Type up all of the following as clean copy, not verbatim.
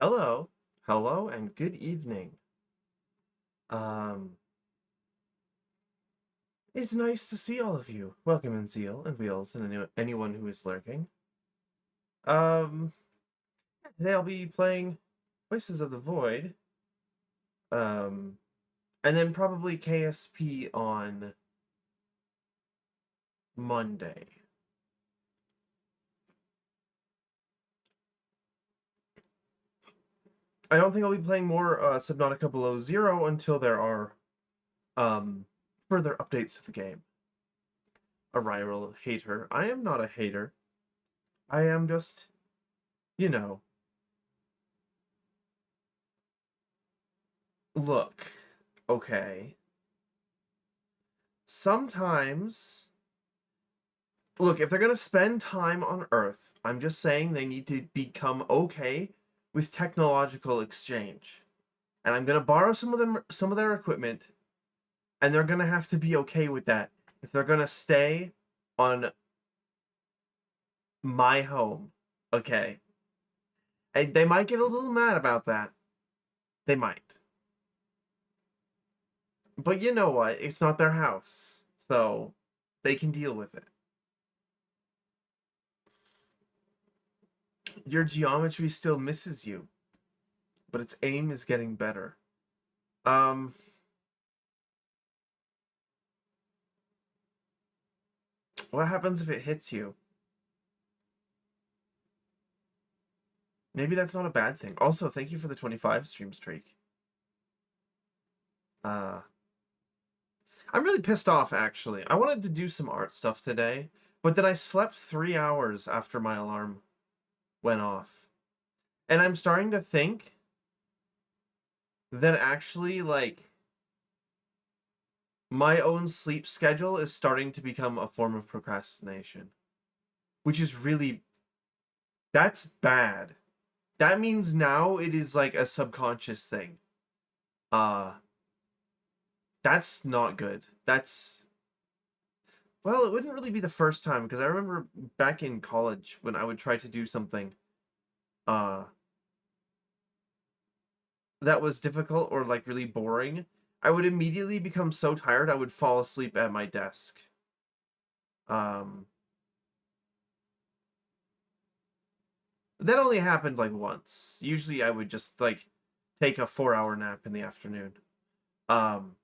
Hello, hello, and good evening. Um, it's nice to see all of you. Welcome in Zeal and Wheels and anyone who is lurking. Um, Today I'll be playing Voices of the Void. Um, and then probably KSP on Monday. I don't think I'll be playing more Subnautica Below Zero until there are um further updates to the game. A rival hater. I am not a hater. I am just, you know, look, okay. Sometimes, look, if they're going to spend time on Earth, I'm just saying they need to become okay with technological exchange. And I'm going to borrow some of their equipment, and they're going to have to be okay with that if they're going to stay on my home. Okay. And they might get a little mad about that. They might. But you know what? It's not their house. So they can deal with it. Your geometry still misses you, but its aim is getting better. Um, what happens if it hits you? Maybe that's not a bad thing. Also, thank you for the 25 stream streak. Uh, I'm really pissed off, actually. I wanted to do some art stuff today, but then I slept 3 hours after my alarm went off. And I'm starting to think that actually, like, my own sleep schedule is starting to become a form of procrastination. Which is really, that's bad. That means now it is like a subconscious thing. Uh, that's not good. That's, well, it wouldn't really be the first time because I remember back in college when I would try to do something uh that was difficult or like really boring, I would immediately become so tired I would fall asleep at my desk. Um that only happened like once. Usually I would just like take a 4-hour nap in the afternoon. Um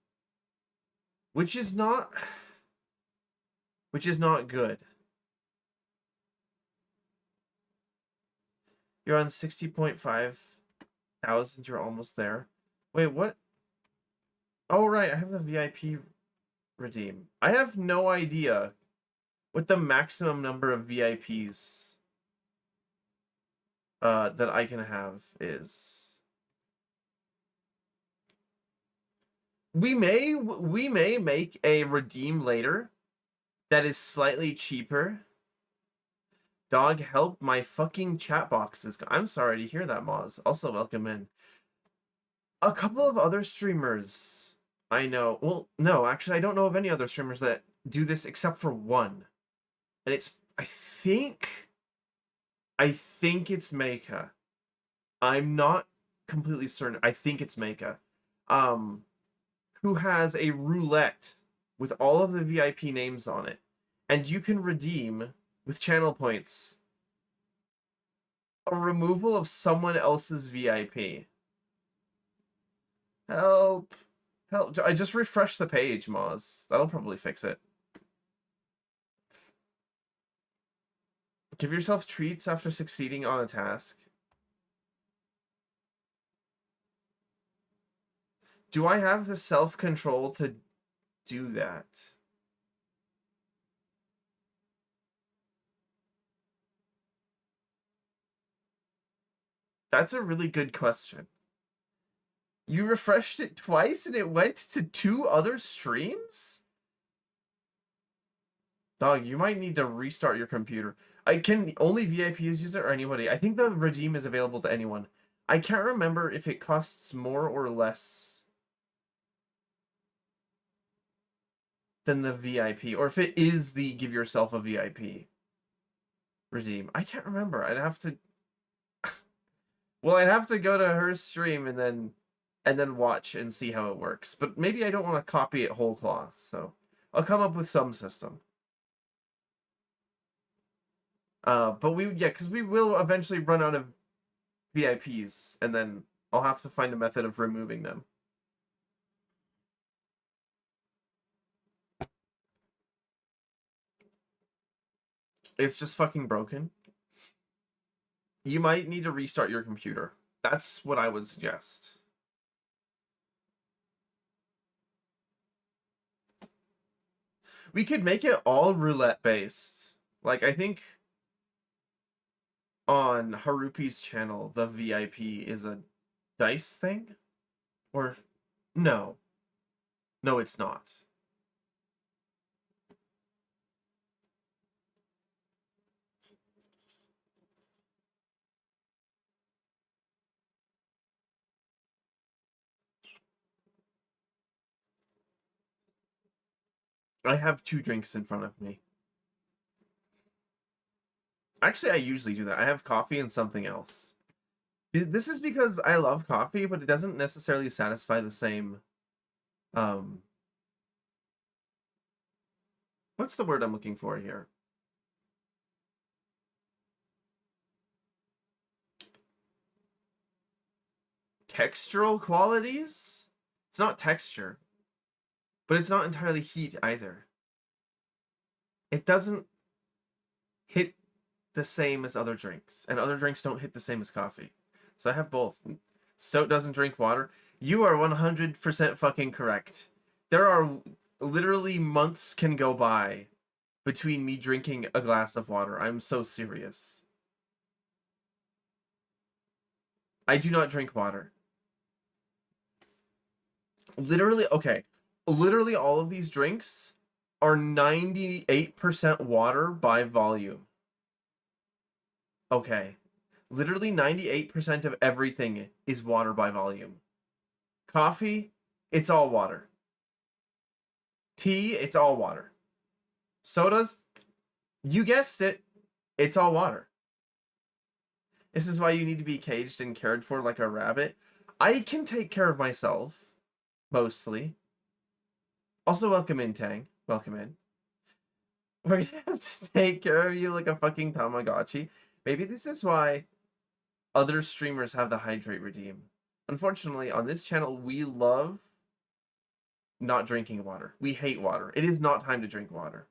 which is not which is not good. You're on 60.5 thousand, you're almost there. Wait, what? Oh right, I have the VIP redeem. I have no idea what the maximum number of VIPs that I can have is. We may make a redeem later that is slightly cheaper. Dog, help, my fucking chat box is. I'm sorry to hear that, Moz. Also, welcome in. A couple of other streamers I know. Well, no, actually, I don't know of any other streamers that do this except for one, and it's I think it's Meika. I'm not completely certain. I think it's Meika. Um, who has a roulette with all of the VIP names on it, and you can redeem with channel points a removal of someone else's VIP. Help. Help. I just refreshed the page, Moz. That'll probably fix it. Give yourself treats after succeeding on a task. Do I have the self-control to do that? That's a really good question. You refreshed it twice and it went to 2 other streams? Dog, you might need to restart your computer. I can only VIPs use it or anybody. I think the redeem is available to anyone. I can't remember if it costs more or less than the VIP, or if it is the give yourself a VIP redeem. I can't remember. I'd have to. Well, I'd have to go to her stream and then watch and see how it works. But maybe I don't want to copy it whole cloth, so I'll come up with some system. But because we will eventually run out of VIPs, and then I'll have to find a method of removing them. It's just fucking broken. You might need to restart your computer. That's what I would suggest. We could make it all roulette based. Like, I think on Harupi's channel, the VIP is a dice thing? Or no. No, it's not. I have 2 drinks in front of me. Actually, I usually do that. I have coffee and something else. This is because I love coffee, but it doesn't necessarily satisfy the same what's the word I'm looking for here? Textural qualities? It's not texture, but it's not entirely heat either. It doesn't hit the same as other drinks, and other drinks don't hit the same as coffee. So I have both. Stout doesn't drink water. You are 100% fucking correct. There are literally months can go by between me drinking a glass of water. I'm so serious. I do not drink water. Literally, okay. Literally all of these drinks are 98% water by volume. Okay. Literally 98% of everything is water by volume. Coffee, it's all water. Tea, it's all water. Sodas, you guessed it, it's all water. This is why you need to be caged and cared for like a rabbit. I can take care of myself, mostly. Also, welcome in, Tang. Welcome in. We're gonna have to take care of you like a fucking Tamagotchi. Maybe this is why other streamers have the hydrate redeem. Unfortunately, on this channel, we love not drinking water. We hate water. It is not time to drink water.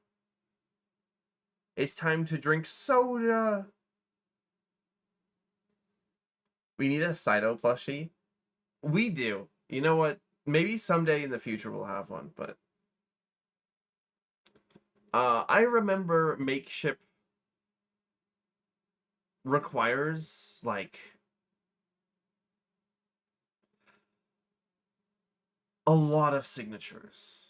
It's time to drink soda. We need a Cyto plushie. We do. You know what? Maybe someday in the future we'll have one, but I remember Makeship requires like a lot of signatures.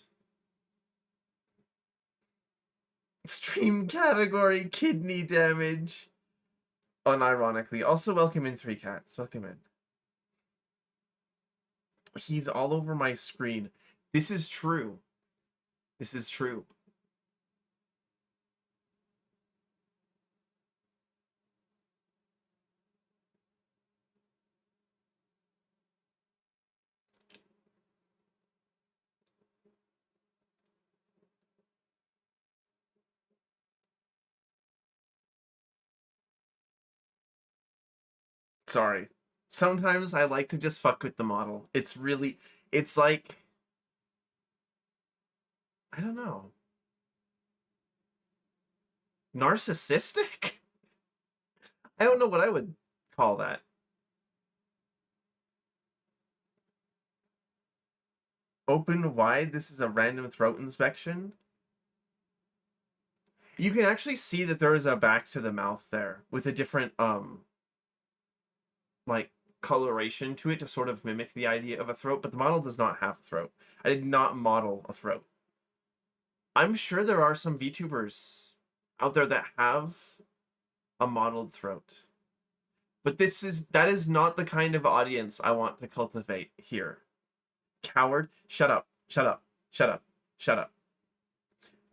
Stream category kidney damage. Unironically. Also, welcome in 3 Cats. Welcome in. He's all over my screen. This is true. This is true. Sorry. Sometimes I like to just fuck with the model. It's like, I don't know. Narcissistic? I don't know what I would call that. Open wide, this is a random throat inspection. You can actually see that there is a back to the mouth there with a different, like, coloration to it to sort of mimic the idea of a throat, but the model does not have a throat. I did not model a throat. I'm sure there are some VTubers out there that have a modeled throat. But that is not the kind of audience I want to cultivate here. Coward, shut up, shut up, shut up, shut up.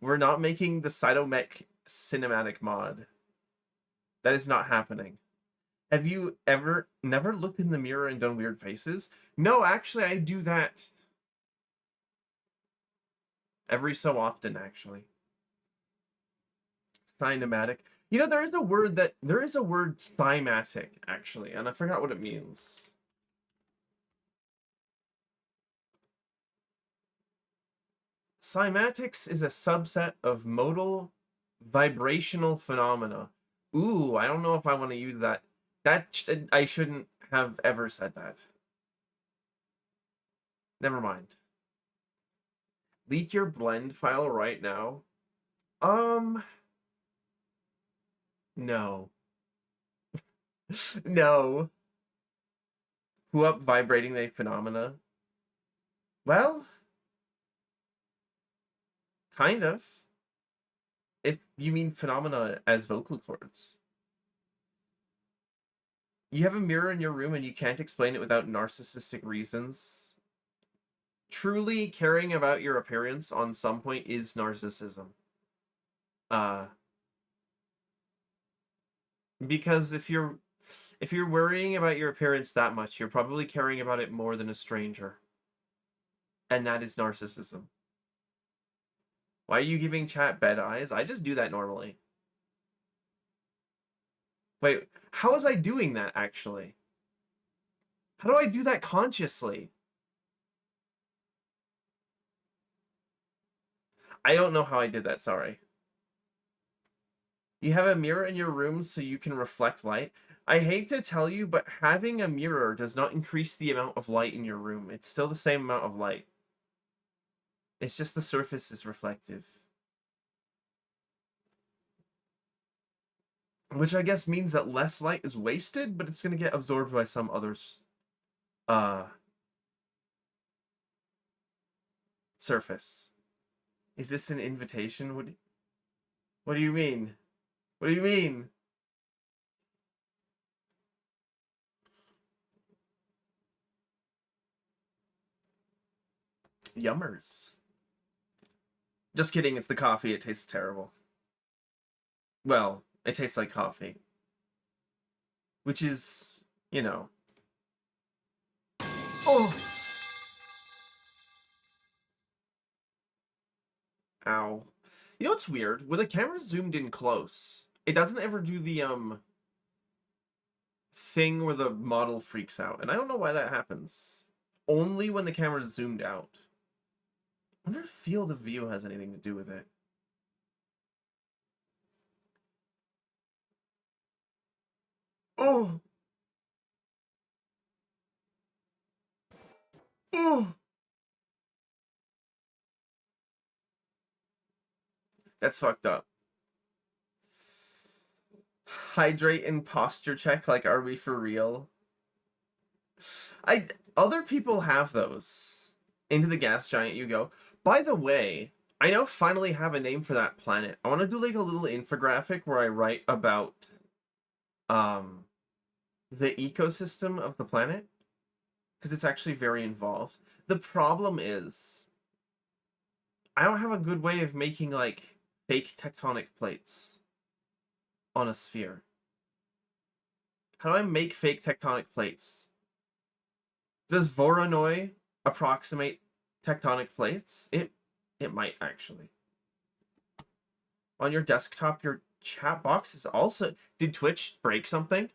We're not making the Cytomech cinematic mod. That is not happening. Have you ever never looked in the mirror and done weird faces? No, actually, I do that every so often, actually. Cinematic. You know, there is a word cymatic, actually, and I forgot what it means. Cymatics is a subset of modal vibrational phenomena. Ooh, I don't know if I want to use that. I shouldn't have ever said that. Never mind. Leak your blend file right now. No. No. Who up vibrating the phenomena? Well, kind of. If you mean phenomena as vocal cords. You have a mirror in your room and you can't explain it without narcissistic reasons. Truly caring about your appearance on some point is narcissism. Uh, because if you're worrying about your appearance that much, you're probably caring about it more than a stranger. And that is narcissism. Why are you giving chat bed eyes? I just do that normally. Wait, how was I doing that actually? How do I do that consciously? I don't know how I did that, sorry. You have a mirror in your room so you can reflect light. I hate to tell you, but having a mirror does not increase the amount of light in your room. It's still the same amount of light. It's just the surface is reflective. Which I guess means that less light is wasted, but it's going to get absorbed by some others. Surface. Is this an invitation? What do you mean? What do you mean? Yummers. Just kidding, it's the coffee. It tastes terrible. Well, it tastes like coffee. Which is, you know. Oh! Ow. You know what's weird? When the camera's zoomed in close, it doesn't ever do the, thing where the model freaks out. And I don't know why that happens. Only when the camera's zoomed out. I wonder if field of view has anything to do with it. Oh! Oh! That's fucked up. Hydrate and posture check, like, are we for real? Other people have those. Into the gas giant you go. By the way, I now finally have a name for that planet. I want to do like a little infographic where I write about the ecosystem of the planet, because it's actually very involved. The problem is I don't have a good way of making like fake tectonic plates on a sphere. How do I make fake tectonic plates? Does Voronoi approximate tectonic plates? It might actually. On your desktop, your chat box is also... Did Twitch break something?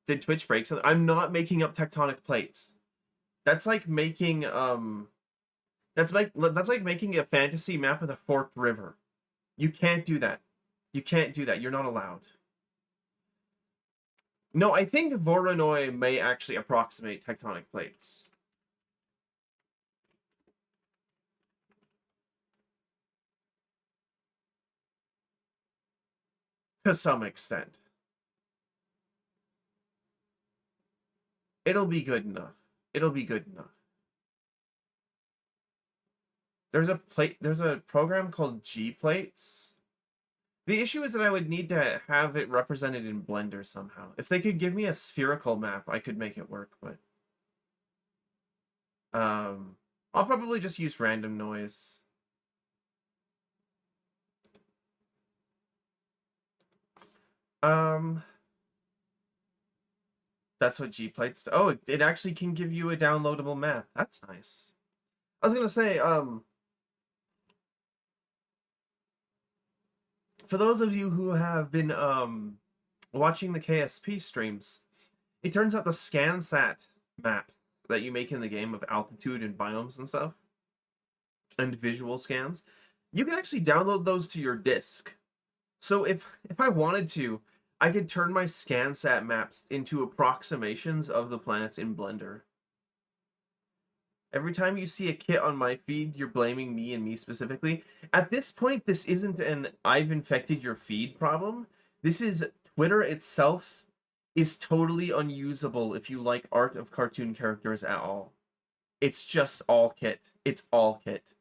Did Twitch break something? I'm not making up tectonic plates. That's like making that's like making a fantasy map with a forked river. You can't do that. You can't do that. You're not allowed. No, I think Voronoi may actually approximate tectonic plates. To some extent. It'll be good enough. It'll be good enough. There's a program called G-Plates. The issue is that I would need to have it represented in Blender somehow. If they could give me a spherical map, I could make it work, but I'll probably just use random noise. That's what Gplates. Oh, it actually can give you a downloadable map. That's nice. I was gonna say, for those of you who have been watching the KSP streams, it turns out the ScanSat map that you make in the game of altitude and biomes and stuff, and visual scans, you can actually download those to your disk. So if I wanted to, I could turn my ScanSat maps into approximations of the planets in Blender. Every time you see a kit on my feed, you're blaming me and me specifically. At this point, this isn't an I've infected your feed problem. This is Twitter itself is totally unusable if you like art of cartoon characters at all. It's just all kit. It's all kit.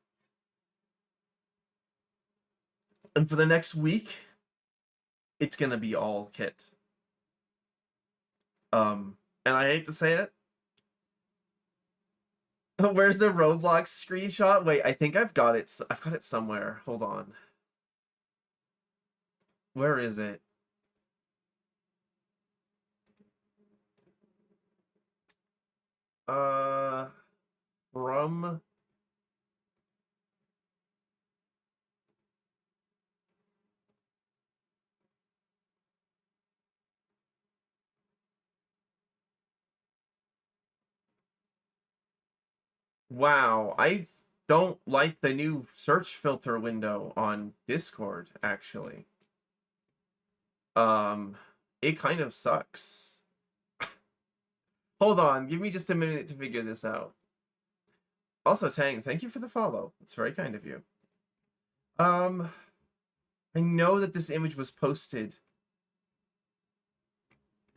And for the next week, it's gonna be all kit. And I hate to say it. Where's the Roblox screenshot? Wait, I think I've got it. I've got it somewhere. Hold on. Where is it? From wow, I don't like the new search filter window on Discord, actually. It kind of sucks. Hold on, give me just a minute to figure this out. Also, Tang, thank you for the follow. It's very kind of you. I know that this image was posted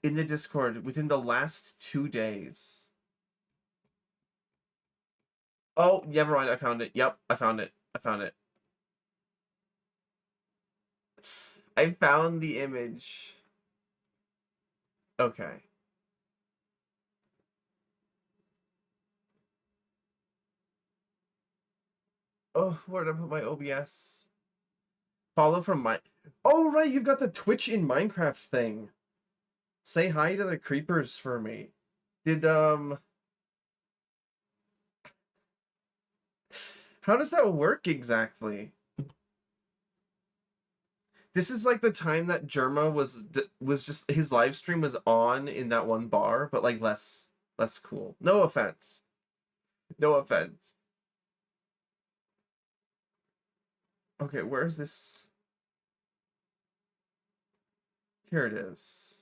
in the Discord within the last 2 days. Oh, never mind. I found it. Yep, I found it. I found it. I found the image. Okay. Oh, where did I put my OBS? Follow from my... Oh, right, you've got the Twitch in Minecraft thing. Say hi to the creepers for me. Did, how does that work exactly? This is like the time that Germa was just his live stream was on in that one bar, but like less cool. No offense. No offense. Okay, where's this? Here it is.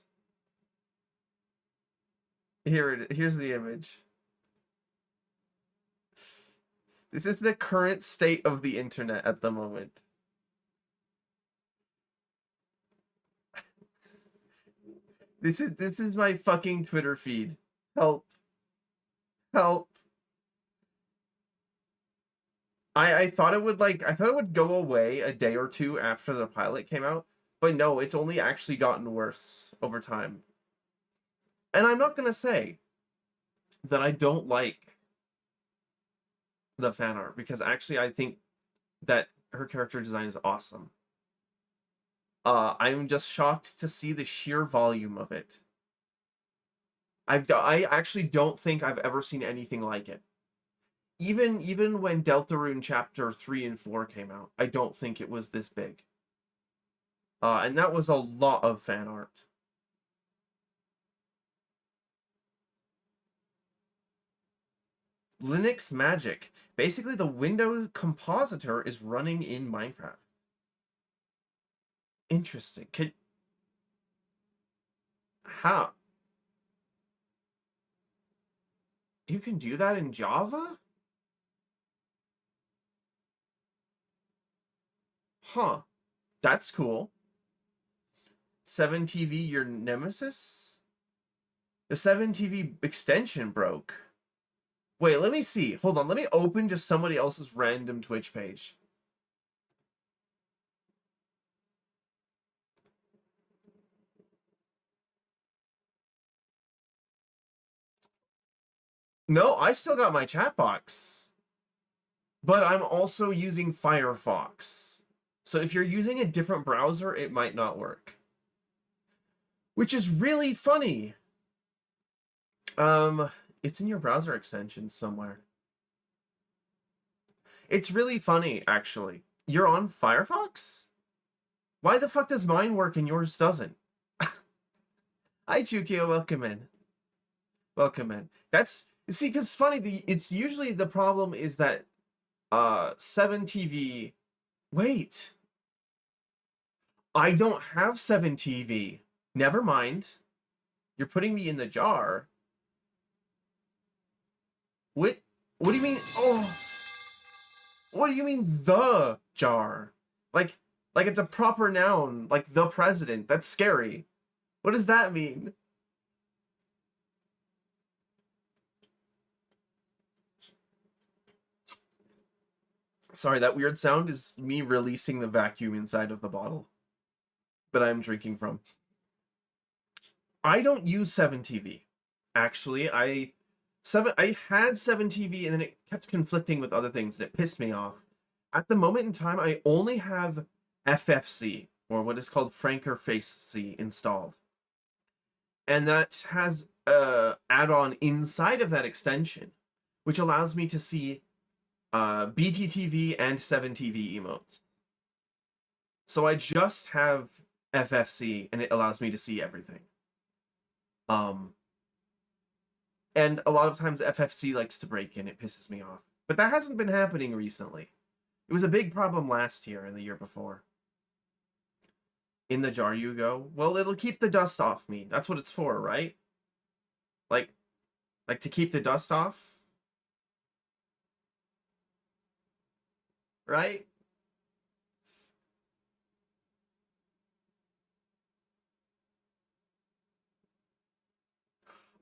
Here's the image. This is the current state of the internet at the moment. This is my fucking Twitter feed. Help. Help. I thought it would go away a day or two after the pilot came out, but no, it's only actually gotten worse over time. And I'm not gonna say that I don't like the fan art, because actually I think that her character design is awesome. I'm just shocked to see the sheer volume of it. I actually don't think I've ever seen anything like it. Even when Deltarune Chapter 3 and 4 came out, I don't think it was this big. And that was a lot of fan art. Linux Magic. Basically, the Windows compositor is running in Minecraft. Interesting. How? You can do that in Java? Huh. That's cool. 7TV, your nemesis? The 7TV extension broke. Wait, let me see. Hold on, let me open just somebody else's random Twitch page. No, I still got my chat box. But I'm also using Firefox. So if you're using a different browser, it might not work. Which is really funny. Um, it's in your browser extensions somewhere. It's really funny, actually. You're on Firefox? Why the fuck does mine work and yours doesn't? Hi, Chukio. Welcome in. Welcome in. That's see, because funny. It's usually the problem is that 7TV. Wait, I don't have 7TV. Never mind. You're putting me in the jar. What? What do you mean? Oh, what do you mean the jar? Like, like it's a proper noun, like the president. That's scary. What does that mean? Sorry, that weird sound is me releasing the vacuum inside of the bottle that I'm drinking from. I don't use 7TV. Actually, I had 7TV and then it kept conflicting with other things and it pissed me off. At the moment in time, I only have FFC, or what is called Franker Face C, installed. And that has a add-on inside of that extension, which allows me to see BTTV and 7TV emotes. So I just have FFC and it allows me to see everything. And a lot of times FFC likes to break and it pisses me off. But that hasn't been happening recently. It was a big problem last year and the year before. In the jar you go. Well, it'll keep the dust off me. That's what it's for, right? Like to keep the dust off? Right?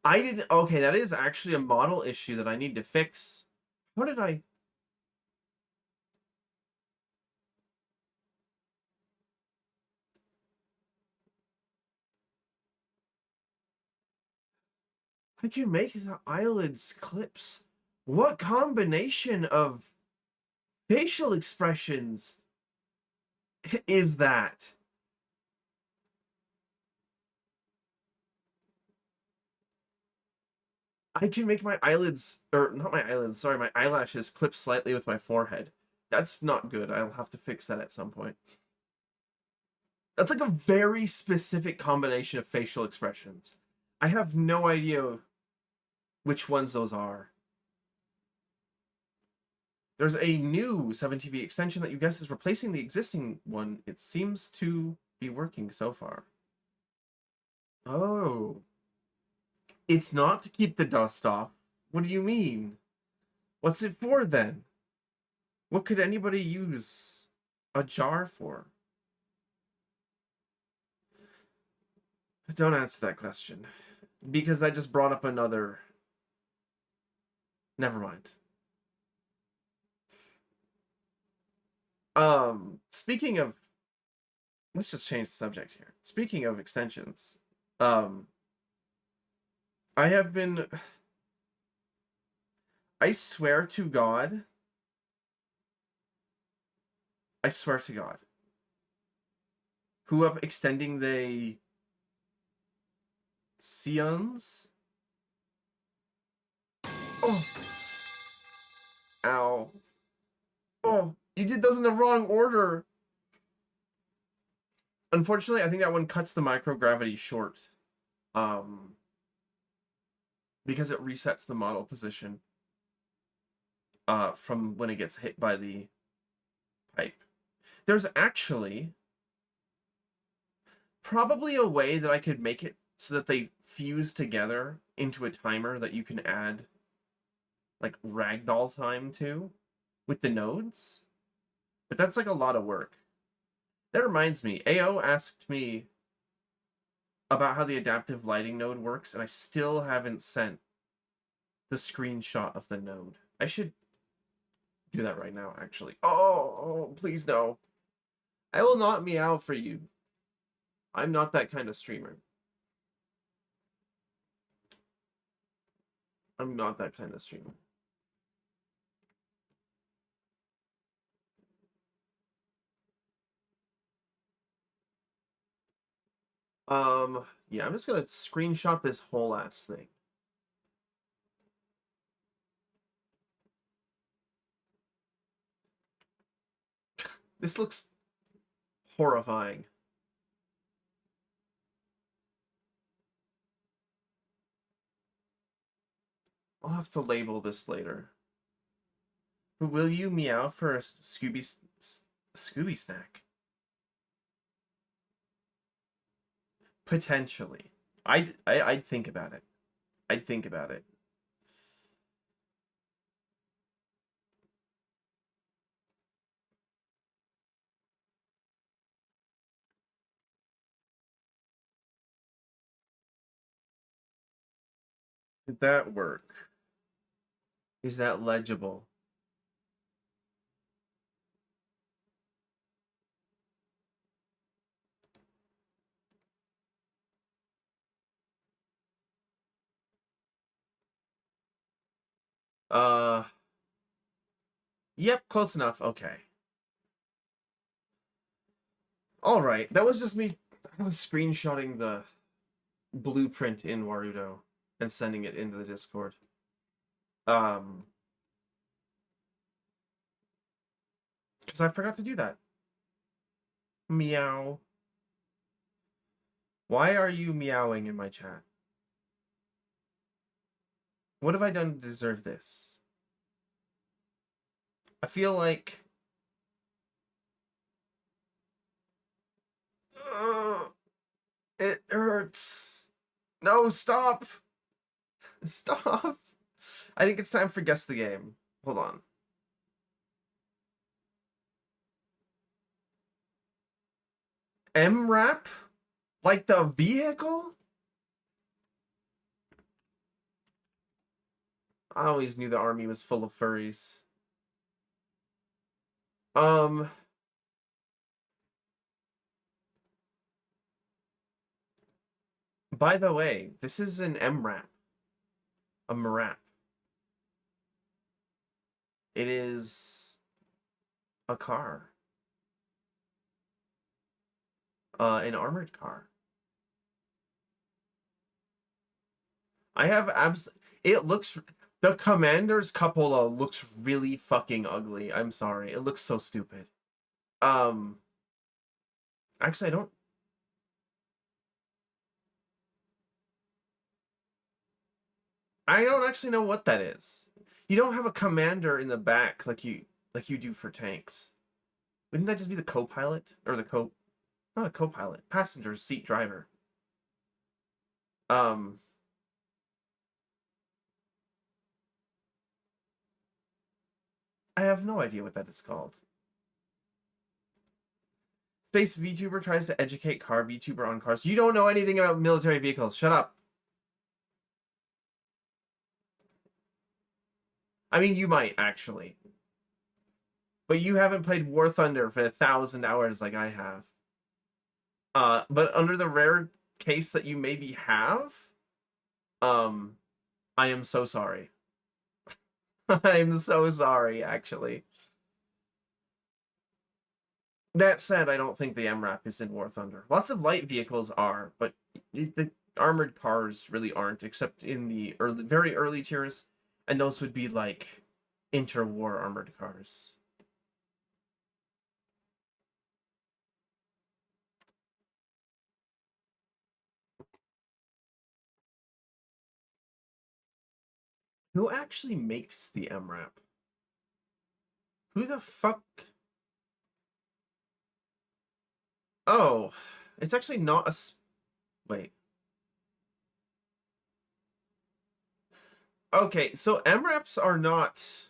I didn't... Okay, that is actually a model issue that I need to fix. How did I... I can make the eyelids clips. What combination of facial expressions is that? I can make my eyelids, or not my eyelids, sorry, my eyelashes clip slightly with my forehead. That's not good. I'll have to fix that at some point. That's like a very specific combination of facial expressions. I have no idea which ones those are. There's a new 7TV extension that you guess is replacing the existing one. It seems to be working so far. Oh. It's not to keep the dust off. What do you mean? What's it for then? What could anybody use a jar for? Don't answer that question. Because that just brought up another... Never mind. Speaking of... Let's just change the subject here. Speaking of extensions, I have been... I swear to God... I swear to God. Who up extending the... Sions? Oh! Ow. Oh, you did those in the wrong order. Unfortunately, I think that one cuts the microgravity short. Because it resets the model position from when it gets hit by the pipe. There's actually probably a way that I could make it so that they fuse together into a timer that you can add like ragdoll time to with the nodes. But that's like a lot of work. That reminds me, AO asked me about how the adaptive lighting node works, and I still haven't sent the screenshot of the node. I should do that right now, actually. Oh, please no. I will not meow for you. I'm not that kind of streamer. I'm not that kind of streamer. Yeah, I'm just gonna screenshot this whole ass thing. This looks horrifying. I'll have to label this later. But will you meow for a Scooby snack? Potentially. I'd think about it. I'd think about it. Did that work? Is that legible? Yep, close enough. Okay. All right. That was just me. I was screenshotting the blueprint in Warudo and sending it into the Discord. Because I forgot to do that. Meow. Why are you meowing in my chat? What have I done to deserve this? I feel like... it hurts. No, stop. Stop. I think it's time for Guess the Game. Hold on. MRAP? Like the vehicle? I always knew the army was full of furries. By the way, this is an MRAP. A MRAP. It is a car. An armored car. I have it looks... The commander's cupola looks really fucking ugly. I'm sorry. It looks so stupid. Actually, I don't actually know what that is. You don't have a commander in the back like you do for tanks. Wouldn't that just be the co-pilot? Or the not a co-pilot, passenger seat driver. I have no idea what that is called. Space VTuber tries to educate car VTuber on cars. You don't know anything about military vehicles. Shut up. I mean, you might, actually. But you haven't played War Thunder for 1,000 hours like I have. But under the rare case that you maybe have, I am so sorry. I'm so sorry, actually. That said, I don't think the MRAP is in War Thunder. Lots of light vehicles are, but the armored cars really aren't, except in the very early tiers, and those would be like interwar armored cars. Who actually makes the MRAP? Who the fuck? Oh, it's actually not a... Wait. Okay, so MRAPs are not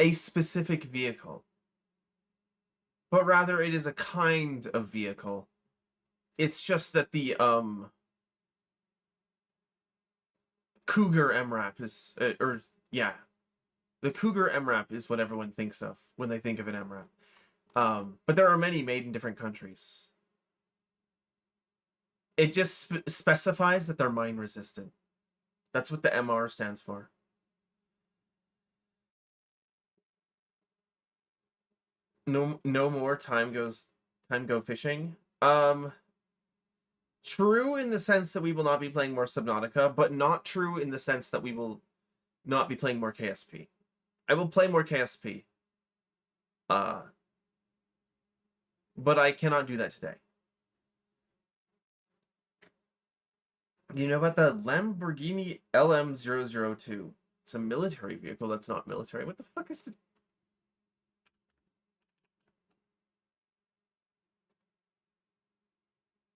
a specific vehicle, but rather it is a kind of vehicle. It's just that the Cougar MRAP is, the Cougar MRAP is what everyone thinks of when they think of an MRAP. But there are many made in different countries. It just specifies that they're mine resistant. That's what the MR stands for. No more time go fishing. True in the sense that we will not be playing more Subnautica, but not true in the sense that we will not be playing more KSP. I will play more KSP. But I cannot do that today. You know about the Lamborghini LM002? It's a military vehicle that's not military. What the fuck is the...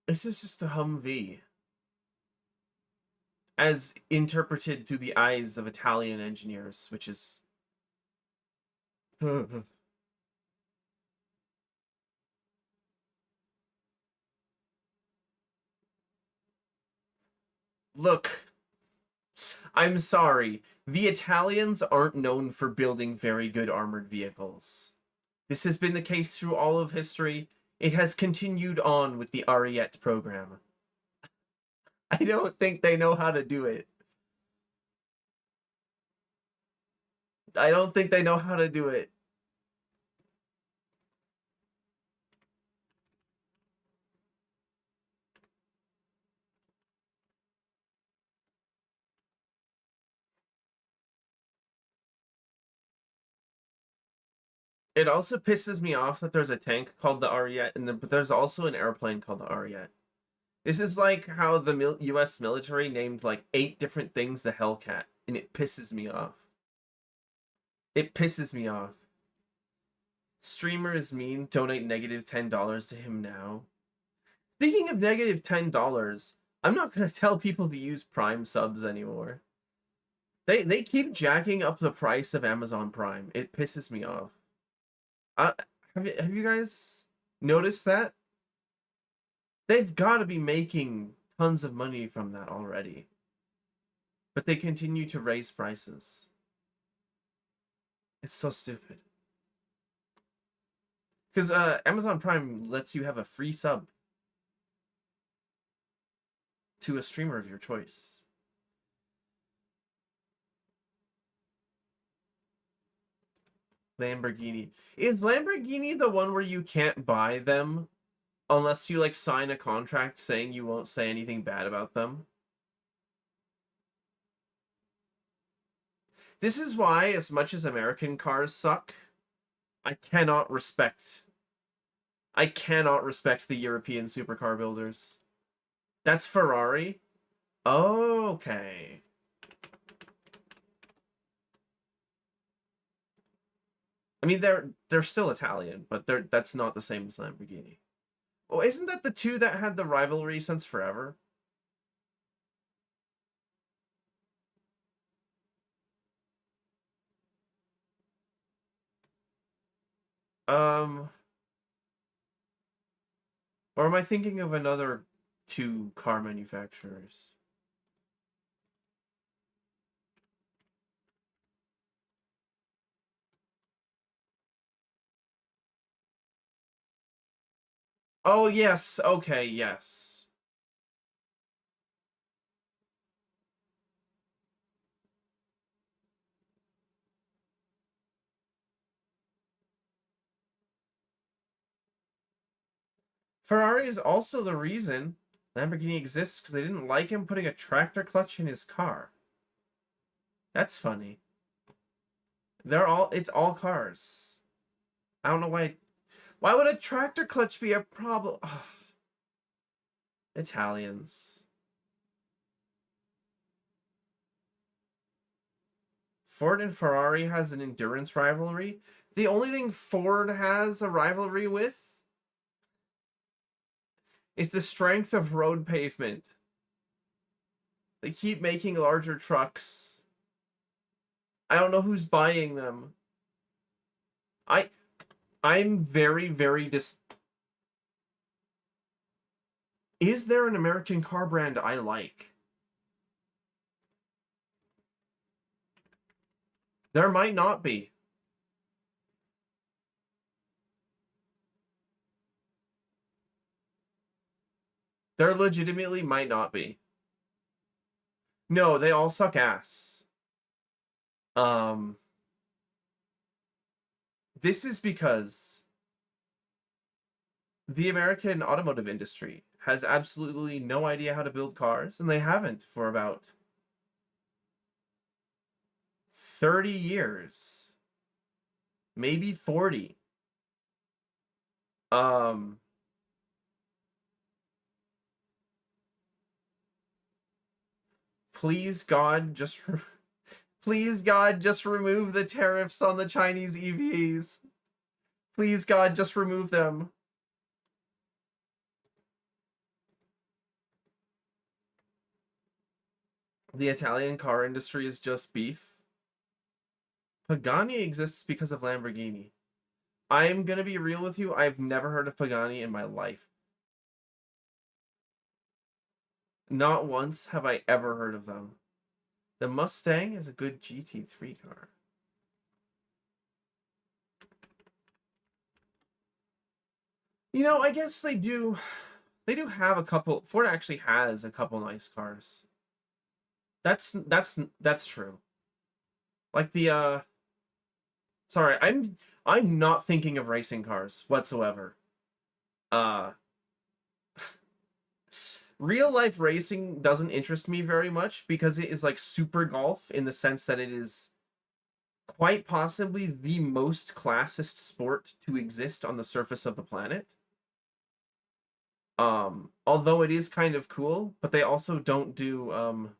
This is just a Humvee. As interpreted through the eyes of Italian engineers, which is... Look, I'm sorry. The Italians aren't known for building very good armored vehicles. This has been the case through all of history. It has continued on with the Ariete program. I don't think they know how to do it. I don't think they know how to do it. It also pisses me off that there's a tank called the Ariete, but there's also an airplane called the Ariete. This is like how the U.S. military named like 8 different things the Hellcat, and it pisses me off. It pisses me off. Streamer is mean. Donate -$10 to him now. Speaking of -$10, I'm not gonna tell people to use Prime subs anymore. They keep jacking up the price of Amazon Prime. It pisses me off. Have you guys noticed that? They've got to be making tons of money from that already. But they continue to raise prices. It's so stupid. Because Amazon Prime lets you have a free sub to a streamer of your choice. Lamborghini. Is Lamborghini the one where you can't buy them unless you like sign a contract saying you won't say anything bad about them? This is why, as much as American cars suck, I cannot respect the European supercar builders. That's Ferrari? Oh, okay. I mean, they're still Italian, but that's not the same as Lamborghini. Oh, isn't that the two that had the rivalry since forever? Or am I thinking of another 2 car manufacturers? Oh, yes. Okay, yes. Ferrari is also the reason Lamborghini exists, because they didn't like him putting a tractor clutch in his car. That's funny. It's all cars. I don't know why. Why would a tractor clutch be a problem? Italians. Ford and Ferrari has an endurance rivalry. The only thing Ford has a rivalry with is the strength of road pavement. They keep making larger trucks. I don't know who's buying them. I'm very, very Is there an American car brand I like? There might not be. There legitimately might not be. No, they all suck ass. This is because the American automotive industry has absolutely no idea how to build cars, and they haven't for about 30 years. maybe 40. Um, please God, please God, just remove the tariffs on the Chinese EVs. Please God, just remove them. The Italian car industry is just beef. Pagani exists because of Lamborghini. I'm gonna be real with you. I've never heard of Pagani in my life. Not once have I ever heard of them. The Mustang is a good GT3 car. You know, I guess they do. They do have a couple. Ford actually has a couple nice cars. That's true. Like the sorry, I'm not thinking of racing cars whatsoever. Uh Real life racing doesn't interest me very much because it is like super golf in the sense that it is quite possibly the most classist sport to exist on the surface of the planet. Although it is kind of cool, but they also don't do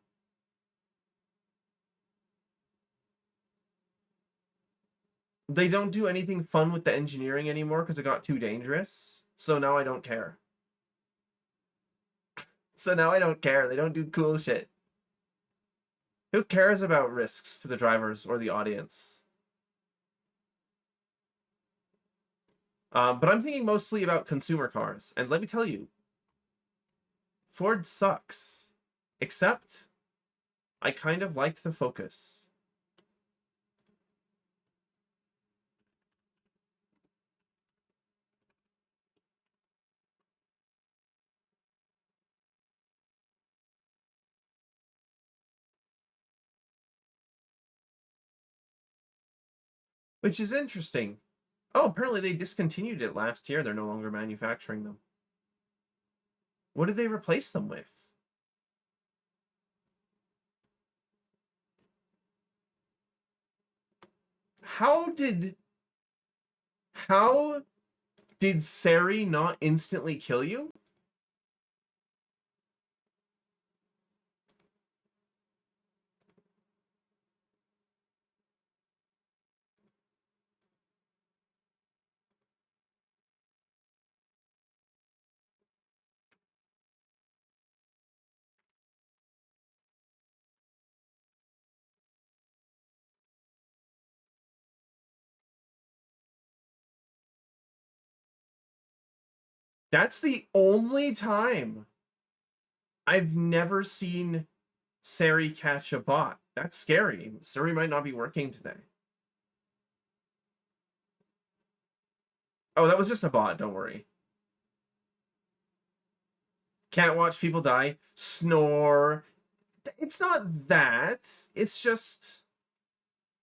they don't do anything fun with the engineering anymore because it got too dangerous. So now I don't care. So now I don't care. They don't do cool shit. Who cares about risks to the drivers or the audience? But I'm thinking mostly about consumer cars. And let me tell you, Ford sucks. Except, I kind of liked the Focus. Which is interesting. Oh, apparently they discontinued it last year. They're no longer manufacturing them. What did they replace them with? How did... How did Sari not instantly kill you? That's the only time I've never seen Sari catch a bot. That's scary. Sari might not be working today. Oh, that was just a bot. Don't worry. Can't watch people die. Snore. It's not that. It's just...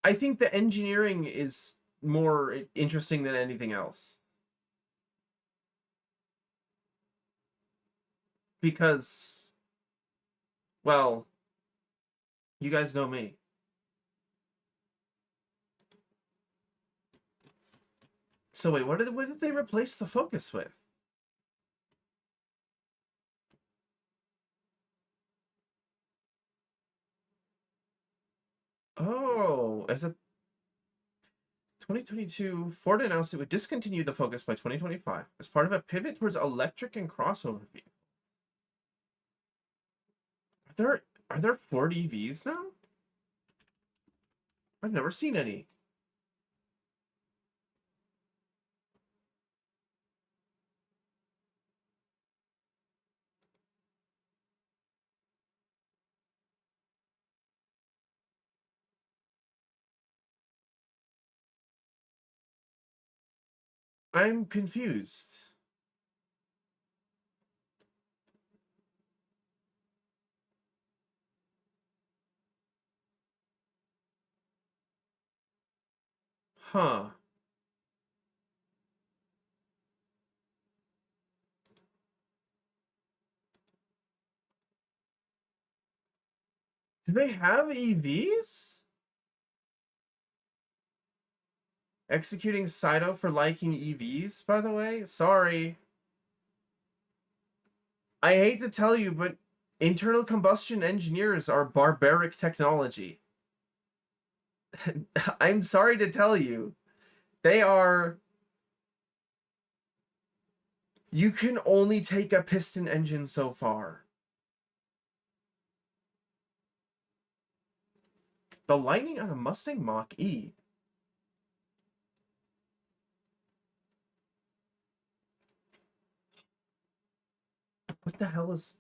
I think the engineering is more interesting than anything else. Because, well, you guys know me. So wait, what did they replace the Focus with? Oh, as a 2022, Ford announced it would discontinue the Focus by 2025 as part of a pivot towards electric and crossover vehicles. Are there Ford EVs now? I've never seen any. I'm confused. Huh. Do they have EVs? Executing Saito for liking EVs, by the way? Sorry. I hate to tell you, but internal combustion engineers are barbaric technology. I'm sorry to tell you. They are... You can only take a piston engine so far. The Lightning on the Mustang Mach-E. What the hell is...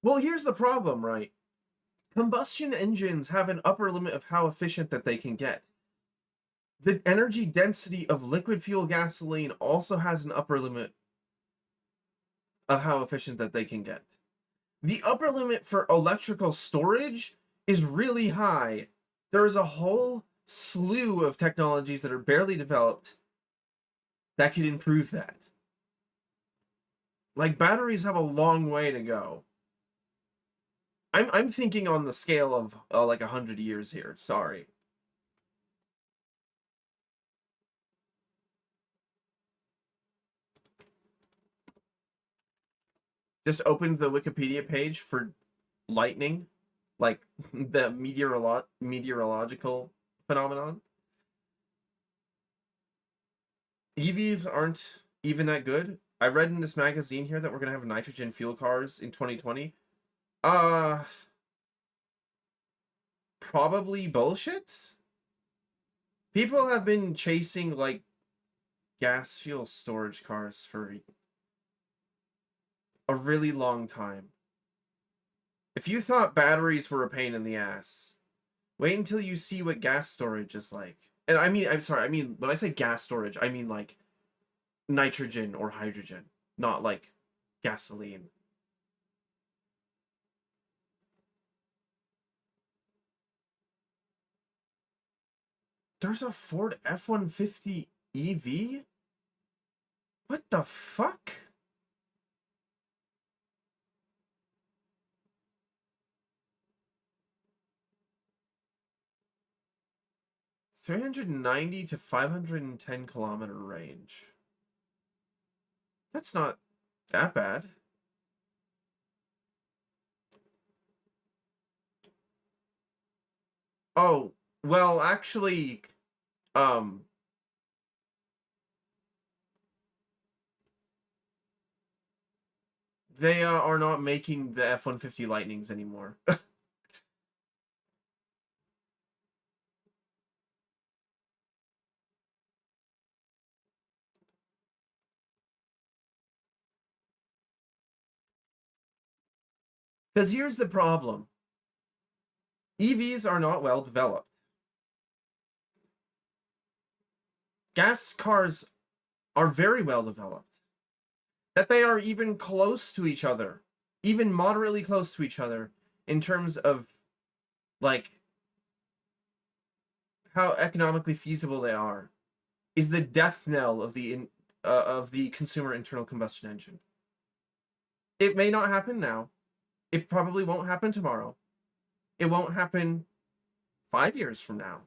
Well, here's the problem, right? Combustion engines have an upper limit of how efficient that they can get. The energy density of liquid fuel gasoline also has an upper limit of how efficient that they can get. The upper limit for electrical storage is really high. There is a whole slew of technologies that are barely developed that could improve that. Like, batteries have a long way to go. I'm thinking on the scale of like 100 years here. Sorry. Just opened the Wikipedia page for lightning, like the meteorological phenomenon. EVs aren't even that good. I read in this magazine here that we're gonna have nitrogen fuel cars in 2020. Uh, Probably bullshit. People have been chasing like gas fuel storage cars for a really long time. If you thought batteries were a pain in the ass, wait until you see what gas storage is like. And I mean, I'm sorry, I mean, when I say gas storage, I mean like nitrogen or hydrogen, not like gasoline. There's a Ford F-150 EV? What the fuck? $390 to 510 kilometer range. That's not that bad. Oh, well, actually, um, they are not making the F-150 Lightnings anymore. Because here's the problem. EVs are not well developed. Gas cars are very well developed. That they are even close to each other, even moderately close to each other in terms of like how economically feasible they are, is the death knell of the consumer internal combustion engine. It may not happen now. It probably won't happen tomorrow. It won't happen 5 years from now.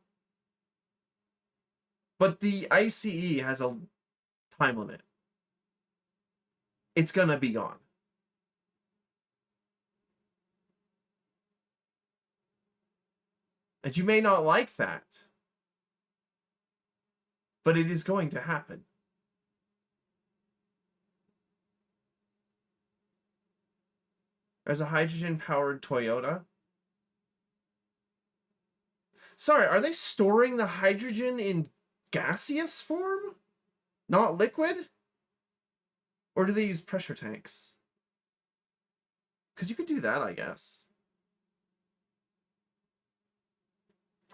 But the ICE has a time limit. It's gonna be gone. And you may not like that, but it is going to happen. There's a hydrogen-powered Toyota. Sorry, are they storing the hydrogen in gaseous form? Not liquid? Or do they use pressure tanks? Because you could do that, I guess.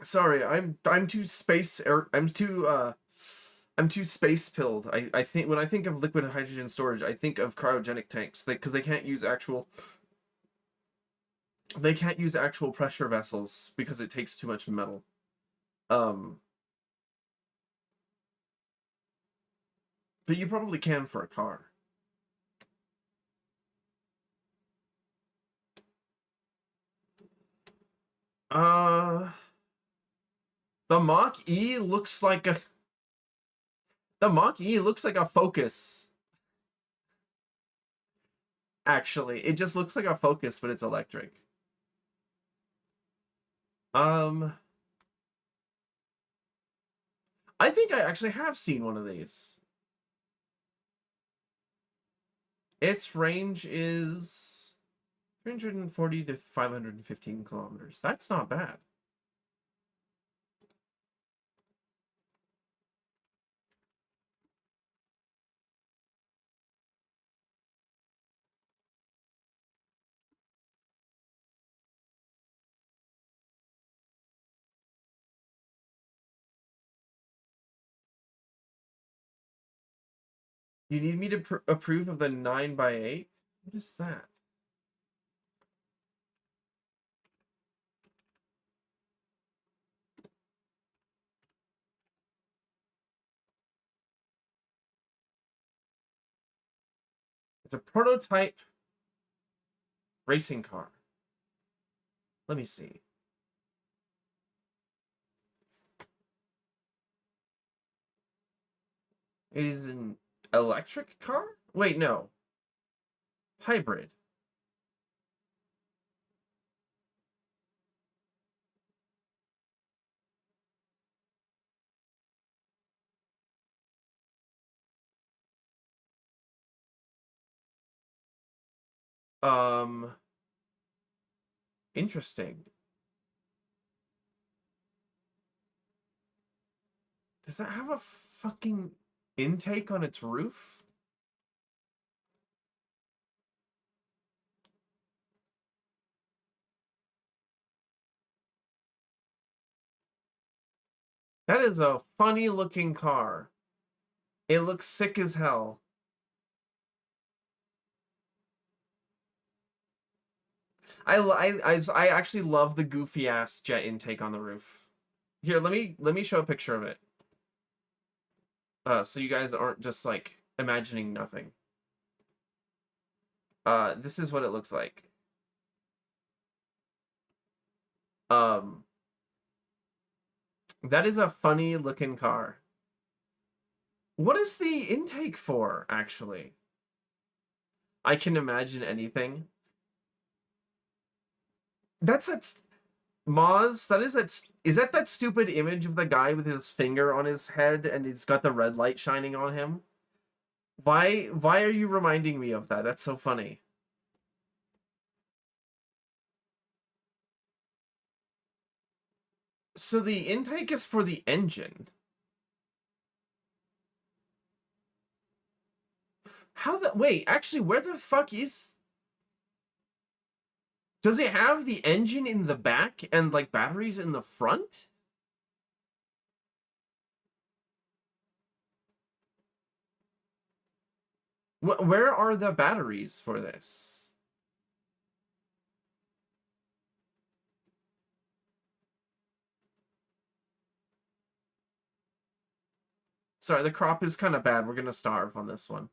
Sorry, I'm too I'm too space pilled. I think when I think of liquid hydrogen storage, I think of cryogenic tanks because they can't use actual pressure vessels because it takes too much metal. But you probably can for a car. The Mach E looks like a Focus. Actually, it just looks like a Focus, but it's electric. I think I actually have seen one of these. Its range is 340 to 515 kilometers. That's not bad. You need me to approve of the 9x8? What is that? It's a prototype racing car. Let me see. It is an electric car? Wait, no. Hybrid. Interesting. Does that have a fucking intake on its roof? That is a funny looking car. It looks sick as hell. I actually love the goofy ass jet intake on the roof. Here, let me show a picture of it. So you guys aren't just like imagining nothing. This is what it looks like. Um, that is a funny looking car. What is the intake for, actually? I can imagine anything. That's Moz, is that stupid image of the guy with his finger on his head and he's got the red light shining on him? Why are you reminding me of that? That's so funny. So the intake is for the engine. Wait, actually, where the fuck is... Does it have the engine in the back and like batteries in the front? Where are the batteries for this? Sorry, the crop is kind of bad. We're gonna starve on this one.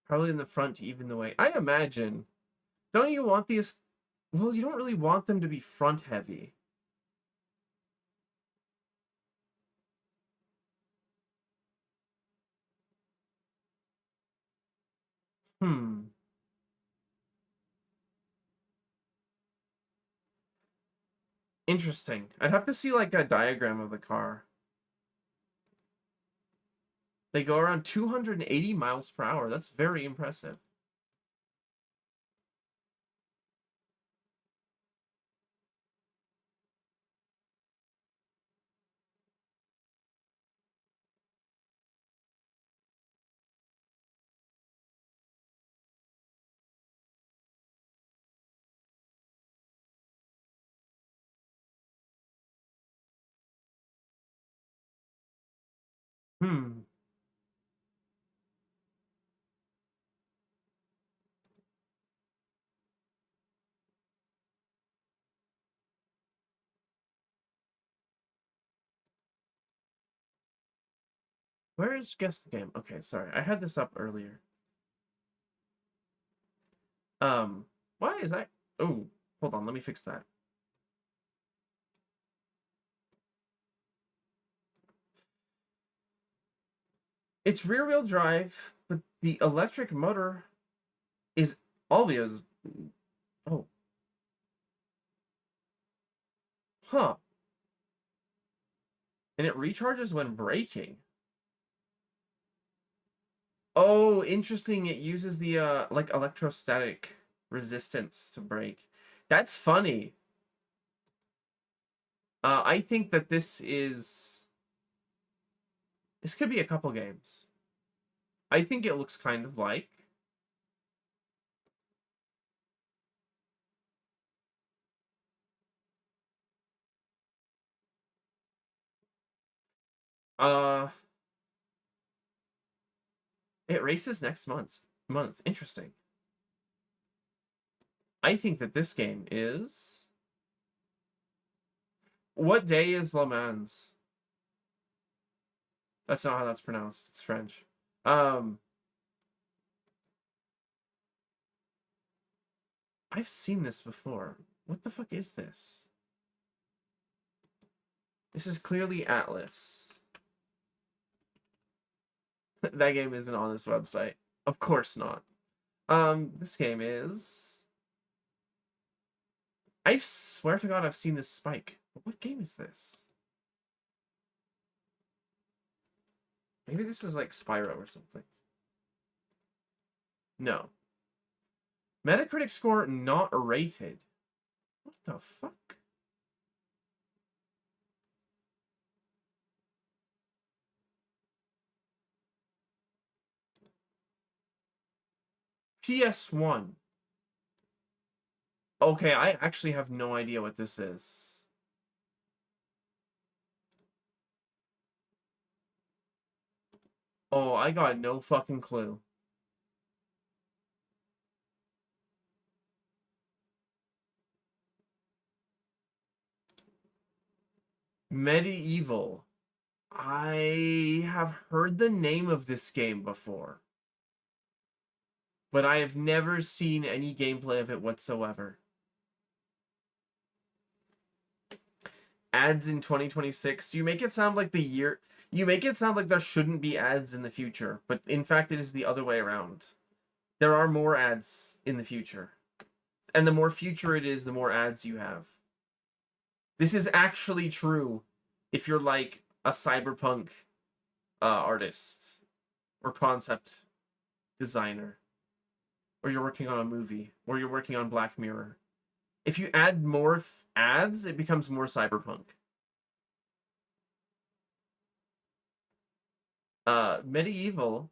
Probably in the front to even the way. I imagine. Don't you want these... Well, you don't really want them to be front heavy. Hmm. Interesting. I'd have to see like a diagram of the car. They go around 280 miles per hour. That's very impressive. Hmm. Where is guess the game? Okay, sorry. I had this up earlier. Why is that? Oh, hold on. Let me fix that. It's rear-wheel drive, but the electric motor is always. Oh, huh. And it recharges when braking. Oh, interesting. It uses the like electrostatic resistance to brake. That's funny. I think that this could be a couple games. I think it looks kind of like uh it races next month. Interesting. I think that this game is what day is Le Mans? That's not how that's pronounced. It's French. Um I've seen this before. What the fuck is this? This is clearly Atlas. That game isn't on this website. Of course not. This game is. I swear to God, I've seen this spike. But what game is this? Maybe this is like Spyro or something. No. Metacritic score not rated. What the fuck? PS1. Okay, I actually have no idea what this is. Oh, I got no fucking clue. Medieval. I have heard the name of this game before, but I have never seen any gameplay of it whatsoever. Ads in 2026. You make it sound like you make it sound like there shouldn't be ads in the future, but in fact it is the other way around. There are more ads in the future. And the more future it is, the more ads you have. This is actually true if you're like a cyberpunk artist or concept designer, or you're working on a movie, or you're working on Black Mirror. If you add more ads, it becomes more cyberpunk. Medieval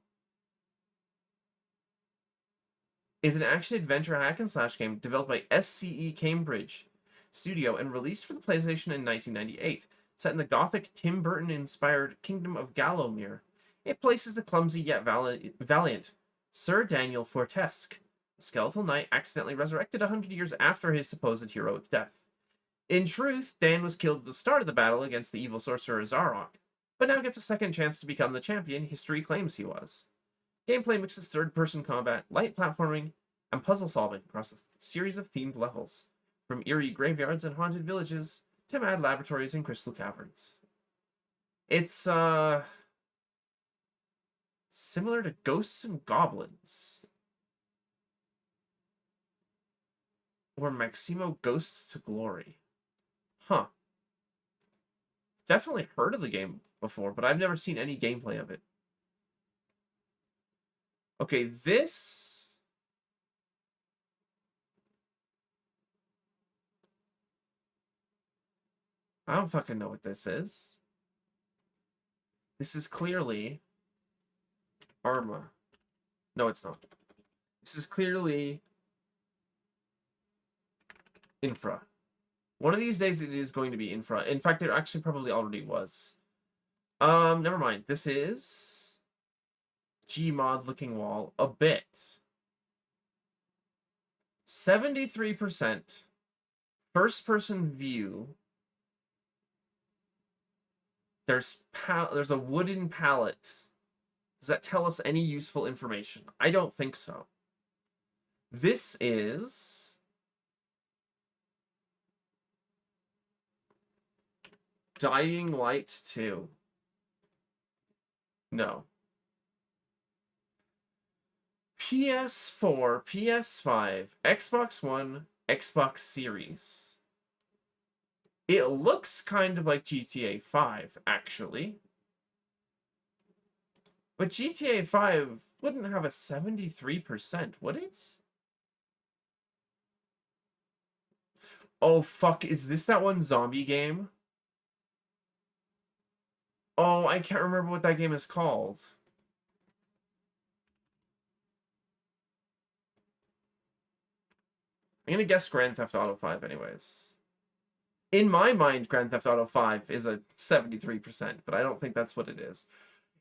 is an action-adventure hack-and-slash game developed by SCE Cambridge Studio and released for the PlayStation in 1998. Set in the gothic Tim Burton-inspired Kingdom of Gallowmere, it places the clumsy yet valiant Sir Daniel Fortesque, a skeletal knight accidentally resurrected 100 years after his supposed heroic death. In truth, Dan was killed at the start of the battle against the evil sorcerer Zarok, but now gets a second chance to become the champion history claims he was. Gameplay mixes third-person combat, light platforming, and puzzle solving across a series of themed levels, from eerie graveyards and haunted villages to mad laboratories and crystal caverns. It's similar to Ghosts and Goblins, or Maximo Ghosts to Glory. Huh. Definitely heard of the game before, but I've never seen any gameplay of it. Okay, this... I don't fucking know what this is. This is clearly... Arma. No, it's not. This is clearly... Infra. One of these days it is going to be Infra. In fact, it actually probably already was. Never mind. This is... Gmod looking wall. A bit. 73% first-person view. There's a wooden pallet Does that tell us any useful information? I don't think so. This is Dying Light 2. No. PS4, PS5, Xbox One, Xbox Series. It looks kind of like GTA 5, actually. But GTA 5 wouldn't have a 73%, would it? Oh, fuck. Is this that one zombie game? Oh, I can't remember what that game is called. I'm gonna guess Grand Theft Auto 5 anyways. In my mind, Grand Theft Auto 5 is a 73%, but I don't think that's what it is.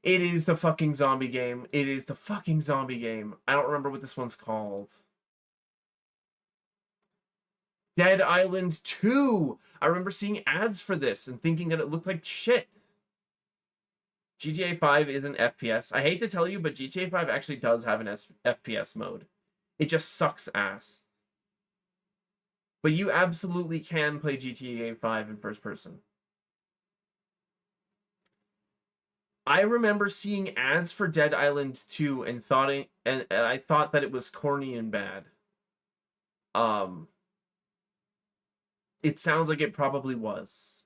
It is the fucking zombie game. It is the fucking zombie game. I don't remember what this one's called. Dead Island 2! I remember seeing ads for this and thinking that it looked like shit. GTA 5 is an FPS. I hate to tell you, but GTA 5 actually does have an FPS mode. It just sucks ass. But you absolutely can play GTA 5 in first person. I remember seeing ads for Dead Island 2 and I thought that it was corny and bad. It sounds like it probably was.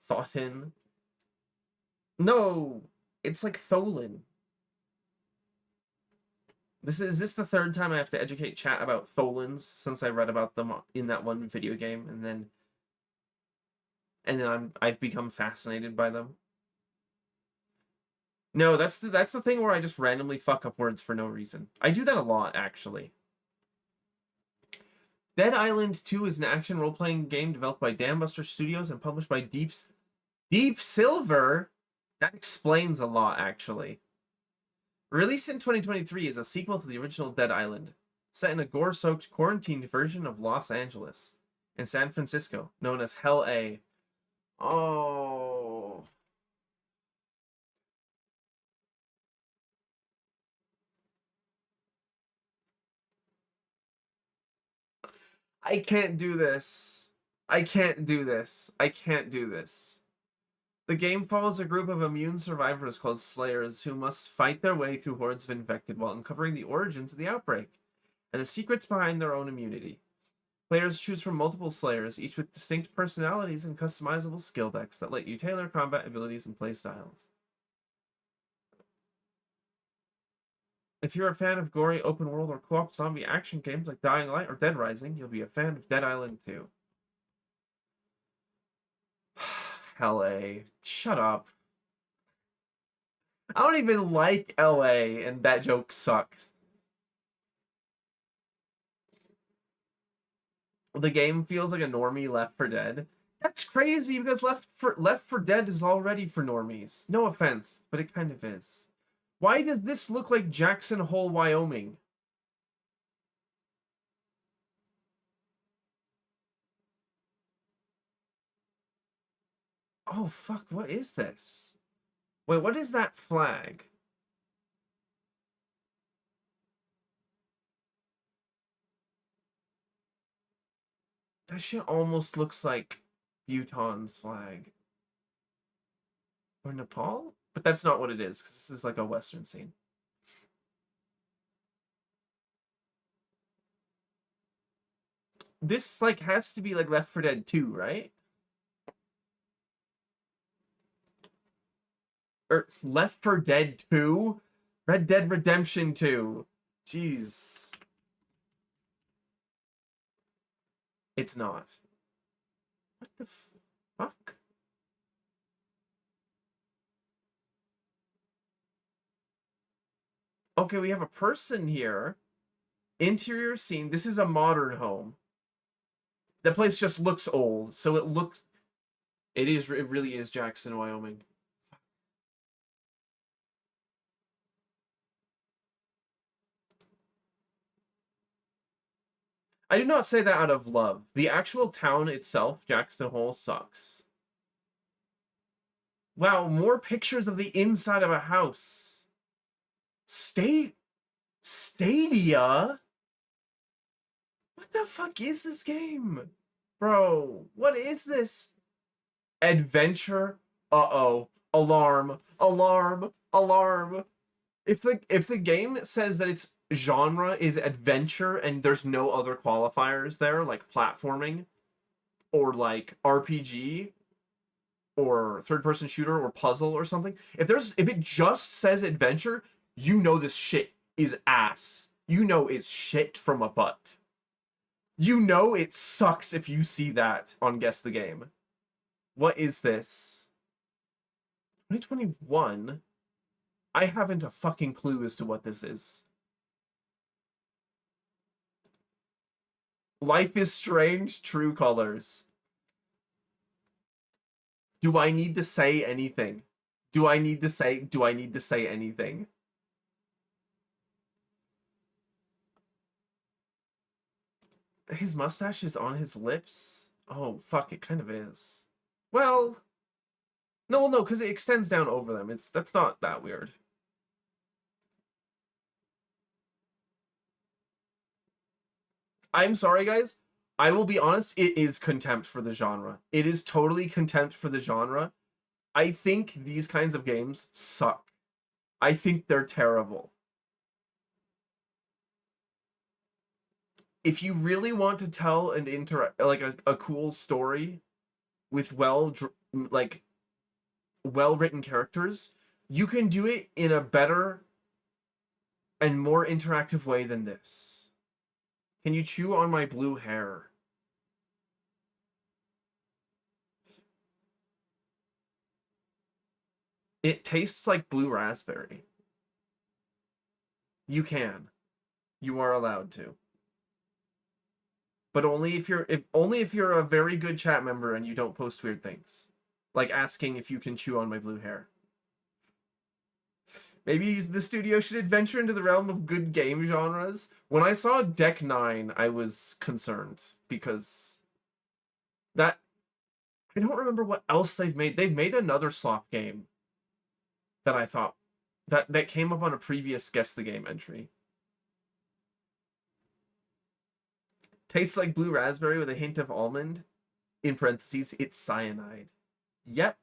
Thoughtin? No, it's like Tholin. Is this the third time I have to educate chat about Tholins since I read about them in that one video game, and then I've become fascinated by them. No, that's the thing where I just randomly fuck up words for no reason. I do that a lot, actually. Dead Island 2 is an action role-playing game developed by Dambuster Studios and published by Deep Silver. That explains a lot, actually. Released in 2023 is a sequel to the original Dead Island, set in a gore-soaked, quarantined version of Los Angeles and San Francisco, known as Hell A. Oh. I can't do this. I can't do this. I can't do this. The game follows a group of immune survivors called Slayers who must fight their way through hordes of infected while uncovering the origins of the outbreak and the secrets behind their own immunity. Players choose from multiple Slayers, each with distinct personalities and customizable skill decks that let you tailor combat abilities and playstyles. If you're a fan of gory open world or co-op zombie action games like Dying Light or Dead Rising, you'll be a fan of Dead Island 2. LA. Shut up. I don't even like LA, and that joke sucks. The game feels like a normie Left 4 Dead. That's crazy because Left 4 Dead is already for normies. No offense, but it kind of is. Why does this look like Jackson Hole, Wyoming? Oh fuck, what is this? Wait, what is that flag? That shit almost looks like Bhutan's flag. Or Nepal? But that's not what it is, because this is like a Western scene. This like has to be like Left 4 Dead 2, right? Or Left 4 Dead 2? Red Dead Redemption 2. Jeez. It's not. What the fuck? Okay, we have a person here. Interior scene. This is a modern home. The place just looks old, so it looks... It really is Jackson, Wyoming. I do not say that out of love. The actual town itself, Jackson Hole, sucks. Wow, more pictures of the inside of a house. Stadia? What the fuck is this game? Bro, what is this? Adventure? Uh-oh. Alarm. Alarm. Alarm. If the game says that its genre is adventure and there's no other qualifiers there, like platforming or like RPG or third-person shooter or puzzle or something, if it just says adventure, you know this shit is ass. You know it's shit from a butt. You know it sucks if you see that on Guess the Game. What is this? 2021? I haven't a fucking clue as to what this is. Life is Strange, True Colors. Do I need to say anything? Do I need to say anything? His mustache is on his lips? Oh, fuck, it kind of is. Well, no, because it extends down over them. That's not that weird. I'm sorry, guys. I will be honest, it is contempt for the genre. It is totally contempt for the genre. I think these kinds of games suck. I think they're terrible. If you really want to tell an like a cool story with well-written characters, you can do it in a better and more interactive way than this. Can you chew on my blue hair? It tastes like blue raspberry. You can. You are allowed to. But only if you're a very good chat member and you don't post weird things. Like asking if you can chew on my blue hair. Maybe the studio should adventure into the realm of good game genres. When I saw Deck 9, I was concerned because that I don't remember what else they've made. They've made another slop game that I thought that came up on a previous Guess the Game entry. Tastes like blue raspberry with a hint of almond. In parentheses, it's cyanide. Yep.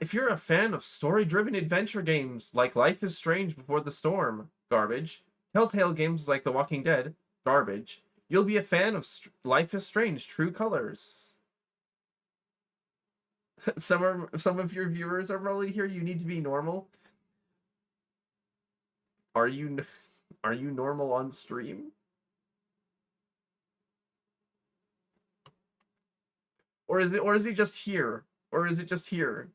If you're a fan of story-driven adventure games like Life is Strange Before the Storm, garbage. Telltale games like The Walking Dead, garbage. You'll be a fan of Life is Strange True Colors. Some of your viewers are probably here. You need to be normal. Are you normal on stream? Or is it just here? Or is it just here?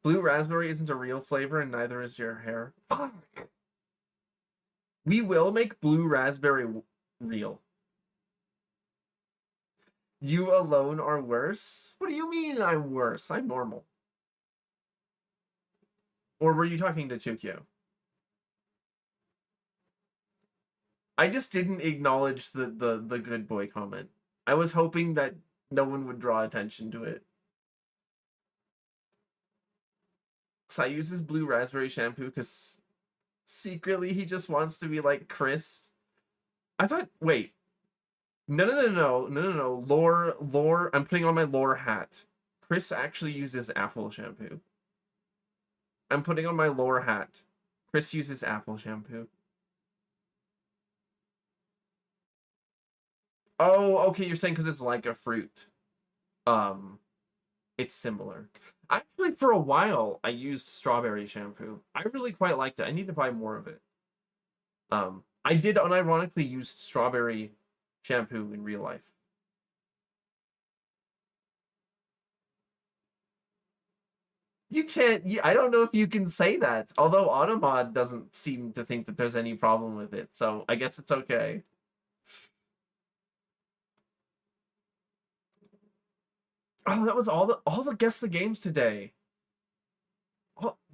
Blue raspberry isn't a real flavor and neither is your hair. Fuck. We will make blue raspberry real. You alone are worse? What do you mean I'm worse? I'm normal. Or were you talking to Chukyo? I just didn't acknowledge the good boy comment. I was hoping that no one would draw attention to it. Sai uses blue raspberry shampoo because secretly he just wants to be like Chris. I thought, wait. No. Lore. I'm putting on my lore hat. Chris actually uses apple shampoo. I'm putting on my lore hat. Chris uses apple shampoo. Oh, okay, you're saying because it's like a fruit. It's similar. Actually, for a while, I used strawberry shampoo. I really quite liked it. I need to buy more of it. I did unironically use strawberry shampoo in real life. You can't. I don't know if you can say that. Although Automod doesn't seem to think that there's any problem with it, so I guess it's okay. Oh, that was all the Guess the Games today.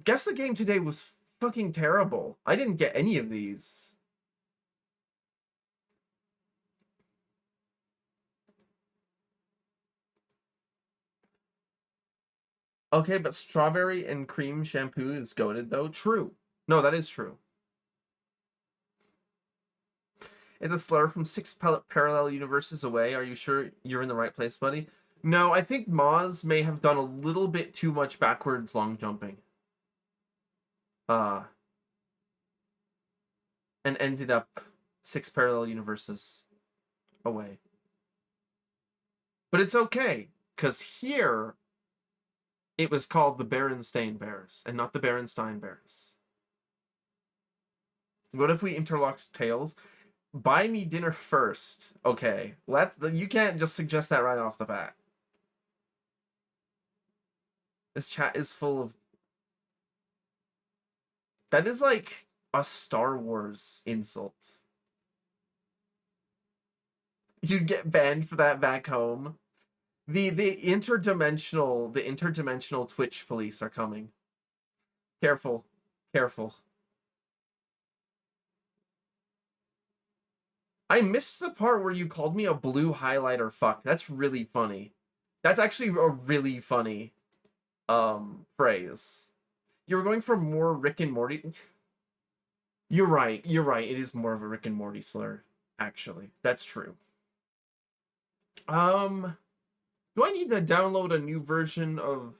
Guess the Game today was fucking terrible. I didn't get any of these. Okay, but strawberry and cream shampoo is goated though. True. No, that is true. It's a slur from six parallel universes away. Are you sure you're in the right place, buddy? No, I think Maz may have done a little bit too much backwards long jumping. Uh, and ended up six parallel universes away. But it's okay, because here it was called the Berenstain Bears and not the Berenstein Bears. What if we interlocked tails? Buy me dinner first. Okay, you can't just suggest that right off the bat. This chat is full of... That is like a Star Wars insult. You'd get banned for that back home. The interdimensional Twitch police are coming. Careful. Careful. I missed the part where you called me a blue highlighter fuck. That's really funny. That's actually a really funny phrase. You were going for more Rick and Morty. You're right. You're right. It is more of a Rick and Morty slur, actually. That's true. Do I need to download a new version of...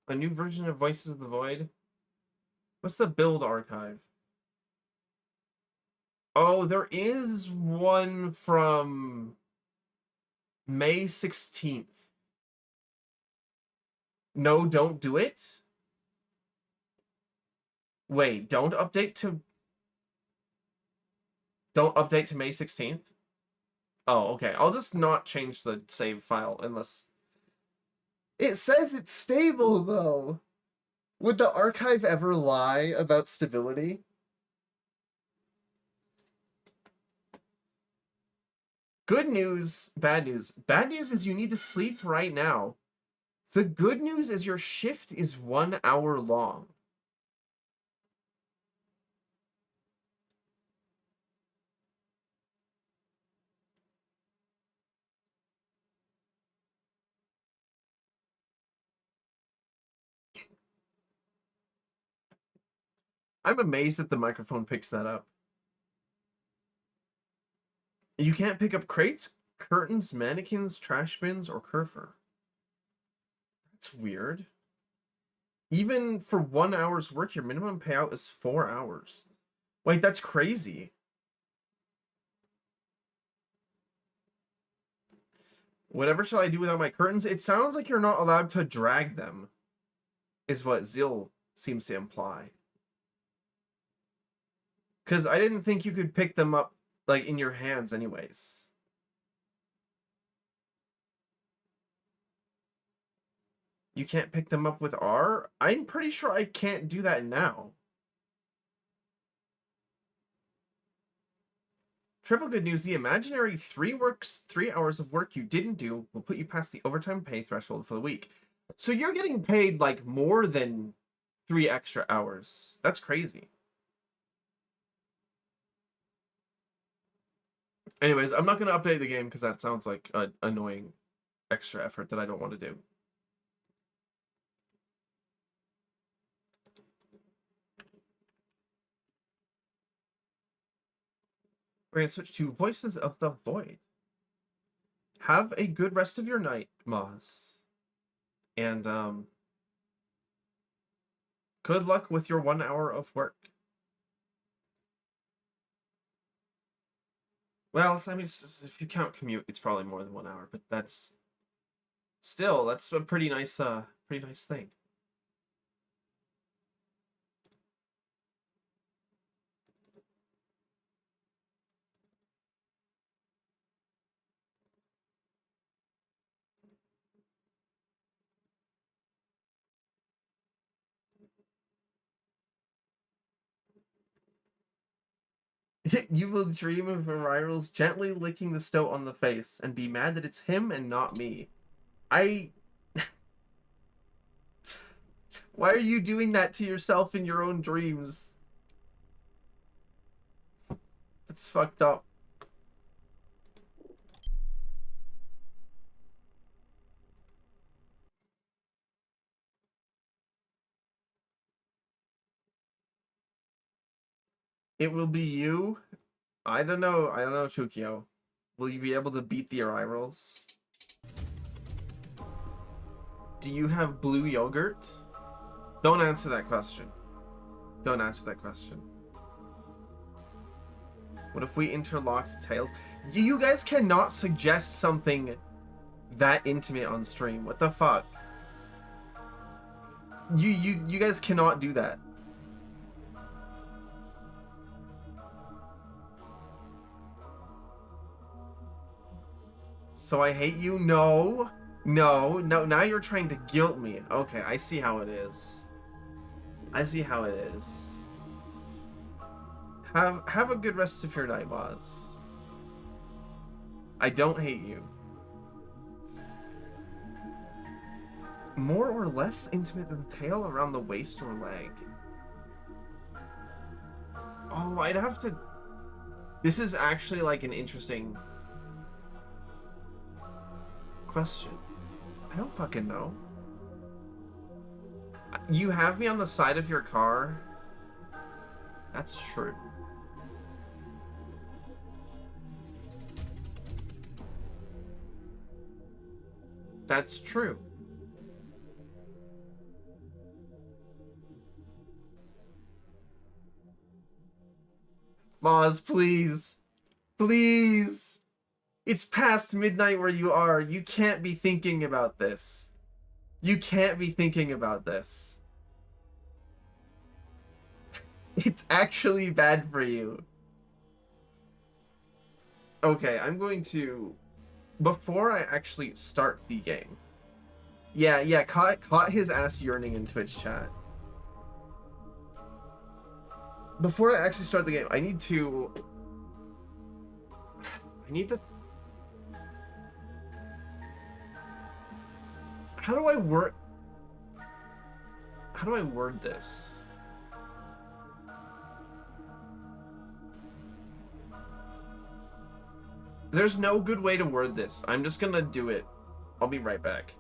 A new version of Voices of the Void? What's the build archive? Oh, there is one from May 16th. No, don't do it. Wait, don't update to May 16th? Oh, okay. I'll just not change the save file unless... It says it's stable, though. Would the archive ever lie about stability? Good news, bad news. Bad news is you need to sleep right now. The good news is your shift is 1 hour long. I'm amazed that the microphone picks that up. You can't pick up crates, curtains, mannequins, trash bins, or Kerfer. That's weird. Even for 1 hour's work, your minimum payout is 4 hours. Wait, that's crazy. Whatever shall I do without my curtains? It sounds like you're not allowed to drag them, is what Zil seems to imply. Because I didn't think you could pick them up, like, in your hands anyways. You can't pick them up with R? I'm pretty sure I can't do that now. Triple good news, the imaginary 3 hours of work you didn't do will put you past the overtime pay threshold for the week. So you're getting paid, like, more than 3 extra hours. That's crazy. Anyways, I'm not going to update the game because that sounds like an annoying extra effort that I don't want to do. We're going to switch to Voices of the Void. Have a good rest of your night, Moz. And, good luck with your 1 hour of work. Well, I mean, if you count commute, it's probably more than 1 hour, but that's... Still, that's a pretty nice thing. You will dream of Virals gently licking the stoat on the face and be mad that it's him and not me. Why are you doing that to yourself in your own dreams? That's fucked up. It will be you. I don't know. I don't know, Chukio. Will you be able to beat the eye rolls? Do you have blue yogurt? Don't answer that question. Don't answer that question. What if we interlocked tails? You guys cannot suggest something that intimate on stream. What the fuck? You guys cannot do that. So I hate you? No. No. Now you're trying to guilt me. Okay, I see how it is. I see how it is. Have a good rest of your night, boss. I don't hate you. More or less intimate than tail around the waist or leg? Oh, I'd have to... This is actually like an interesting question. I don't fucking know. You have me on the side of your car. That's true. That's true. Moz, please. Please. It's past midnight where you are. You can't be thinking about this. You can't be thinking about this. It's actually bad for you. Okay, I'm going to... Before I actually start the game... Yeah, caught his ass yearning in Twitch chat. Before I actually start the game, I need to... How do I word this? There's no good way to word this. I'm just gonna do it. I'll be right back.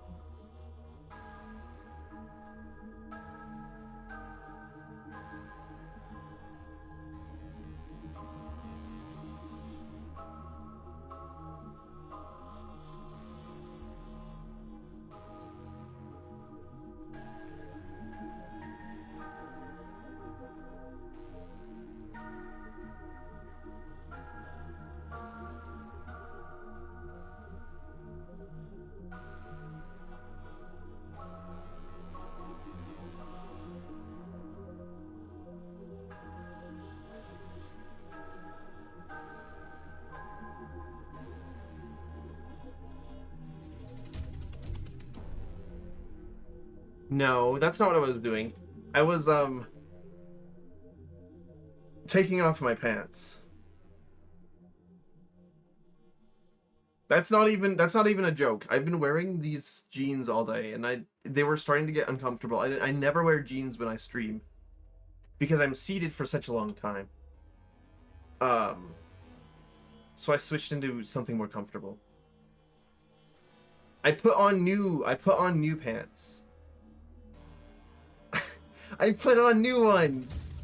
No, that's not what I was doing. I was, taking off my pants. That's not even a joke. I've been wearing these jeans all day, and they were starting to get uncomfortable. I never wear jeans when I stream because I'm seated for such a long time. So I switched into something more comfortable. I put on new pants. I put on new ones.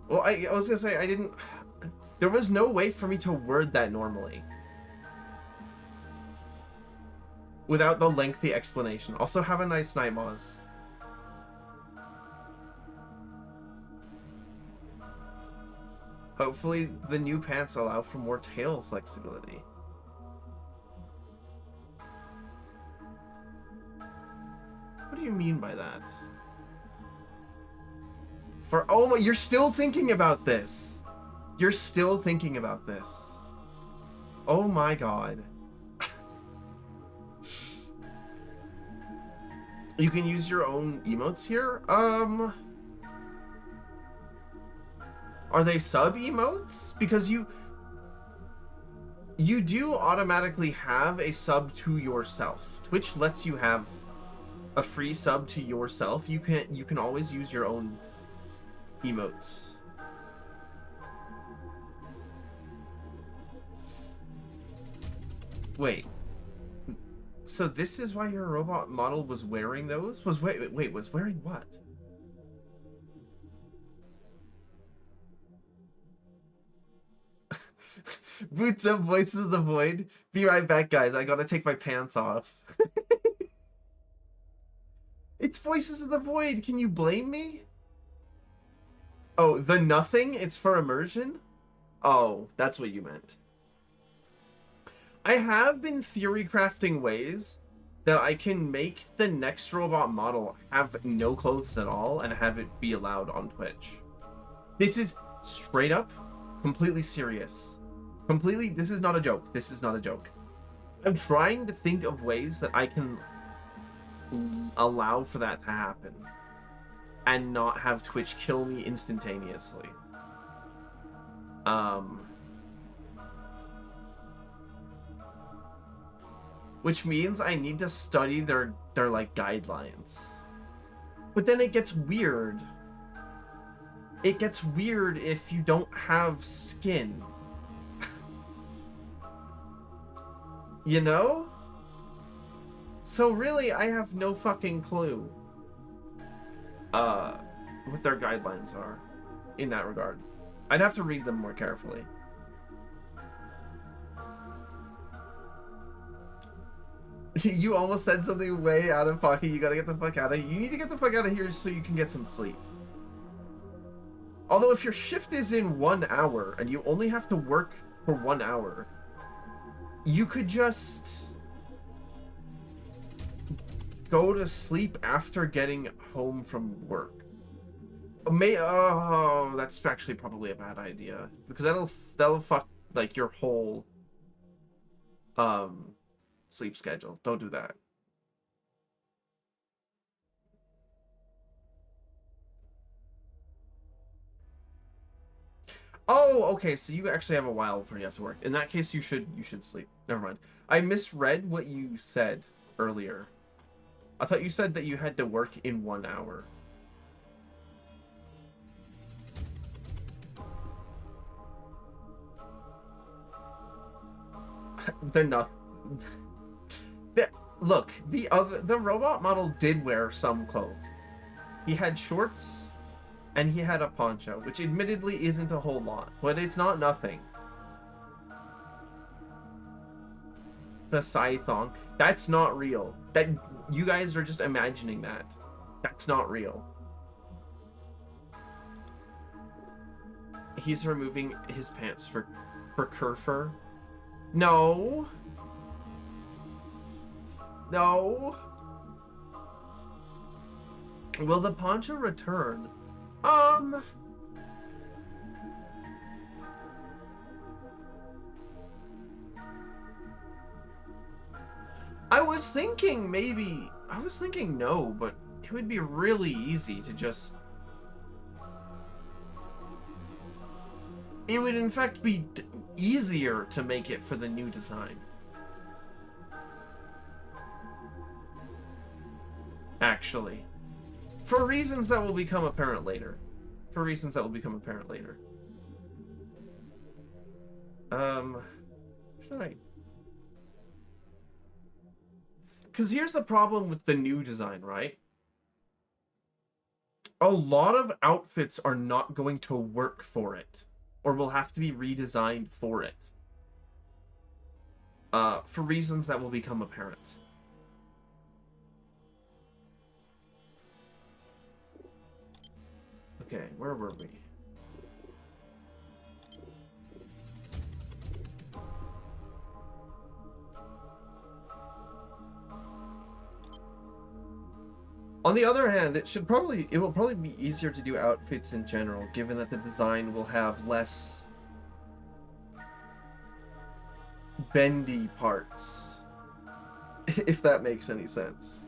Well, I was gonna say, there was no way for me to word that normally. Without the lengthy explanation. Also, have a nice night, Moz. Hopefully, the new pants allow for more tail flexibility. What do you mean by that? Oh my, you're still thinking about this. You're still thinking about this. Oh my god. You can use your own emotes here? Are they sub emotes? Because you do automatically have a sub to yourself. Twitch lets you have a free sub to yourself, you can always use your own emotes. Wait. So this is why your robot model was wearing those? Was wearing what? Boots up, voices of the void. Be right back, guys. I gotta take my pants off. It's voices of the void. Can you blame me? Oh, the nothing? It's for immersion? Oh, that's what you meant. I have been theory crafting ways that I can make the next robot model have no clothes at all and have it be allowed on Twitch. This is straight up, completely serious. Completely, this is not a joke. This is not a joke. I'm trying to think of ways that I can allow for that to happen and not have Twitch kill me instantaneously. Which means I need to study their like guidelines. But then it gets weird. It gets weird if you don't have skin. You know? So really, I have no fucking clue what their guidelines are in that regard. I'd have to read them more carefully. You almost said something way out of pocket. You gotta get the fuck out of here. You need to get the fuck out of here so you can get some sleep. Although if your shift is in 1 hour and you only have to work for 1 hour, you could just go to sleep after getting home from work. Oh, that's actually probably a bad idea, because that'll fuck like your whole sleep schedule. Don't do that. Oh, okay, so you actually have a while before you have to work. In that case, you should sleep. Never mind. I misread what you said earlier. I thought you said that you had to work in 1 hour. Look, the robot model did wear some clothes. He had shorts and he had a poncho, which admittedly isn't a whole lot, but it's not nothing. The Scythong, that's not real. That you guys are just imagining that. That's not real. He's removing his pants for Kerfur. No. No. Will the poncho return? I was thinking no, but it would be really easy to just... It would in fact be easier to make it for the new design. Actually. For reasons that will become apparent later. Should I... Because here's the problem with the new design, right? A lot of outfits are not going to work for it, or will have to be redesigned for it. For reasons that will become apparent. Okay, where were we? On the other hand, it will probably be easier to do outfits in general, given that the design will have less bendy parts. If that makes any sense.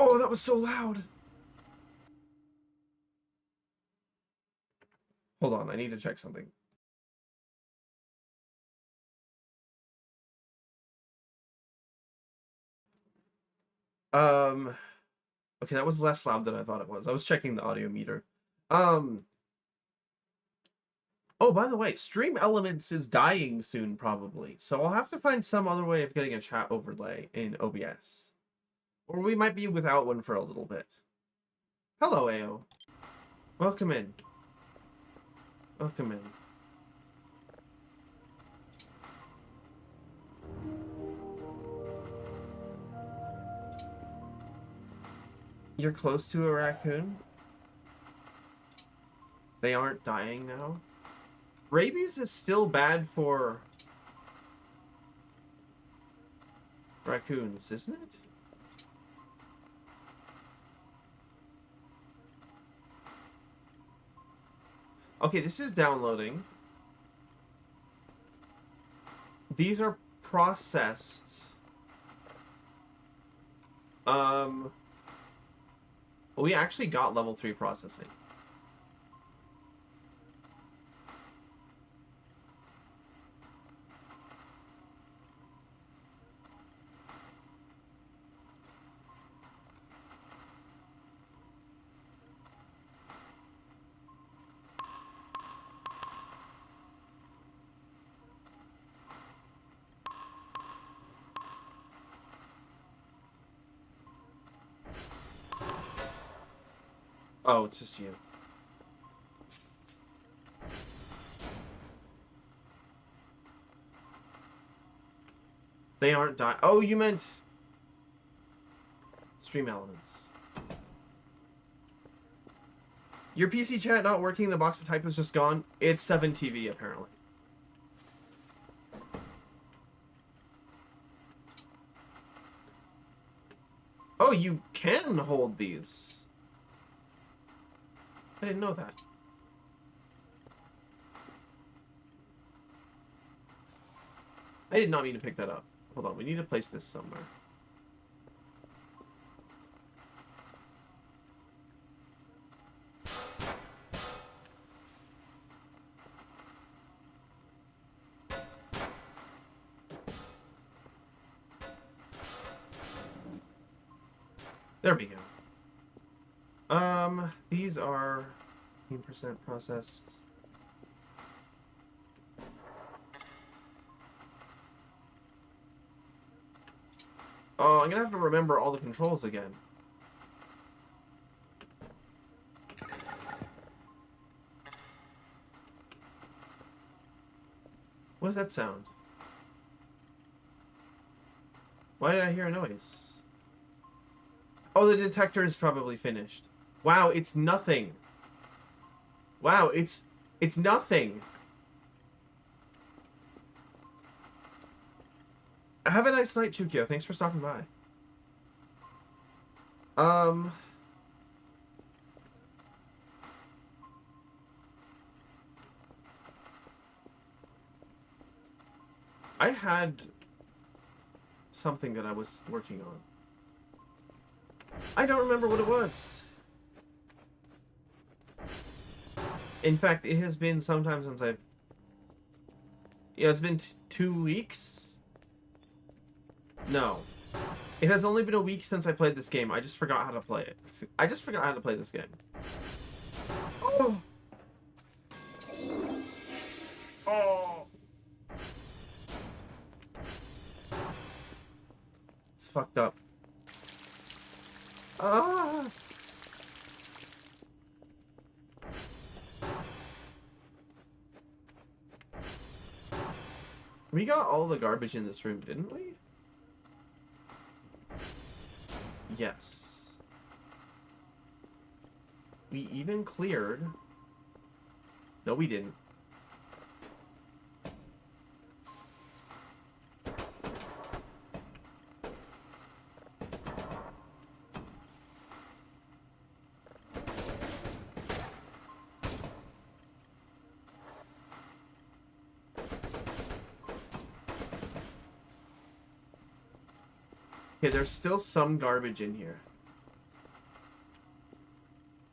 Oh, that was so loud. Hold on, I need to check something. Okay, that was less loud than I thought it was. I was checking the audio meter. Oh, by the way, Stream Elements is dying soon, probably. So I'll have to find some other way of getting a chat overlay in OBS. Or we might be without one for a little bit. Hello, AO. Welcome in. Welcome in. You're close to a raccoon? They aren't dying now? Rabies is still bad for raccoons, isn't it? Okay, this is downloading. These are processed. We actually got level 3 processing. Oh, it's just you. They aren't dying. Oh, you meant Stream Elements. Your PC chat not working, the box of type is just gone. It's 7TV, apparently. Oh, you can hold these. I didn't know that. I did not mean to pick that up. Hold on, we need to place this somewhere. There we go. These are 15% processed. Oh, I'm gonna have to remember all the controls again. What does that sound? Why did I hear a noise? Oh, the detector is probably finished. Wow, it's nothing. Wow, it's nothing. Have a nice night, Chukio. Thanks for stopping by. I had something that I was working on. I don't remember what it was. In fact, it has been some time since I've... Yeah, it's been 2 weeks? No. It has only been a week since I played this game. I just forgot how to play it. I just forgot how to play this game. Oh! Oh! It's fucked up. Ah! We got all the garbage in this room, didn't we? Yes. We even cleared... No, we didn't. Okay, there's still some garbage in here.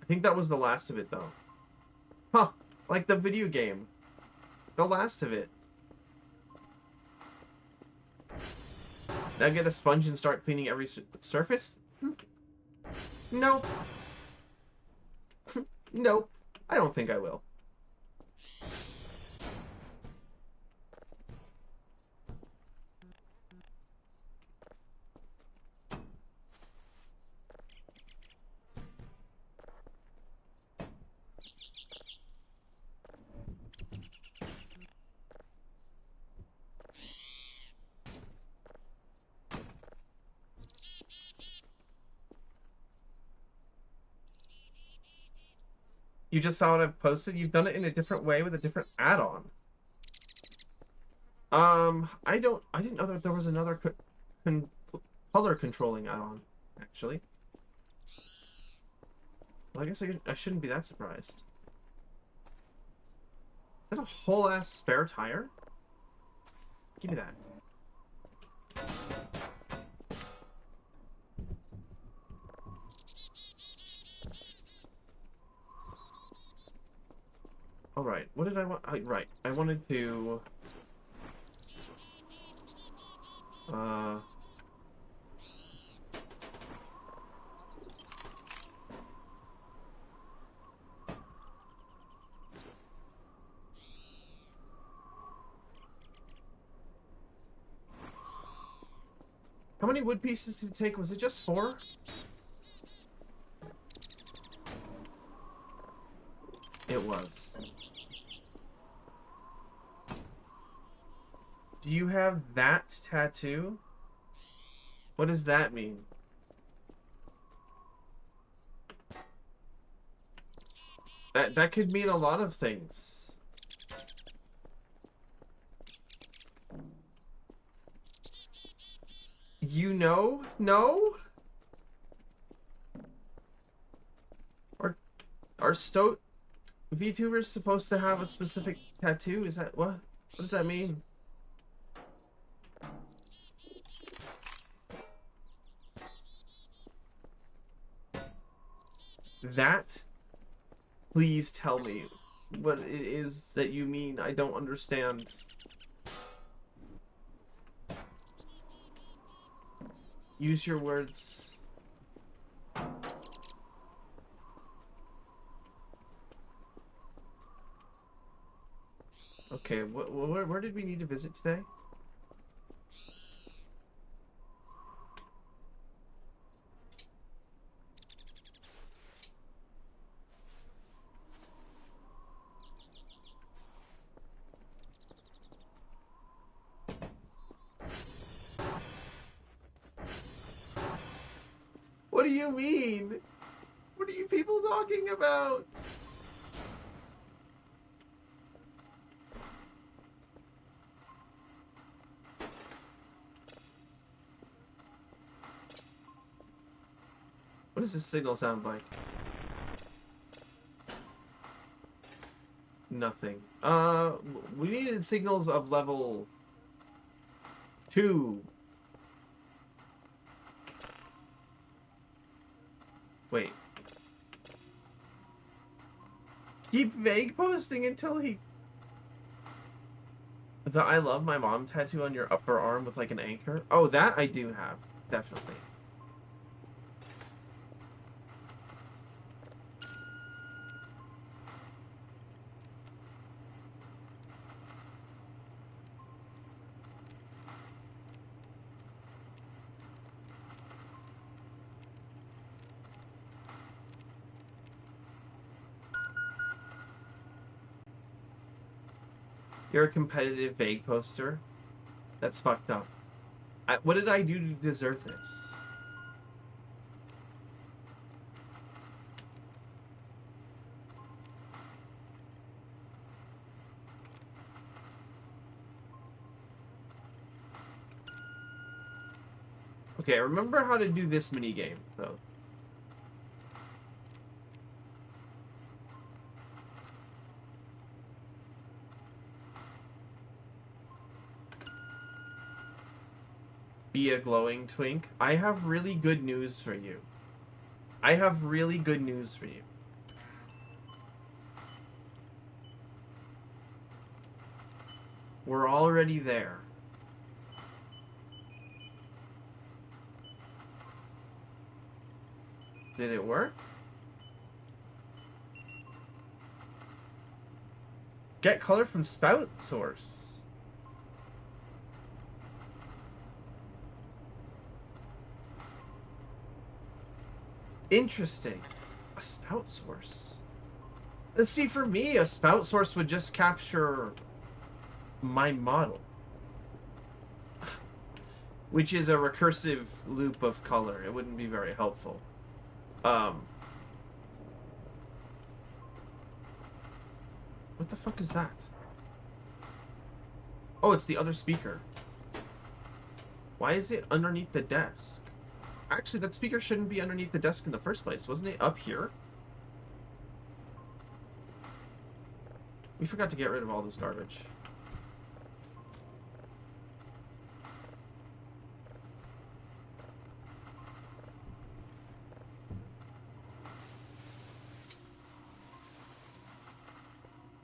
I think that was the last of it, though. Huh. Like the video game. The last of it. Now get a sponge and start cleaning every surface? Nope. Nope. I don't think I will. You just saw what I've posted? You've done it in a different way with a different add-on. I didn't know that there was another color controlling add-on, actually. Well, I guess I shouldn't be that surprised. Is that a whole ass spare tire? Give me that. Alright, what did I want? Right, I wanted to... How many wood pieces did it take? Was it just 4? It was. Do you have that tattoo? What does that mean? That could mean a lot of things. You know? No? Are Stoat VTubers supposed to have a specific tattoo? Is that what? What does that mean? That? Please tell me what it is that you mean. I don't understand. Use your words. Okay, where did we need to visit today? What do you mean? What are you people talking about? What does this signal sound like? Nothing. We needed signals of level 2. Wait. Keep vague posting until he... The I love my mom tattoo on your upper arm with like an anchor? Oh, that I do have. Definitely. You're a competitive vague poster? That's fucked up. What did I do to deserve this? Okay, I remember how to do this minigame, though. Be a glowing twink. I have really good news for you. I have really good news for you. We're already there. Did it work? Get color from spout source. Interesting. A spout source. Let's see, for me, a spout source would just capture my model. Which is a recursive loop of color. It wouldn't be very helpful. What the fuck is that? Oh, it's the other speaker. Why is it underneath the desk? Actually, that speaker shouldn't be underneath the desk in the first place. Wasn't it up here? We forgot to get rid of all this garbage.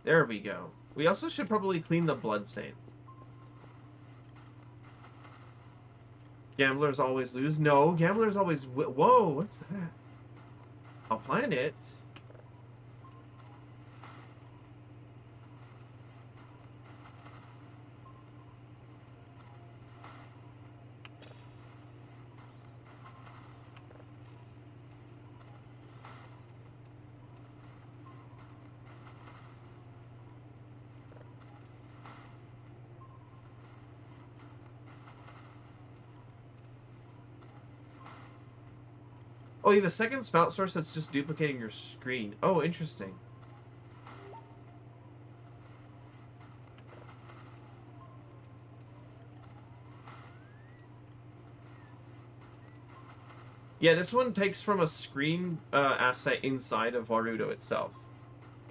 There we go. We also should probably clean the bloodstains. Gamblers always lose. No, gamblers always whoa, what's that? I'll plan it. Oh, you have a second spout source that's just duplicating your screen. Oh, interesting. Yeah, this one takes from a screen asset inside of Varudo itself.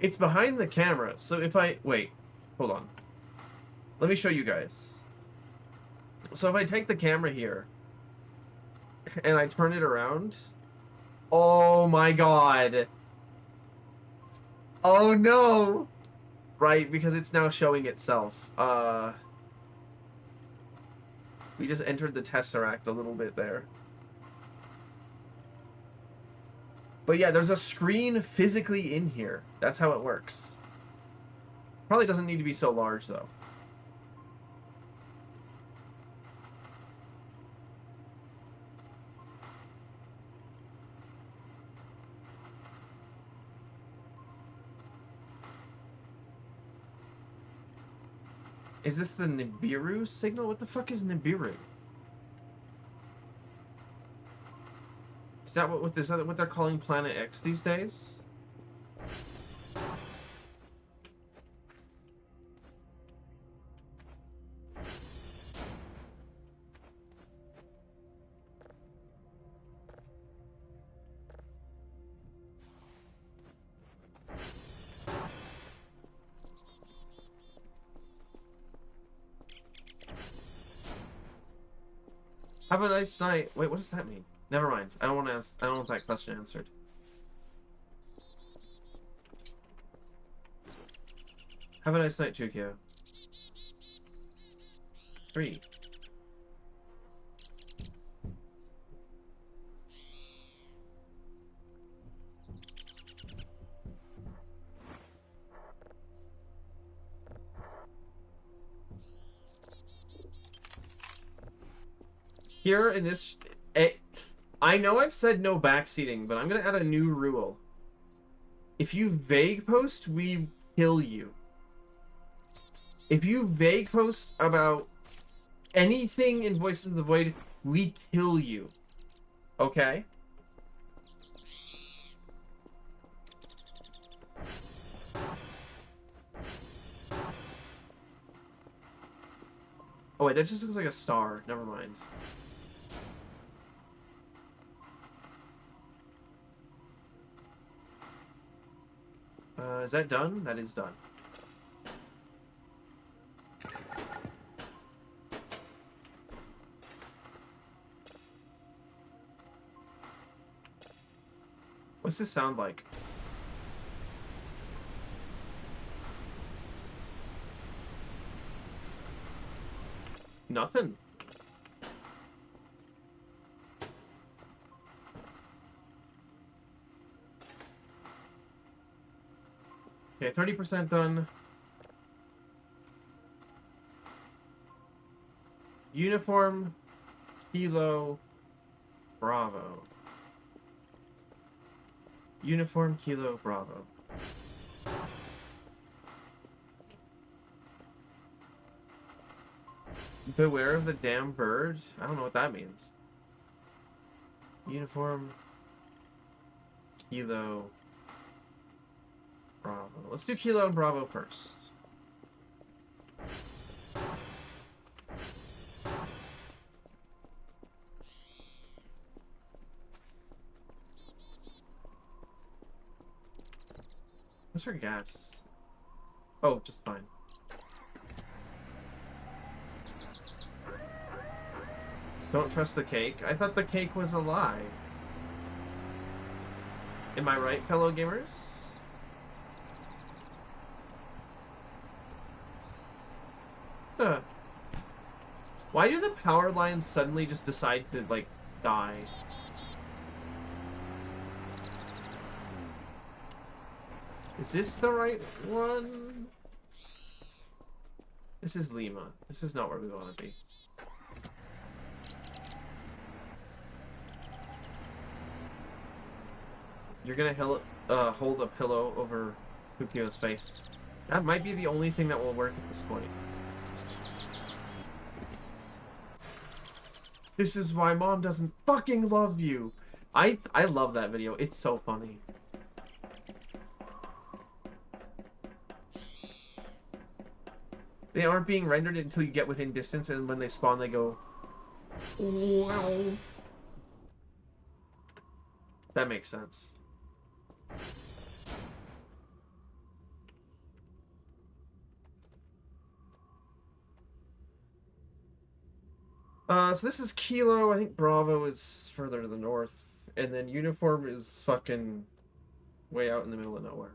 It's behind the camera, so if I... Wait, hold on. Let me show you guys. So if I take the camera here, and I turn it around... Oh my god. Oh no! Right, because it's now showing itself. We just entered the Tesseract a little bit there. But yeah, there's a screen physically in here. That's how it works. Probably doesn't need to be so large, though. Is this the Nibiru signal? What the fuck is Nibiru? Is that what they're calling Planet X these days? Have a nice night. Wait, what does that mean? Never mind. I don't want to ask. I don't want that question answered. Have a nice night, Chukio. 3. Here in this... I know I've said no backseating, but I'm going to add a new rule. If you vague post, we kill you. If you vague post about anything in Voices of the Void, we kill you. Okay? Oh wait, that just looks like a star. Never mind. Is that done? That is done. What's this sound like? Nothing. Okay, 30% done. Uniform, Kilo, Bravo. Uniform, Kilo, Bravo. Beware of the damn bird? I don't know what that means. Uniform, Kilo, Bravo. Let's do Kilo and Bravo first. What's her gas? Oh, just fine. Don't trust the cake? I thought the cake was a lie. Am I right, fellow gamers? Huh. Why do the power lines suddenly just decide to, like, die? Is this the right one? This is Lima. This is not where we want to be. You're gonna hold a pillow over Kukio's face. That might be the only thing that will work at this point. This is why mom doesn't fucking love you. I love that video. It's so funny. They aren't being rendered until you get within distance, and when they spawn, they go, wow. That makes sense. So this is Kilo. I think Bravo is further to the north, and then Uniform is fucking way out in the middle of nowhere.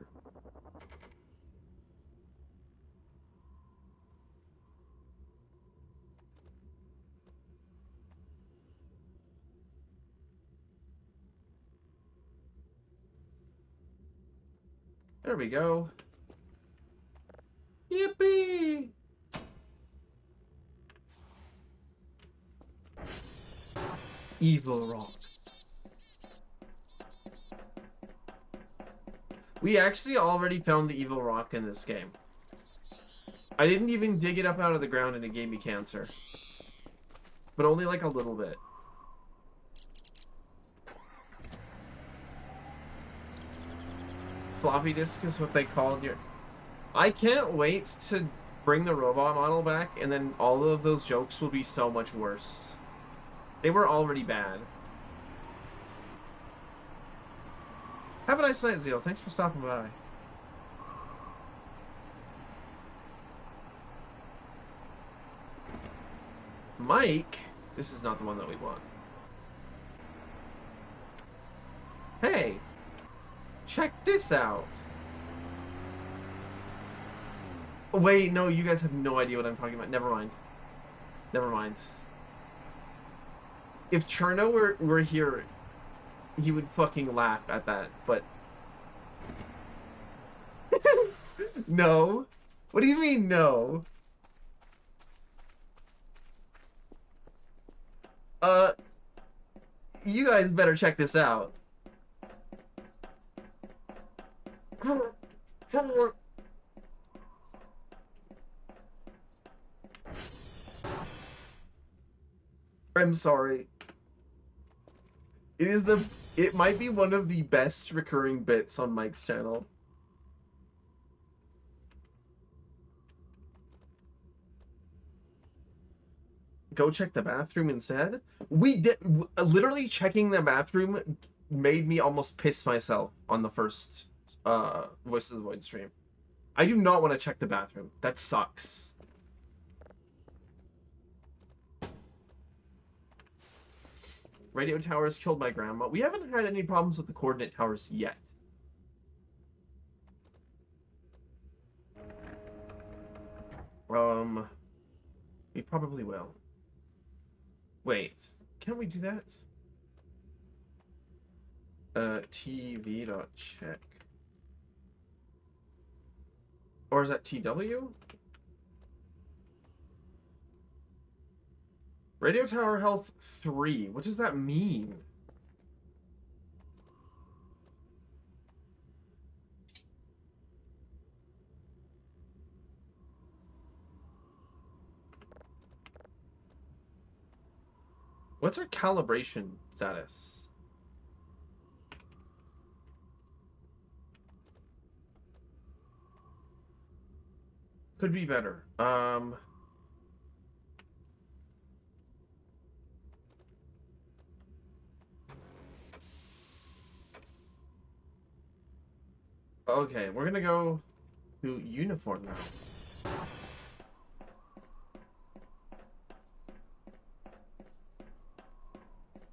There we go. Yippee! Evil Rock. We actually already found the Evil Rock in this game. I didn't even dig it up out of the ground and it gave me cancer. But only like a little bit. Floppy disk is what they called your... I can't wait to bring the robot model back, and then all of those jokes will be so much worse. They were already bad. Have a nice night, Zeal. Thanks for stopping by. Mike? This is not the one that we want. Hey! Check this out! Wait, no, you guys have no idea what I'm talking about. Never mind. Never mind. If Cherno were here, he would fucking laugh at that, but... No. What do you mean, no? You guys better check this out. I'm sorry. It might be one of the best recurring bits on Mike's channel. Go check the bathroom instead? We did, literally checking the bathroom made me almost piss myself on the first Voice of the Void stream. I do not want to check the bathroom. That sucks. Radio towers killed my grandma. We haven't had any problems with the coordinate towers yet. We probably will. Wait, can't we do that? TV.check. Or is that TW? Radio tower health 3. What does that mean? What's our calibration status? Could be better. Okay, we're gonna go to uniform now.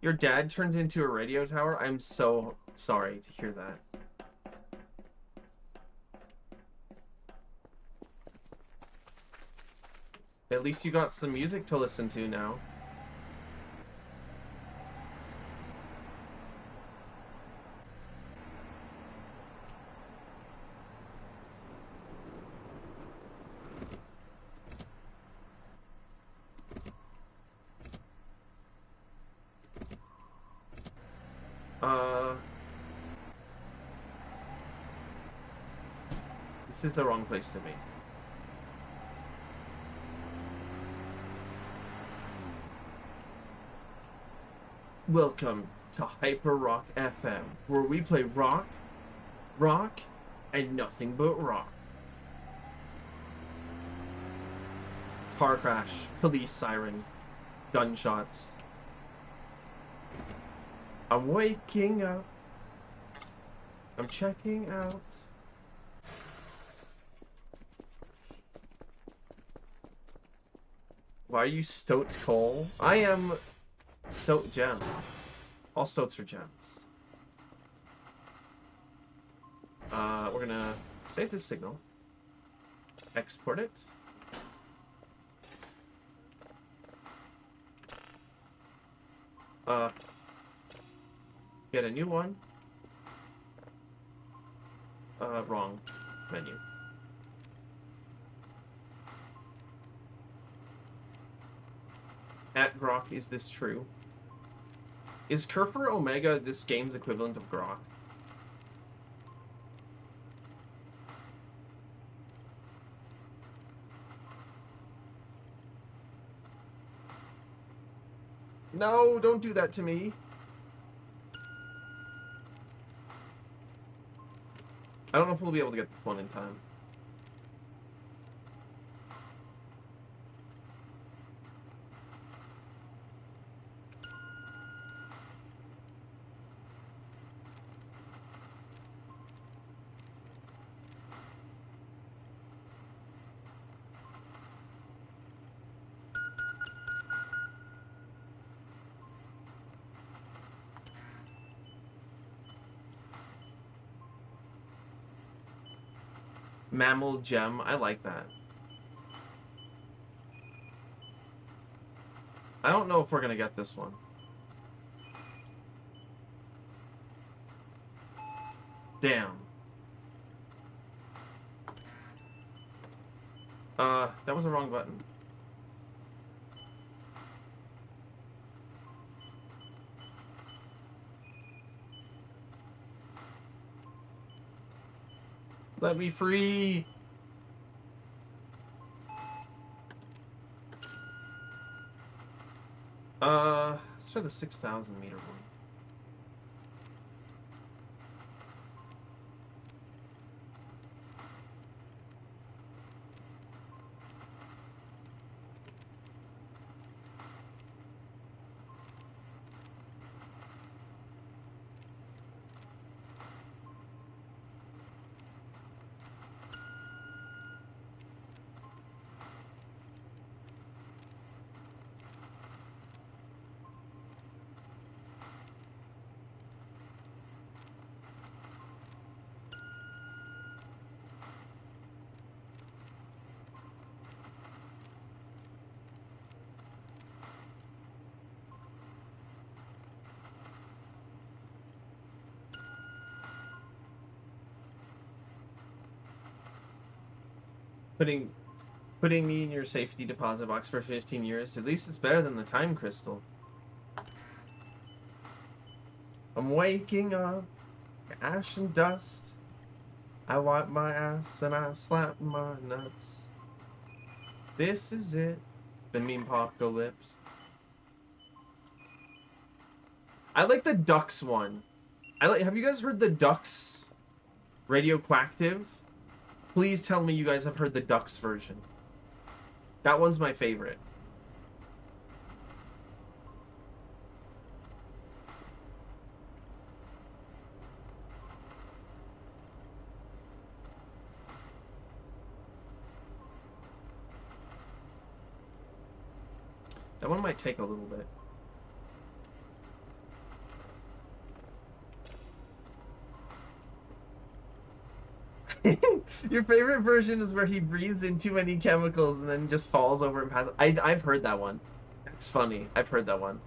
Your dad turned into a radio tower? I'm so sorry to hear that. At least you got some music to listen to now. This is the wrong place to be. Welcome to Hyper Rock FM, where we play rock, and nothing but rock. Car crash, police siren, gunshots. I'm waking up. I'm checking out. Why are you Stoat Coal? I am Stoat Gem. All Stoats are gems. We're gonna save this signal. Export it. Get a new one. Wrong menu. At Grok, is this true? Is Kerfer Omega this game's equivalent of Grok? No, don't do that to me. I don't know if we'll be able to get this one in time. Mammal Gem, I like that. I don't know if we're gonna get this one. Damn. That was the wrong button. Let me free! Let's try the 6,000 meter one. Putting putting me in your safety deposit box for 15 years. At least it's better than the time crystal. I'm waking up, ash and dust. I wipe my ass and I slap my nuts. This is it, the meme apocalypse. I like the Ducks one. Have you guys heard the Ducks Radioactive? Please tell me you guys have heard the Ducks version. That one's my favorite. That one might take a little bit. Your favorite version is where he breathes in too many chemicals and then just falls over and passes. I've heard that one. That's funny. I've heard that one.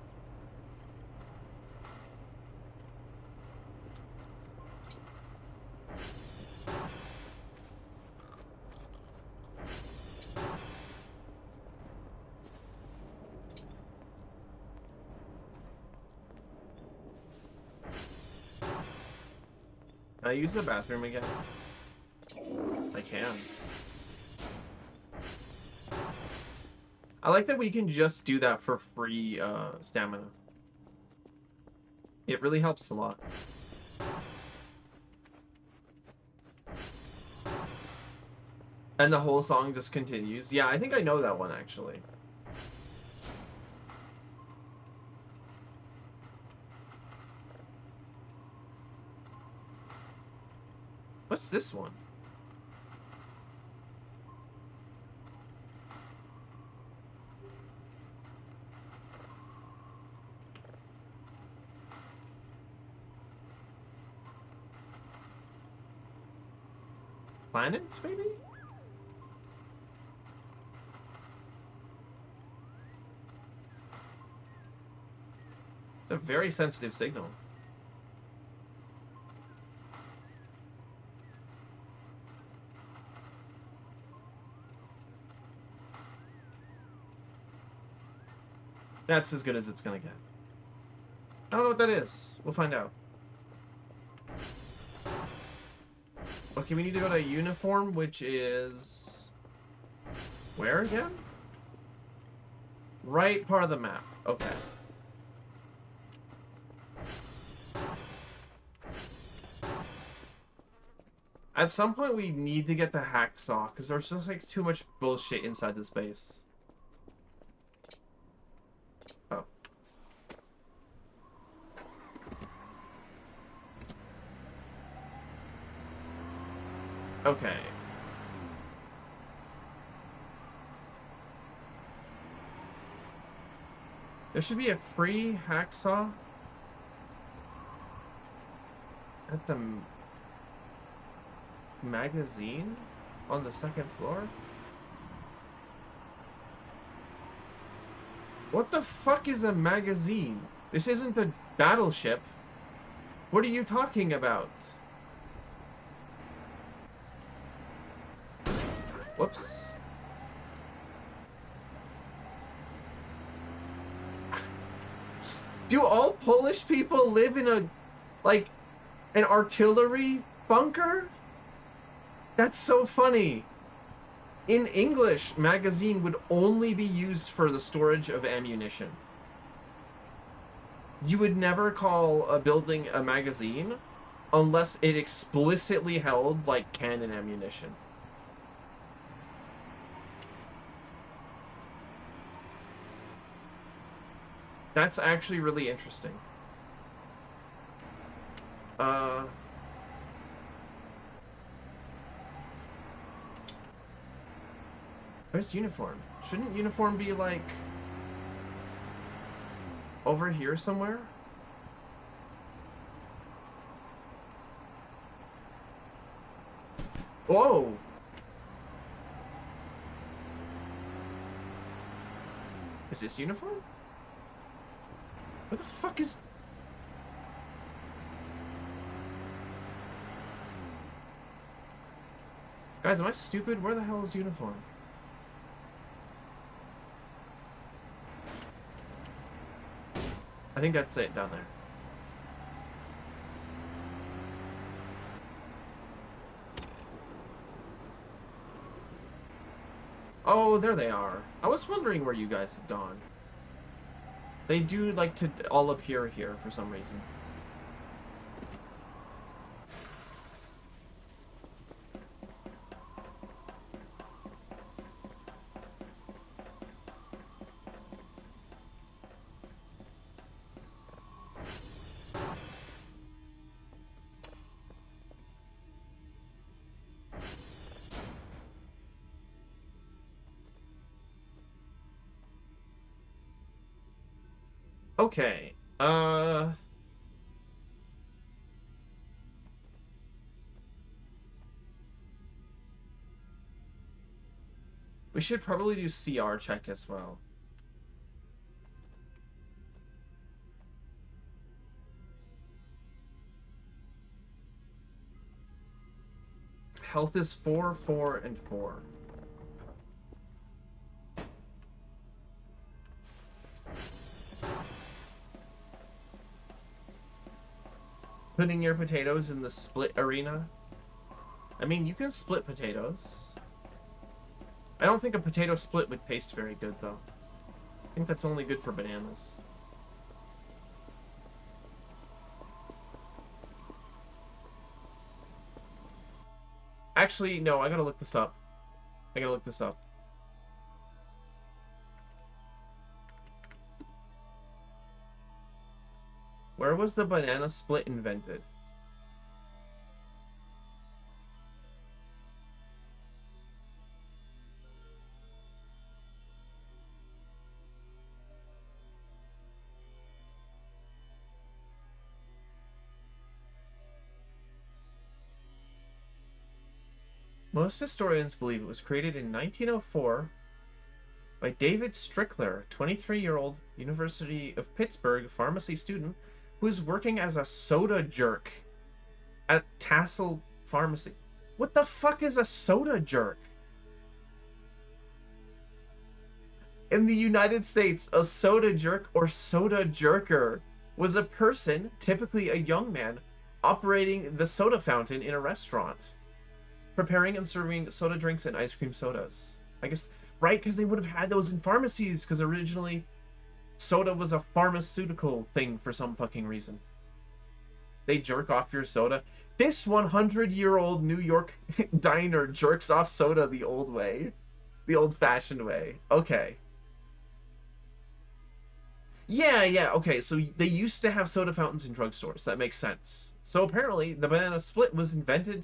Can I use the bathroom again? I can. I like that we can just do that for free stamina. It really helps a lot. And the whole song just continues. Yeah, I think I know that one actually. What's this one? Planet, maybe? It's a very sensitive signal. That's as good as it's gonna get. I don't know what that is. We'll find out. Okay, we need to go to uniform, which is... where again? Right part of the map. Okay. At some point, we need to get the hacksaw, because there's just, like, too much bullshit inside this base. Oh. Okay. There should be a free hacksaw at the magazine on the second floor? What the fuck is a magazine? This isn't the battleship. What are you talking about? Whoops. Do all Polish people live in a, like, an artillery bunker? That's so funny. In English, magazine would only be used for the storage of ammunition. You would never call a building a magazine unless it explicitly held, like, cannon ammunition. That's actually really interesting. Where's uniform? Shouldn't uniform be, like, over here somewhere? Whoa! Is this uniform? What the fuck is... Guys, am I stupid? Where the hell is uniform? I think that's it down there. Oh, there they are. I was wondering where you guys had gone. They do like to all appear here for some reason. Okay. We should probably do CR check as well. Health is 4, 4, and 4. Putting your potatoes in the split arena. I mean, you can split potatoes. I don't think a potato split would taste very good, though. I think that's only good for bananas. Actually, no, I gotta look this up. I gotta look this up. Where was the banana split invented? Most historians believe it was created in 1904 by David Strickler, 23-year-old University of Pittsburgh pharmacy student who is working as a soda jerk at Tassel Pharmacy. What the fuck is a soda jerk? In the United States, a soda jerk or soda jerker was a person, typically a young man, operating the soda fountain in a restaurant, preparing and serving soda drinks and ice cream sodas. I guess, right? Because they would have had those in pharmacies, because originally soda was a pharmaceutical thing for some fucking reason. They jerk off your soda. This 100-year-old New York diner jerks off soda the old way. The old-fashioned way. Okay. Yeah, okay, so they used to have soda fountains in drugstores. That makes sense. So apparently, the banana split was invented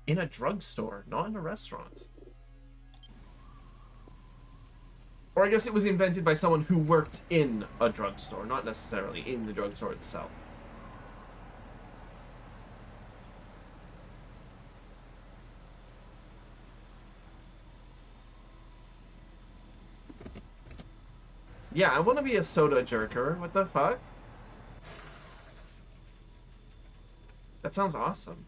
in a drugstore, not in a restaurant. Or I guess it was invented by someone who worked in a drugstore, not necessarily in the drugstore itself. Yeah, I want to be a soda jerker. What the fuck? That sounds awesome.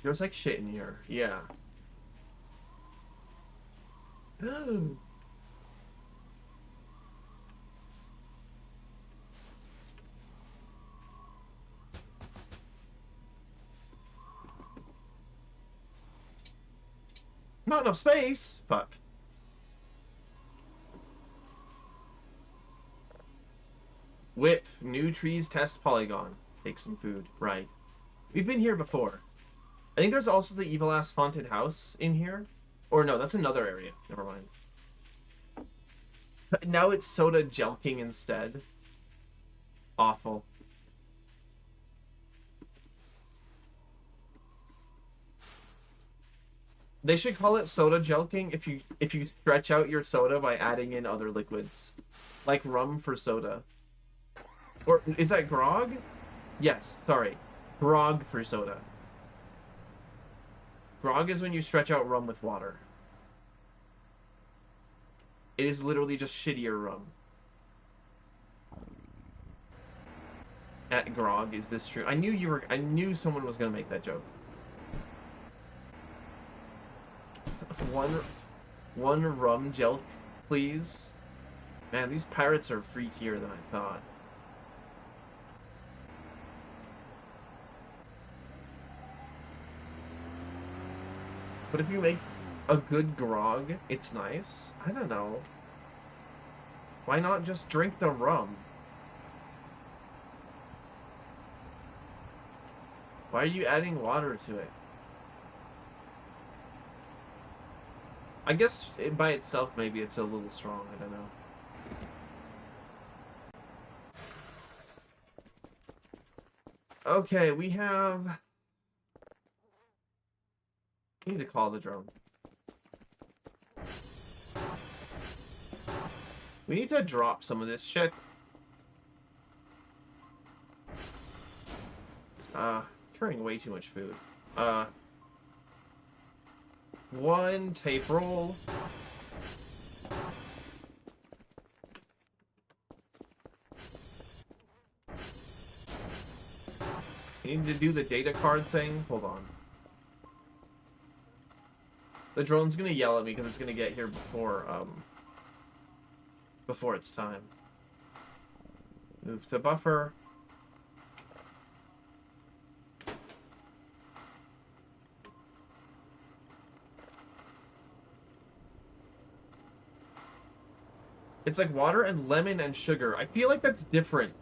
There's like shit in here. Yeah. Not enough space. Fuck. Whip. New trees test polygon. Take some food. Right. We've been here before. I think there's also the evil-ass haunted house in here. Or no, that's another area. Never mind. Now it's soda jelking instead. Awful. They should call it soda jelking if you stretch out your soda by adding in other liquids. Like rum for soda. Or is that grog? Yes, sorry. Grog for soda. Grog is when you stretch out rum with water. It is literally just shittier rum. At Grog, is this true? I knew someone was gonna make that joke. one rum gel, please. Man, these pirates are freakier than I thought. But if you make a good grog, it's nice. I don't know. Why not just drink the rum? Why are you adding water to it? I guess by itself, maybe it's a little strong. I don't know. Okay, we have... We need to call the drone. We need to drop some of this shit. Carrying way too much food. One tape roll. You need to do the data card thing. Hold on. The drone's gonna yell at me because it's gonna get here before it's time. Move to buffer. It's like water and lemon and sugar. I feel like that's different.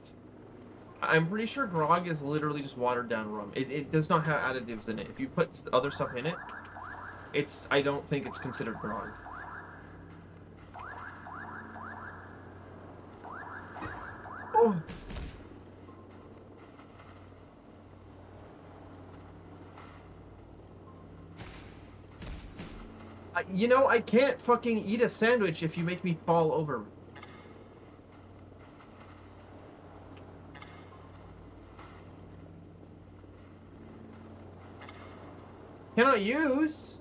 I'm pretty sure grog is literally just watered down rum. It does not have additives in it. If you put other stuff in it, I don't think it's considered grog. Oh. You know, I can't fucking eat a sandwich if you make me fall over. Cannot use.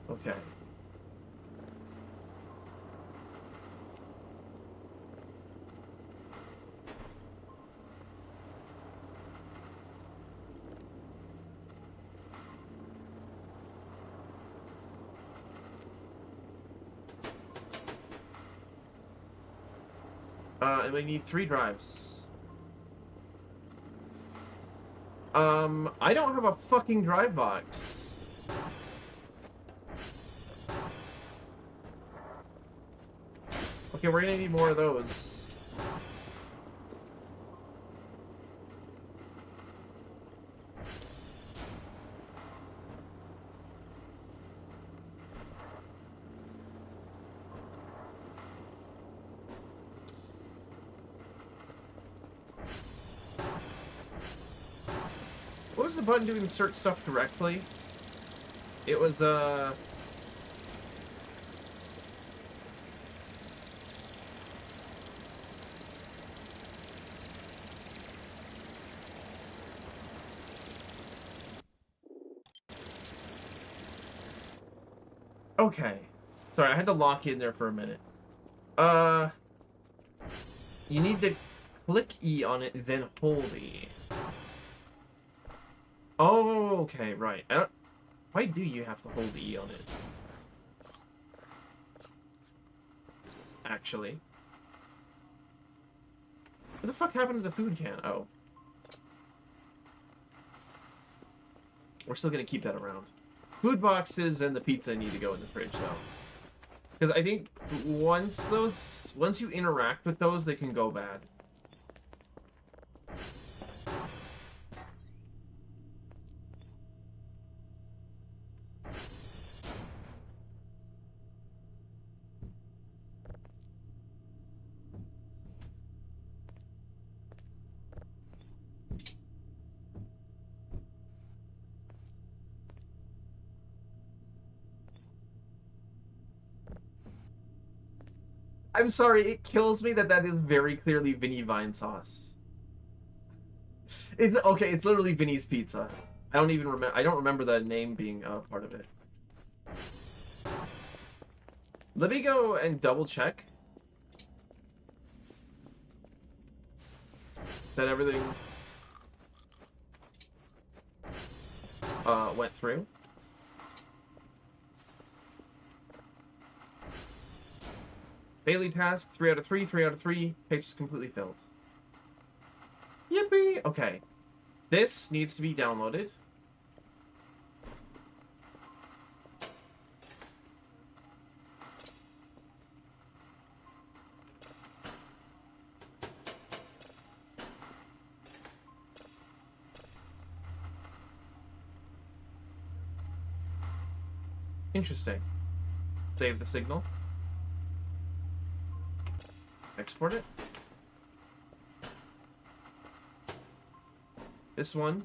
Okay. And we need 3 drives. I don't have a fucking drive box. Okay, we're gonna need more of those. What was the button to insert stuff correctly? It was, Okay. Sorry, I had to lock in there for a minute. You need to click E on it, then hold E. Oh, okay, right. Why do you have to hold E on it? Actually. What the fuck happened to the food can? Oh. We're still gonna keep that around. Food boxes and the pizza need to go in the fridge, though. Because I think once you interact with those, they can go bad. I'm sorry, it kills me that that is very clearly Vinny Vine sauce. It's okay. It's literally Vinny's Pizza. I don't even remember. I don't remember the name being part of it. Let me go and double check that everything went through. Daily task, 3 out of 3, 3 out of 3. Page is completely filled. Yippee! Okay. This needs to be downloaded. Interesting. Save the signal. Export it. This one.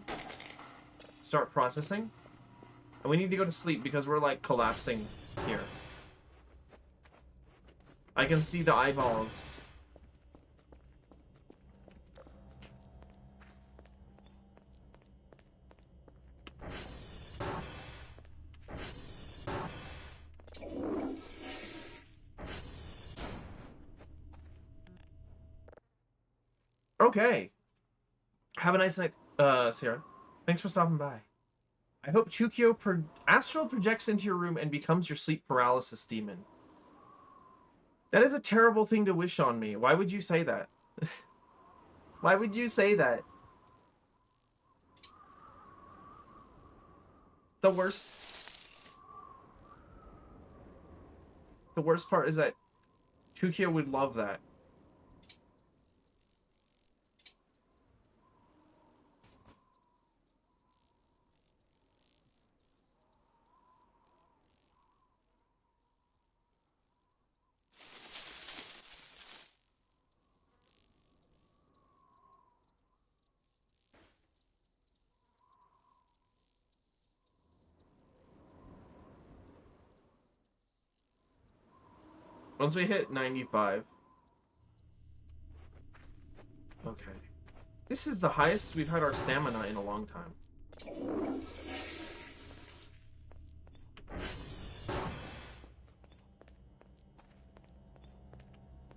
Start processing. And we need to go to sleep because we're like collapsing here. I can see the eyeballs. Okay. Have a nice night, Sarah. Thanks for stopping by. I hope Chukio astral projects into your room and becomes your sleep paralysis demon. That is a terrible thing to wish on me. Why would you say that? Why would you say that? The worst part is that Chukio would love that. Once we hit 95. Okay. This is the highest we've had our stamina in a long time.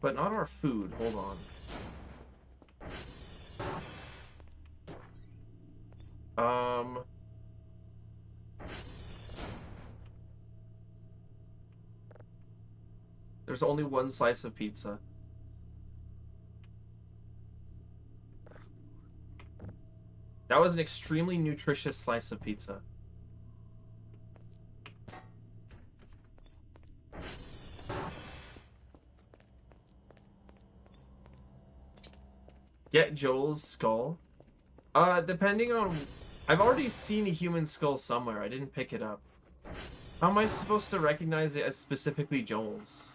But not our food. Hold on. There's only one slice of pizza. That was an extremely nutritious slice of pizza. Get Joel's skull. Depending on... I've already seen a human skull somewhere. I didn't pick it up. How am I supposed to recognize it as specifically Joel's?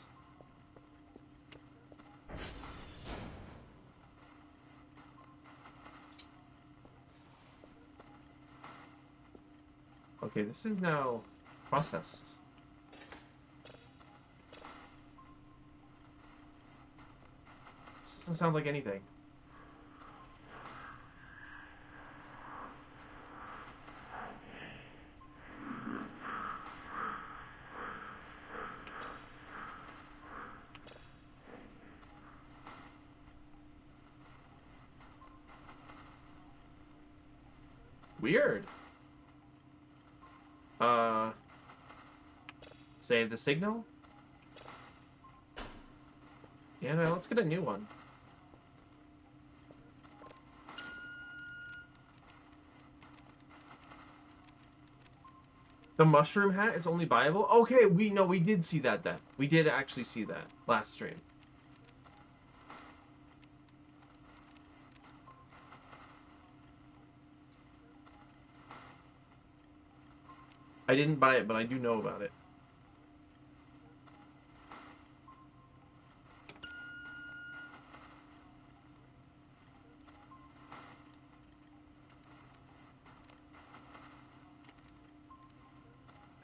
Okay, this is now processed. This doesn't sound like anything. Weird. Save the signal? Yeah, no, let's get a new one. The mushroom hat, it's only buyable? Okay, we did see that then. We did actually see that last stream. I didn't buy it, but I do know about it.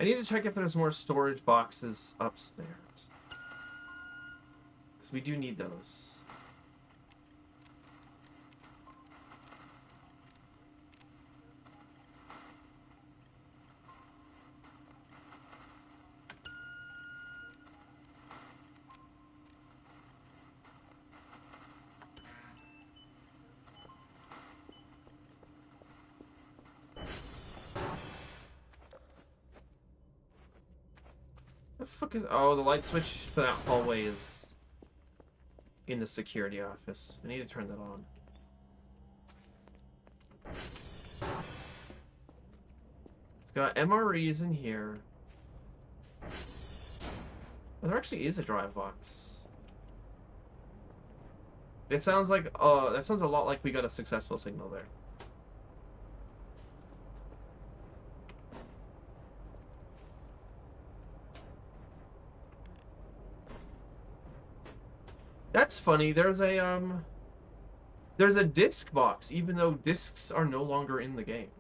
I need to check if there's more storage boxes upstairs. Because we do need those. The fuck is... Oh, the light switch for that hallway is in the security office. I need to turn that on. We've got MREs in here. Oh, there actually is a drive box. It sounds like... that sounds a lot like we got a successful signal there. That's funny. There's a disc box, even though discs are no longer in the game.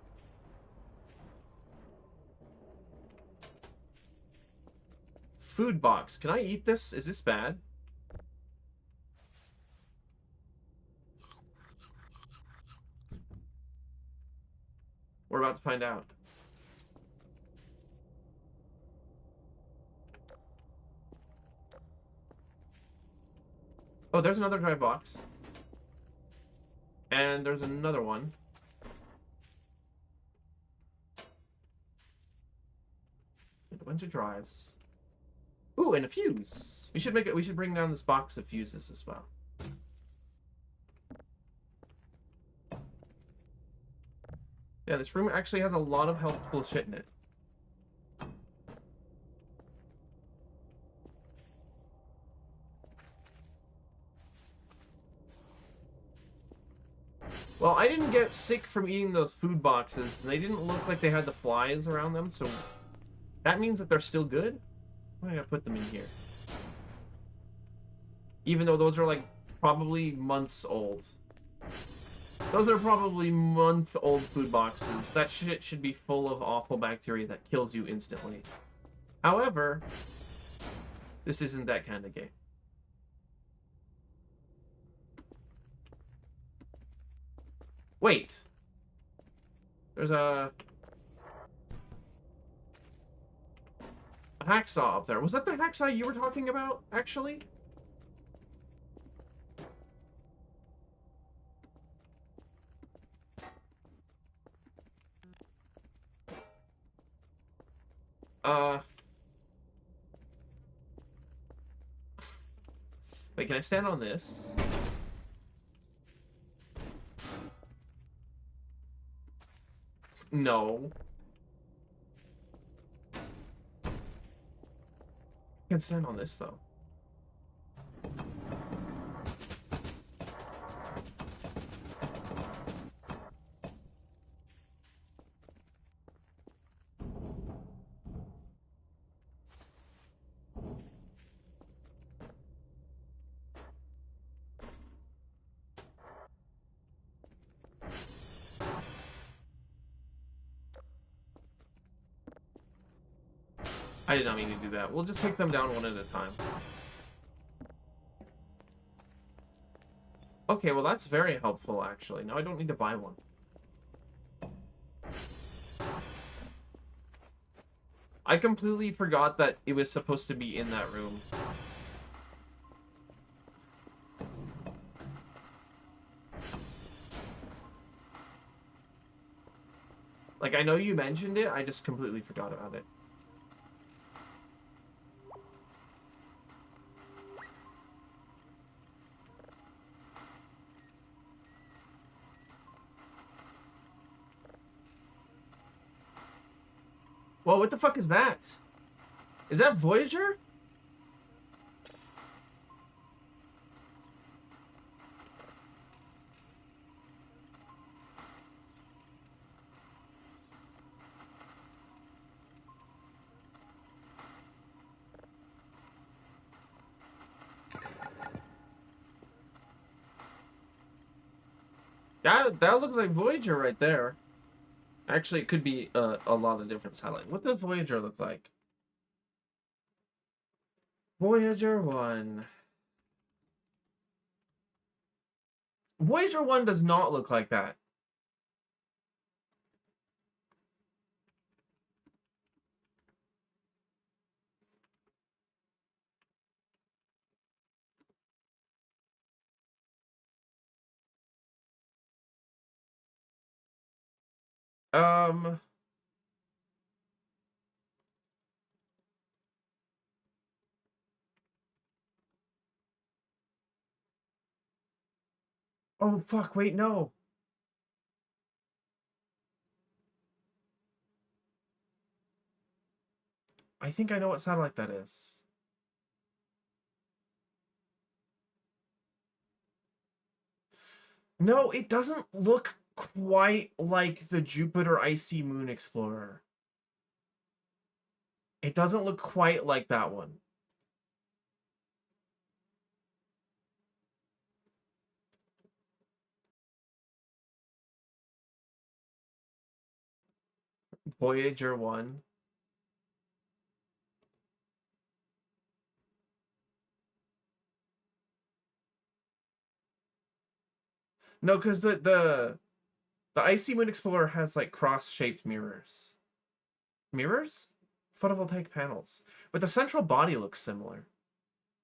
Food box. Can I eat this? Is this bad? We're about to find out. Oh, there's another drive box. And there's another one. And a bunch of drives. Ooh, and a fuse. We should make it. We should bring down this box of fuses as well. Yeah, this room actually has a lot of helpful shit in it. Well, I didn't get sick from eating those food boxes. They didn't look like they had the flies around them, so that means that they're still good. I'm gonna put them in here. Even though those are like probably months old. Those are probably month-old food boxes. That shit should be full of awful bacteria that kills you instantly. However, this isn't that kind of game. Wait. There's a hacksaw up there. Was that the hacksaw you were talking about, actually? Wait, can I stand on this? No. I can stand on this, though. I did not mean to do that. We'll just take them down one at a time. Okay, well that's very helpful, actually. Now I don't need to buy one. I completely forgot that it was supposed to be in that room. Like, I know you mentioned it, I just completely forgot about it. Well, what the fuck is that? Is that Voyager? That looks like Voyager right there. Actually, it could be a lot of different satellite. What does Voyager look like? Voyager 1. Voyager 1 does not look like that. Um... Oh, fuck, wait, no. I think I know what satellite that is. No, it doesn't look quite like the Jupiter Icy Moon Explorer. It doesn't look quite like that one. Voyager 1. No, because the Icy Moon Explorer has like cross-shaped mirrors. Mirrors? Photovoltaic panels. But the central body looks similar.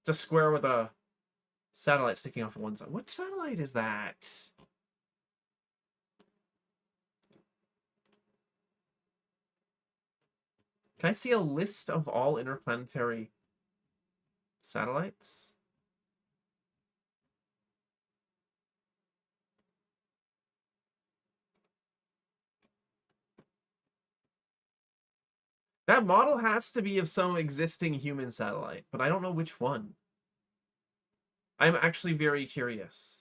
It's a square with a satellite sticking off of one side. What satellite is that? Can I see a list of all interplanetary satellites? That model has to be of some existing human satellite, but I don't know which one. I'm actually very curious.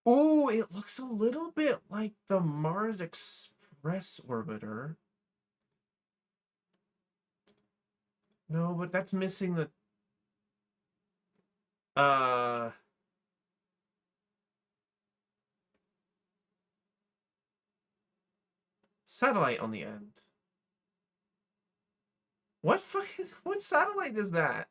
Ooh, it looks a little bit like the Mars Express orbiter. No, but that's missing the uh satellite on the end. What fucking what satellite is that?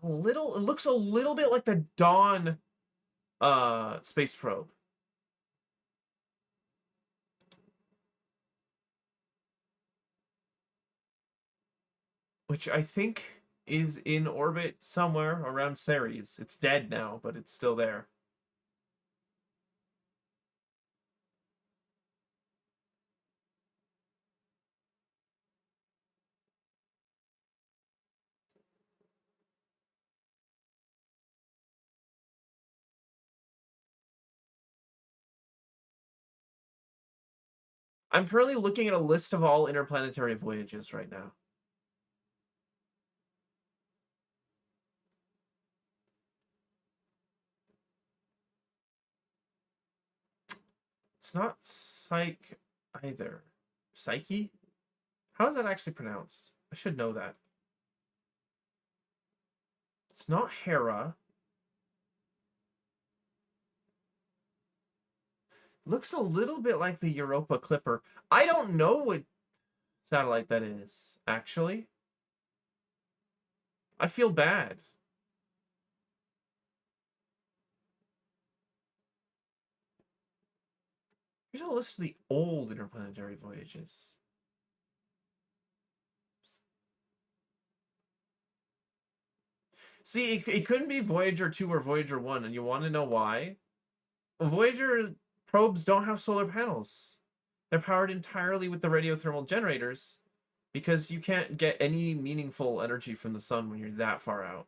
A little, it looks a little bit like the Dawn space probe. Which I think is in orbit somewhere around Ceres. It's dead now, but it's still there. I'm currently looking at a list of all interplanetary voyages right now. It's not Psyche either. Psyche? How is that actually pronounced? I should know that. It's not Hera. Looks a little bit like the Europa Clipper. I don't know what satellite that is, actually. I feel bad. Here's a list of the old interplanetary voyages. See, it couldn't be Voyager 2 or Voyager 1, and you want to know why? Voyager probes don't have solar panels. They're powered entirely with the radiothermal generators because you can't get any meaningful energy from the sun when you're that far out.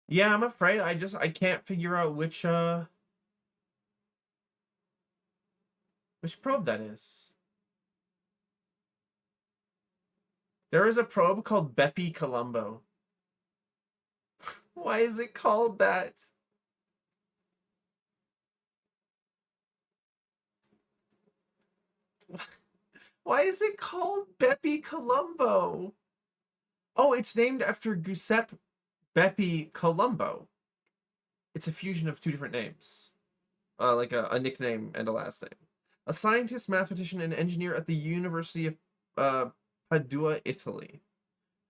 Yeah, I'm afraid I can't figure out which probe that is. There is a probe called Bepi Colombo. Why is it called that? Why is it called Bepi Colombo? Oh, it's named after Giuseppe Bepi Colombo. It's a fusion of two different names. like a nickname and a last name. A scientist, mathematician, and engineer at the University of Padua, Italy,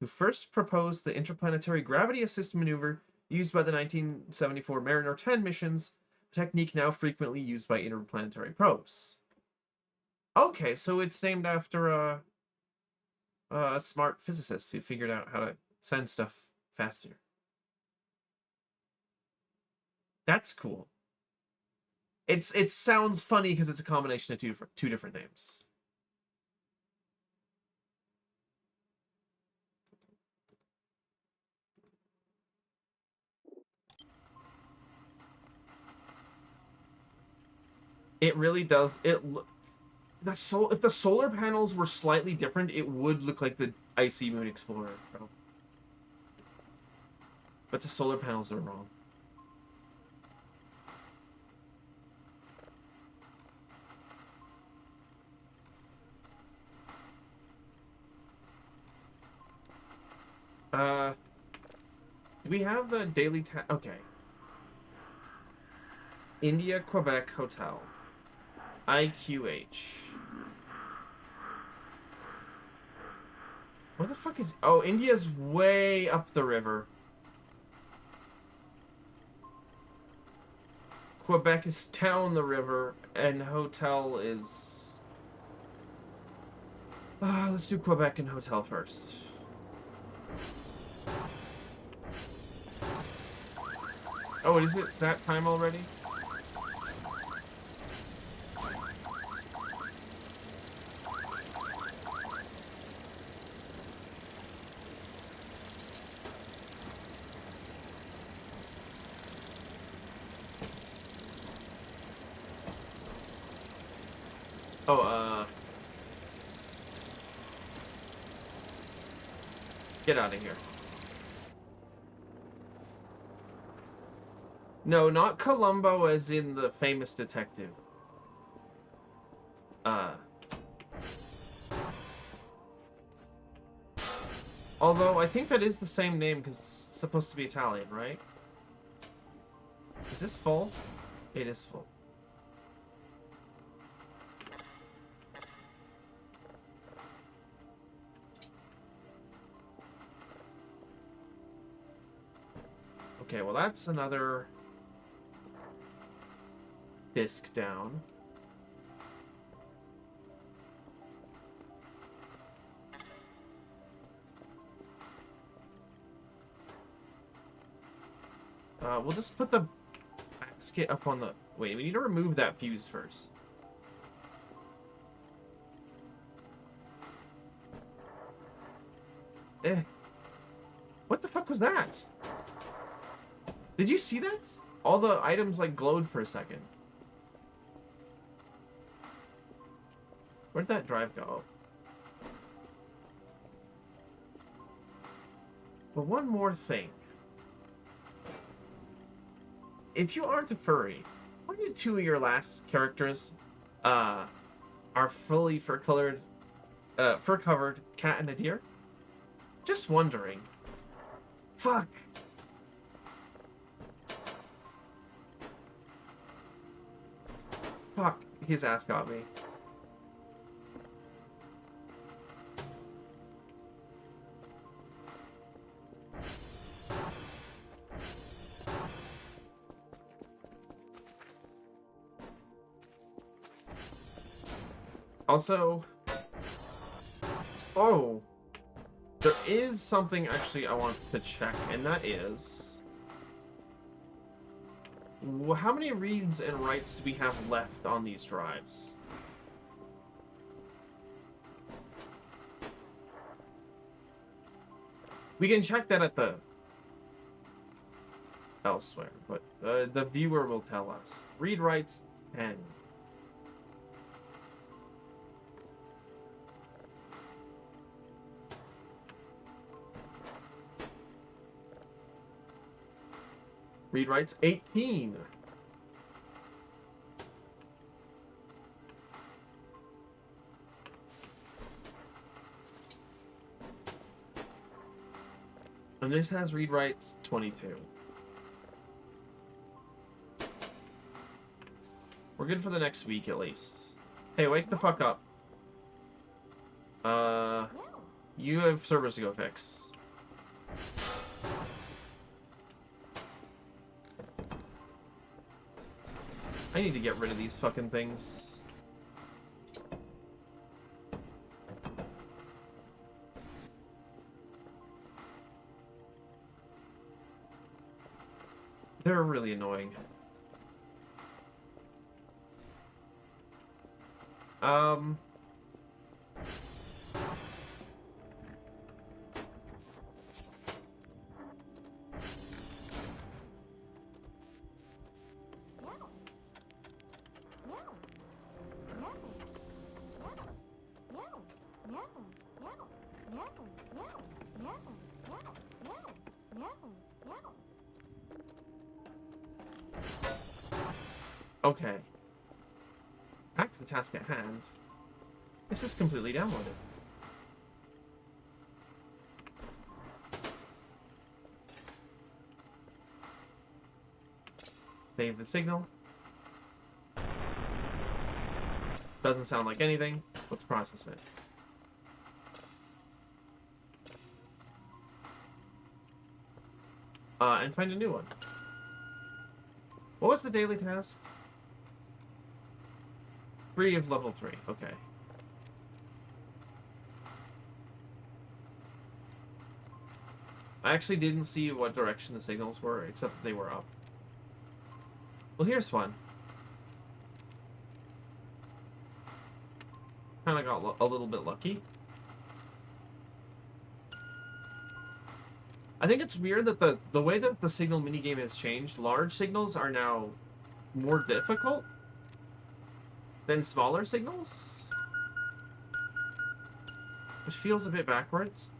who first proposed the interplanetary gravity assist maneuver used by the 1974 Mariner 10 missions, a technique now frequently used by interplanetary probes. Okay, so it's named after a smart physicist who figured out how to send stuff faster. That's cool. It sounds funny because it's a combination of two different names. It really does. If the solar panels were slightly different, it would look like the Icy Moon Explorer, bro. But the solar panels are wrong. Do we have the daily okay. India, Quebec Hotel. IQH. Where the fuck is... Oh, India's way up the river. Quebec is down the river, and hotel is... let's do Quebec and hotel first. Oh, is it that time already? Oh, get out of here. No, not Columbo as in the famous detective. Although, I think that is the same name because it's supposed to be Italian, right? Is this full? It is full. Okay, well that's another disc down. We'll just put the basket up on the... Wait, we need to remove that fuse first. What the fuck was that? Did you see that? All the items, like, glowed for a second. Where'd that drive go? But one more thing. If you aren't a furry, why do two of your last characters are fully fur-covered cat and a deer? Just wondering. Fuck. Fuck, his ass got me. Also, oh, there is something actually I want to check, and that is, how many reads and writes do we have left on these drives? We can check that at the elsewhere, but the viewer will tell us. Read writes 10. Read writes 18. And this has read writes 22. We're good for the next week at least. Hey, wake the fuck up. You have servers to go fix. I need to get rid of these fucking things. They're really annoying. Okay. Back to the task at hand. This is completely downloaded. Save the signal. Doesn't sound like anything. Let's process it. And find a new one. What was the daily task? Free of level 3. Okay. I actually didn't see what direction the signals were, except that they were up. Well, here's one. Kind of got a little bit lucky. I think it's weird that the way that the signal minigame has changed, large signals are now more difficult than smaller signals, which feels a bit backwards.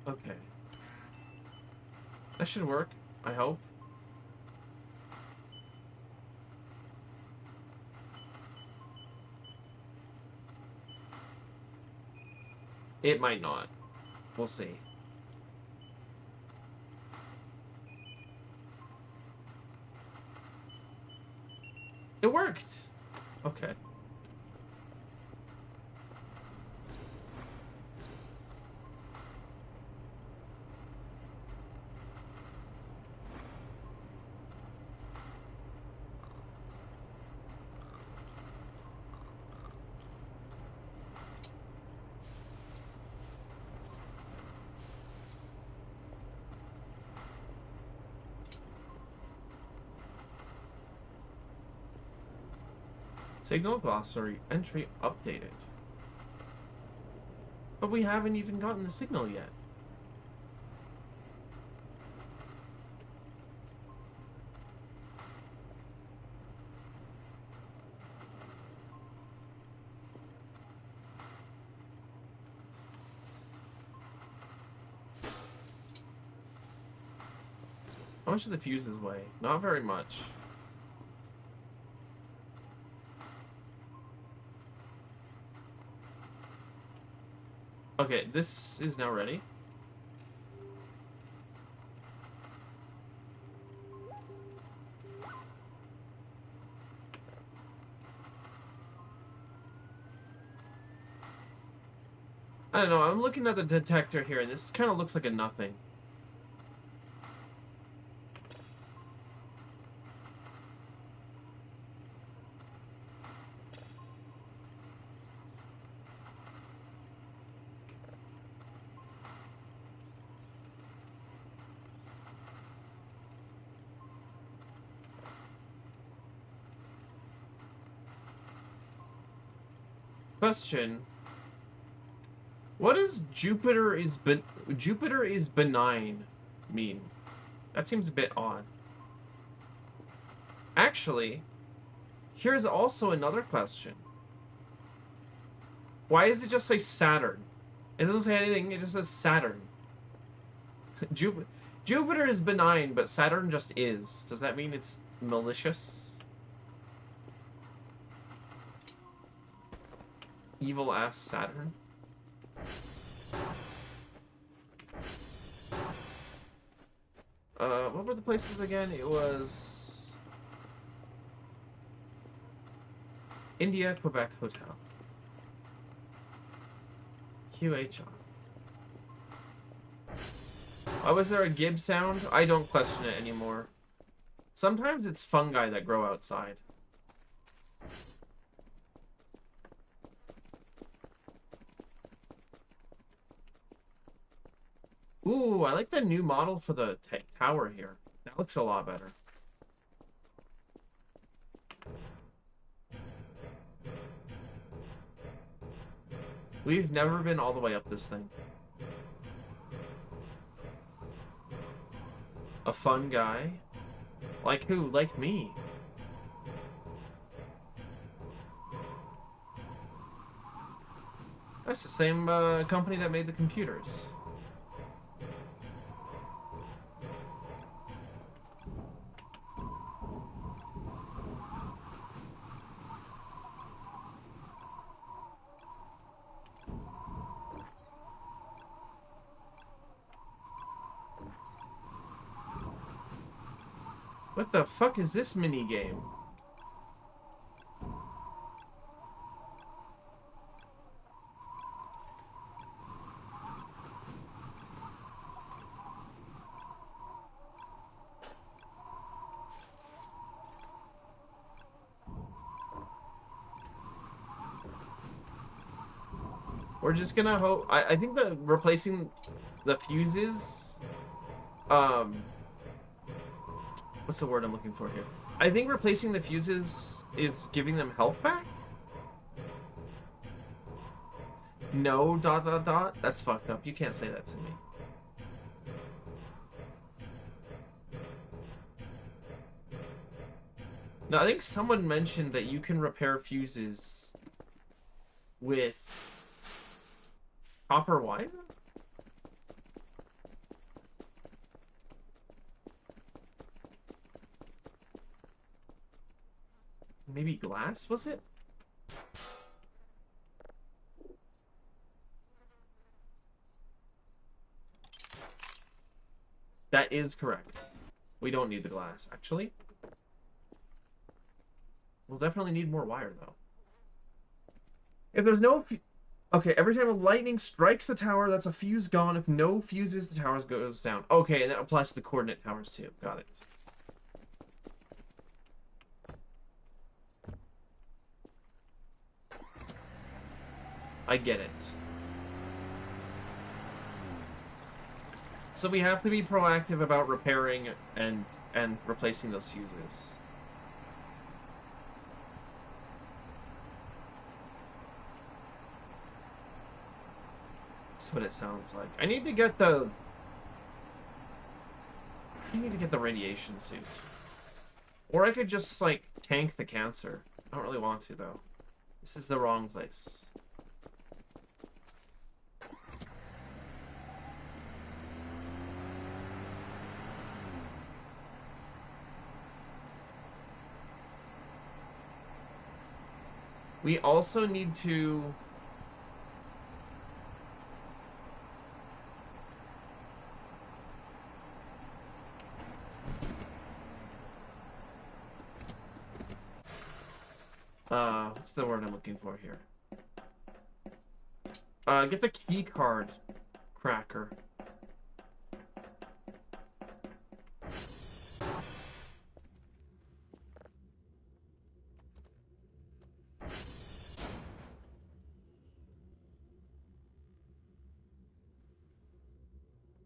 Okay. That should work, I hope. It might not. We'll see. It worked! Okay. Signal glossary entry updated. But we haven't even gotten the signal yet. How much do the fuses weigh? Not very much. Okay, this is now ready. I don't know, I'm looking at the detector here, and this kind of looks like a nothing. Question. What does Jupiter is benign mean? That seems a bit odd. Actually, here's also another question. Why does it just say Saturn? It doesn't say anything, it just says Saturn. Jupiter is benign, but Saturn just is. Does that mean it's malicious? Evil ass Saturn. What were the places again? It was India, Quebec Hotel. QHR. Why was there a Gib sound? I don't question it anymore. Sometimes it's fungi that grow outside. Ooh, I like the new model for the tower here. That looks a lot better. We've never been all the way up this thing. A fun guy? Like who? Like me. That's the same company that made the computers. What the fuck is this mini game? We're just gonna hope. I think the replacing the fuses. What's the word I'm looking for here? I think replacing the fuses is giving them health back. No, ... That's fucked up. You can't say that to me. No, I think someone mentioned that you can repair fuses with copper wire? Maybe glass, was it? That is correct. We don't need the glass, actually. We'll definitely need more wire, though. If there's no... Okay, every time a lightning strikes the tower, that's a fuse gone. If no fuses, the tower goes down. Okay, and that applies to the coordinate towers, too. Got it. I get it. So we have to be proactive about repairing and replacing those fuses. That's what it sounds like. I need to get the radiation suit. Or I could just, like, tank the cancer. I don't really want to, though. This is the wrong place. We also need to... what's the word I'm looking for here? Get the key card cracker.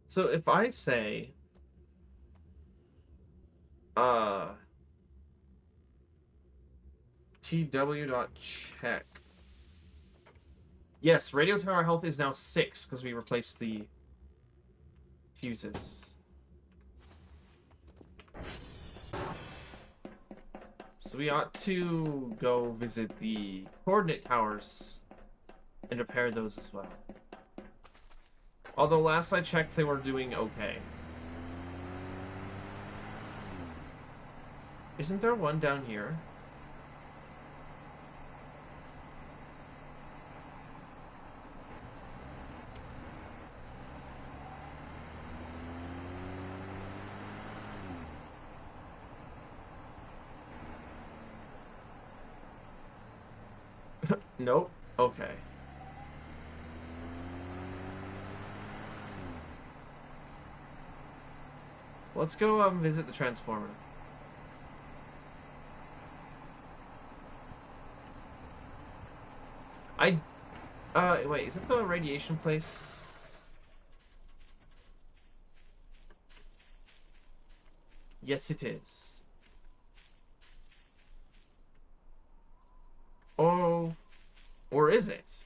So if I say, tw.check. Yes, radio tower health is now 6 because we replaced the fuses. So we ought to go visit the coordinate towers and repair those as well. Although last I checked, they were doing okay. Isn't there one down here? Nope. Okay. Let's go visit the transformer. Wait, is it the radiation place? Yes, it is. Oh, or is it?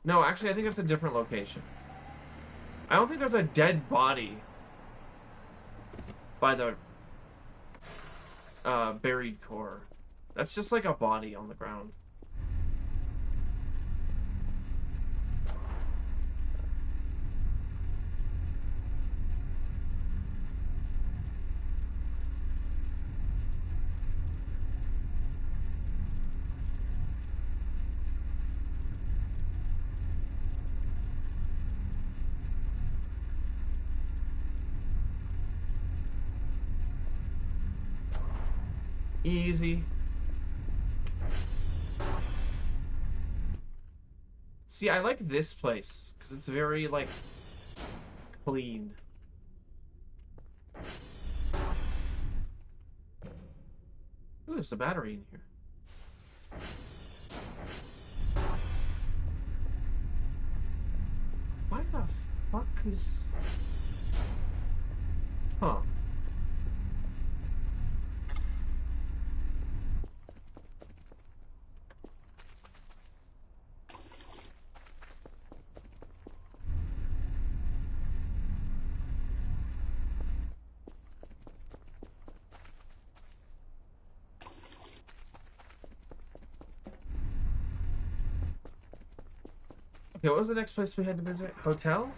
No, actually, I think that's a different location. I don't think there's a dead body by the buried core. That's just like a body on the ground. Easy. See, I like this place because it's very, like, clean. Ooh, there's a battery in here. Why the fuck is... Huh. Okay, what was the next place we had to visit? Hotel?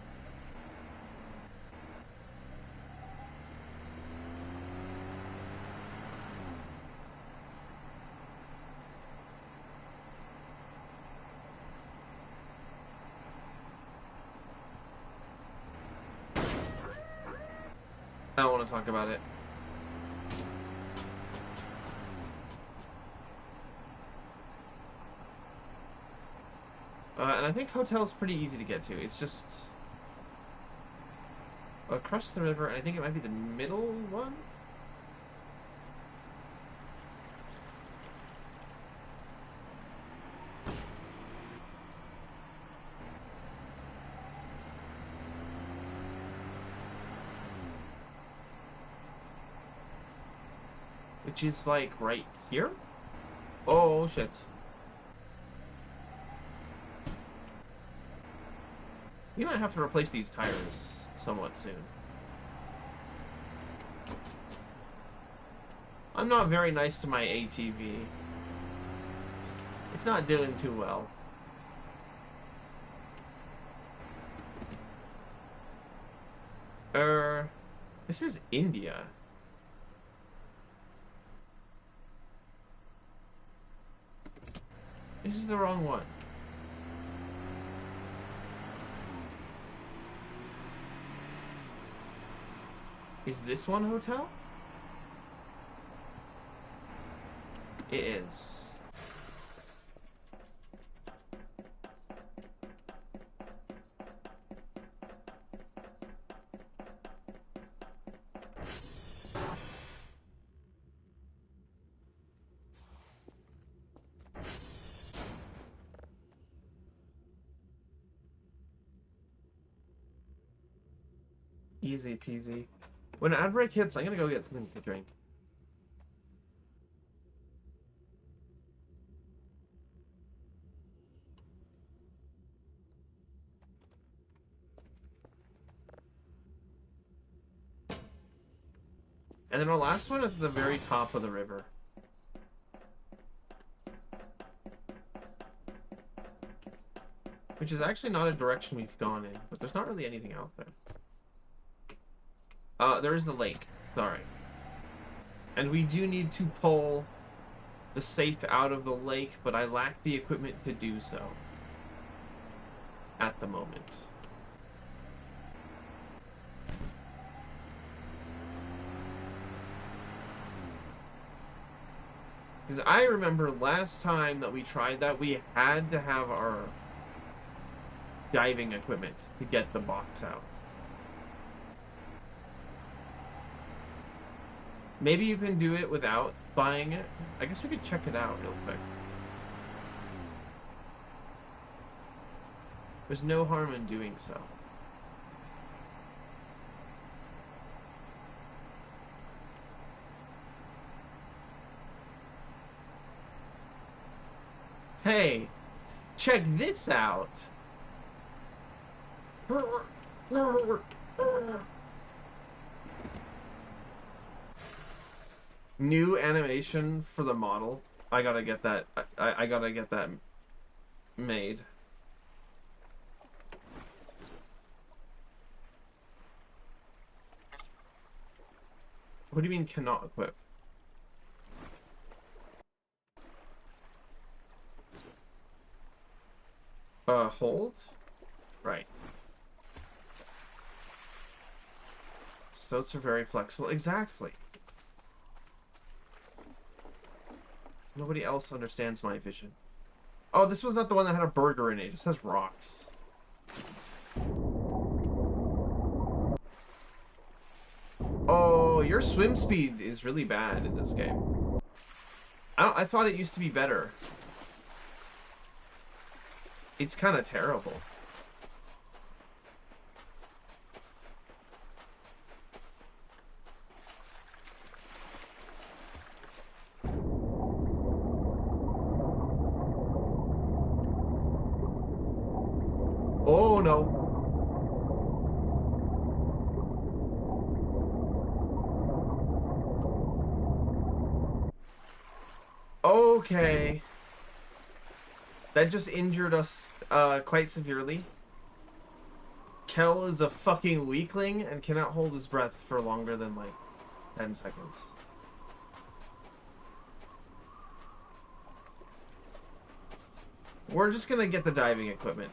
I don't want to talk about it. And I think hotel's pretty easy to get to. It's just across the river, and I think it might be the middle one? Which is, like, right here? Oh, shit. We might have to replace these tires somewhat soon. I'm not very nice to my ATV. It's not doing too well. This is India. This is the wrong one. Is this one hotel? It is. Easy peasy. When an ad break hits, I'm gonna go get something to drink. And then our last one is at the very top of the river. Which is actually not a direction we've gone in, but there's not really anything out there. There is the lake. Sorry. And we do need to pull the safe out of the lake, but I lack the equipment to do so at the moment. Because I remember last time that we tried that, we had to have our diving equipment to get the box out. Maybe you can do it without buying it. I guess we could check it out real quick. There's no harm in doing so. Hey, check this out. New animation for the model. I gotta get that. I gotta get that made. What do you mean cannot equip? Hold? Right. Stoats are very flexible. Exactly. Nobody else understands my vision. Oh, this was not the one that had a burger in it. It just has rocks. Oh, your swim speed is really bad in this game. I thought it used to be better. It's kind of terrible. Oh no. Okay. That just injured us quite severely. Kel is a fucking weakling and cannot hold his breath for longer than like 10 seconds. We're just gonna get the diving equipment.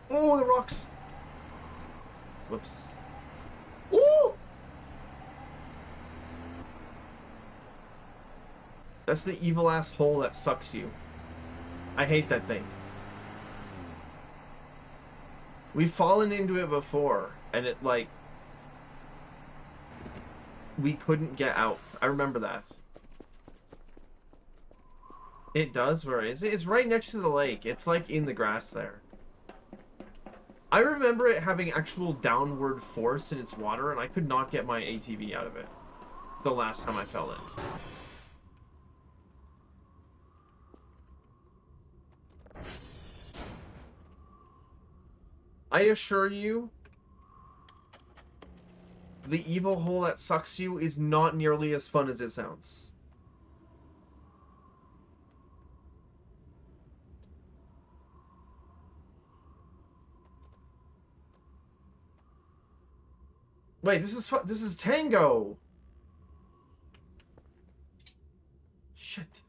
Oh, the rocks! Whoops. Ooh! That's the evil ass hole that sucks you. I hate that thing. We've fallen into it before, and it, like... we couldn't get out. I remember that. It does? Where is it? It's right next to the lake. It's, like, in the grass there. I remember it having actual downward force in its water, and I could not get my ATV out of it the last time I fell in. I assure you, the evil hole that sucks you is not nearly as fun as it sounds. Wait, this is Tango. Shit.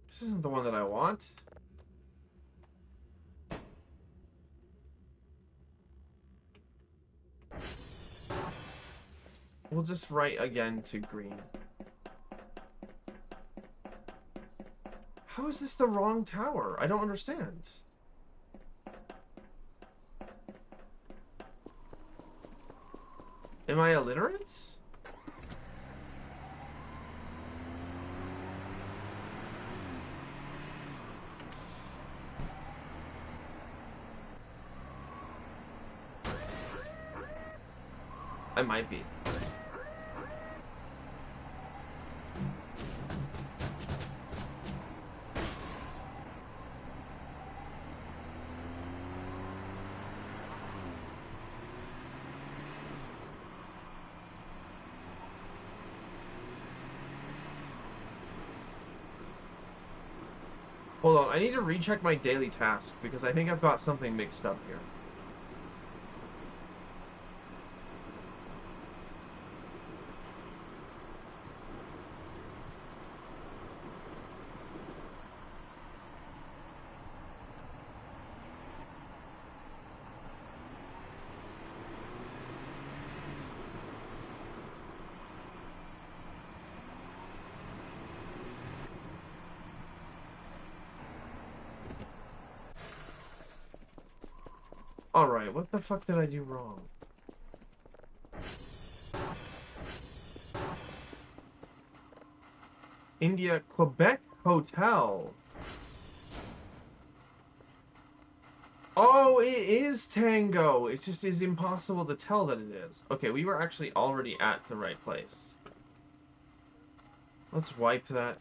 This isn't the one that I want. We'll just write again to green. How is this the wrong tower? I don't understand. Am I illiterate? I might be. Hold on, I need to recheck my daily task because I think I've got something mixed up here. Alright, what the fuck did I do wrong? India, Quebec Hotel. Oh, it is Tango. It just is impossible to tell that it is. Okay, we were actually already at the right place. Let's wipe that.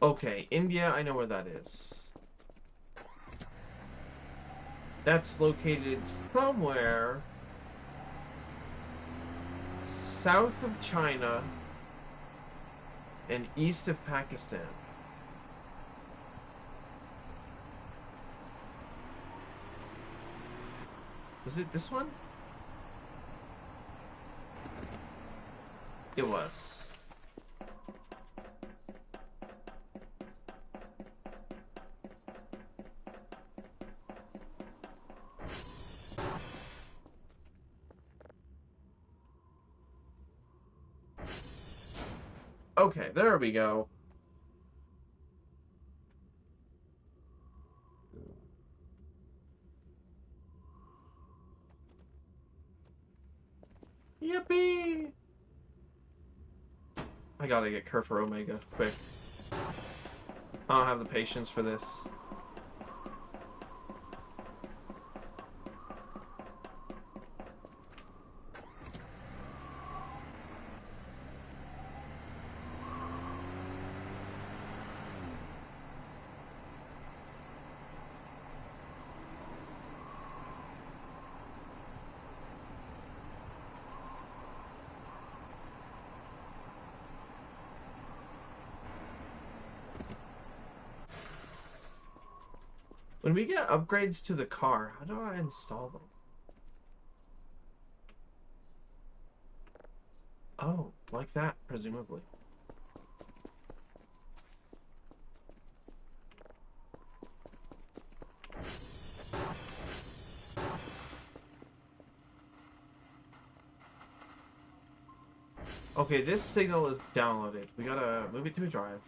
Okay, India, I know where that is. That's located somewhere south of China and east of Pakistan. Was it this one? It was. Okay, there we go. Yippee! I gotta get Kerr for Omega, quick. I don't have the patience for this. When we get upgrades to the car, how do I install them? Oh, like that, presumably. Okay, this signal is downloaded. We gotta move it to a drive.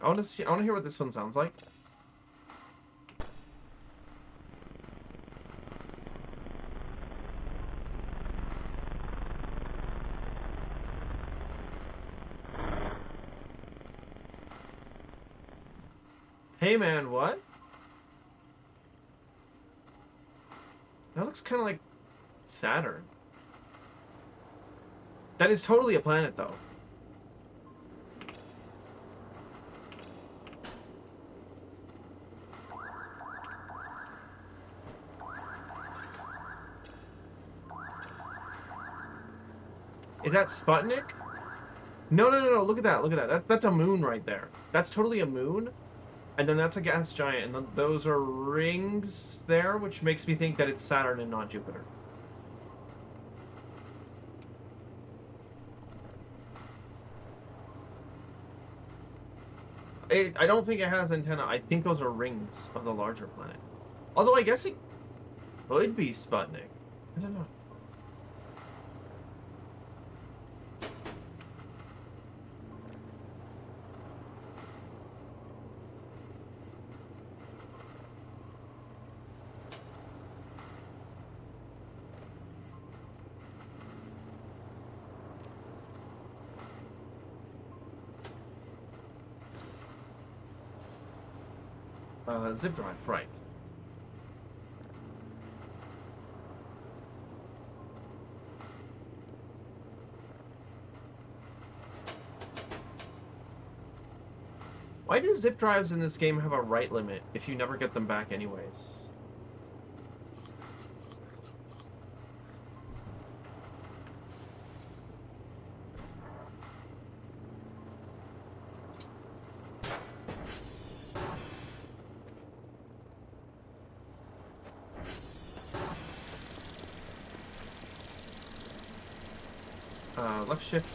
I want to hear what this one sounds like. Hey man, what? That looks kind of like Saturn. That is totally a planet, though. Is that Sputnik? No, no, no, no. Look at that. Look at that. That's a moon right there. That's totally a moon. And then that's a gas giant. And those are rings there, which makes me think that it's Saturn and not Jupiter. I don't think it has antenna. I think those are rings of the larger planet. Although I guess it could be Sputnik. I don't know. Zip drive, right. Why do zip drives in this game have a write limit if you never get them back anyways? Left shift,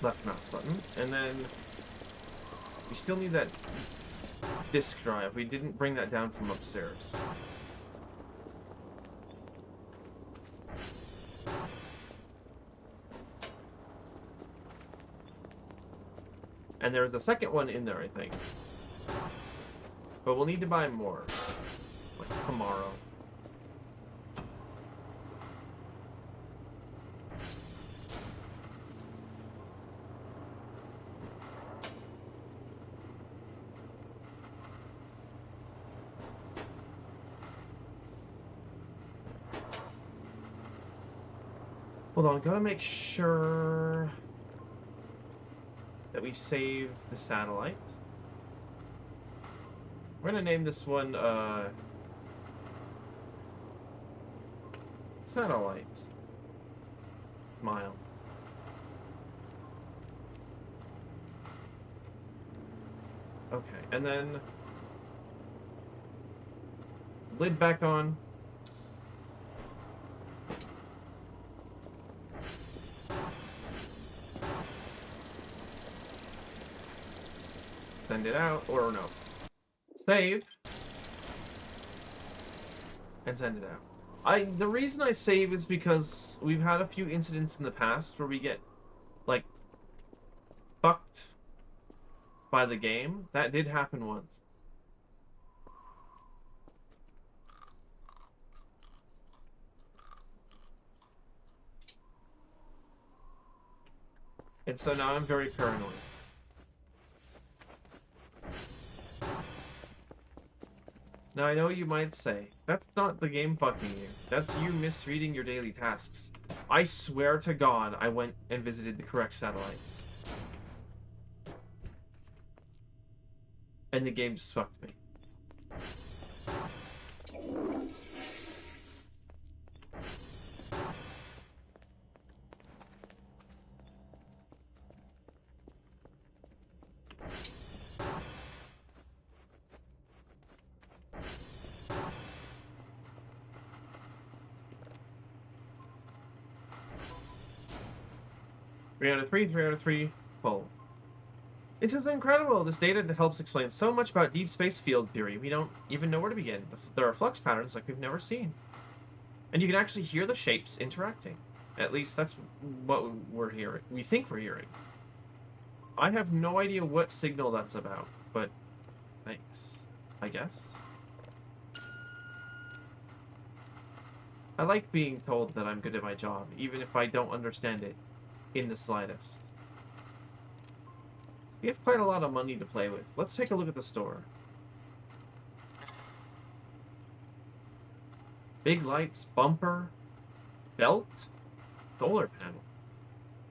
left mouse button, and then we still need that disk drive. We didn't bring that down from upstairs. And there's a second one in there, I think. But we'll need to buy more. Like tomorrow. Hold on, gotta make sure that we saved the satellite. We're gonna name this one, Satellite. Smile. Okay, and then lid back on. Send it out, or no. Save. And send it out. The reason I save is because we've had a few incidents in the past where we get, like, fucked by the game. That did happen once. And so now I'm very paranoid. Now, I know you might say, that's not the game fucking you. That's you misreading your daily tasks. I swear to God, I went and visited the correct satellites. And the game just fucked me. Three out of three, 3 out of 3, full. This is incredible. This data that helps explain so much about deep space field theory. We don't even know where to begin. There are flux patterns like we've never seen. And you can actually hear the shapes interacting. At least that's what we're hearing. We think we're hearing. I have no idea what signal that's about, but thanks, I guess. I like being told that I'm good at my job, even if I don't understand it in the slightest. We have quite a lot of money to play with. Let's take a look at the store. Big lights, bumper, belt, solar panel.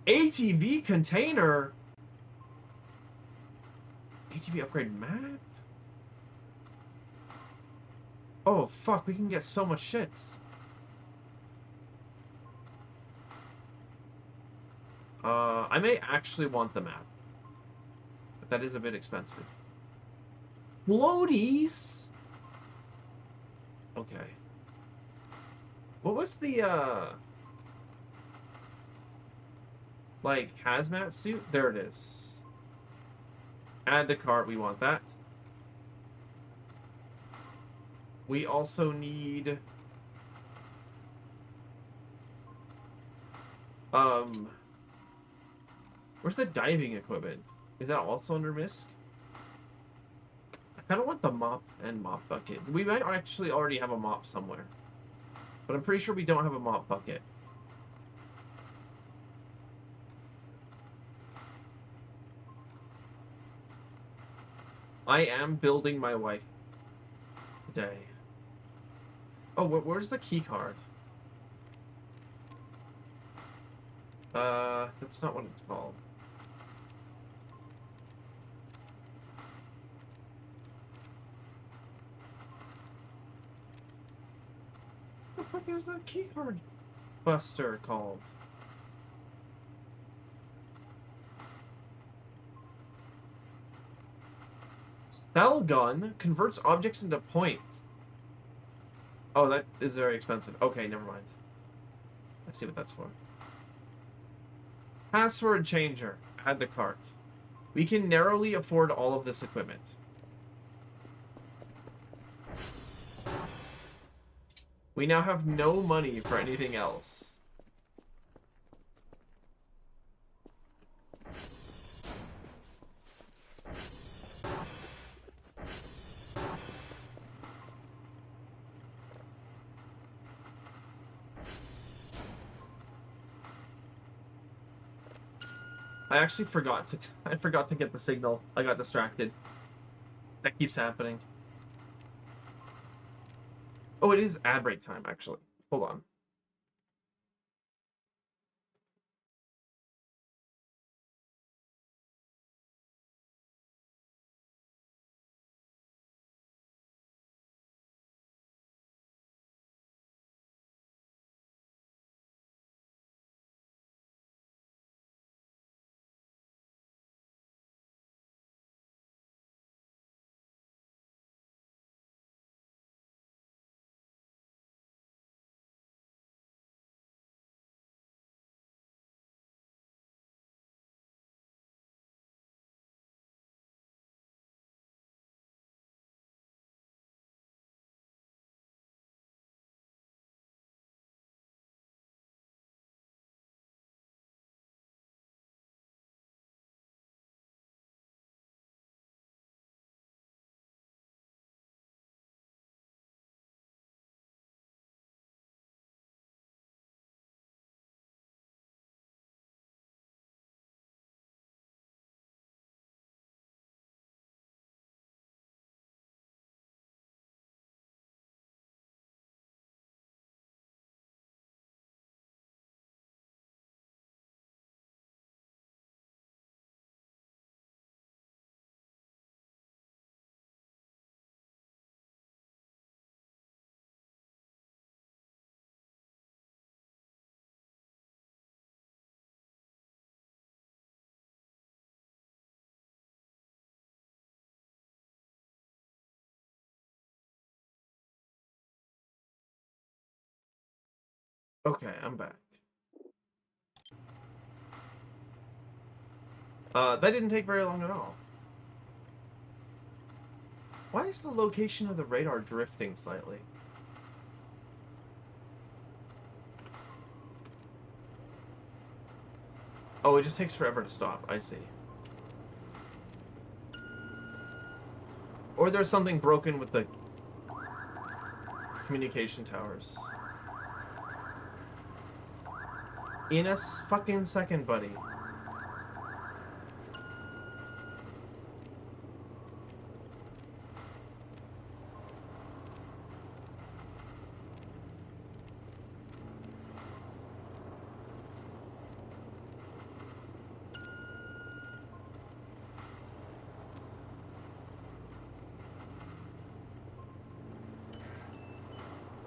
ATV container! ATV upgrade map? Oh, fuck, we can get so much shit. I may actually want the map. But that is a bit expensive. Floaties? Okay. What was the, like, hazmat suit? There it is. Add to cart, we want that. We also need... Where's the diving equipment? Is that also under MISC? I kind of want the mop and mop bucket. We might actually already have a mop somewhere. But I'm pretty sure we don't have a mop bucket. I am building my wife today. Oh, where's the key card? That's not what it's called. What the fuck is that key card buster called? Cell gun converts objects into points. Oh, that is very expensive. Okay, never mind. Let's see what that's for. Password changer. Add the cart. We can narrowly afford all of this equipment. We now have no money for anything else. I actually forgot to I forgot to get the signal. I got distracted. That keeps happening. Oh, it is ad break time, actually. Hold on. Okay, I'm back. That didn't take very long at all. Why is the location of the radar drifting slightly? Oh, it just takes forever to stop. I see. Or there's something broken with the communication towers. In a fucking second, buddy.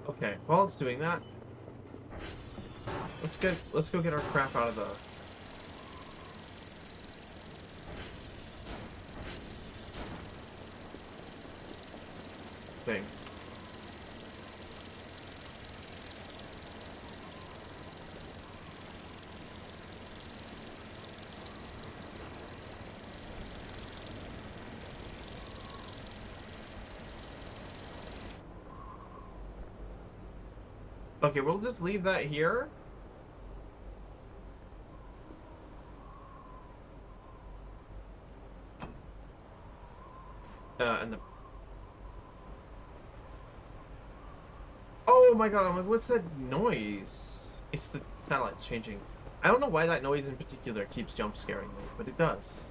Okay, while it's doing that, let's go get our crap out of the thing. Okay, we'll just leave that here. And the... Oh my god, I'm like, what's that noise? It's the satellite's changing. I don't know why that noise in particular keeps jump scaring me, but it does.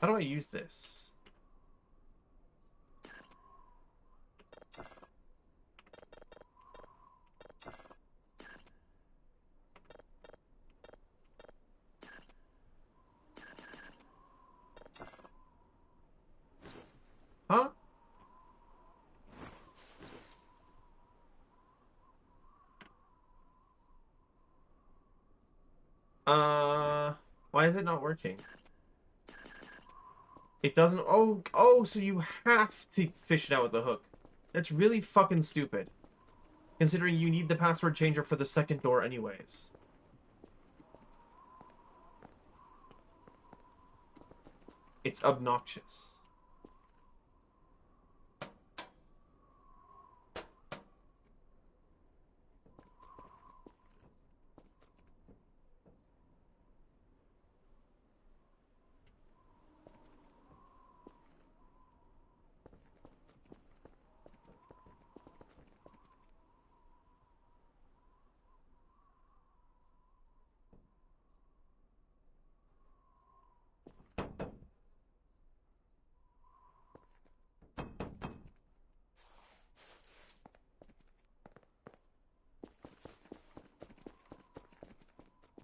How do I use this? Huh? Why is it not working? It doesn't. Oh, so you have to fish it out with the hook. That's really fucking stupid. Considering you need the password changer for the second door anyways. It's obnoxious.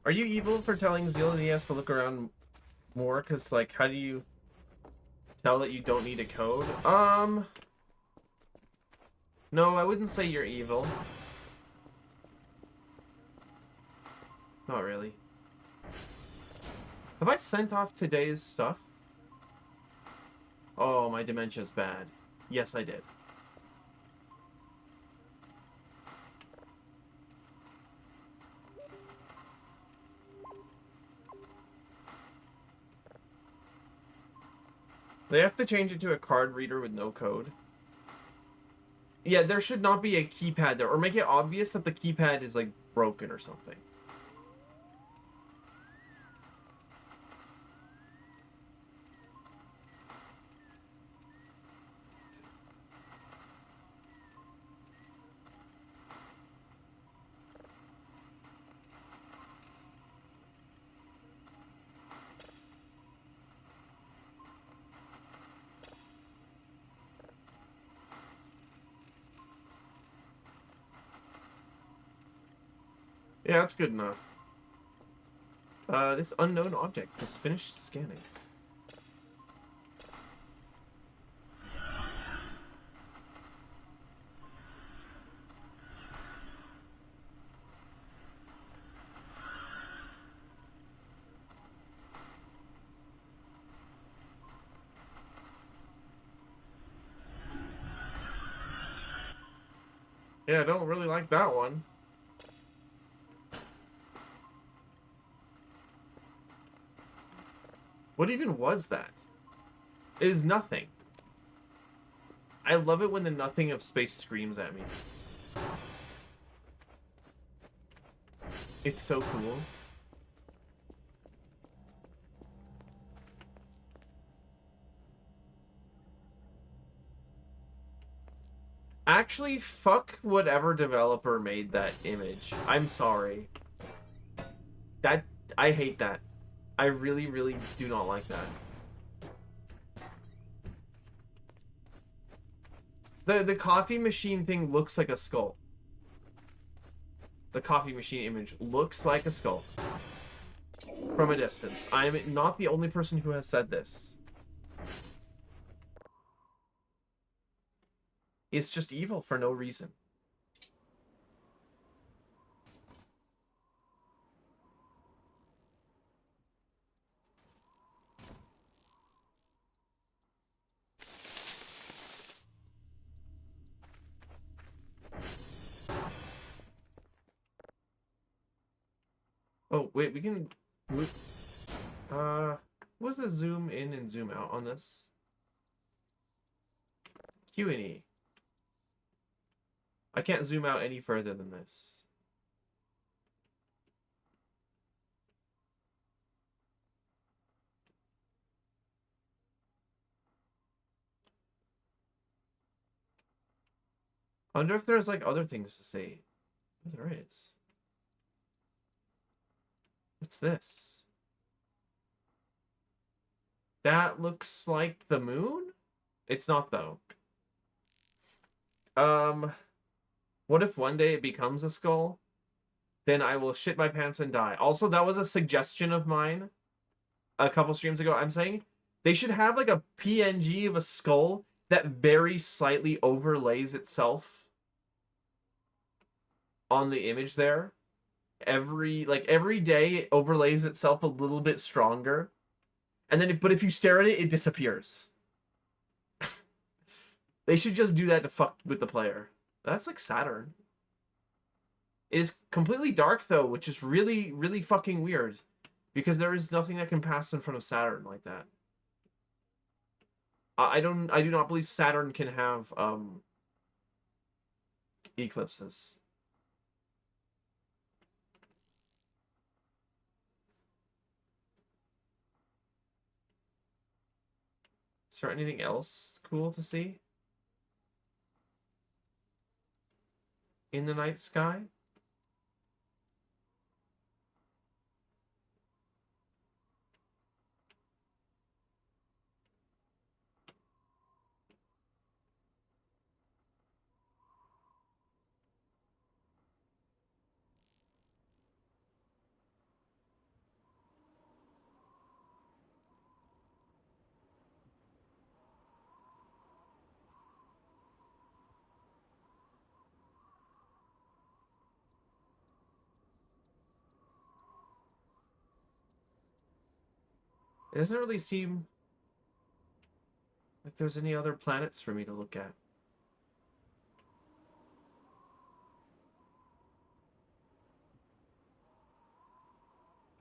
Are you evil for telling Zeal that he has to look around more? Because, like, how do you tell that you don't need a code? No, I wouldn't say you're evil. Not really. Have I sent off today's stuff? Oh, my dementia's bad. Yes, I did. They have to change it to a card reader with no code. Yeah, there should not be a keypad there. Or make it obvious that the keypad is, like, broken or something. Yeah, that's good enough. This unknown object has finished scanning. Yeah, I don't really like that one. What even was that? It is nothing. I love it when the nothing of space screams at me. It's so cool. Actually, fuck whatever developer made that image. I'm sorry. I hate that. I really, really do not like that. The coffee machine thing looks like a skull. The coffee machine image looks like a skull. From a distance. I'm not the only person who has said this. It's just evil for no reason. Oh, wait, we can... What's the zoom in and zoom out on this? Q and E. I can't zoom out any further than this. I wonder if there's, like, other things to say. Oh, there is. What's this? That looks like the moon? It's not, though. What if one day it becomes a skull? Then I will shit my pants and die. Also, that was a suggestion of mine a couple streams ago. I'm saying they should have like a PNG of a skull that very slightly overlays itself on the image there. Every day it overlays itself a little bit stronger. And then but if you stare at it, it disappears. They should just do that to fuck with the player. That's like Saturn. It is completely dark though, which is really, really fucking weird. Because there is nothing that can pass in front of Saturn like that. I do not believe Saturn can have eclipses. Is there anything else cool to see in the night sky? It doesn't really seem like there's any other planets for me to look at.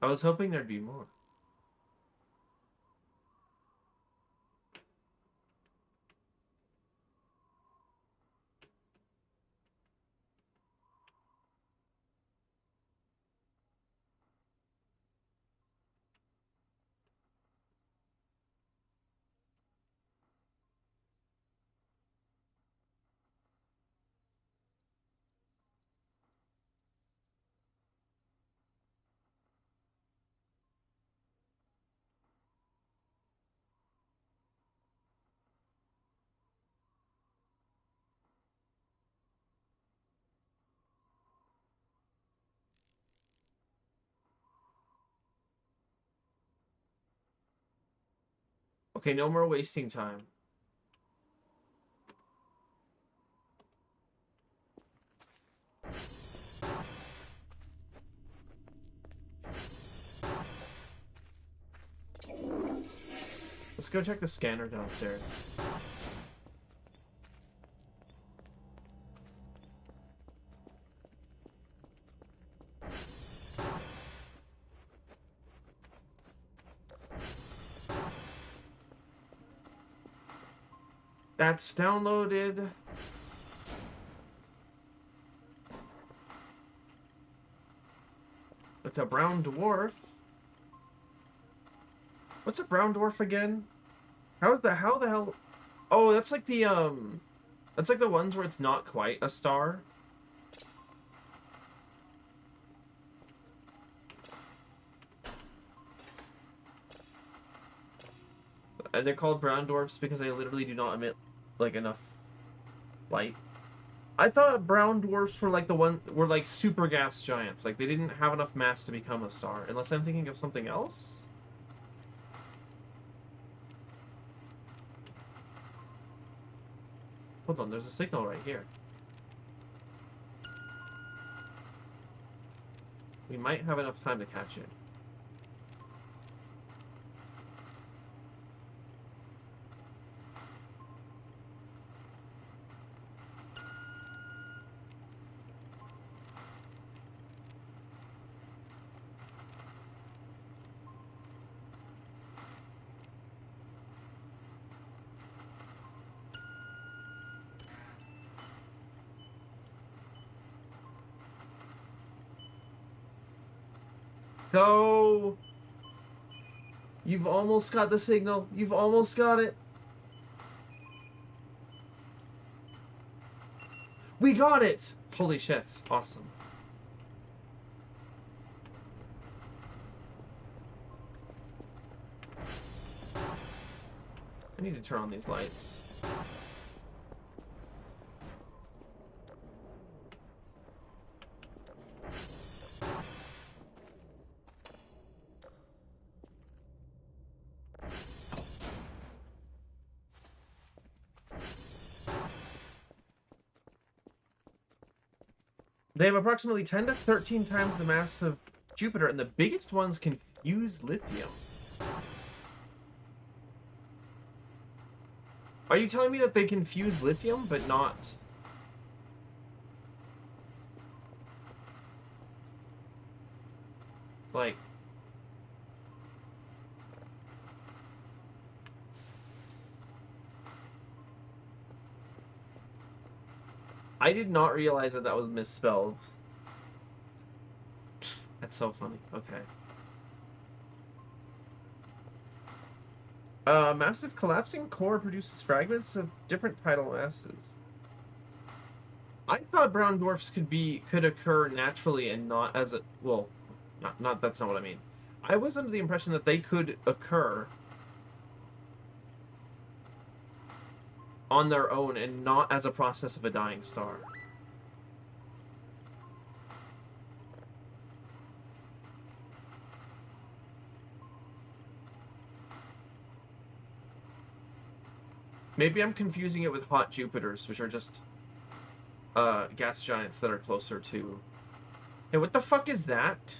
I was hoping there'd be more. Okay, no more wasting time. Let's go check the scanner downstairs. That's downloaded. It's a brown dwarf. What's a brown dwarf again? How the hell? Oh, that's like the that's like the ones where it's not quite a star. And they're called brown dwarfs because they literally do not emit like enough light. I thought brown dwarfs were like were like super gas giants. Like they didn't have enough mass to become a star. Unless I'm thinking of something else. Hold on, there's a signal right here. We might have enough time to catch it. Go! You've almost got the signal. You've almost got it. We got it! Holy shit. Awesome. I need to turn on these lights. They have approximately 10 to 13 times the mass of Jupiter, and the biggest ones can fuse lithium. Are you telling me that they can fuse lithium, but not... like... I did not realize that that was misspelled. That's so funny. Okay. Massive collapsing core produces fragments of different tidal masses. I thought brown dwarfs could occur naturally and not as a not that's not what I mean. I was under the impression that they could occur on their own and not as a process of a dying star. Maybe I'm confusing it with hot Jupiters, which are just gas giants that are closer to... Hey, what the fuck is that?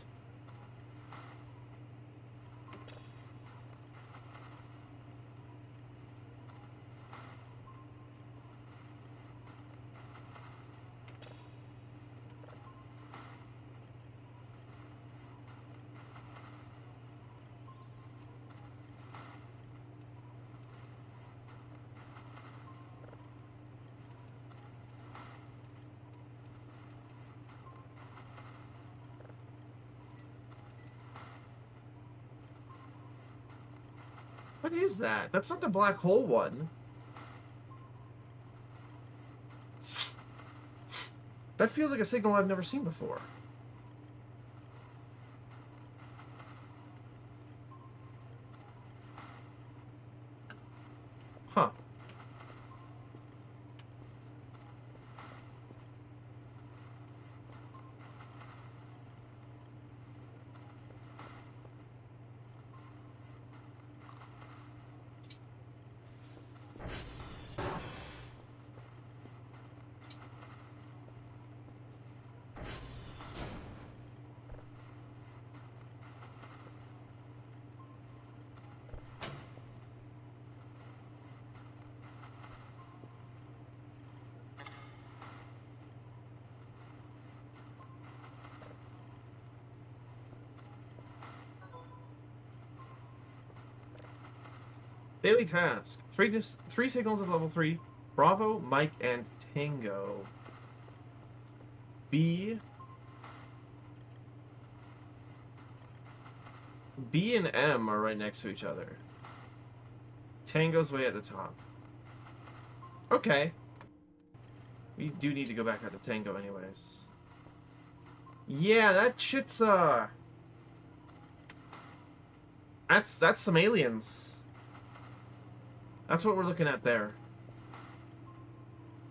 What is that? That's not the black hole one. That feels like a signal I've never seen before. Huh. Daily task. Three signals of level 3. Bravo, Mike, and Tango. B and M are right next to each other. Tango's way at the top. Okay. We do need to go back out to Tango anyways. Yeah, that shit's, That's some aliens. That's what we're looking at there.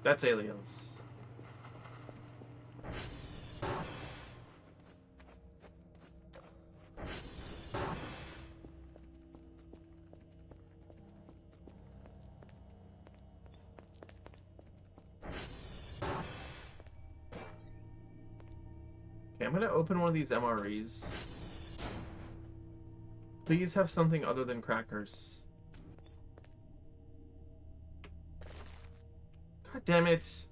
That's aliens. Okay, I'm gonna open one of these MREs. Please have something other than crackers. God damn it.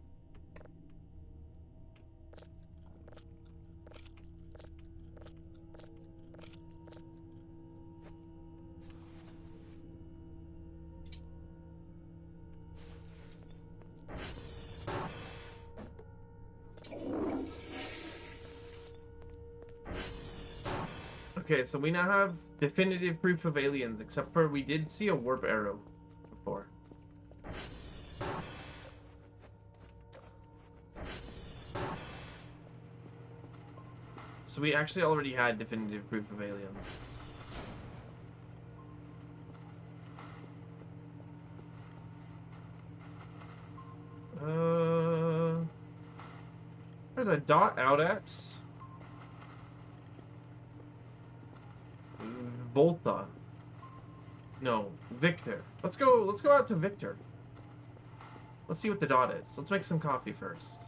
Okay, so we now have definitive proof of aliens, except for we did see a warp arrow before. So we actually already had definitive proof of aliens. There's a dot out at Volta. No, Victor. Let's go out to Victor. Let's see what the dot is. Let's make some coffee first.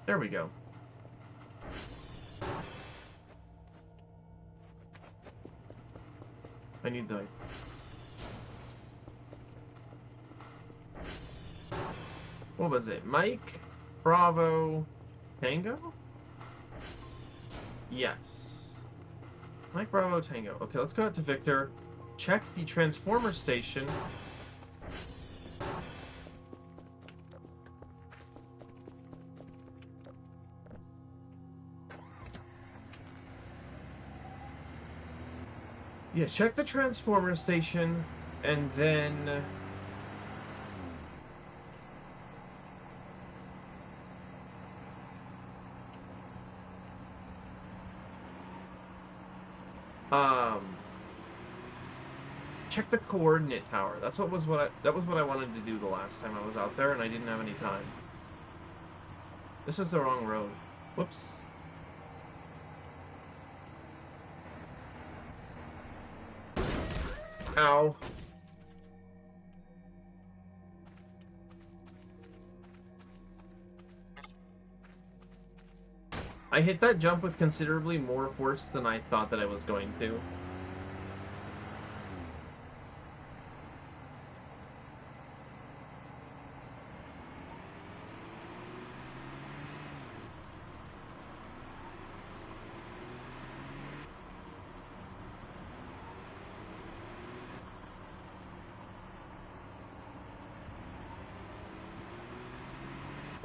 There we go. I need the... What was it? Mike? Bravo? Tango? Yes. Mike, Bravo, Tango. Okay, let's go out to Victor. Check the transformer station. Yeah, check the transformer station, and then... check the coordinate tower. That was what I wanted to do the last time I was out there, and I didn't have any time. This is the wrong road. Whoops. Ow. I hit that jump with considerably more force than I thought that I was going to.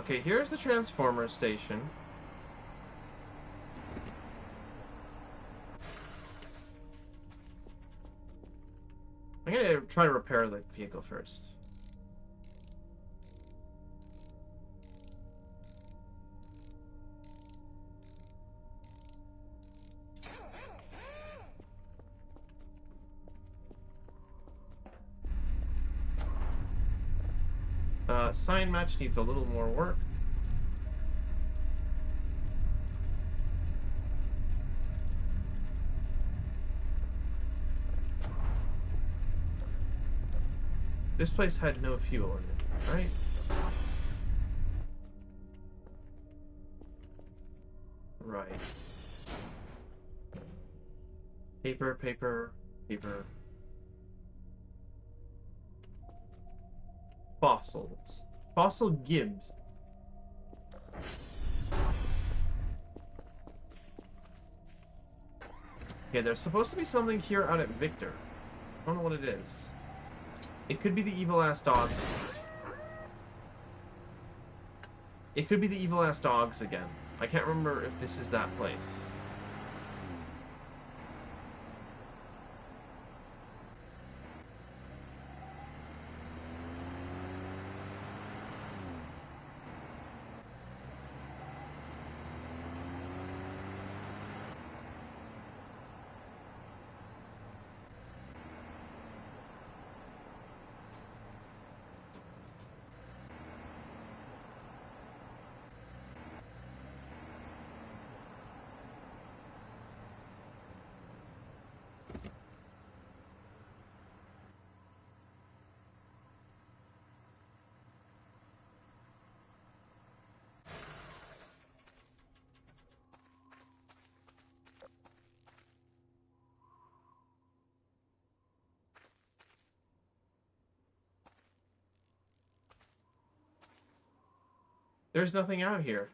Okay, here's the transformer station. I'm gonna try to repair the vehicle first. Sign match needs a little more work. This place had no fuel in it, right? Right. Paper, paper, paper. Fossils. Fossil Gibbs. Okay, there's supposed to be something here out at Victor. I don't know what it is. It could be the evil-ass dogs. It could be the evil-ass dogs again. I can't remember if this is that place. There's nothing out here.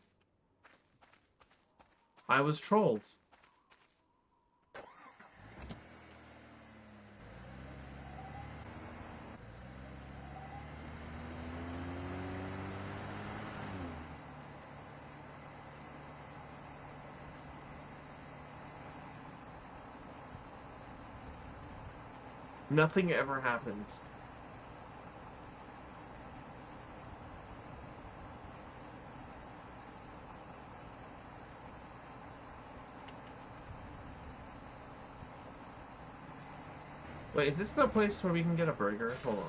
I was trolled. Nothing ever happens. Wait, is this the place where we can get a burger? Hold on.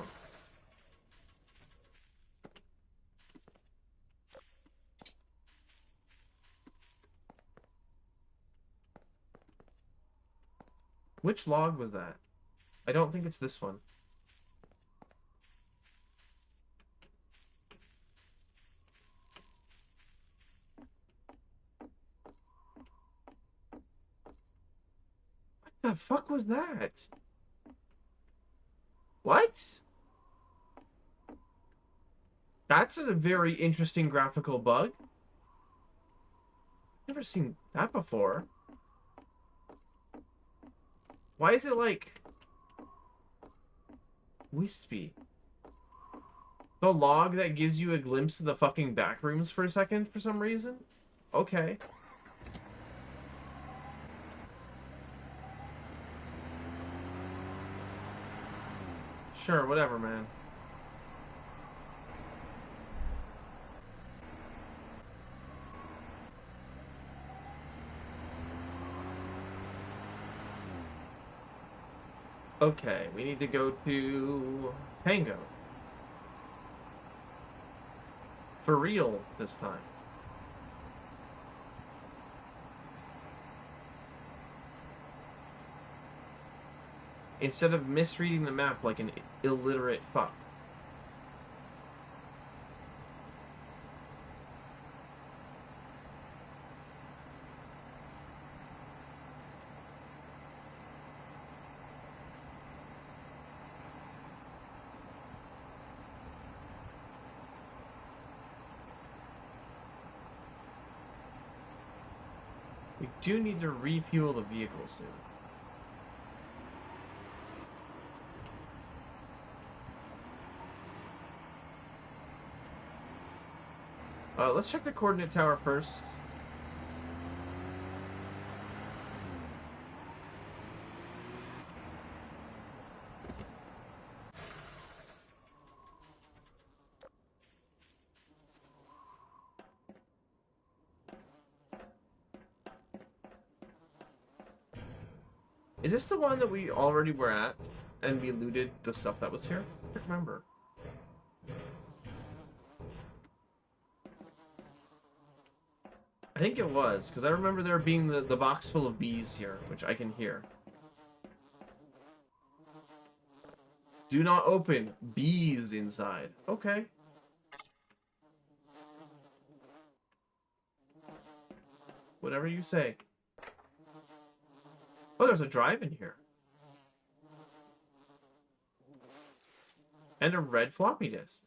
Which log was that? I don't think it's this one. What the fuck was that? What? That's a very interesting graphical bug. Never seen that before. Why is it like wispy? The log that gives you a glimpse of the fucking back rooms for a second for some reason? Okay. Sure, whatever, man. Okay, we need to go to Tango. For real this time. Instead of misreading the map like an illiterate fuck. We do need to refuel the vehicle soon. Let's check the coordinate tower first. Is this the one that we already were at and we looted the stuff that was here? I can't remember. I think it was, because I remember there being the box full of bees here, which I can hear. Do not open. Bees inside. Okay. Whatever you say. Oh, there's a drive in here. And a red floppy disk.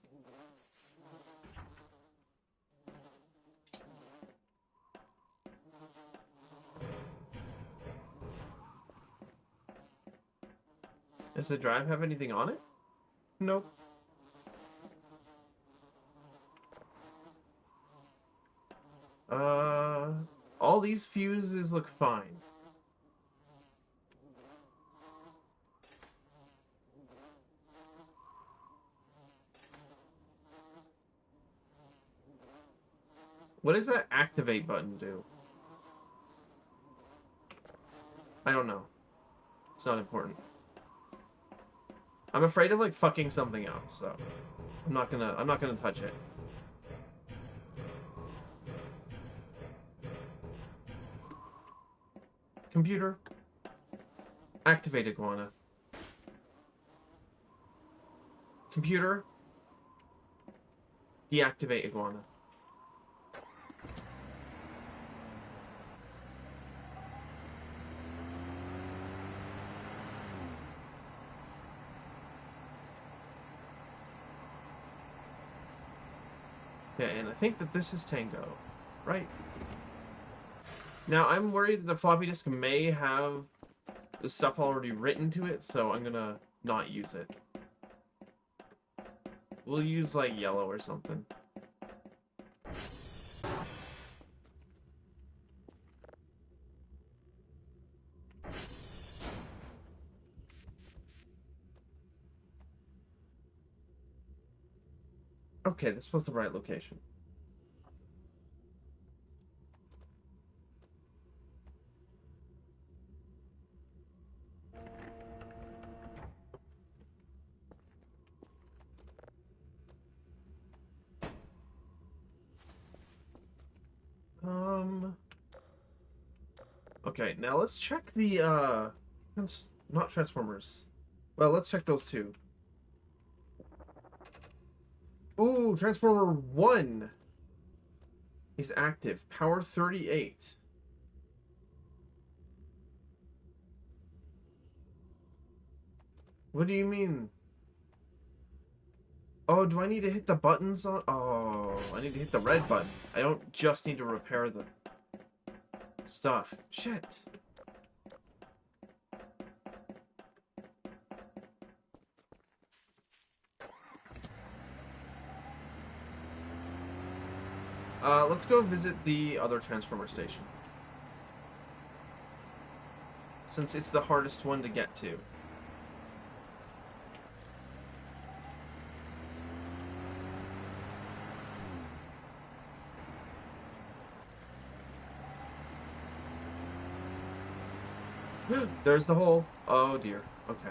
Does the drive have anything on it? Nope. All these fuses look fine. What does that activate button do? I don't know. It's not important. I'm afraid of like fucking something up, so I'm not gonna touch it. Computer, activate iguana. Computer, deactivate iguana. Okay, and I think that this is Tango, right? Now, I'm worried that the floppy disk may have the stuff already written to it, so I'm gonna not use it. We'll use, like, yellow or something. Okay, this was the right location. Okay, now let's check the not Transformers. Well, let's check those two. Ooh, Transformer 1 is active. Power 38. What do you mean? Oh, do I need to hit the buttons on? Oh, I need to hit the red button. I don't just need to repair the stuff. Shit. Let's go visit the other Transformer station. Since it's the hardest one to get to. There's the hole. Oh dear. Okay.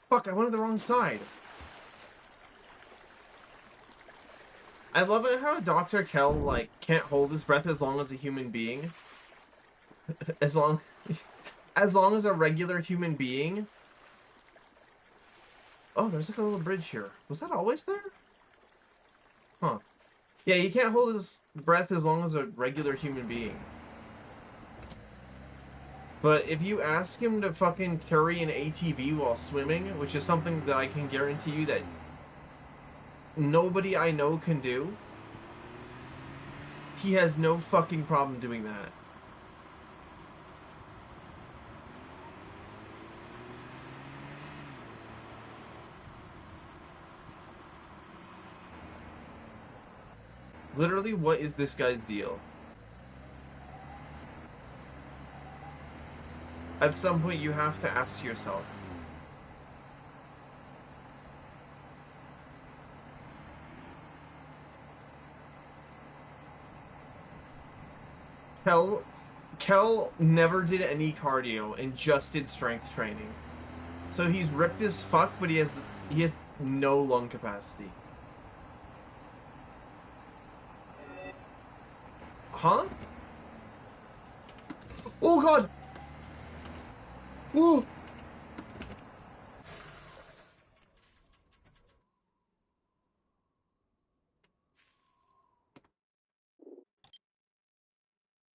Fuck, I went to the wrong side. I love it how Dr. Kell, like, can't hold his breath as long as a human being. As long... as long as a regular human being. Oh, there's like a little bridge here. Was that always there? Huh. Yeah, he can't hold his breath as long as a regular human being. But if you ask him to fucking carry an ATV while swimming, which is something that I can guarantee you that nobody I know can do, he has no fucking problem doing that. Literally, what is this guy's deal? At some point, you have to ask yourself. Kel never did any cardio and just did strength training. So he's ripped as fuck, but he has no lung capacity. Huh? Oh god! Whoa!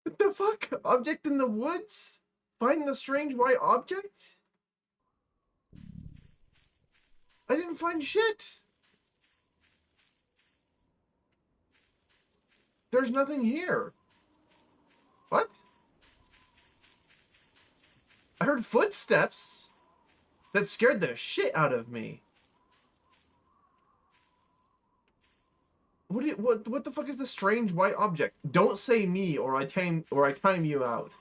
What the fuck? Object in the woods? Find the strange white object? I didn't find shit! There's nothing here. What? I heard footsteps that scared the shit out of me. What the fuck is the strange white object? Don't say me or I time you out.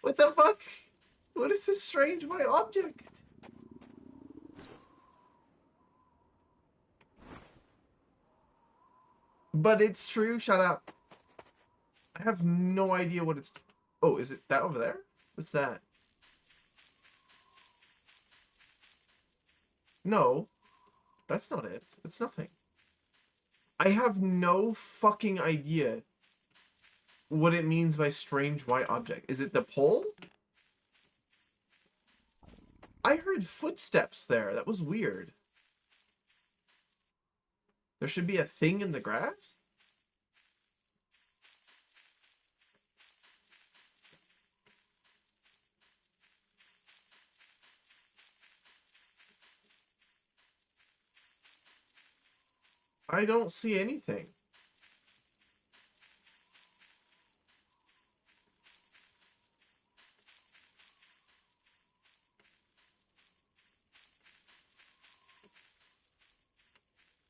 What the fuck? What is this strange white object? But it's true, shut up. I have no idea what it's... Oh, is it that over there? What's that? No, that's not it. It's nothing. I have no fucking idea what it means by strange white object. Is it the pole? I heard footsteps there. That was weird. There should be a thing in the grass? I don't see anything.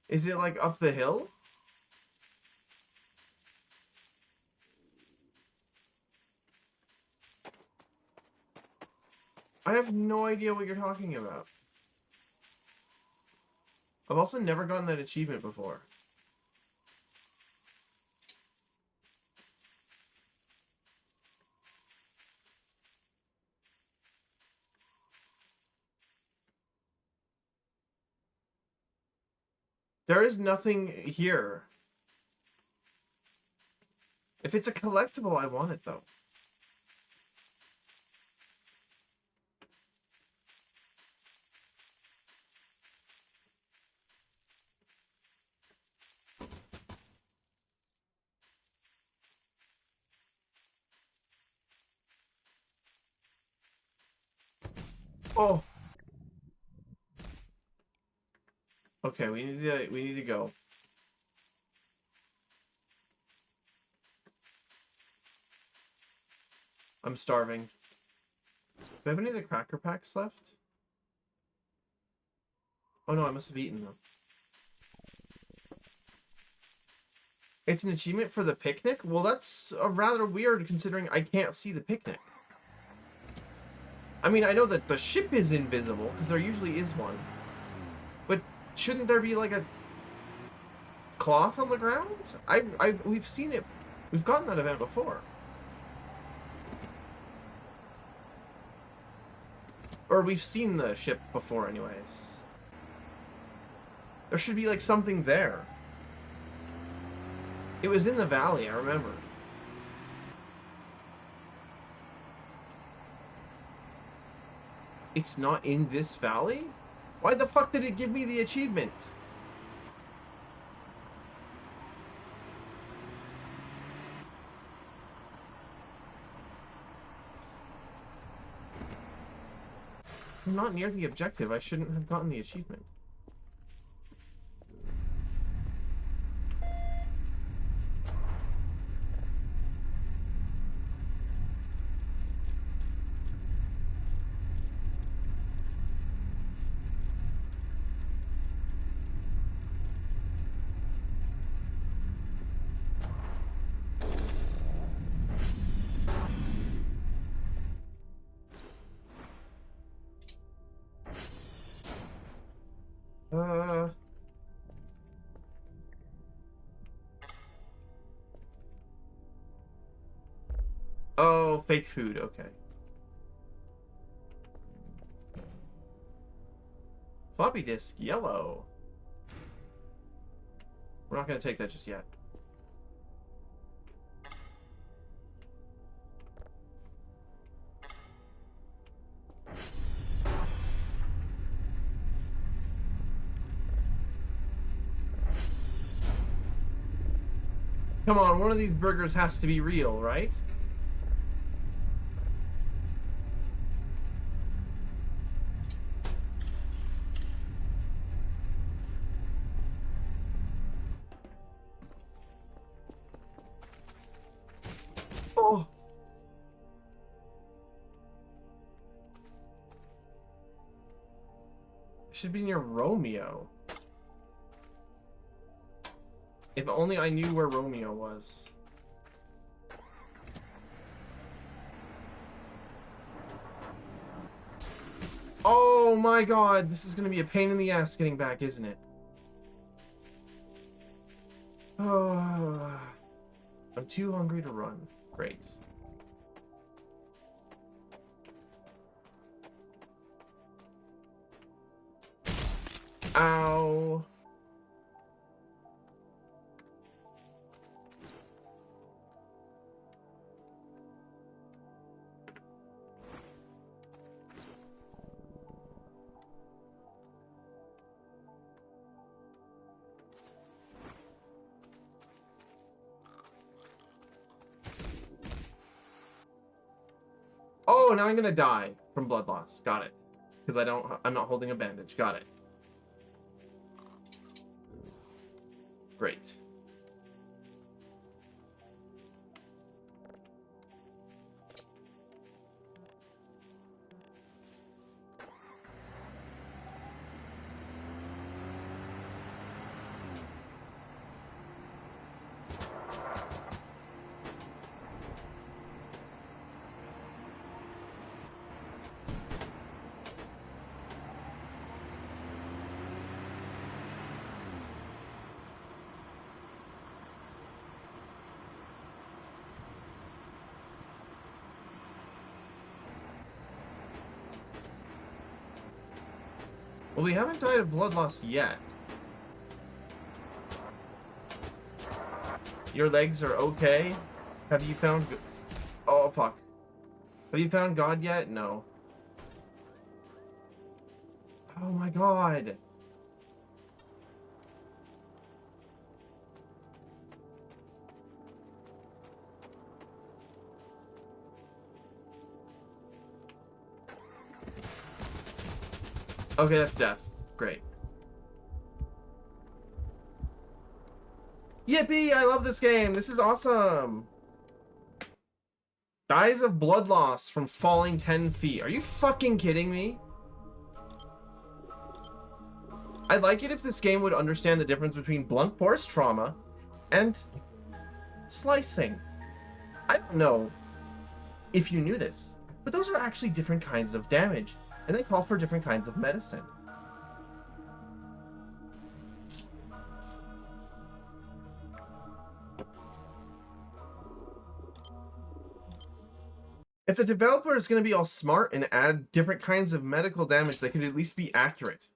Is it like up the hill? I have no idea what you're talking about. I've also never gotten that achievement before. There is nothing here. If it's a collectible, I want it, though. Oh! Okay, we need to go. I'm starving. Do I have any of the cracker packs left? Oh no, I must have eaten them. It's an achievement for the picnic? Well, that's rather weird considering I can't see the picnic. I mean, I know that the ship is invisible, because there usually is one. But shouldn't there be, like, a cloth on the ground? We've seen it. We've gotten that event before. Or we've seen the ship before, anyways. There should be, like, something there. It was in the valley, I remember. It's not in this valley? Why the fuck did it give me the achievement? I'm not near the objective. I shouldn't have gotten the achievement. Oh, fake food. Okay. Floppy disk, yellow. We're not going to take that just yet. Come on, one of these burgers has to be real, right? Oh! It should be near Romeo. If only I knew where Romeo was. Oh my god, this is gonna be a pain in the ass getting back, isn't it? Oh, I'm too hungry to run. Great. Ow. Oh, now I'm gonna die from blood loss. Got it. Because I'm not holding a bandage. Got it. Great. Well, we haven't died of blood loss yet. Your legs are okay? Have you found... Oh, fuck. Have you found God yet? No. Oh my god. Okay, that's death. Great. Yippee! I love this game. This is awesome. Dies of blood loss from falling 10 feet. Are you fucking kidding me? I'd like it if this game would understand the difference between blunt force trauma and slicing. I don't know if you knew this, but those are actually different kinds of damage, and they call for different kinds of medicine. If the developer is going to be all smart and add different kinds of medical damage that could at least be accurate,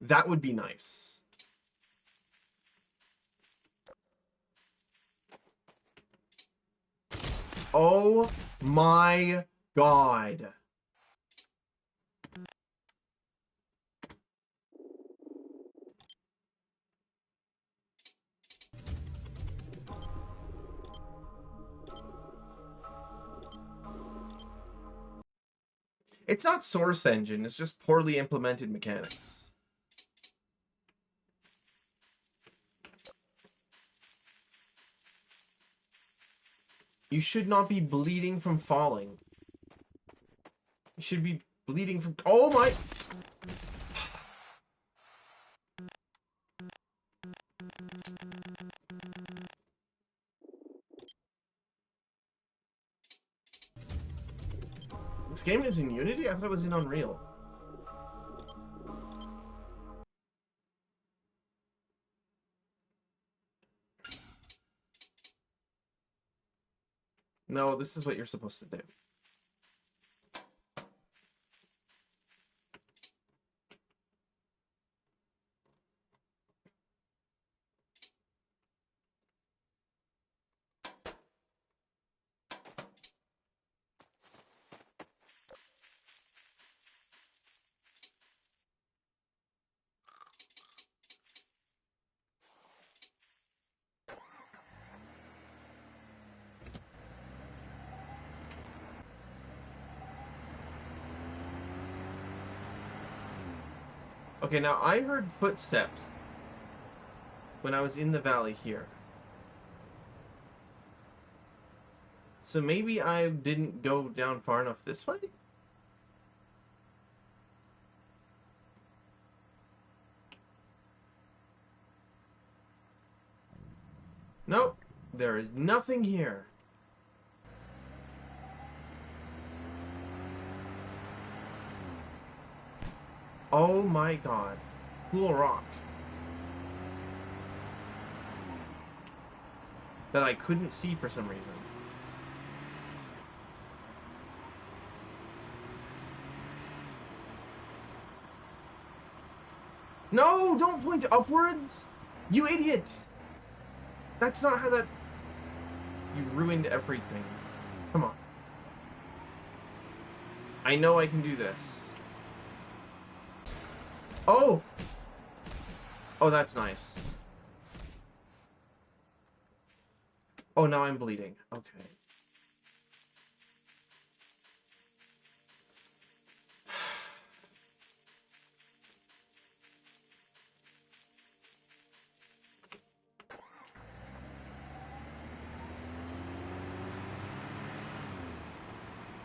that would be nice. Oh my god. It's not Source Engine, it's just poorly implemented mechanics. You should not be bleeding from falling. You should be bleeding from... Oh my... This game is in Unity? I thought it was in Unreal. No, this is what you're supposed to do. Okay, now I heard footsteps when I was in the valley here. So maybe I didn't go down far enough this way? Nope, there is nothing here. Oh my god. Cool rock. That I couldn't see for some reason. No, don't point upwards! You idiot! That's not how that... You ruined everything. Come on. I know I can do this. Oh! Oh, that's nice. Oh, now I'm bleeding. Okay.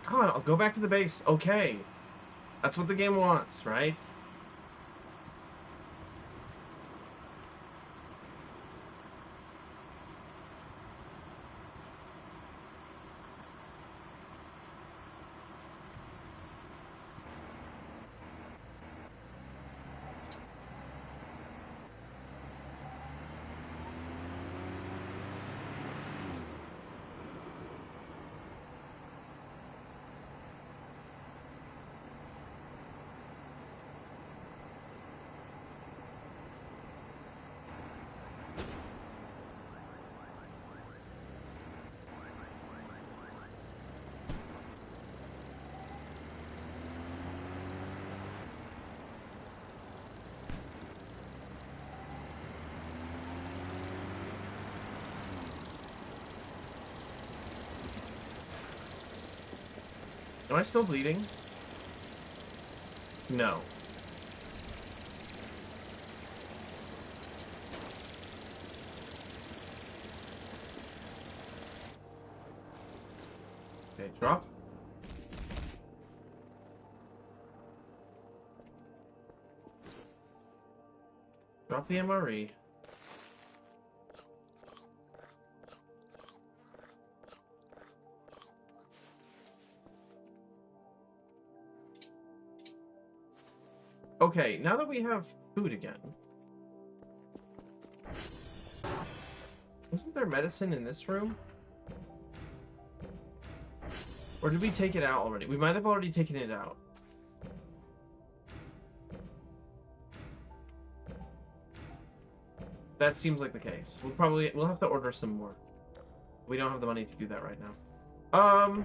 God, I'll go back to the base. Okay. That's what the game wants, right? Am I still bleeding? No. Okay, drop. Drop the MRE. Okay, now that we have food again. Wasn't there medicine in this room? Or did we take it out already? We might have already taken it out. That seems like the case. We'll have to order some more. We don't have the money to do that right now.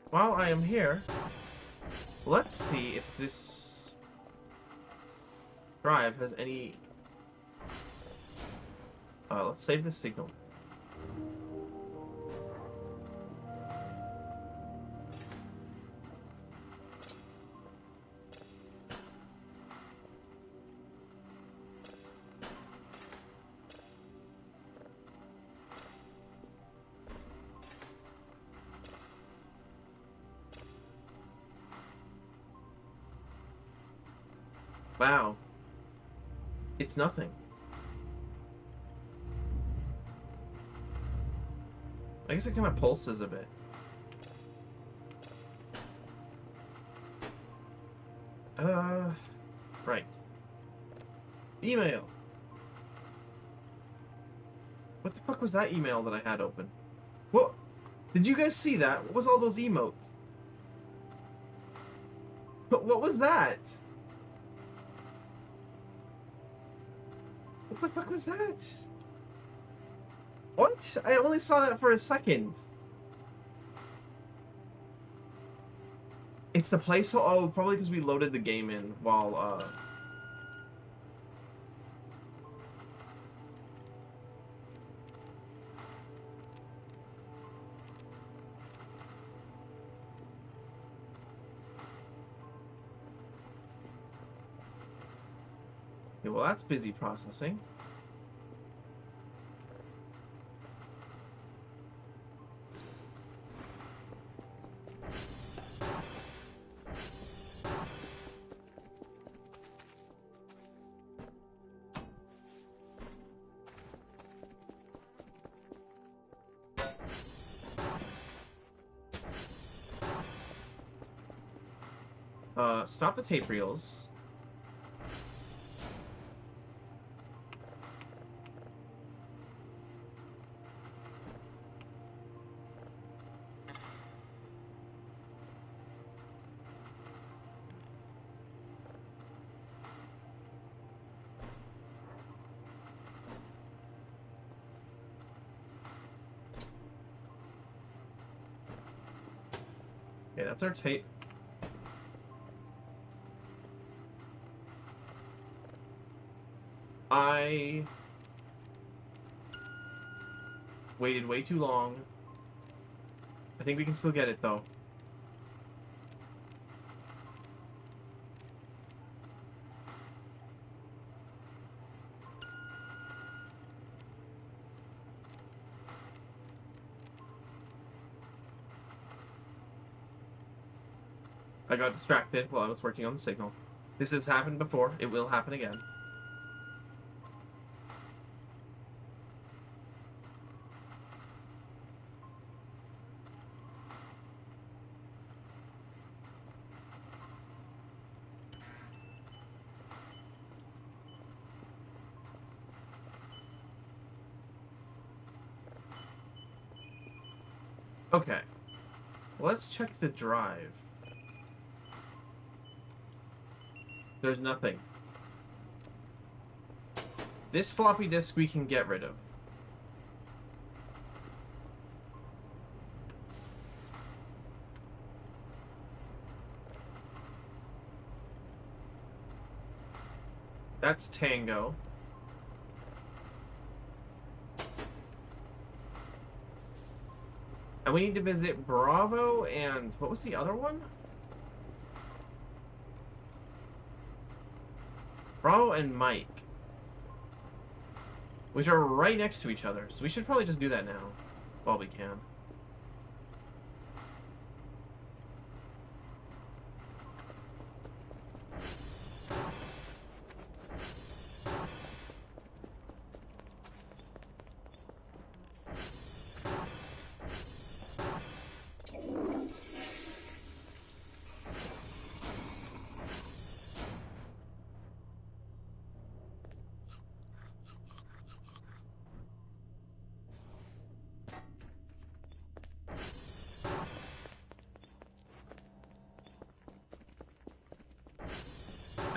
While I am here, let's see if this drive has any... let's save the signal. Wow. It's nothing. I guess it kind of pulses a bit. Right. Email. What the fuck was that email that I had open? What? Did you guys see that? What was all those emotes? What was that? What the fuck was that? What? I only saw that for a second. It's the placeholder. Oh, probably because we loaded the game in while, Okay, well, that's busy processing. Stop the tape reels. Okay, that's our tape. I waited way too long. I think we can still get it, though. I got distracted while I was working on the signal. This has happened before. It will happen again. Okay. Let's check the drive. There's nothing. This floppy disk we can get rid of. That's Tango. And we need to visit Bravo and... What was the other one? Bravo and Mike. Which are right next to each other. So we should probably just do that now. While we can.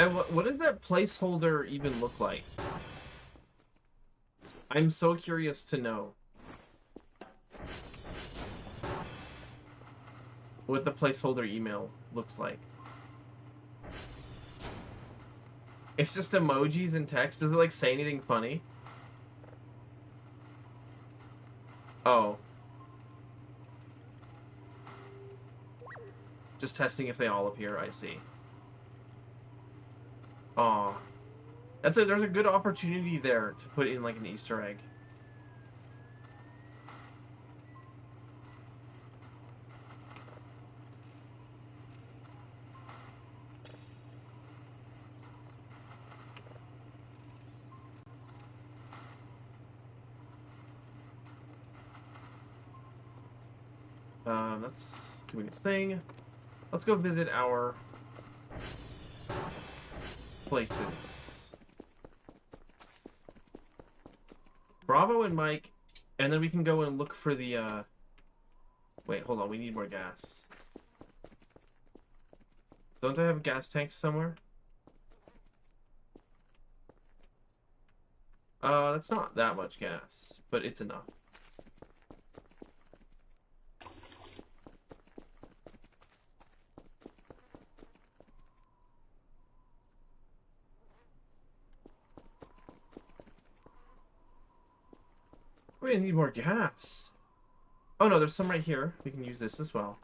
And what does that placeholder even look like? I'm so curious to know what the placeholder email looks like. It's just emojis and text. Does it like say anything funny? Oh. Just testing if they all appear, I see. Aw. There's a good opportunity there to put in like an Easter egg. That's doing its thing. Let's go visit our places. Bravo and Mike, and then we can go and look for the, Wait, hold on, we need more gas. Don't I have gas tanks somewhere? That's not that much gas, but it's enough. We need more gas. Oh no, there's some right here. We can use this as well.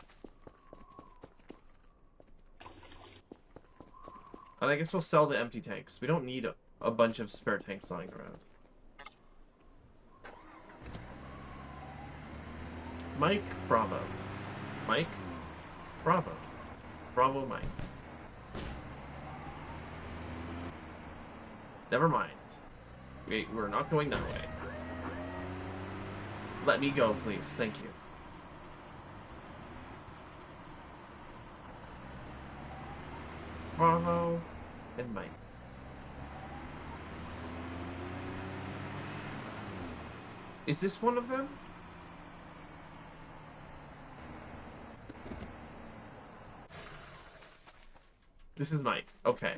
And I guess we'll sell the empty tanks. We don't need a bunch of spare tanks lying around. Mike, Bravo. Mike, Bravo. Bravo, Mike. Never mind. We're not going that way. Let me go, please. Thank you. Bravo and Mike. Is this one of them? This is Mike. Okay.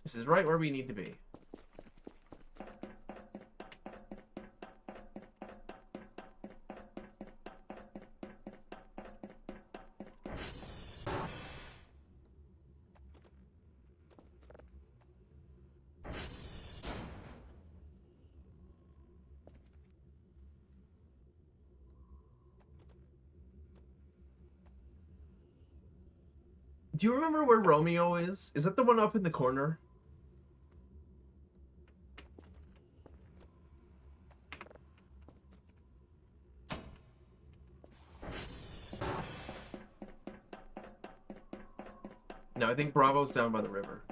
This is right where we need to be. Do you remember where Romeo is? Is that the one up in the corner? No, I think Bravo's down by the river.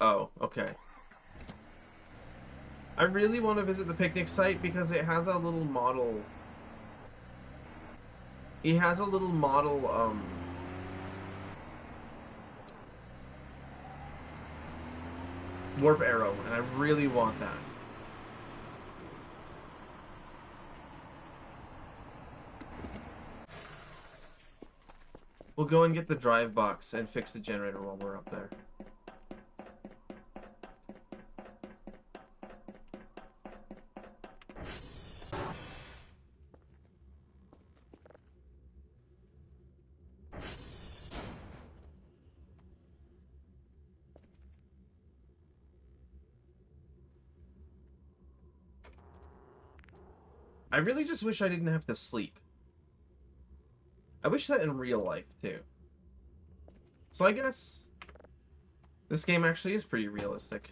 Oh, okay. I really want to visit the picnic site because it has a little model. It has a little model, warp arrow, and I really want that. We'll go and get the drive box and fix the generator while we're up there. I really just wish I didn't have to sleep. I wish that in real life, too. So I guess this game actually is pretty realistic.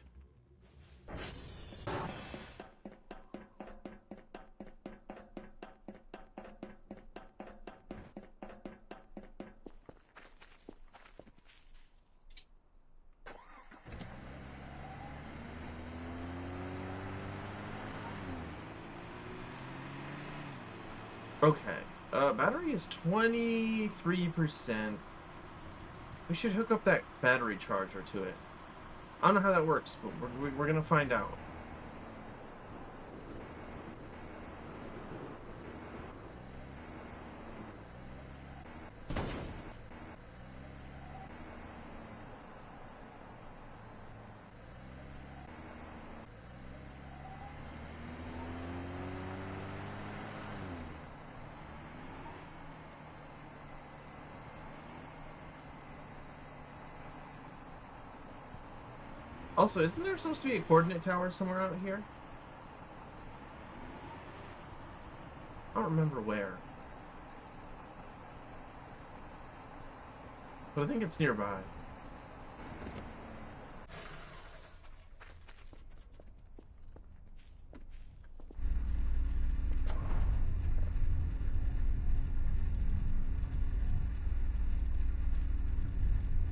Okay. Battery is 23%. We should hook up that battery charger to it. I don't know how that works, but we're gonna find out. Also, isn't there supposed to be a coordinate tower somewhere out here? I don't remember where. But I think it's nearby.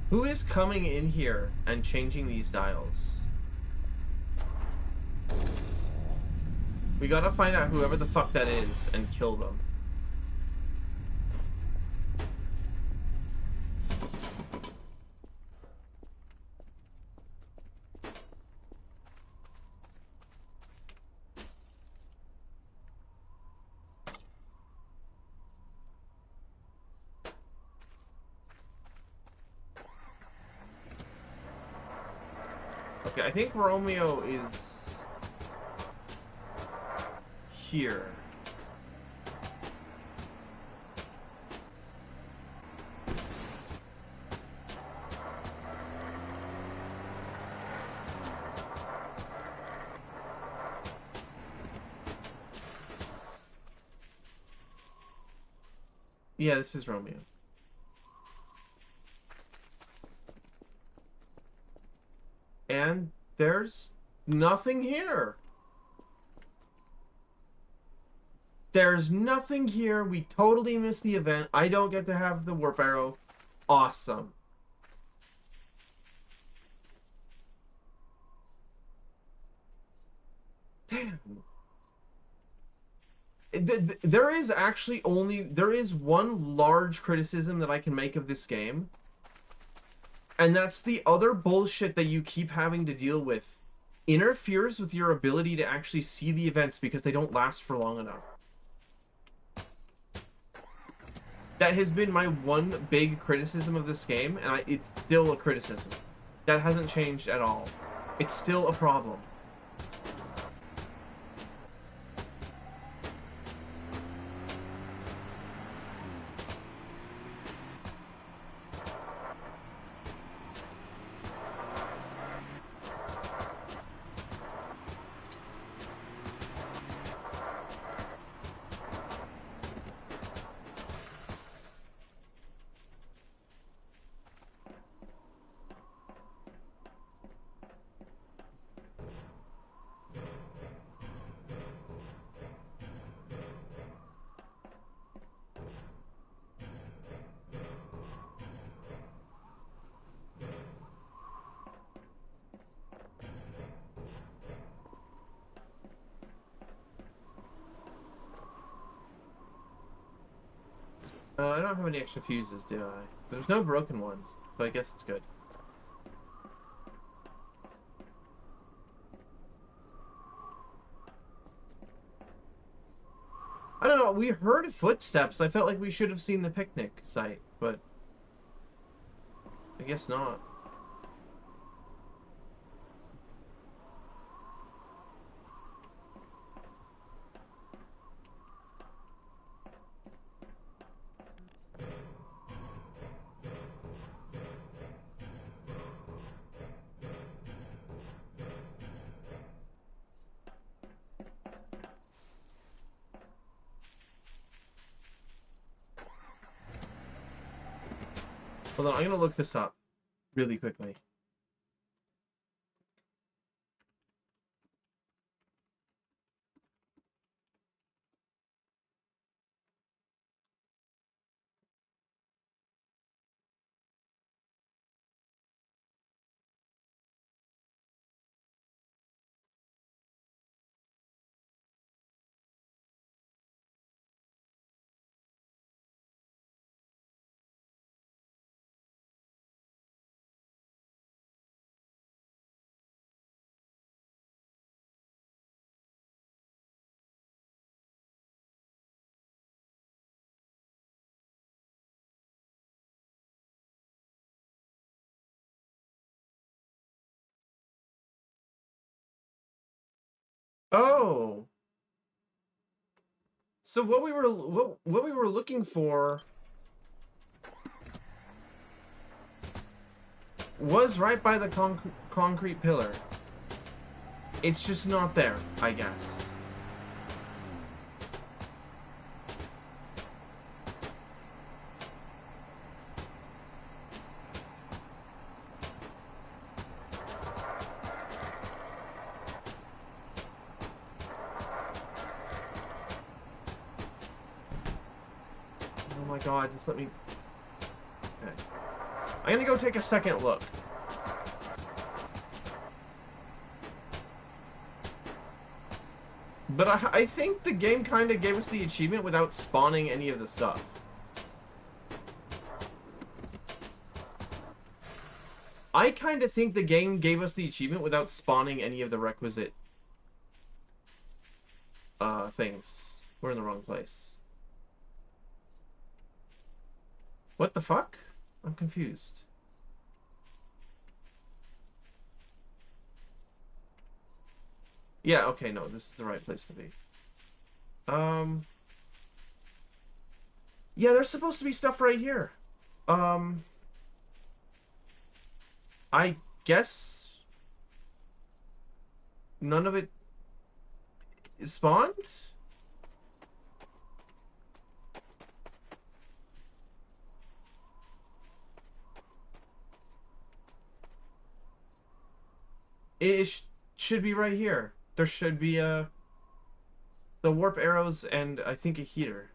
Who is coming in here and changing these dials? We gotta find out whoever the fuck that is and kill them. Okay, I think Romeo is here. Yeah, this is Romeo. And there's nothing here. There's nothing here. We totally missed the event. I don't get to have the warp arrow. Awesome. Damn. There is actually there is one large criticism that I can make of this game. And that's the other bullshit that you keep having to deal with interferes with your ability to actually see the events because they don't last for long enough. That has been my one big criticism of this game, and it's still a criticism. That hasn't changed at all. It's still a problem. I don't have any extra fuses, do I? There's no broken ones, so I guess it's good. I don't know, we heard footsteps. I felt like we should have seen the picnic site, but I guess not. Hold on, I'm gonna look this up really quickly. Oh, so what we were looking for was right by the concrete pillar. It's just not there, I guess. Oh my god, just let me... Okay. I'm gonna go take a second look. But I think the game kind of gave us the achievement without spawning any of the stuff. I kind of think the game gave us the achievement without spawning any of the requisite things. We're in the wrong place. What the fuck? I'm confused. Yeah, okay, no, this is the right place to be. Yeah, there's supposed to be stuff right here. I guess none of it is spawned? It should be right here. There should be the warp arrows and I think a heater.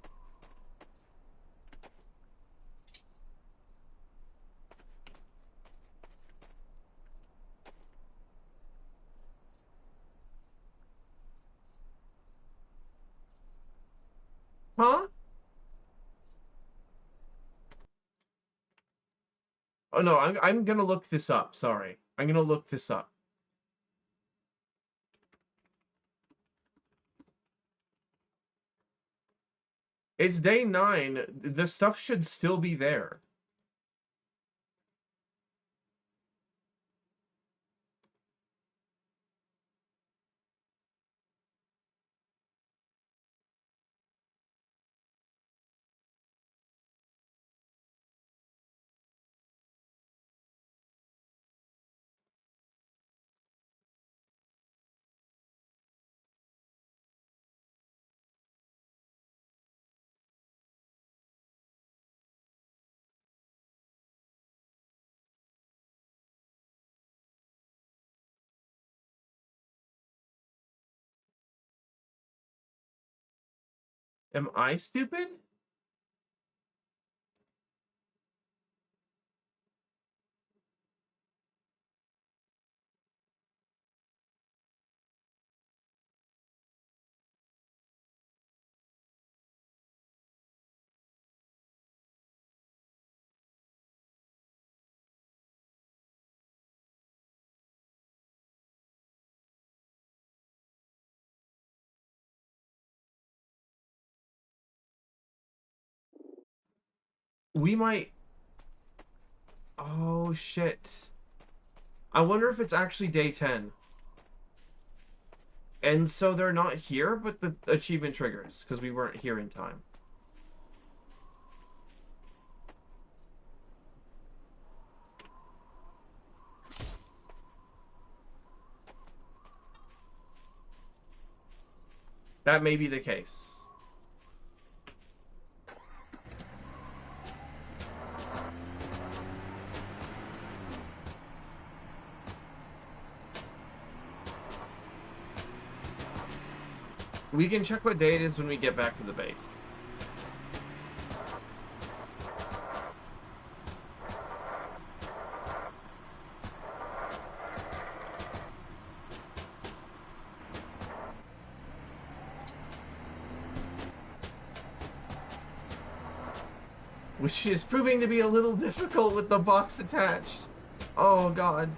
Huh? Oh no, I'm gonna look this up. Sorry. I'm gonna look this up. It's day 9. The stuff should still be there. Am I stupid? We might... Oh, shit. I wonder if it's actually day 10. And so they're not here, but the achievement triggers, because we weren't here in time. That may be the case. We can check what day it is when we get back to the base. Which is proving to be a little difficult with the box attached. Oh, God.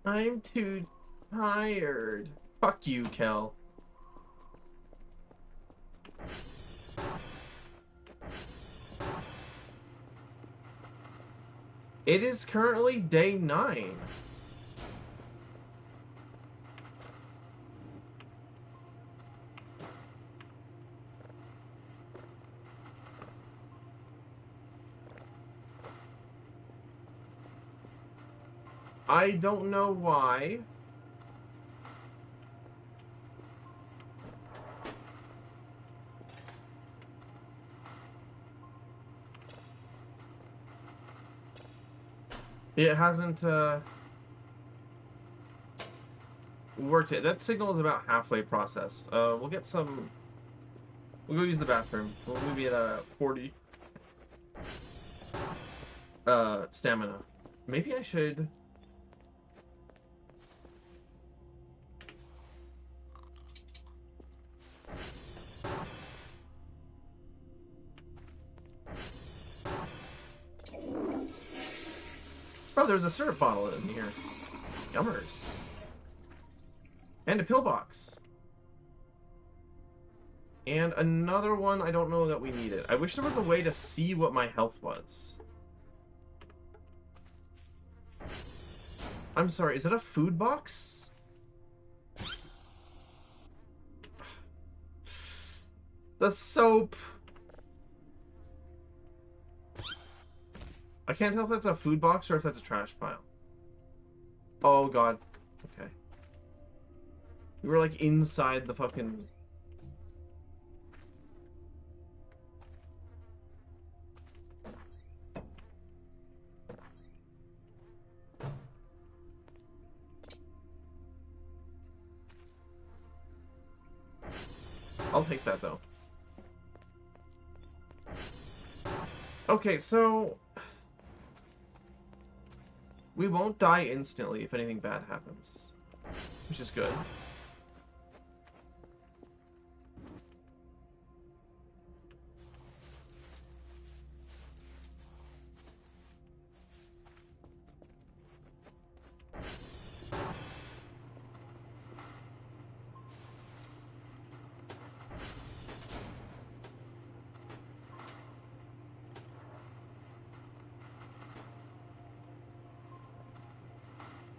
I'm too tired. Fuck you, Kel. It is currently day 9. I don't know why. It hasn't worked yet. That signal is about halfway processed. We'll get some... We'll go use the bathroom. We'll be at 40 stamina. Maybe I should... Oh, there's a syrup bottle in here. Yummers. And a pillbox. And another one, I don't know that we need it. I wish there was a way to see what my health was. I'm sorry, is that a food box? The soap. I can't tell if that's a food box or if that's a trash pile. Oh, God. Okay. We were, like, inside the fucking... I'll take that, though. Okay, so... We won't die instantly if anything bad happens. Which is good.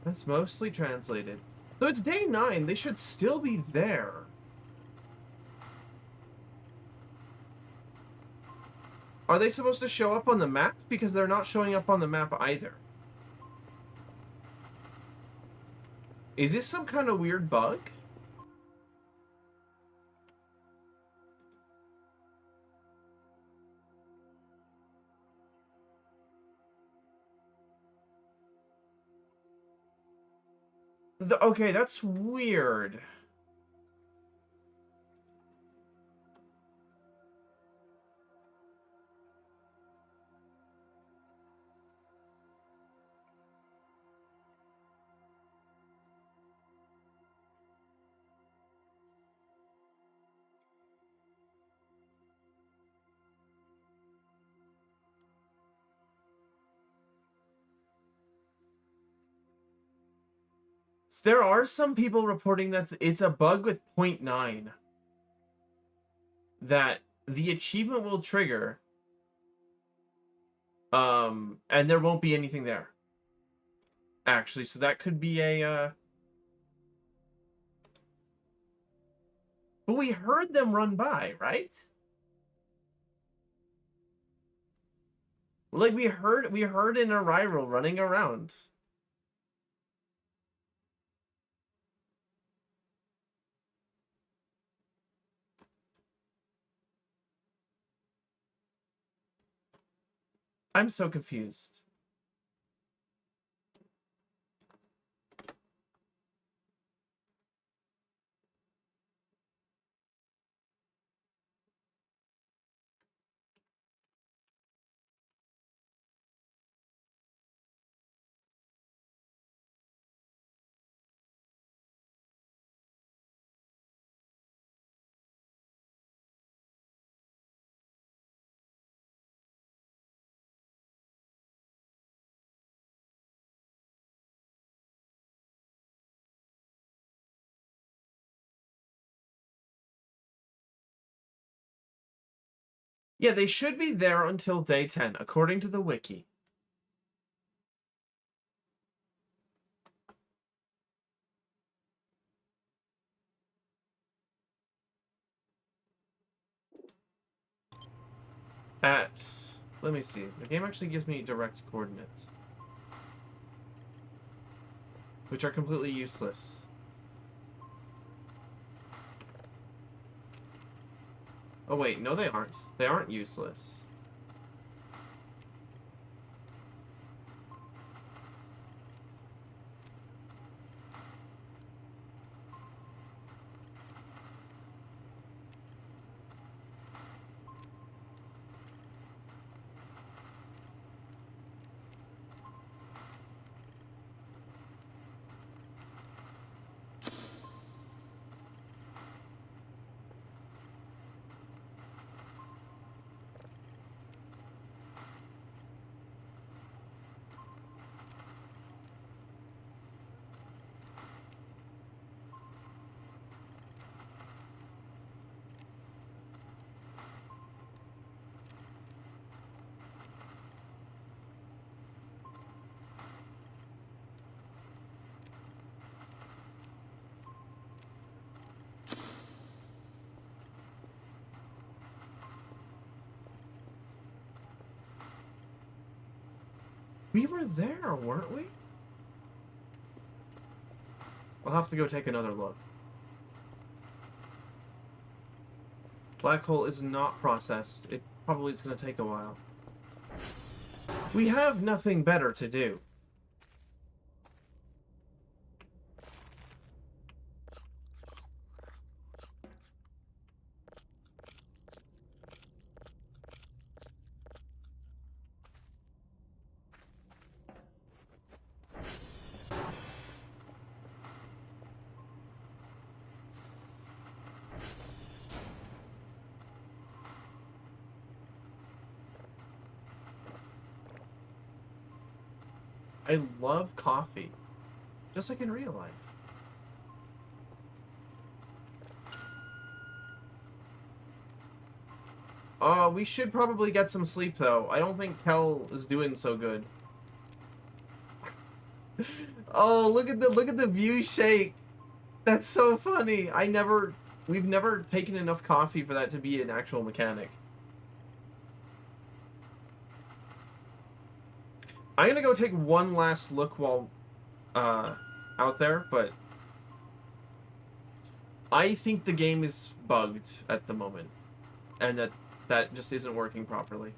That's mostly translated. So it's day 9. They should still be there. Are they supposed to show up on the map? Because they're not showing up on the map either. Is this some kind of weird bug? Okay, that's weird. There are some people reporting that it's a bug with 0.9. That the achievement will trigger. And there won't be anything there. Actually, so that could be a, But we heard them run by, right? Like we heard an arrival running around. I'm so confused. Yeah, they should be there until day 10, according to the wiki. Let me see. The game actually gives me direct coordinates, which are completely useless. Oh wait, no they aren't. They aren't useless. We were there, weren't we? I'll have to go take another look. Black hole is not processed. It probably is going to take a while. We have nothing better to do. I love coffee. Just like in real life. We should probably get some sleep, though. I don't think Kel is doing so good. Oh, look at the view shake. That's so funny. We've never taken enough coffee for that to be an actual mechanic. I'm gonna go take one last look while out there, but I think the game is bugged at the moment, and that just isn't working properly.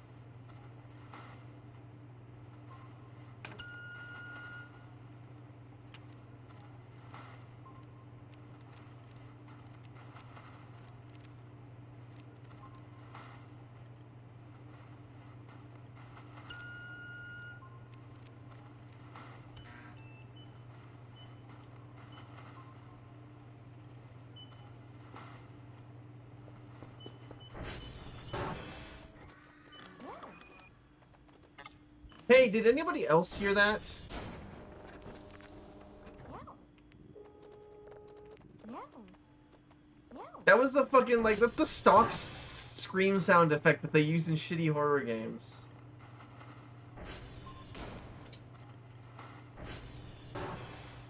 Hey, did anybody else hear that? That was the fucking, like, that's the stock scream sound effect that they use in shitty horror games.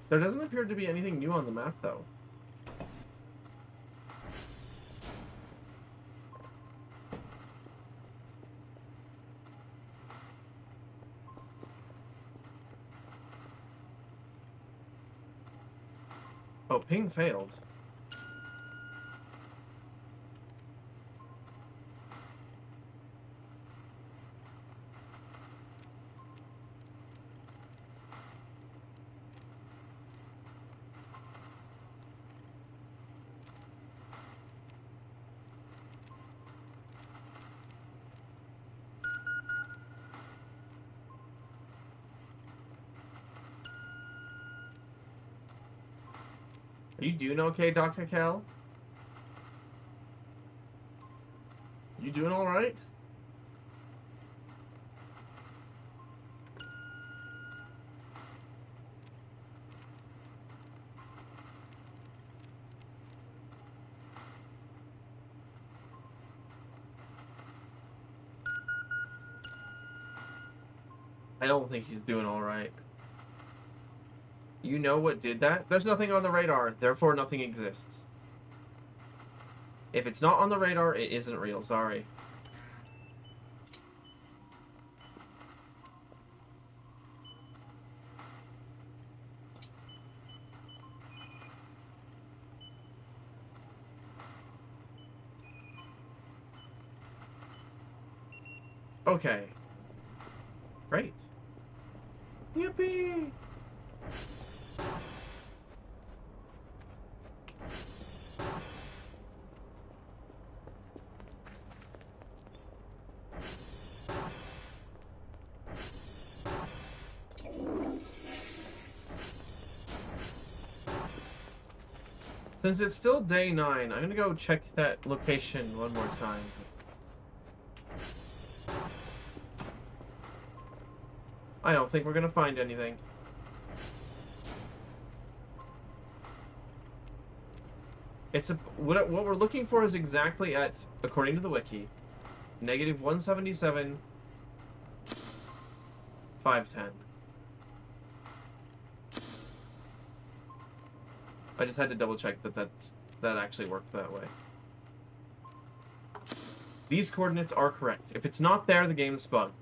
There doesn't appear to be anything new on the map, though. Oh, ping failed. Are you doing okay, Dr. Cal? You doing all right? I don't think he's doing all right. You know what did that? There's nothing on the radar, therefore nothing exists. If it's not on the radar, it isn't real. Sorry. Okay. Great. Yippee! Since it's still day 9, I'm gonna go check that location one more time. I don't think we're gonna find anything. It's a what we're looking for is exactly at, according to the wiki, -177, 510. I just had to double check that that actually worked that way. These coordinates are correct. If it's not there, the game's bugged.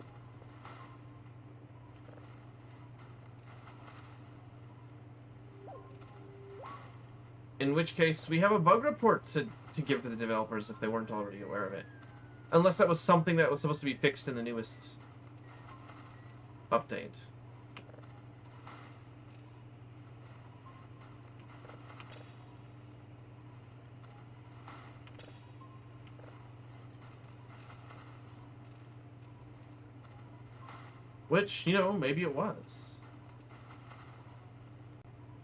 In which case, we have a bug report to give to the developers if they weren't already aware of it. Unless that was something that was supposed to be fixed in the newest update. Which, you know, maybe it was.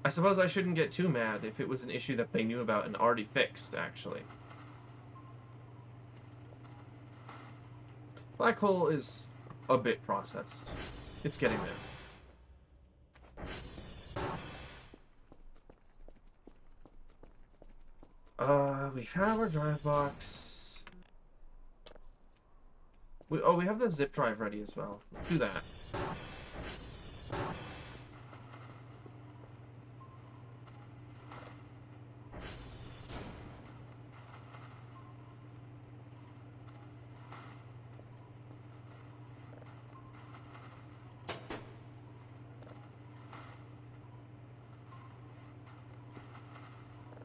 I suppose I shouldn't get too mad if it was an issue that they knew about and already fixed, actually. Black hole is a bit processed. It's getting there. We have our drive box. We have the zip drive ready as well. Let's do that.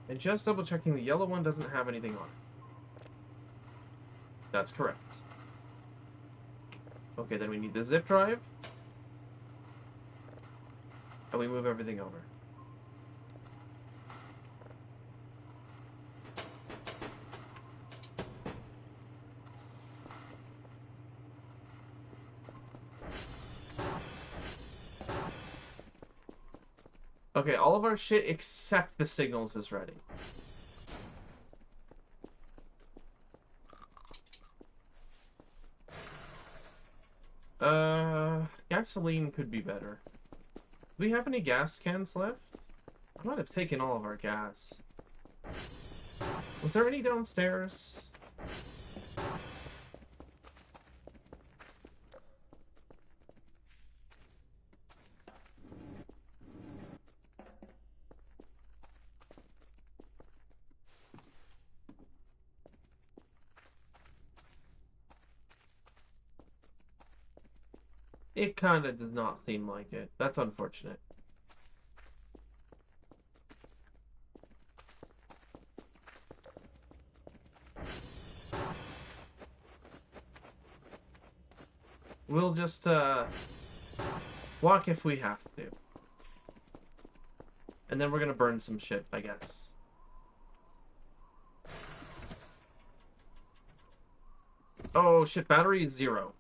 And just double checking, the yellow one doesn't have anything on it. That's correct. Okay, then we need the zip drive. And we move everything over. Okay, all of our shit except the signals is ready. Gasoline could be better. Do we have any gas cans left? I might have taken all of our gas. Was there any downstairs? It kind of does not seem like it. That's unfortunate. We'll just, walk if we have to. And then we're gonna burn some shit, I guess. Oh, shit, battery is 0.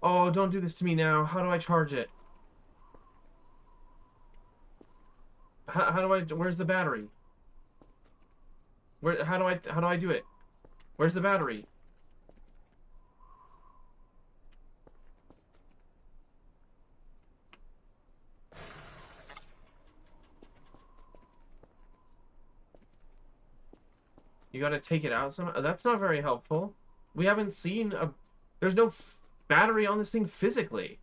Oh, don't do this to me now. How do I charge it? How do I... Where's the battery? How do I do it? Where's the battery? You gotta take it out somehow? That's not very helpful. We haven't seen a... There's no battery on this thing physically.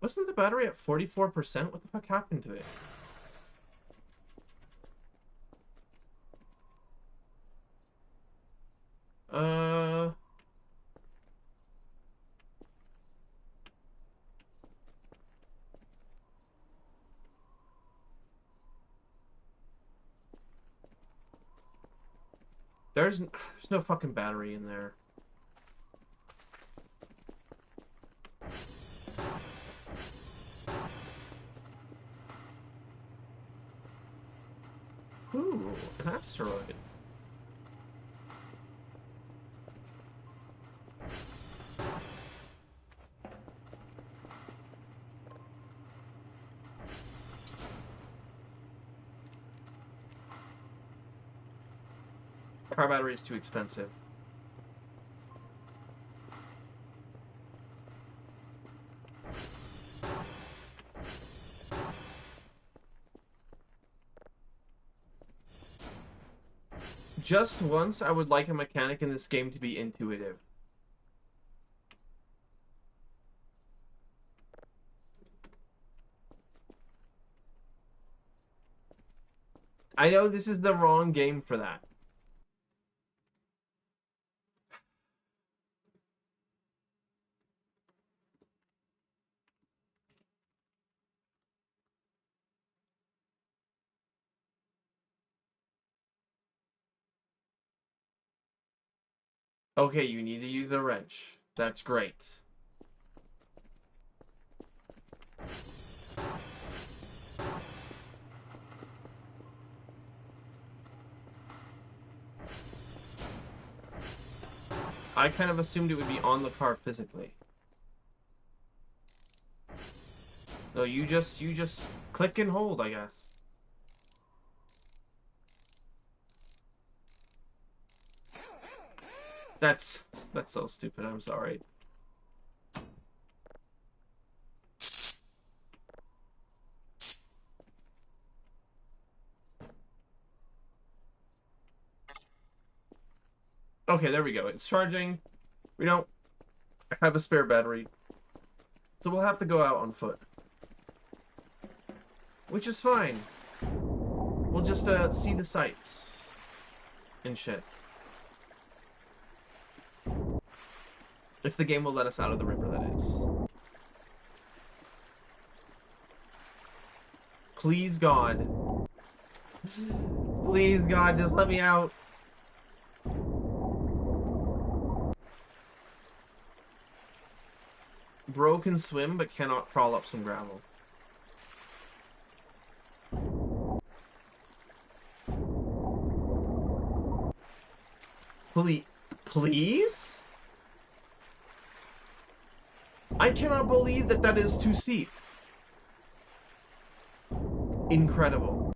Wasn't the battery at 44%? What the fuck happened to it? Uh... There's no fucking battery in there. Ooh, an asteroid. Car battery is too expensive. Just once, I would like a mechanic in this game to be intuitive. I know this is the wrong game for that. Okay, you need to use a wrench. That's great. I kind of assumed it would be on the car physically. So you just click and hold, I guess. That's so stupid, I'm sorry. Okay, there we go. It's charging. We don't have a spare battery. So we'll have to go out on foot. Which is fine. We'll just see the sights and shit. If the game will let us out of the river, that is. Please, God. Please, God, just let me out. Bro can swim, but cannot crawl up some gravel. Please? I cannot believe that that is too steep. Incredible.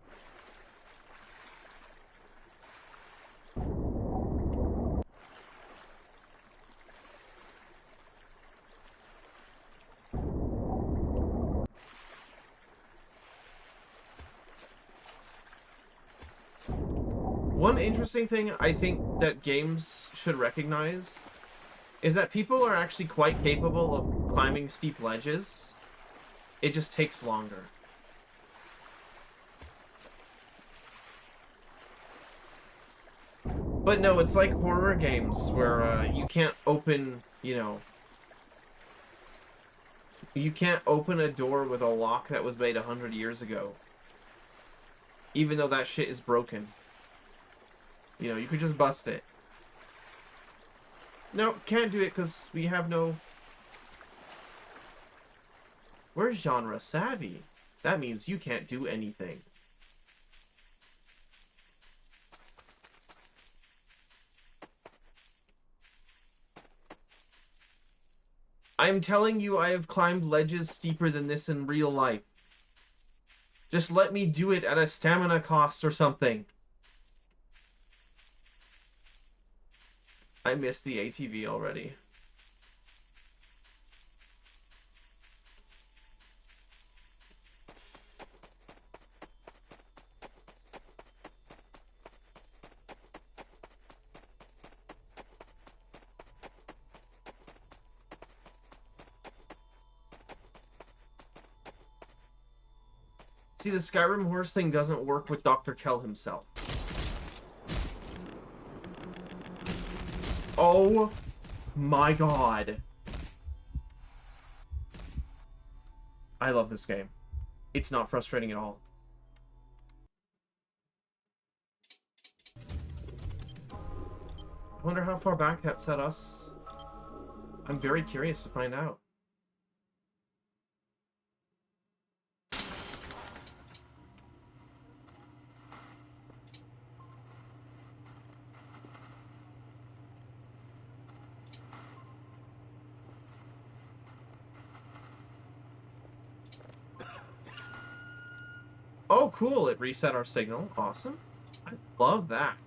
One interesting thing I think that games should recognize is that people are actually quite capable of climbing steep ledges. It just takes longer. But no, it's like horror games where you can't open, you know, you can't open a door with a lock that was made 100 years ago. Even though that shit is broken. You know, you could just bust it. Nope, can't do it because we have no... We're genre savvy. That means you can't do anything. I'm telling you, I have climbed ledges steeper than this in real life. Just let me do it at a stamina cost or something. I missed the ATV already. See, the Skyrim horse thing doesn't work with Dr. Kell himself. Oh my god. I love this game. It's not frustrating at all. I wonder how far back that set us. I'm very curious to find out. Oh, cool. It reset our signal. Awesome. I love that.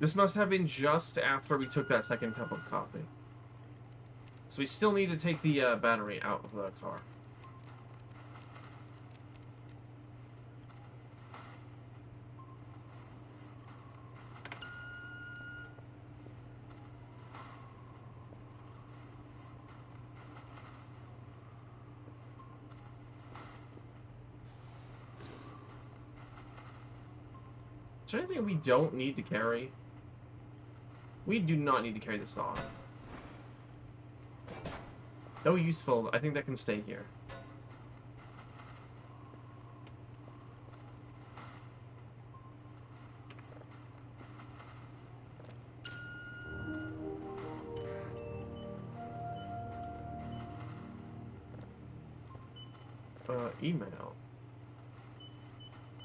This must have been just after we took that second cup of coffee. So we still need to take the battery out of the car. Is there anything we don't need to carry? We do not need to carry the saw. No useful. I think that can stay here. Email.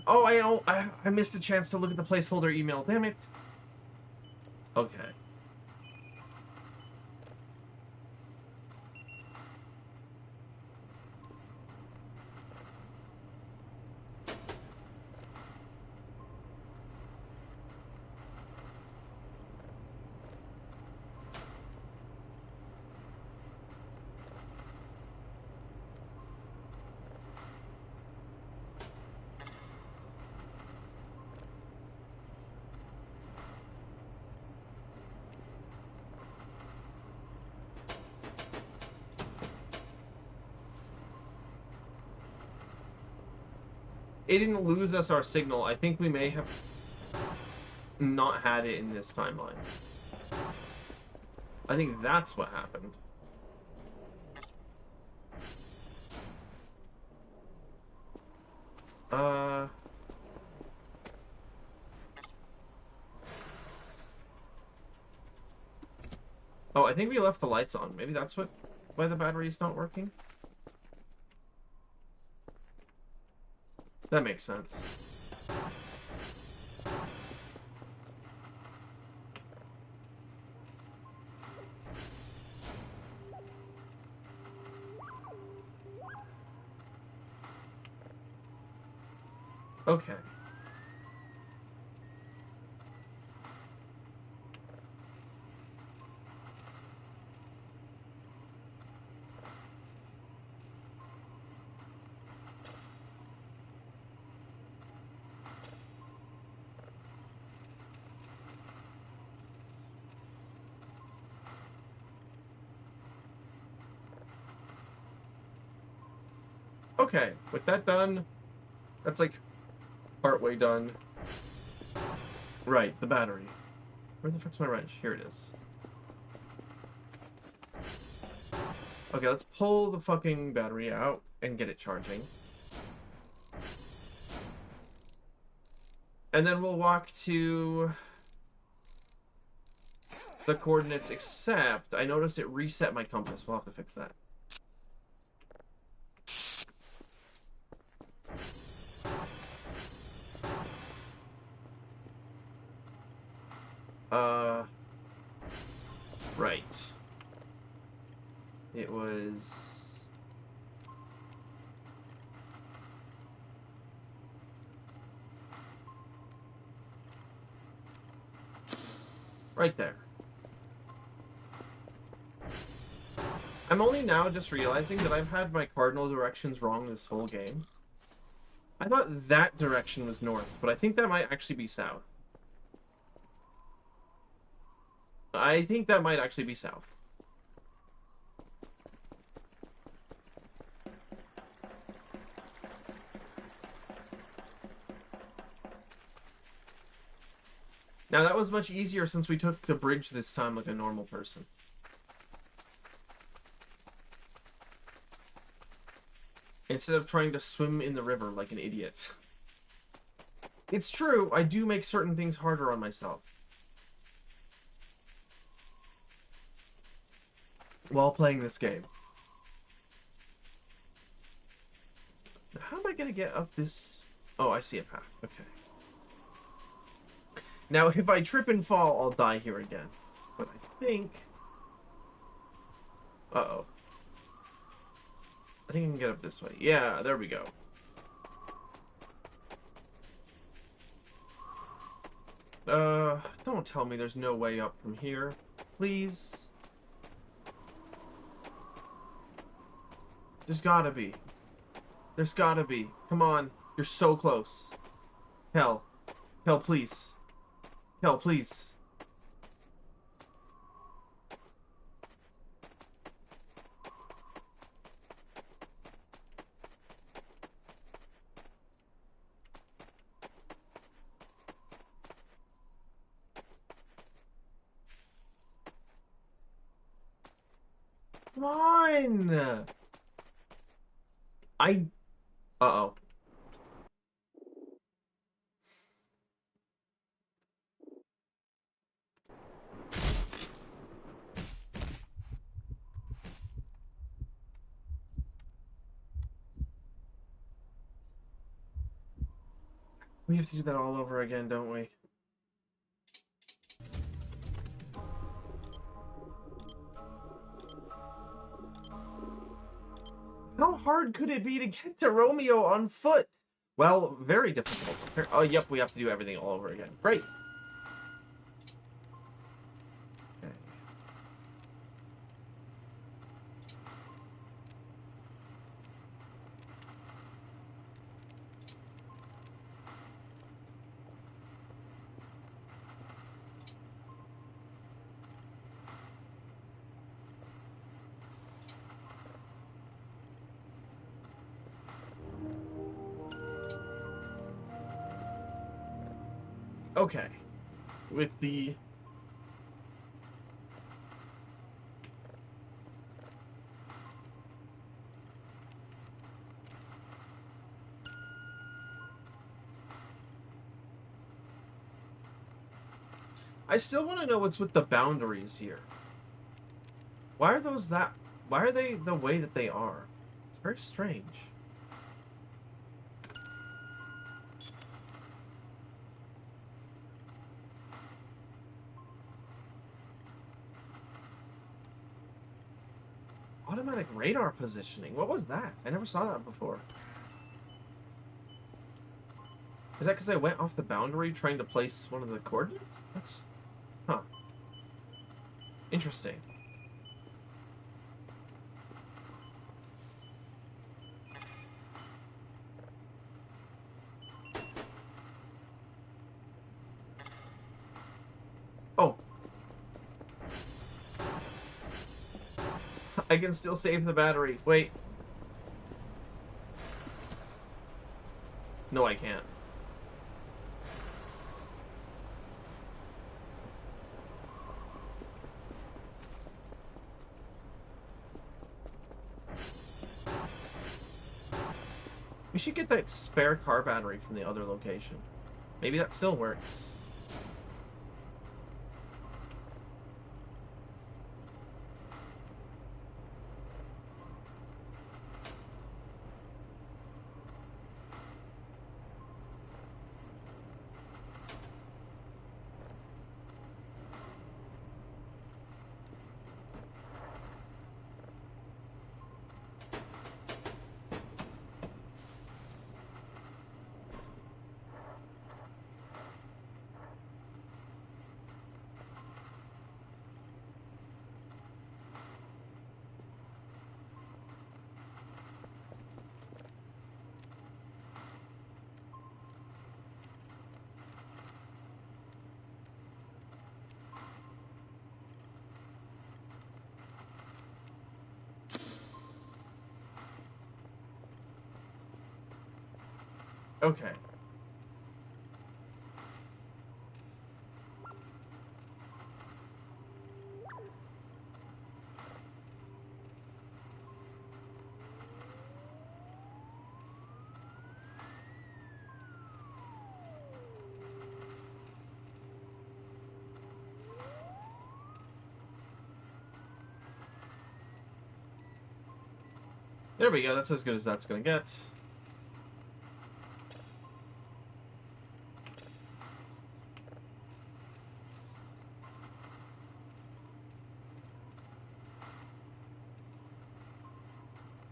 Oh, I missed a chance to look at the placeholder email. Damn it. Okay. It didn't lose us our signal. I think we may have not had it in this timeline. I think that's what happened. Oh, I think we left the lights on. Maybe that's why the battery's not working. That makes sense. Okay. Okay, with that done, that's like partway done. Right, the battery. Where the fuck's my wrench? Here it is. Okay, let's pull the fucking battery out and get it charging. And then we'll walk to the coordinates, except I noticed it reset my compass. We'll have to fix that. Right. It was... right there. I'm only now just realizing that I've had my cardinal directions wrong this whole game. I thought that direction was north, but I think that might actually be south. I think that might actually be south. Now, that was much easier since we took the bridge this time like a normal person. Instead of trying to swim in the river like an idiot. It's true, I do make certain things harder on myself. While playing this game. How am I going to get up this... oh, I see a path. Okay. Now, if I trip and fall, I'll die here again. But I think... uh-oh. I think I can get up this way. Yeah, there we go. Don't tell me there's no way up from here. Please. There's gotta be. There's gotta be. Come on. You're so close. Hell. Hell, please. Hell, please. Come on! Uh-oh. We have to do that all over again, don't we? How hard could it be to get to Romeo on foot? Well, very difficult. Oh, yep, we have to do everything all over again. Great. Okay. Okay. With the... I still want to know what's with the boundaries here. Why are those that... why are they the way that they are? It's very strange. Automatic radar positioning. What was that? I never saw that before. Is that because I went off the boundary trying to place one of the coordinates? That's... Huh. Interesting. Oh. I can still save the battery. Wait. No, I can't. We should get that spare car battery from the other location. Maybe that still works. Okay. There we go. That's as good as that's gonna get.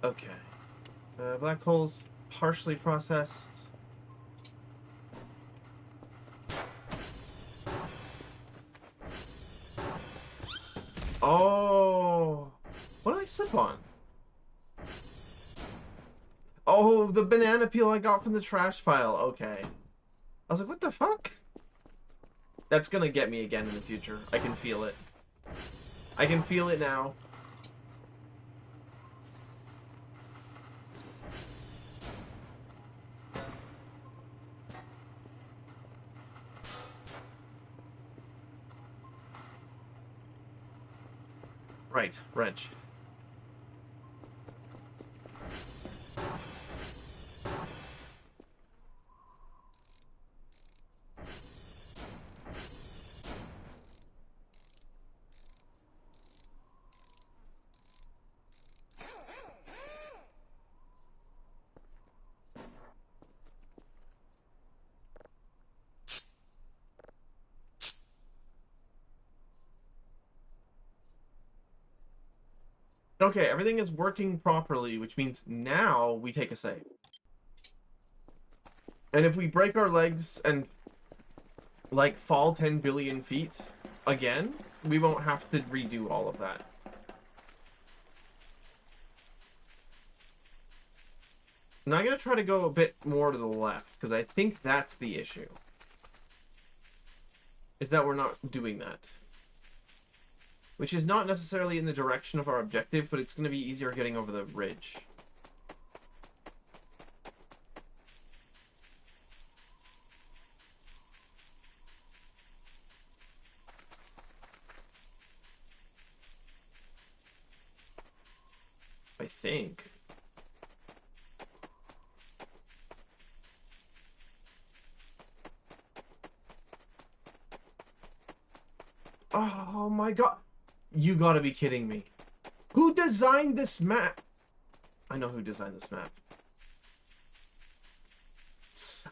Okay. Black holes partially processed. Oh. What did I slip on? Oh, the banana peel I got from the trash pile. Okay. I was like, what the fuck? That's gonna get me again in the future. I can feel it. I can feel it now. Right, wrench. Okay, everything is working properly, which means now we take a save. And if we break our legs and, like, fall 10 billion feet again, we won't have to redo all of that. Now I'm going to try to go a bit more to the left, because I think that's the issue. Is that we're not doing that. Which is not necessarily in the direction of our objective, but it's going to be easier getting over the ridge. I think. Oh my god. You gotta be kidding me. Who designed this map? I know who designed this map.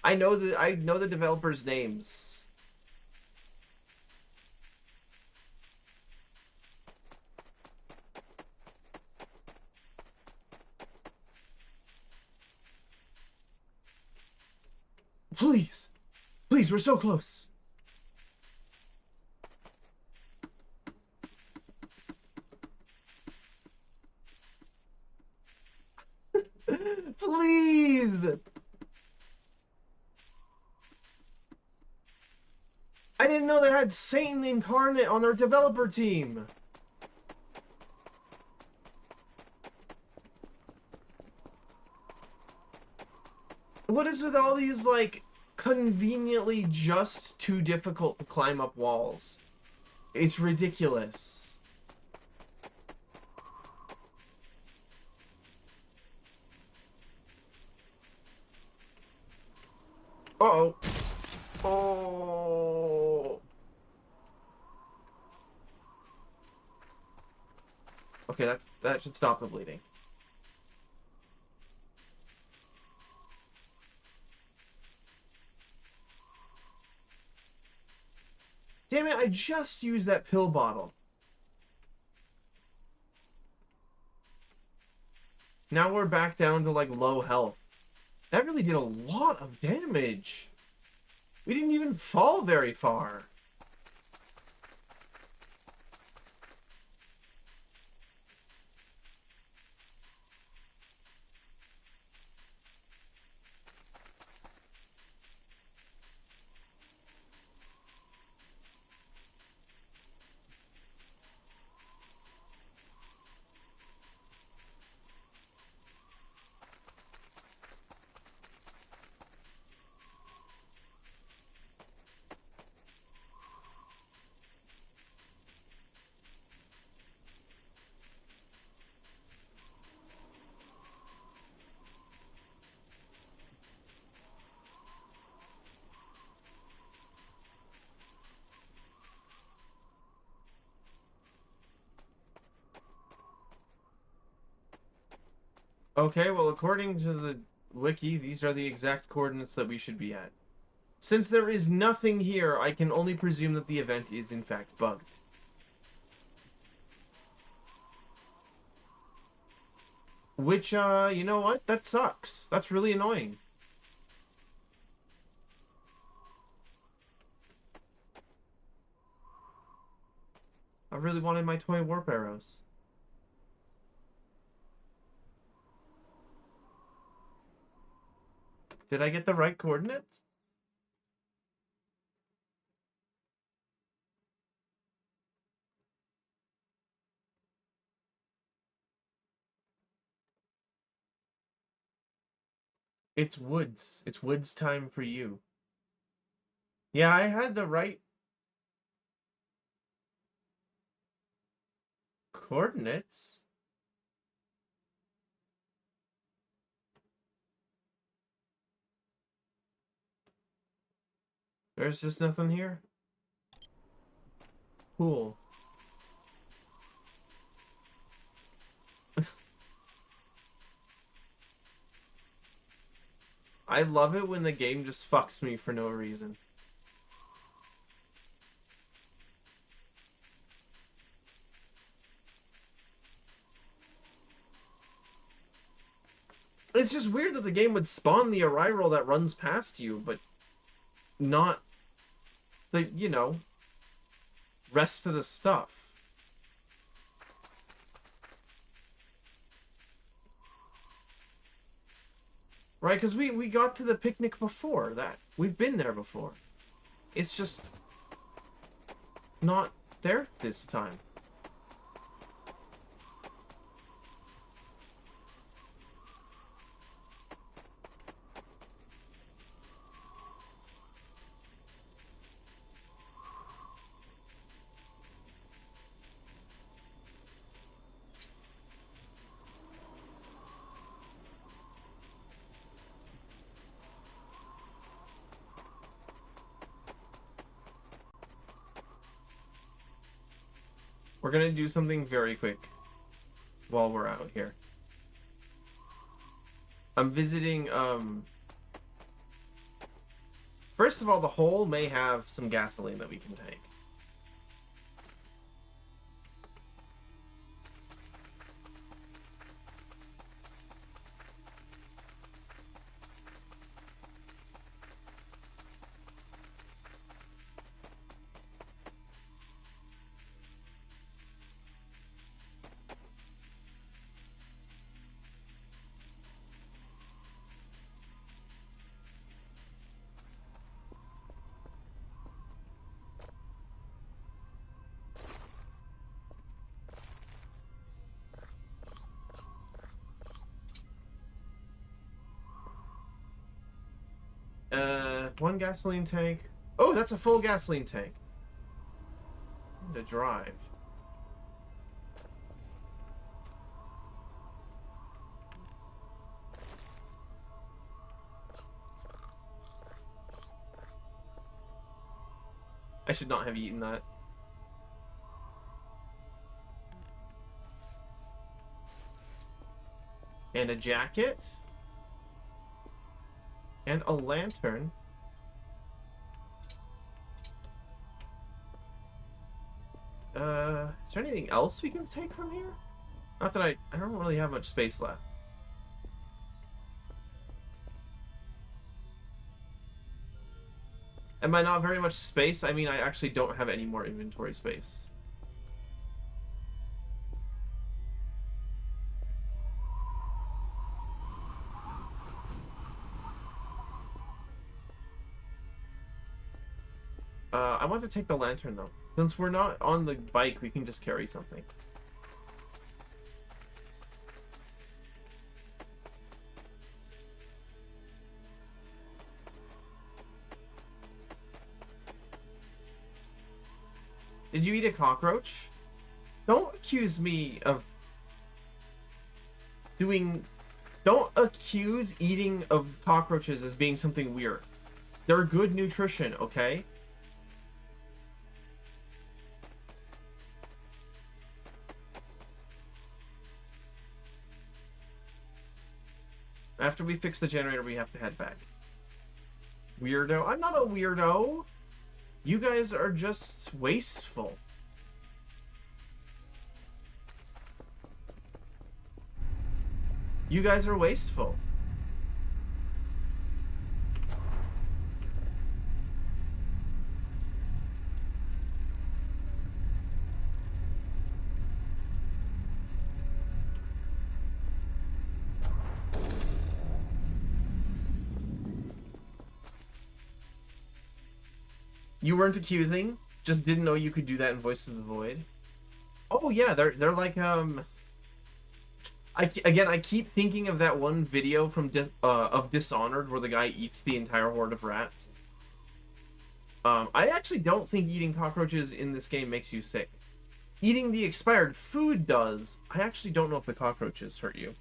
I know the developers' names. please. Please, we're so close. Please. I didn't know they had Satan Incarnate on their developer team. What is with all these, like, conveniently just too difficult to climb up walls? It's ridiculous. Uh-oh. Oh. Okay, that should stop the bleeding. Damn it, I just used that pill bottle. Now we're back down to, like, low health. That really did a lot of damage. We didn't even fall very far. Okay, well, according to the wiki, these are the exact coordinates that we should be at. Since there is nothing here, I can only presume that the event is in fact bugged. Which, you know what? That sucks. That's really annoying. I really wanted my toy warp arrows. Did I get the right coordinates? It's woods. It's woods time for you. Yeah, I had the right coordinates. There's just nothing here. Cool. I love it when the game just fucks me for no reason. It's just weird that the game would spawn the arrival that runs past you, but not the, you know, rest of the stuff. Right, because we got to the picnic before that. We've been there before. It's just not there this time. We're gonna do something very quick while we're out here. I'm visiting, first of all, the hole may have some gasoline that we can take. One gasoline tank. Oh, that's a full gasoline tank. To drive. I should not have eaten that. And a jacket. And a lantern. Is there anything else we can take from here? Not that I don't really have much space left. And by not very much space, I mean I actually don't have any more inventory space. I want to take the lantern, though. Since we're not on the bike, we can just carry something. Did you eat a cockroach? Don't accuse me of doing... Don't accuse eating of cockroaches as being something weird. They're good nutrition, okay? After we fix the generator, we have to head back. Weirdo? I'm not a weirdo! You guys are just wasteful. You guys are wasteful. You weren't accusing? Just didn't know you could do that in Voice of the Void? Oh yeah, they're like I keep thinking of that one video from of Dishonored where the guy eats the entire horde of rats. I actually don't think eating cockroaches in this game makes you sick. Eating the expired food does. I actually don't know if the cockroaches hurt you.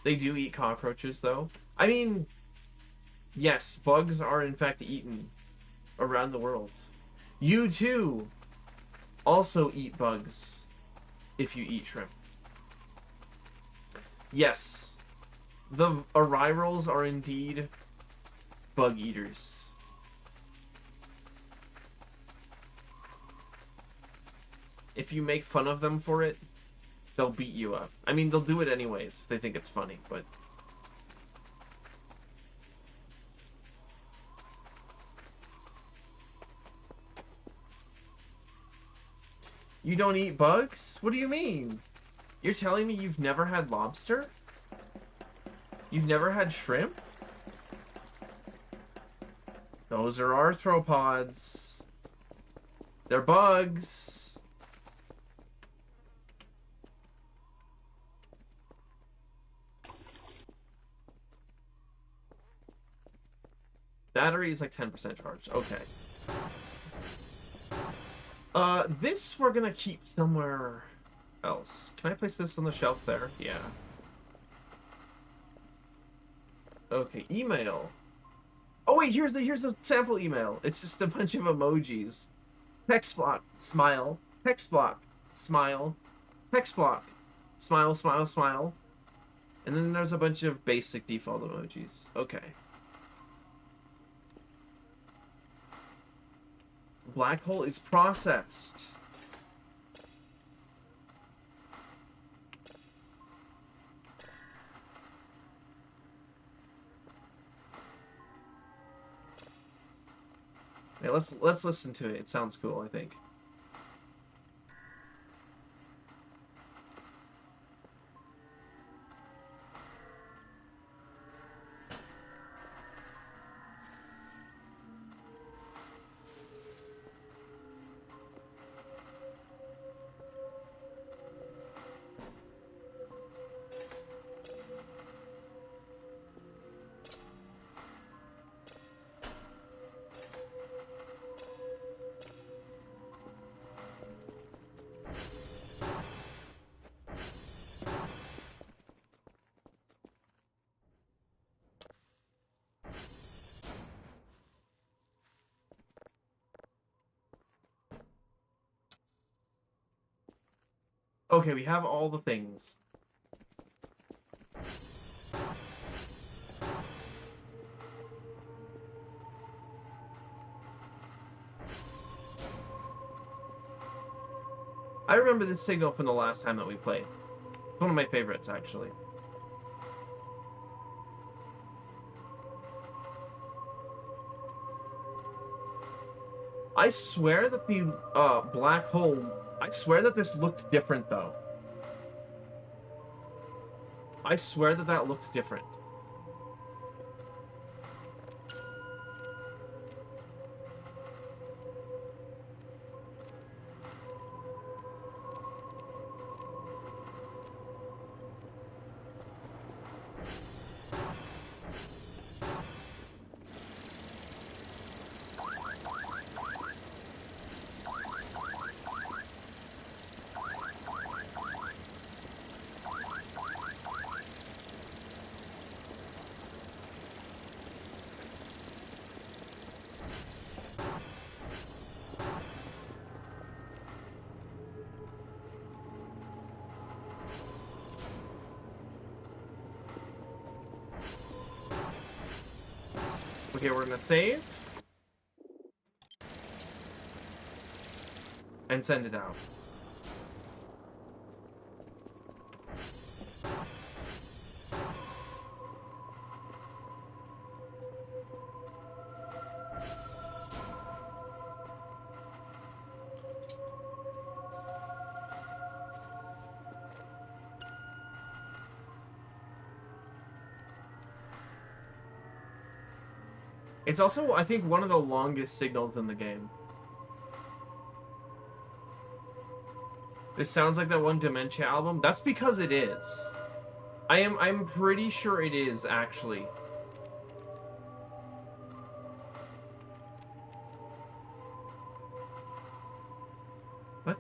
They do eat cockroaches though. I mean, yes, bugs are in fact eaten around the world. You too also eat bugs if you eat shrimp. Yes, the Arirals are indeed bug eaters. If you make fun of them for it, they'll beat you up. I mean, they'll do it anyways if they think it's funny, but... You don't eat bugs? What do you mean? You're telling me you've never had lobster? You've never had shrimp? Those are arthropods. They're bugs. Battery is like 10% charged. Okay. This we're gonna keep somewhere else. Can I place this on the shelf there? Yeah. Okay, email. Oh wait, here's the sample email. It's just a bunch of emojis. Text block, smile. Text block, smile. Text block, smile, smile, smile. And then there's a bunch of basic default emojis. Okay. Black hole is processed. Yeah, let's listen to it. It sounds cool, I think. Okay, we have all the things. I remember this signal from the last time that we played. It's one of my favorites, actually. I swear that the black hole... I swear that this looked different, though. I swear that that looked different. Okay, we're gonna save. And send it out. It's also, I think, one of the longest signals in the game. This sounds like that one Dementia album. That's because it is. I'm pretty sure it is, actually. What?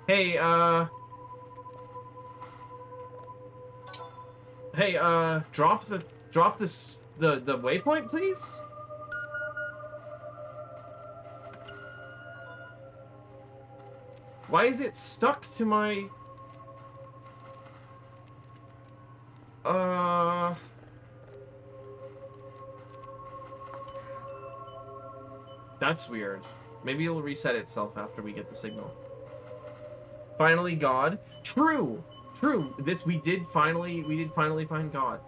Hey, Hey, drop the waypoint, please? Why is it stuck to my... That's weird. Maybe it'll reset itself after we get the signal. Finally, God. True! True! We did finally find God.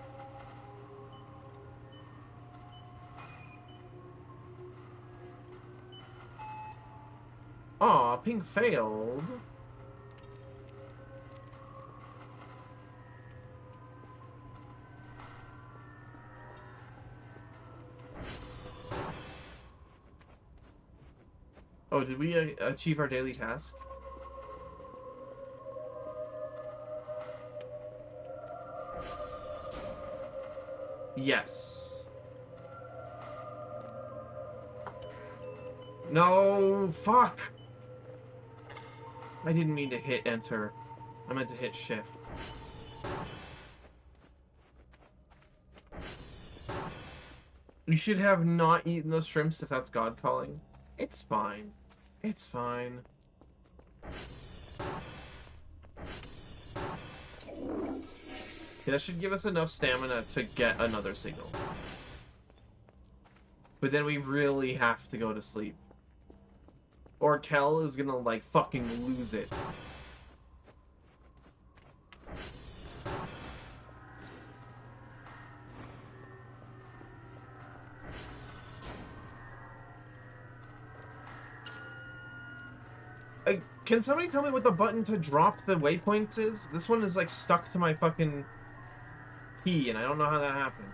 Aw, ping failed. Oh, did we achieve our daily task? Yes. No, fuck! I didn't mean to hit enter. I meant to hit shift. You should have not eaten those shrimps if that's God calling. It's fine. It's fine. Okay, that should give us enough stamina to get another signal. But then we really have to go to sleep. Or Kel is gonna, like, fucking lose it. Can somebody tell me what the button to drop the waypoints is? This one is, like, stuck to my fucking key, and I don't know how that happened.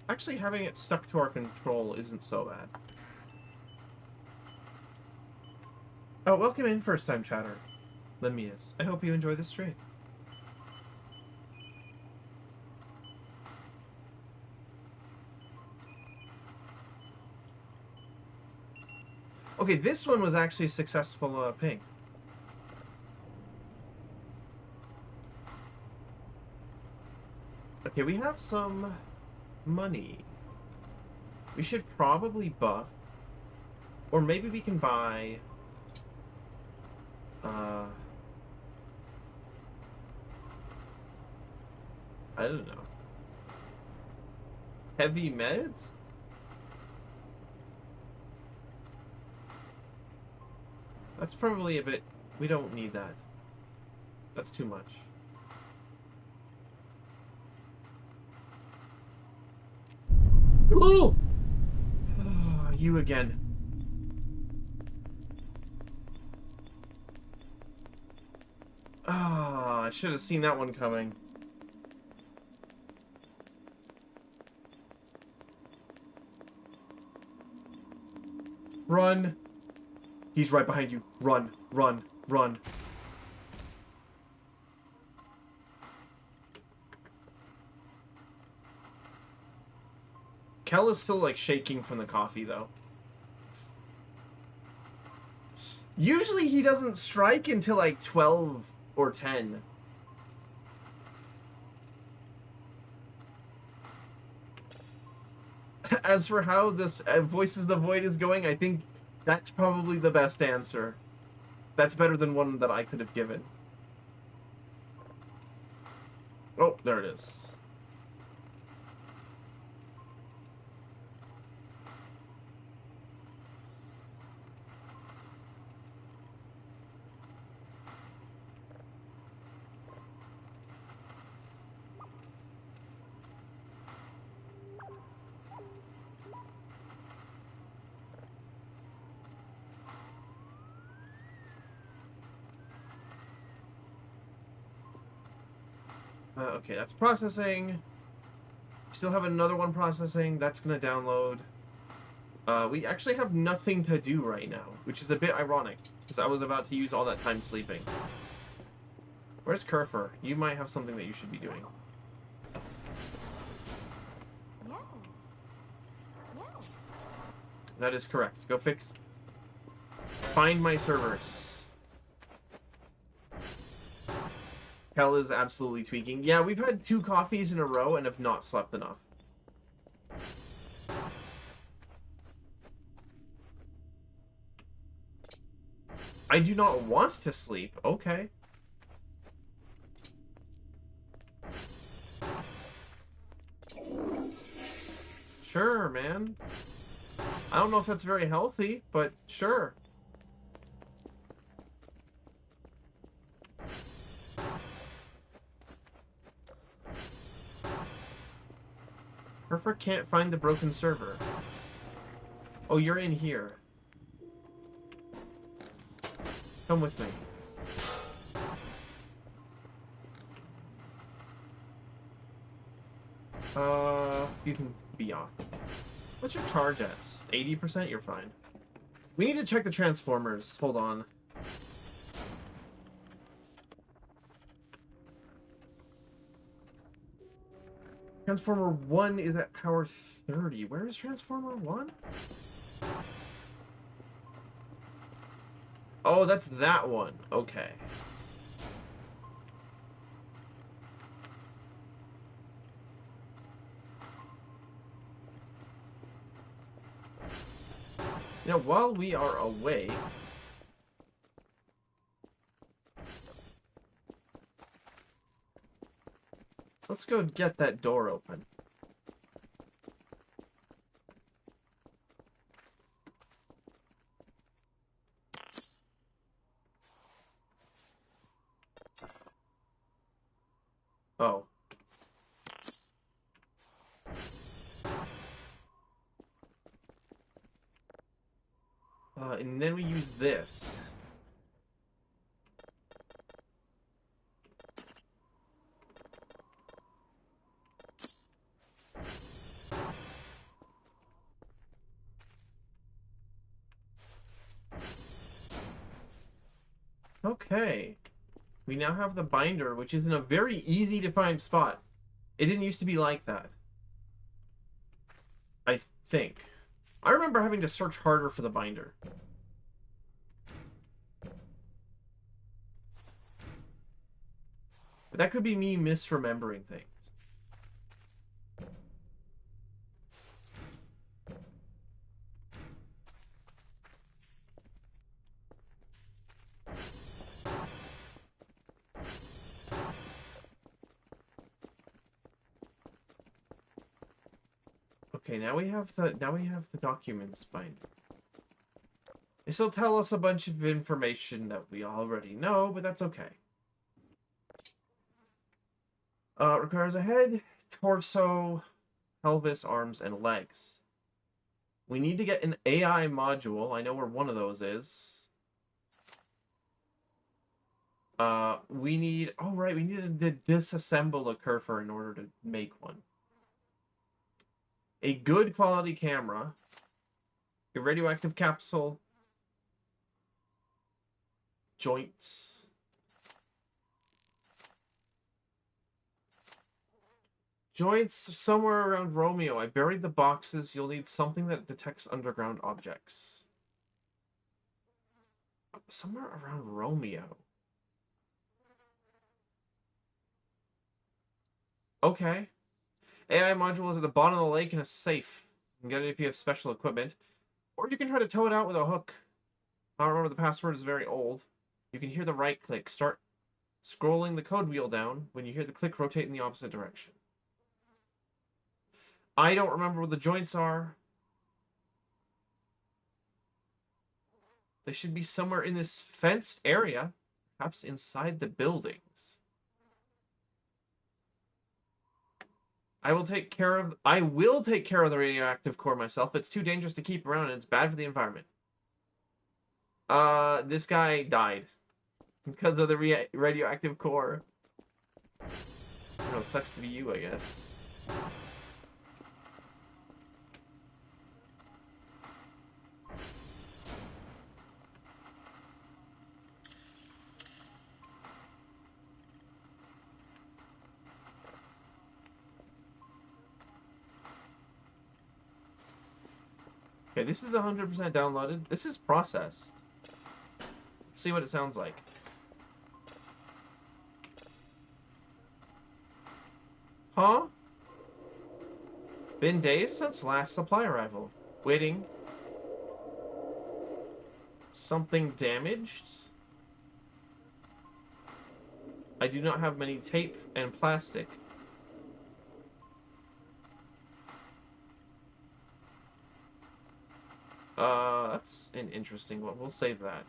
Actually, having it stuck to our control isn't so bad. Oh, welcome in, first-time chatter. Lemius. I hope you enjoy the stream. Okay, this one was actually a successful ping. Okay, we have some money. We should probably buff. Or maybe we can buy... I don't know. Heavy meds? That's probably a bit... We don't need that. That's too much. Oh! You again. I should have seen that one coming. Run! He's right behind you. Run, run, run. Kel is still, like, shaking from the coffee, though. Usually he doesn't strike until, like, 12 or 10. As for how this Voices the Void is going, I think that's probably the best answer. That's better than one that I could have given. Oh, there it is. Okay, that's processing. Still have another one processing. That's gonna download. We actually have nothing to do right now, which is a bit ironic, because I was about to use all that time sleeping. Where's Kerfer? You might have something that you should be doing. That is correct. Go fix. Find my servers. Kel is absolutely tweaking. Yeah, we've had 2 coffees in a row and have not slept enough. I do not want to sleep. Okay. Sure, man. I don't know if that's very healthy, but sure. Kerfer can't find the broken server. Oh, you're in here. Come with me. You can be off. What's your charge at? 80%? You're fine. We need to check the transformers. Hold on. Transformer 1 is at power 30. Where is Transformer 1? Oh, that's that one. Okay. Now, while we are away... Let's go get that door open. Oh. And then we use this. Okay. We now have the binder, which is in a very easy to find spot. It didn't used to be like that. I think. I remember having to search harder for the binder. But that could be me misremembering things. Okay, now we have the documents binder. This will tell us a bunch of information that we already know, but that's okay. Requires a head, torso, pelvis, arms, and legs. We need to get an AI module. I know where one of those is. We need... Oh, right. We needed to disassemble a Kerfer in order to make one. A good quality camera. A radioactive capsule. Joints. Joints somewhere around Romeo. I buried the boxes. You'll need something that detects underground objects. Somewhere around Romeo. Okay. AI module is at the bottom of the lake in a safe. You can get it if you have special equipment. Or you can try to tow it out with a hook. I don't remember the password, is very old. You can hear the right click. Start scrolling the code wheel down. When you hear the click, rotate in the opposite direction. I don't remember where the joints are. They should be somewhere in this fenced area. Perhaps inside the buildings. I will take care of the radioactive core myself. It's too dangerous to keep around and it's bad for the environment. This guy died because of the radioactive core. You know, it sucks to be you, I guess. Okay, this is 100% downloaded. This is processed. Let's see what it sounds like. Huh? Been days since last supply arrival. Waiting. Something damaged? I do not have many tape and plastic. That's an interesting one. We'll save that.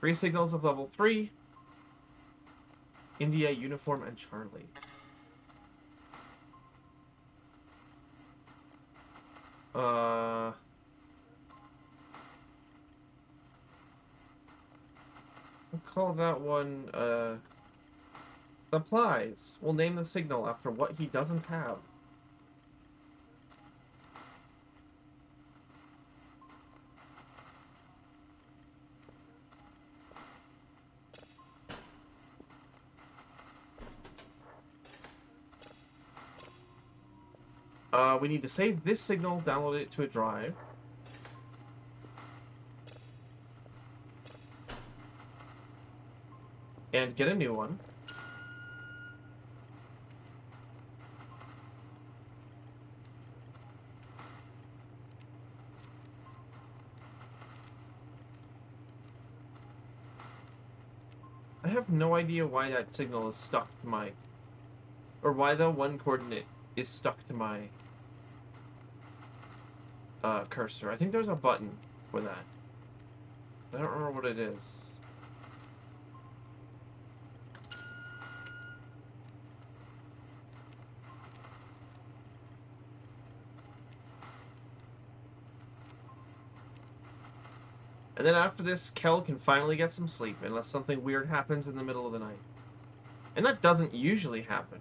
Three signals of level 3. India, Uniform, and Charlie. We'll call that one, supplies. We'll name the signal after what he doesn't have. We need to save this signal, download it to a drive. And get a new one. I have no idea why that signal is stuck to my... Or why the one coordinate is stuck to my cursor. I think there's a button for that. I don't remember what it is. And then after this, Kel can finally get some sleep, unless something weird happens in the middle of the night. And that doesn't usually happen.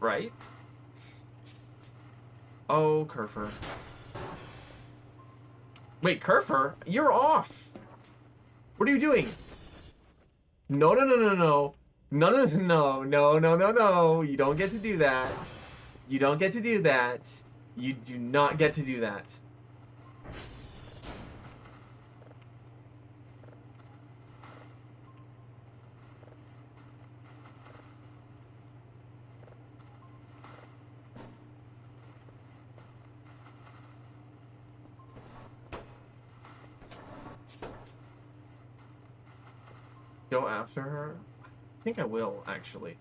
Right? Oh, Kerfer. Wait, Kerfer, you're off. What are you doing? No, no, no, no, no. No, no, no, no, no, no, no. You don't get to do that. You don't get to do that. You do not get to do that. Go after her? I think I will, actually.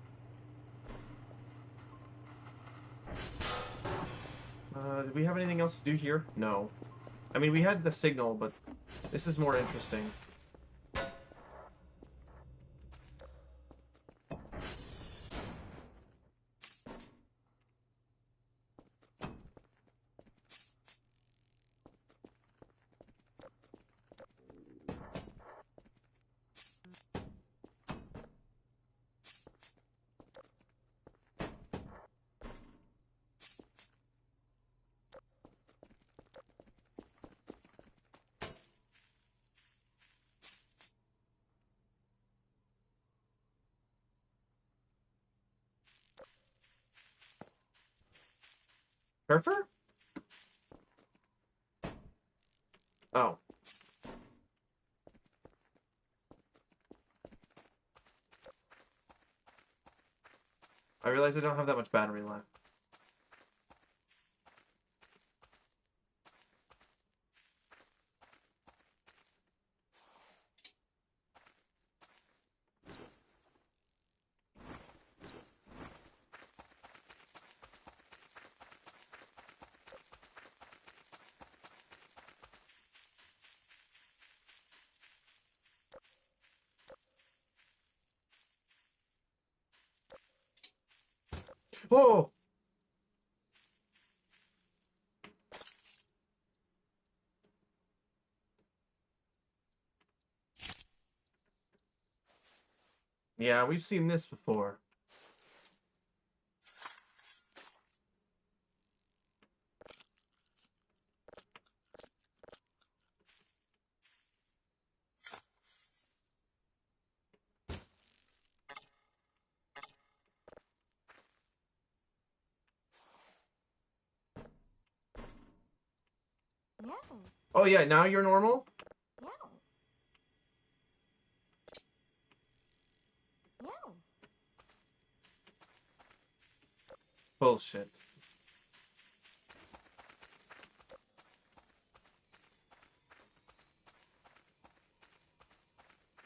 Did we have anything else to do here? No. I mean, we had the signal, but this is more interesting. Kerfer? Oh. I realize I don't have that much battery left. Oh! Yeah, we've seen this before. No, Oh yeah, now you're normal? no, no. Bullshit.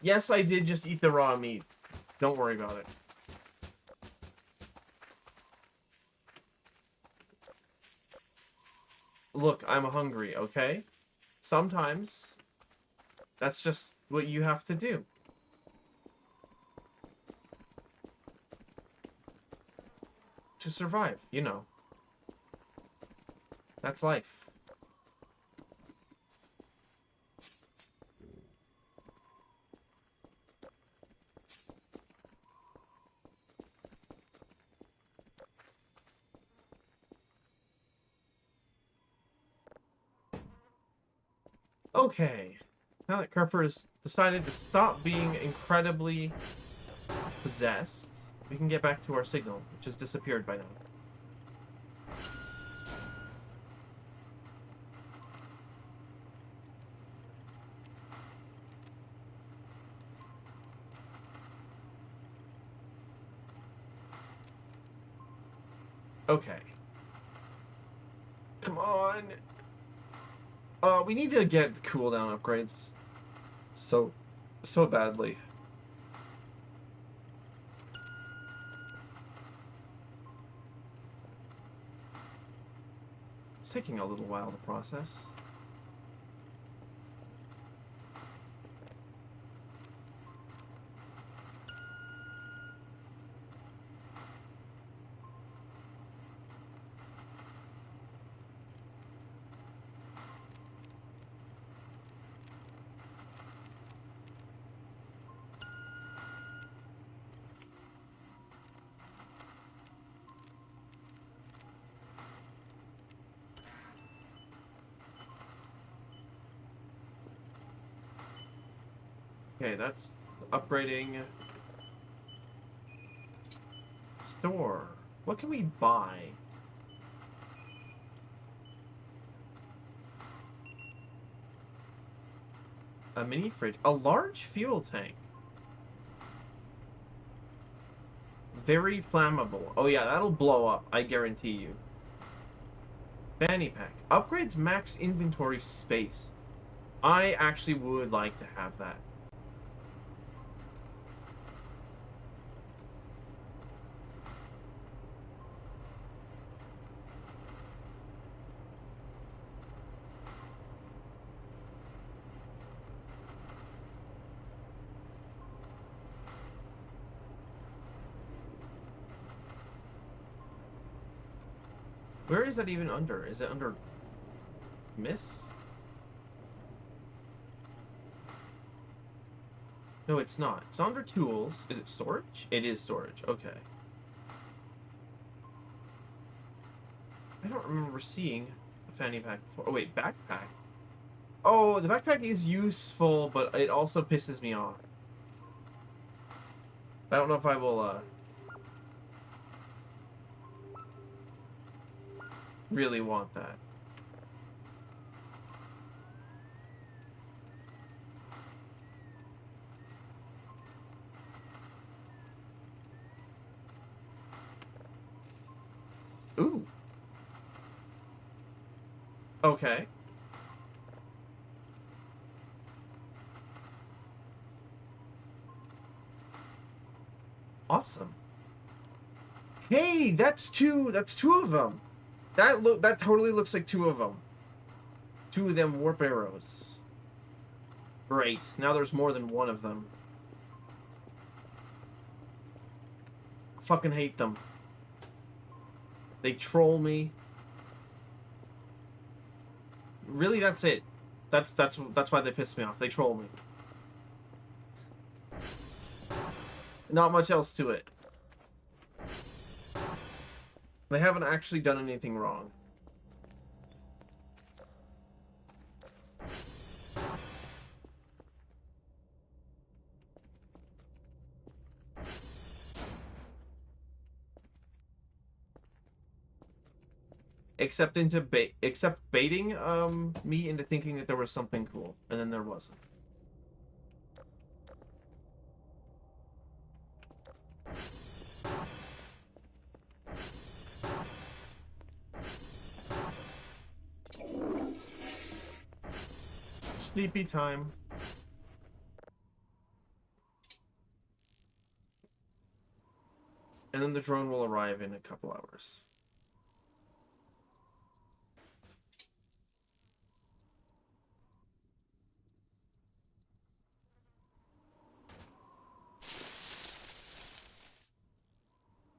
Yes, I did just eat the raw meat. Don't worry about it. Look, I'm hungry, okay? Sometimes that's just what you have to do to survive, you know. That's life. Okay. Now that Kerfer has decided to stop being incredibly possessed, we can get back to our signal, which has disappeared by now. Okay. Come on. We need to get cooldown upgrades so badly. It's taking a little while to process. Okay, that's upgrading. Store. What can we buy? A mini fridge. A large fuel tank. Very flammable. Oh yeah, that'll blow up, I guarantee you. Fanny pack. Upgrades max inventory space. I actually would like to have that. Where is that even under? Is it under Miss? No, it's not. It's under tools. Is it storage? It is storage. Okay. I don't remember seeing a fanny pack before. Oh, wait, backpack. Oh, the backpack is useful, but it also pisses me off. I don't know if I will, really want that. Ooh. Okay. Awesome. Hey, that's two of them. That totally looks like two of them. Two of them warp arrows. Great. Now there's more than one of them. Fucking hate them. They troll me. Really, that's it. That's why they piss me off. They troll me. Not much else to it. They haven't actually done anything wrong. Except baiting me into thinking that there was something cool, and then there wasn't. Sleepy time. And then the drone will arrive in a couple hours.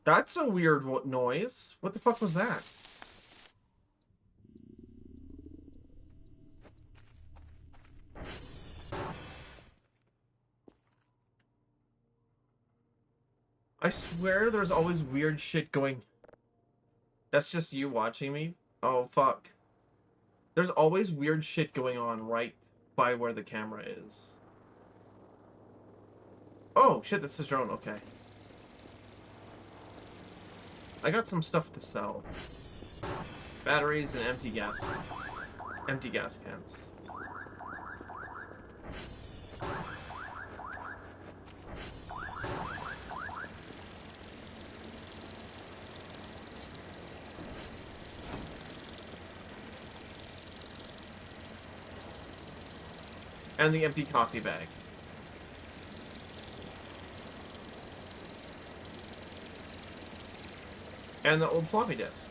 That's a weird noise. What the fuck was that? I swear there's always weird shit going... That's just you watching me? Oh, fuck. There's always weird shit going on right by where the camera is. Oh, shit, that's his drone. Okay. I got some stuff to sell. Batteries and empty gas cans. And the empty coffee bag. And the old floppy disk.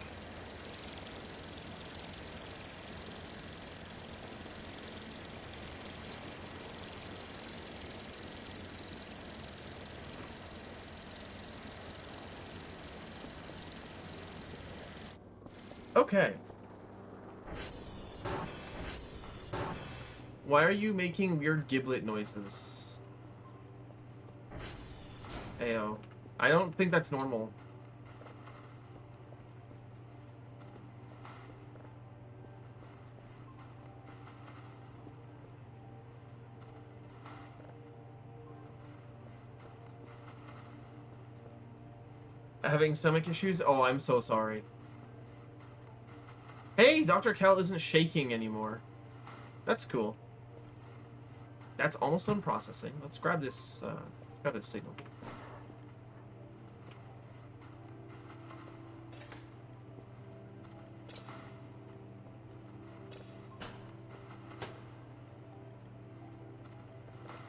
Okay. Why are you making weird giblet noises? Ayo. I don't think that's normal. Having stomach issues? Oh, I'm so sorry. Hey, Dr. Cal isn't shaking anymore. That's cool. That's almost done processing. Let's grab this signal.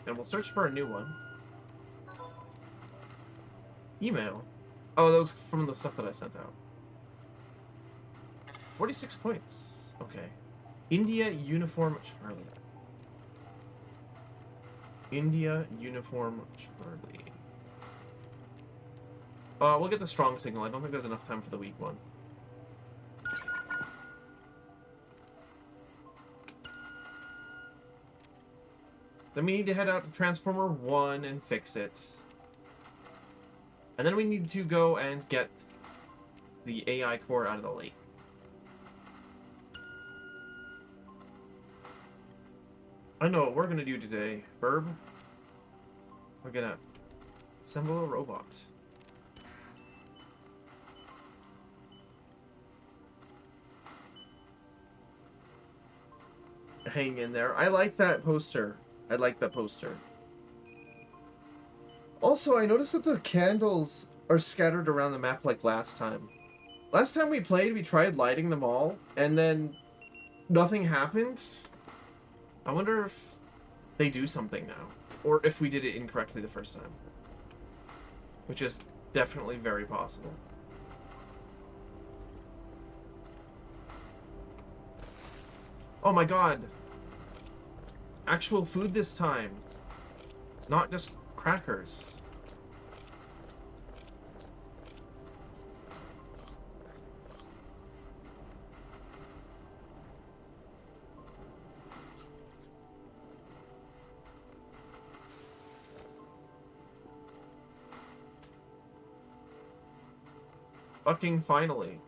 And we'll search for a new one. Email. Oh, that was from the stuff that I sent out. 46 points. Okay. India Uniform Charlie. India Uniform Charlie. We'll get the strong signal. I don't think there's enough time for the weak one. Then we need to head out to Transformer 1 and fix it. And then we need to go and get the AI core out of the lake. I know what we're gonna do today, Verb. We're gonna assemble a robot. Hang in there. I like that poster. I like that poster. Also, I noticed that the candles are scattered around the map like last time. Last time we played, we tried lighting them all, and then nothing happened. I wonder if they do something now, or if we did it incorrectly the first time. Which is definitely very possible. Oh my god. Actual food this time. Not just crackers. Fucking finally.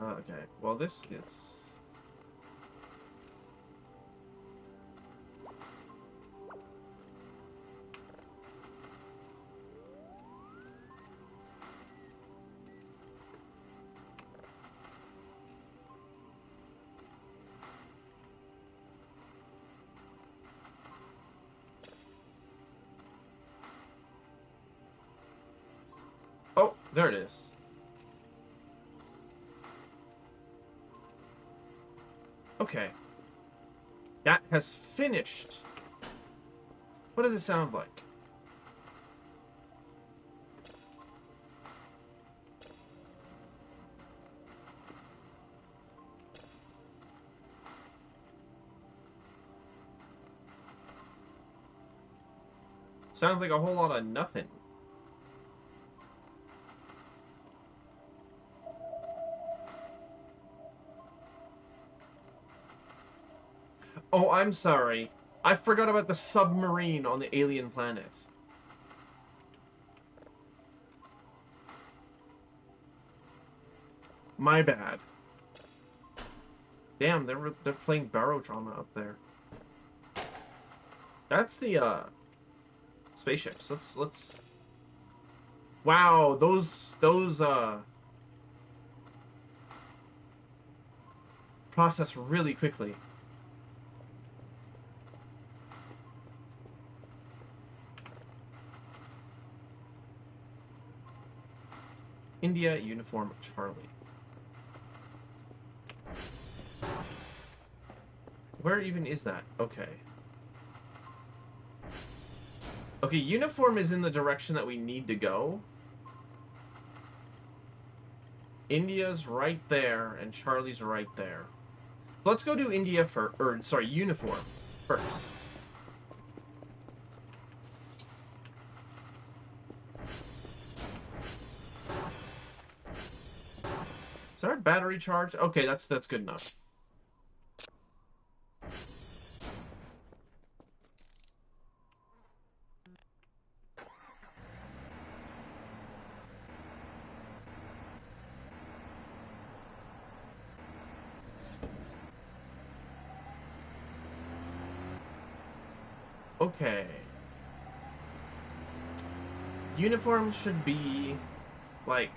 Okay, well this is... Oh, there it is. Okay. That has finished. What does it sound like? Sounds like a whole lot of nothing. Oh, I'm sorry. I forgot about the submarine on the alien planet. My bad. Damn, they're playing barodrama up there. That's the spaceships. Let's Wow, those process really quickly. India Uniform Charlie. Where even is that? Okay. Okay, uniform is in the direction that we need to go. India's right there, and Charlie's right there. Let's go do India first, or sorry, uniform first. Is our battery charged? Okay, that's good enough. Okay. Uniforms should be, like...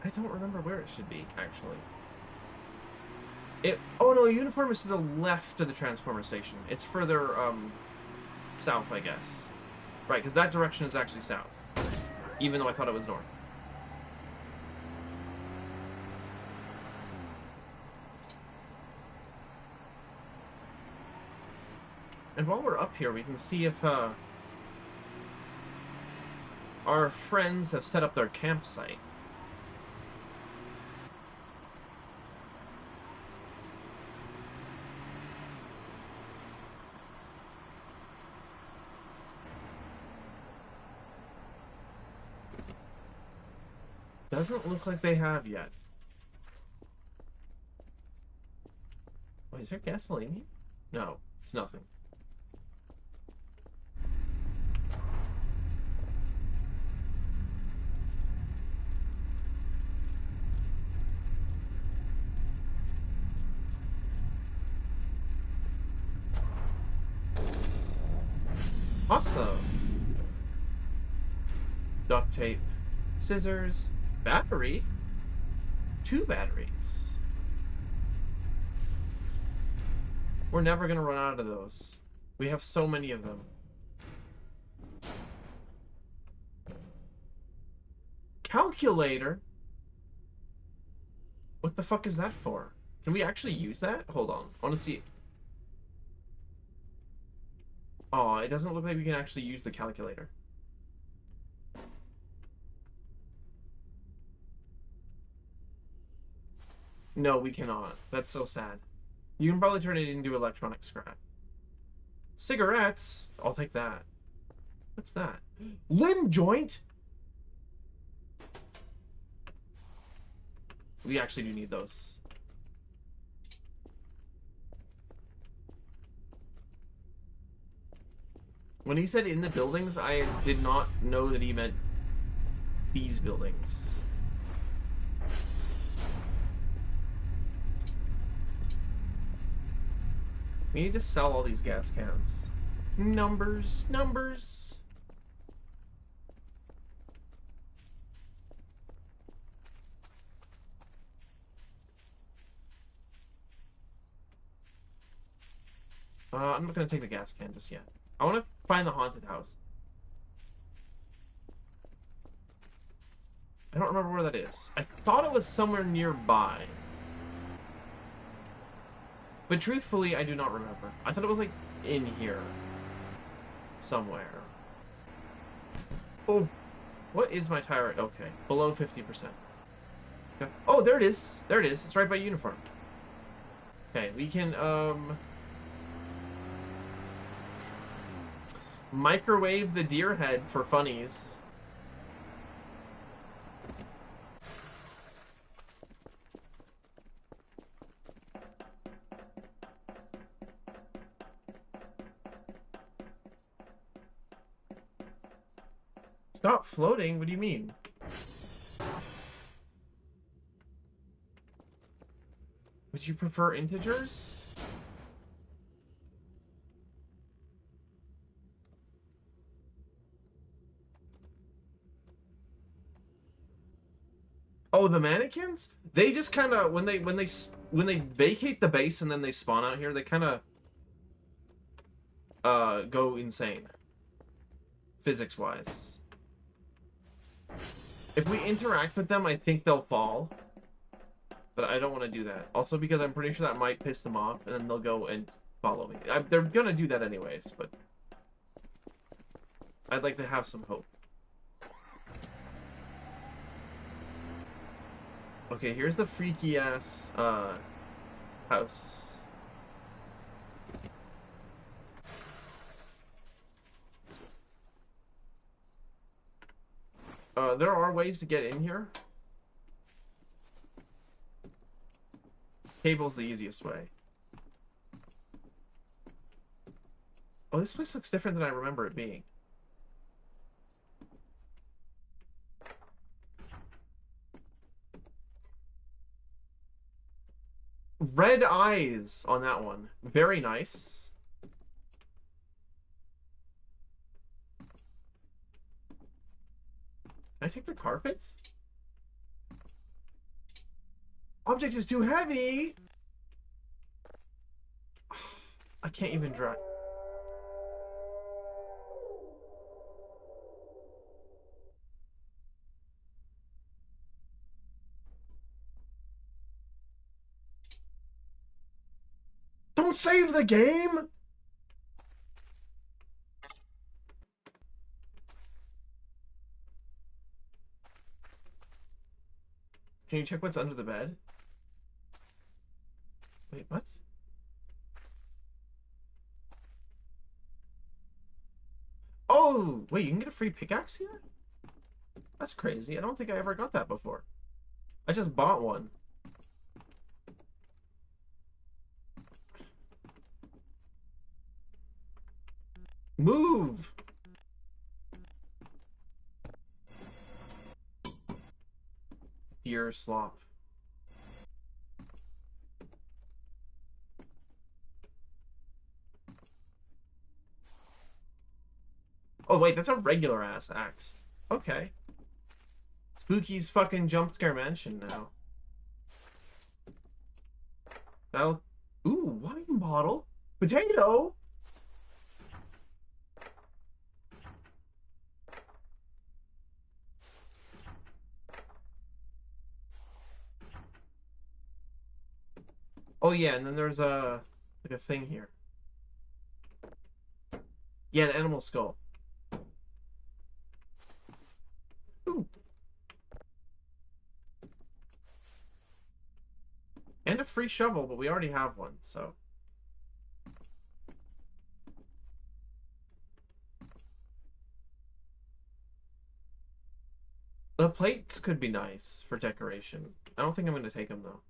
I don't remember where it should be, actually. Oh no, uniform is to the left of the transformer station. It's further, south, I guess. Right, because that direction is actually south. Even though I thought it was north. And while we're up here, we can see if, our friends have set up their campsite. Doesn't look like they have yet. Oh, is there gasoline here? No, it's nothing. Awesome. Duct tape, scissors, battery, 2 batteries. We're never gonna run out of those. We have so many of them. Calculator? What the fuck is that for? Can we actually use that? Hold on. I want to see. Oh, it doesn't look like we can actually use the calculator. No, we cannot. That's so sad. You can probably turn it into electronic scrap. Cigarettes? I'll take that. What's that? Limb joint? We actually do need those. When he said in the buildings, I did not know that he meant these buildings. We need to sell all these gas cans. Numbers, numbers. I'm not gonna take the gas can just yet. I want to find the haunted house. I don't remember where that is. I thought it was somewhere nearby. But truthfully, I do not remember. I thought it was, like, in here. Somewhere. Oh, what is my tire? Okay, below 50%. Okay. Oh, there it is. There it is. It's right by uniform. Okay, we can, microwave the deer head for funnies. Stop floating? What do you mean? Would you prefer integers? Oh, the mannequins? They just kind of when they vacate the base and then they spawn out here, they kind of go insane. Physics-wise. If we interact with them, I think they'll fall. But I don't want to do that. Also because I'm pretty sure that might piss them off, and then they'll go and follow me. They're gonna do that anyways, but I'd like to have some hope. Okay, here's the freaky-ass, house. There are ways to get in here. Cable's the easiest way. Oh, this place looks different than I remember it being. red eyes on that one. Very nice. Can I take the carpet? Object is too heavy! I can't even drive. Don't save the game! Can you check what's under the bed? Wait, what? Oh, wait, you can get a free pickaxe here? That's crazy. I don't think I ever got that before. I just bought one. Move! Deer slop. Oh, wait, that's a regular ass axe. Okay. Spooky's fucking jump scare mansion now. That'll... Ooh, wine bottle. Potato! Oh, yeah, and then there's a... like a thing here. Yeah, the animal skull. Ooh. And a free shovel, but we already have one, so... The plates could be nice for decoration. I don't think I'm going to take them, though.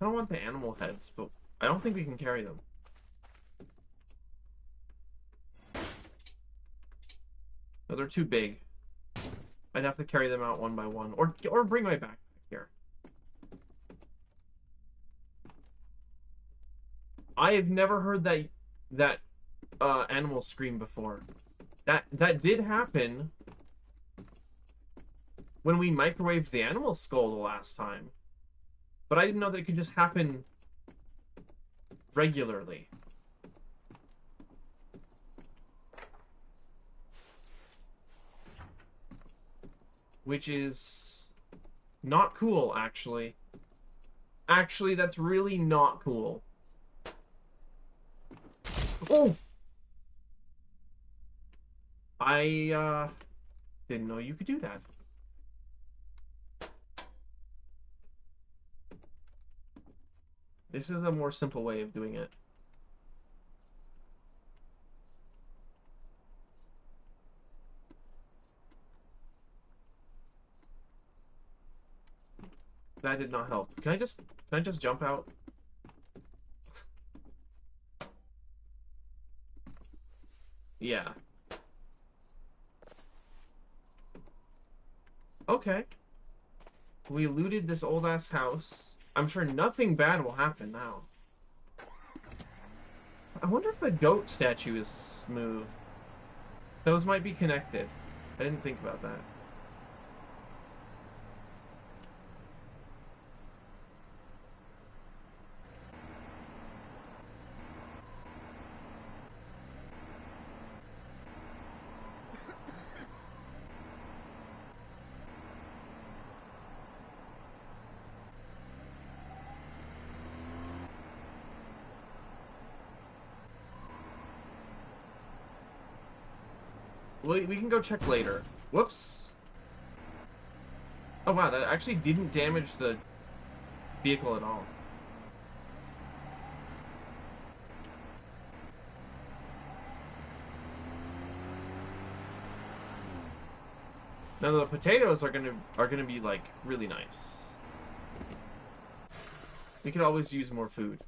I don't want the animal heads, but I don't think we can carry them. No, they're too big. I'd have to carry them out one by one, or bring my backpack here. I have never heard that animal scream before. That did happen when we microwaved the animal skull the last time, but I didn't know that it could just happen regularly. Which is not cool, actually. Actually, that's really not cool. Oh! I, didn't know you could do that. This is a more simple way of doing it. That did not help. Can I just jump out? Yeah. Okay. We looted this old ass house. I'm sure nothing bad will happen now. I wonder if the goat statue is smooth. Those might be connected. I didn't think about that. We can go check later. Whoops. Oh wow, that actually didn't damage the vehicle at all. Now the potatoes are gonna be like really nice. We could always use more food.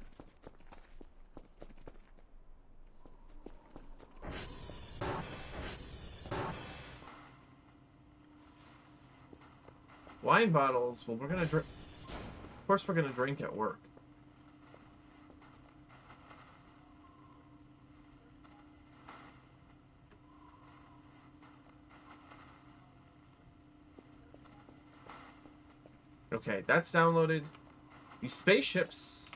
Wine bottles. Well, we're gonna drink. Of course, we're gonna drink at work. Okay, that's downloaded. These spaceships.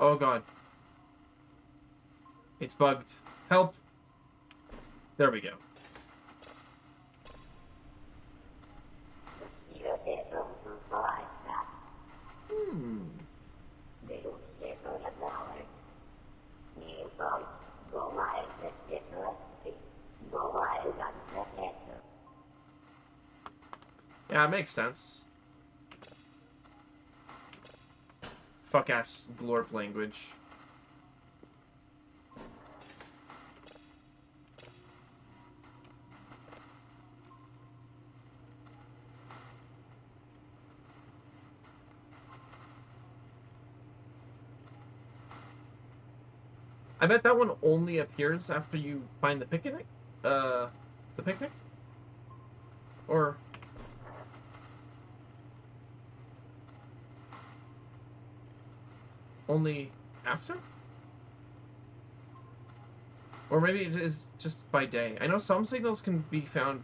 Oh god. It's bugged. Help. There we go. Hmm. Yeah, it makes sense. Fuck ass glorp language. I bet that one only appears after you find the picnic? The picnic? Or... only after? Or maybe it is just by day. I know some signals can be found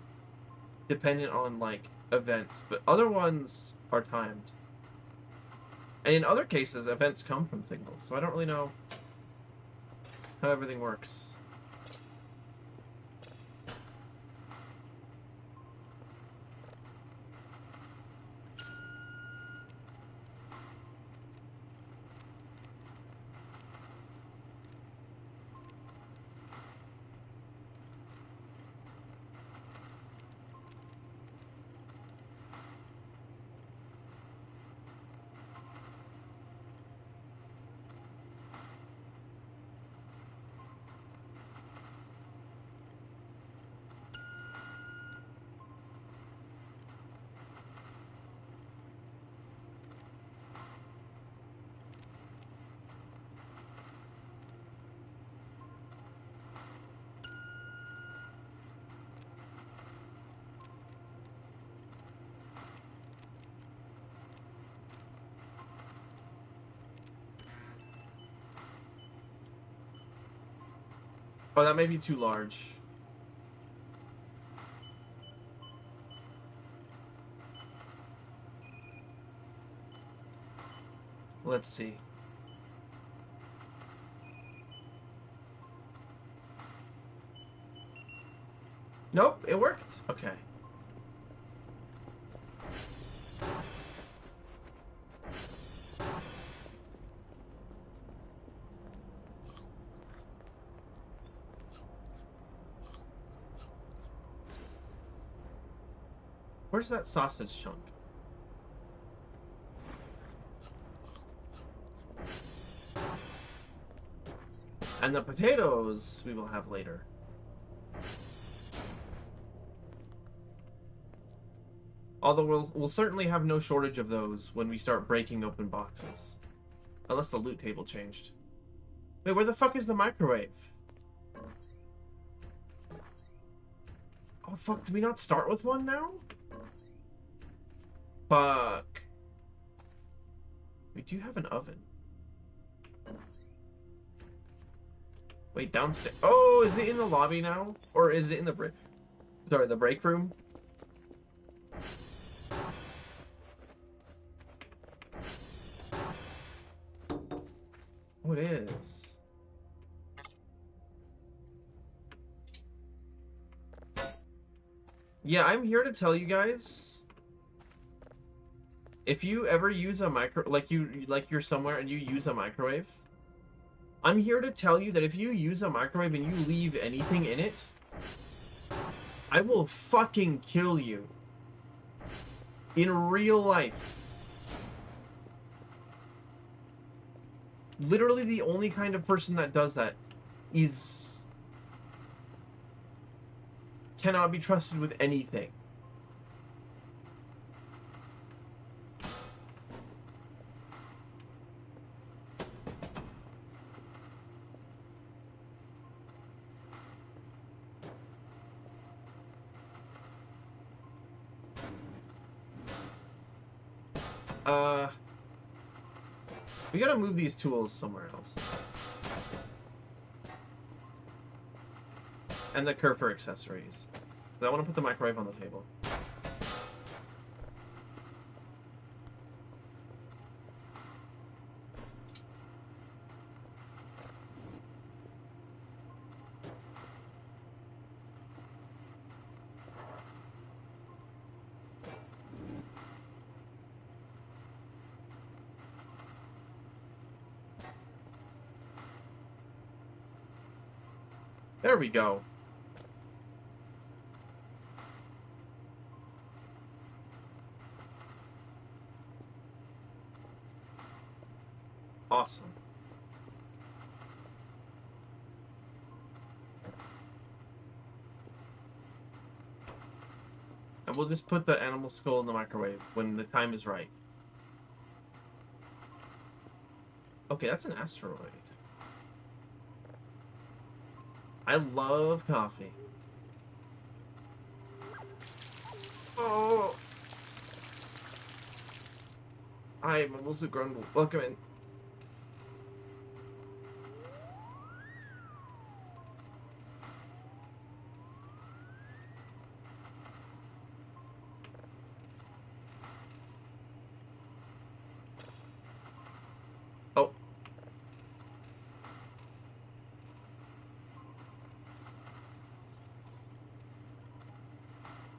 dependent on, like, events, but other ones are timed. And in other cases, events come from signals, so I don't really know how everything works. Oh, that may be too large. Let's see. Nope, it worked. Okay. Where's that sausage chunk? And the potatoes we will have later. Although we'll certainly have no shortage of those when we start breaking open boxes. Unless the loot table changed. Wait, where the fuck is the microwave? Oh fuck, did we not start with one now? Fuck. We do have an oven. Wait, downstairs. Oh, is it in the lobby now? Or is it in the break? Sorry, the break room? Oh, it is. Yeah, I'm here to tell you guys. If you ever use a like you're somewhere and you use a microwave, I'm here to tell you that if you use a microwave and you leave anything in it, I will fucking kill you. In real life. Literally the only kind of person that does that is... cannot be trusted with anything. We gotta move these tools somewhere else. And the Kerfer accessories. I want to put the microwave on the table. There we go. Awesome. And we'll just put the animal skull in the microwave when the time is right. Okay, that's an asteroid. I love coffee. Oh! Hi, Mimosa Grundle. Welcome in. Oh.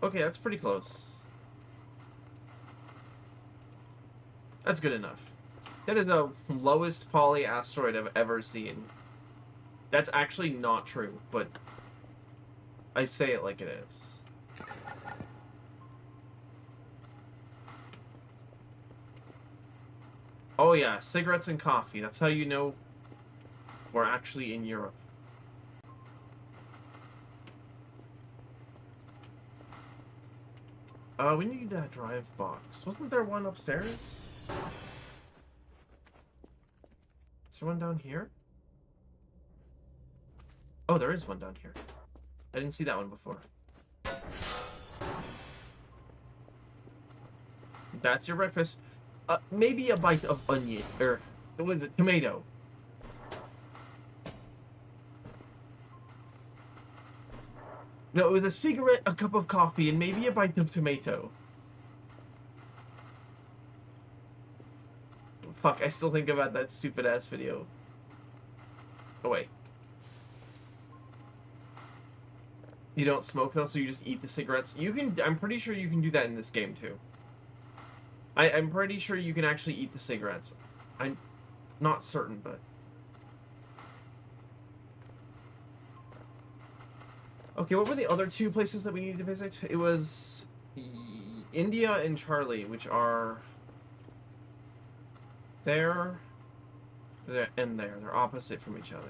Okay, that's pretty close. That's good enough. That is the lowest poly asteroid I've ever seen. That's actually not true, but I say it like it is. Oh yeah, cigarettes and coffee. That's how you know we're actually in Europe. We need that drive box. Wasn't there one upstairs? Is there one down here? Oh, there is one down here. I didn't see that one before. That's your breakfast. Maybe a bite of onion, or what is it? Tomato. No, it was a cigarette, a cup of coffee, and maybe a bite of tomato. Fuck, I still think about that stupid ass video. Oh wait. You don't smoke though, so you just eat the cigarettes. You can. I'm pretty sure you can do that in this game too. I'm pretty sure you can actually eat the cigarettes. I'm not certain, but. Okay, what were the other two places that we needed to visit? It was India and Charlie, which are there, and there. They're opposite from each other.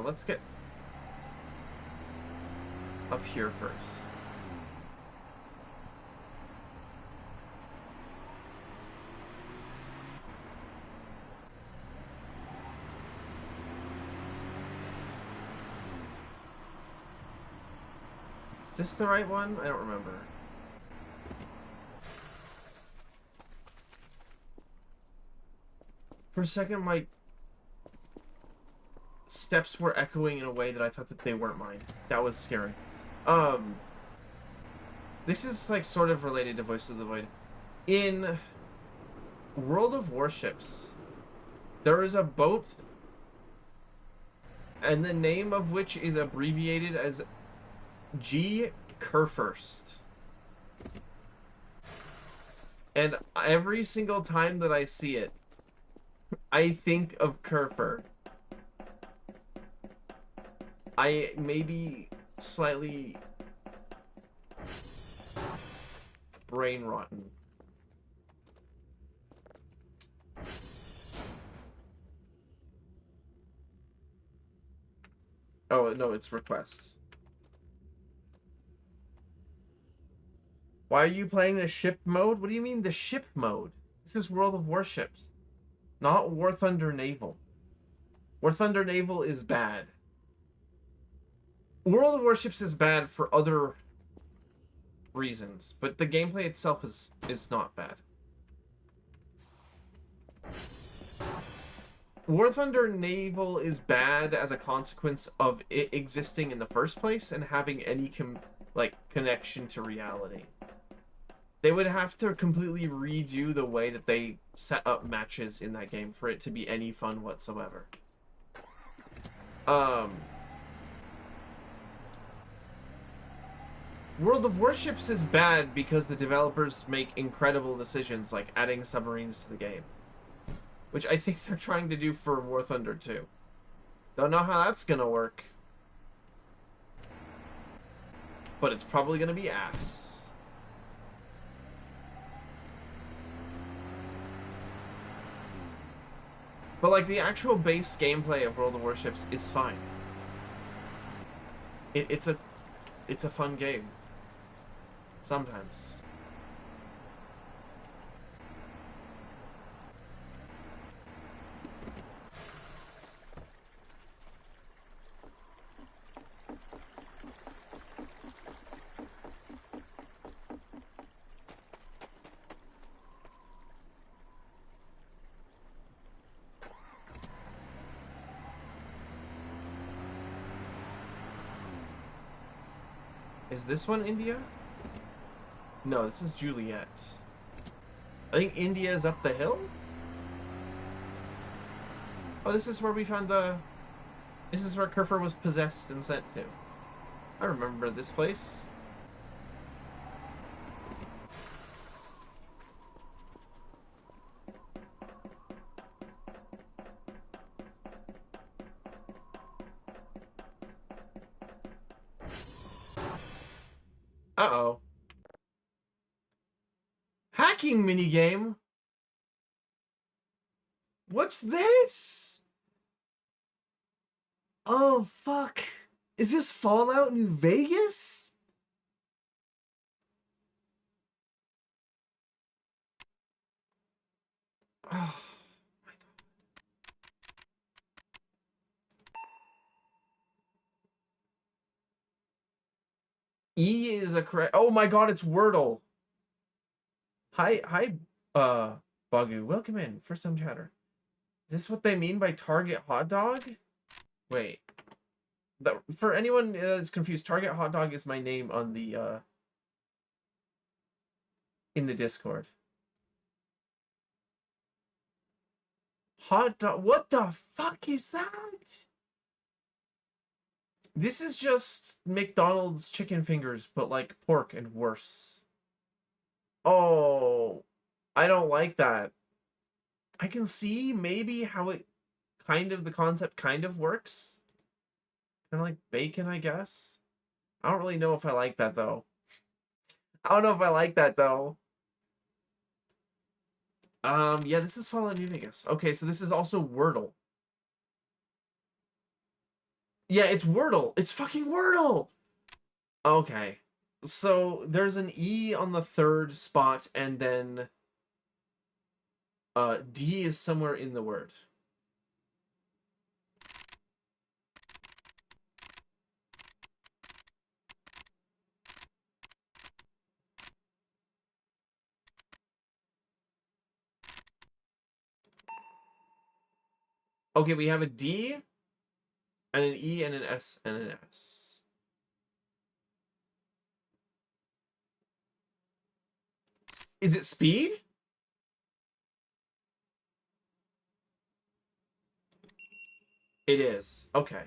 Let's get up here first. Is this the right one? I don't remember. For a second, my steps were echoing in a way that I thought that they weren't mine. That was scary. This is like sort of related to Voice of the Void. In World of Warships, there is a boat, and the name of which is abbreviated as G. Kurfürst. And every single time that I see it, I think of Kurfür. I maybe slightly brain rotten. Oh, no, it's request. Why are you playing the ship mode? What do you mean the ship mode? This is World of Warships, not War Thunder Naval. War Thunder Naval is bad. World of Warships is bad for other reasons, but the gameplay itself is not bad. War Thunder Naval is bad as a consequence of it existing in the first place and having any connection to reality. They would have to completely redo the way that they set up matches in that game for it to be any fun whatsoever. World of Warships is bad because the developers make incredible decisions like adding submarines to the game, which I think they're trying to do for War Thunder 2. Don't know how that's gonna work, but it's probably gonna be ass. But like the actual base gameplay of World of Warships is fine. It's a fun game. Sometimes. Is this one India? No, this is Juliet. I think India is up the hill? Oh, this is where we found the... This is where Kerfer was possessed and sent to. I remember this place. Uh-oh. Hacking minigame? What's this? Oh, fuck. Is this Fallout New Vegas? Oh, my God. E is a correct... Oh, my God, it's Wordle. Hi, Bagu. Welcome in. First time chatter. Is this what they mean by Target Hot Dog? Wait. For anyone that's confused, Target Hot Dog is my name on the, in the Discord. Hot dog? What the fuck is that? This is just McDonald's chicken fingers, but like pork and worse. Oh, I don't like that. I can see maybe how it the concept kind of works. Kind of like bacon, I guess. I don't really know if I like that though. I don't know if I like that though. Yeah, this is Fallout New Vegas. Okay, so this is also Wordle. Yeah, it's Wordle. It's fucking Wordle. Okay. So there's an E on the third spot, and then D is somewhere in the word. Okay, we have a D, and an E, and an S, and an S. Is it speed? It is. Okay.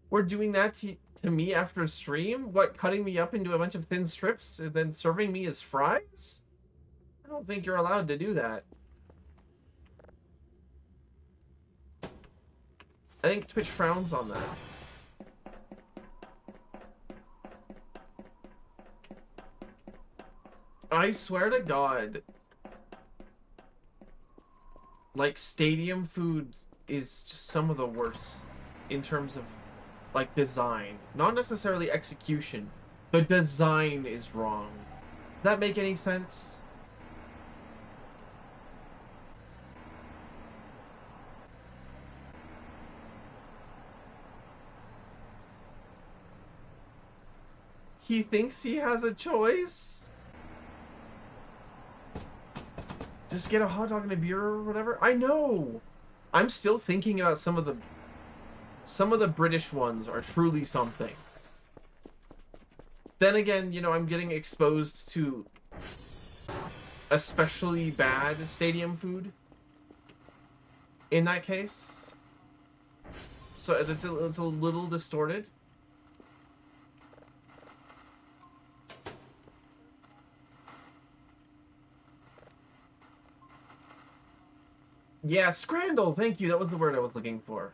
We're doing that to me after a stream? What, cutting me up into a bunch of thin strips and then serving me as fries? I don't think you're allowed to do that. I think Twitch frowns on that. I swear to God, like, stadium food is just some of the worst in terms of, like, design. Not necessarily execution. The design is wrong. Does that make any sense? He thinks he has a choice? Just get a hot dog and a beer or whatever? I know! I'm still thinking about some of the British ones are truly something. Then again, you know, I'm getting exposed to especially bad stadium food in that case. So it's a little distorted. Yeah, scrandal, thank you. That was the word I was looking for.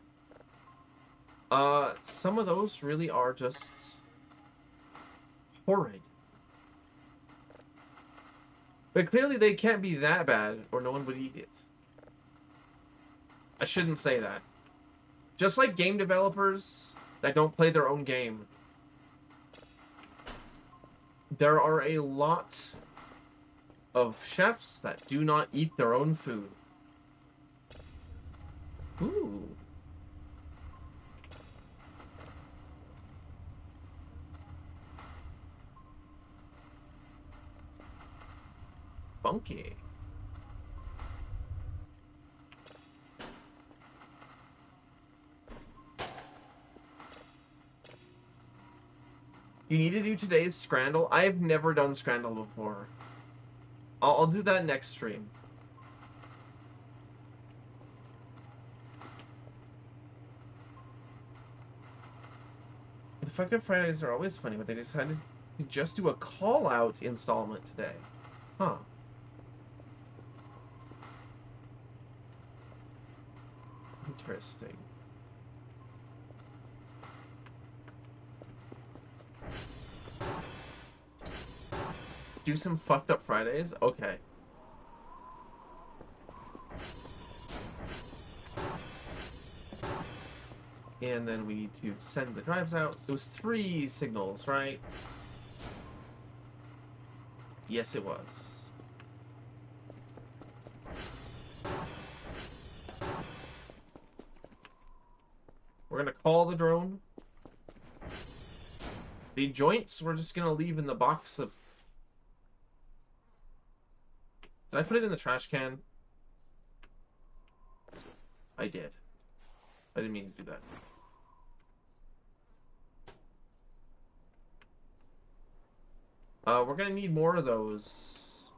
Some of those really are just horrid. But clearly they can't be that bad, or no one would eat it. I shouldn't say that. Just like game developers that don't play their own game, there are a lot of chefs that do not eat their own food. Ooh. Funky. You need to do today's Scrandle? I've never done Scrandle before. I'll do that next stream. Effective Fridays are always funny, but they decided to just do a call-out installment today. Huh. Interesting. Do some fucked up Fridays? Okay. And then we need to send the drives out. It was 3 signals, right? Yes, it was. We're gonna call the drone. The joints we're just gonna leave in the box of... Did I put it in the trash can? I did. I didn't mean to do that. We're gonna need more of those.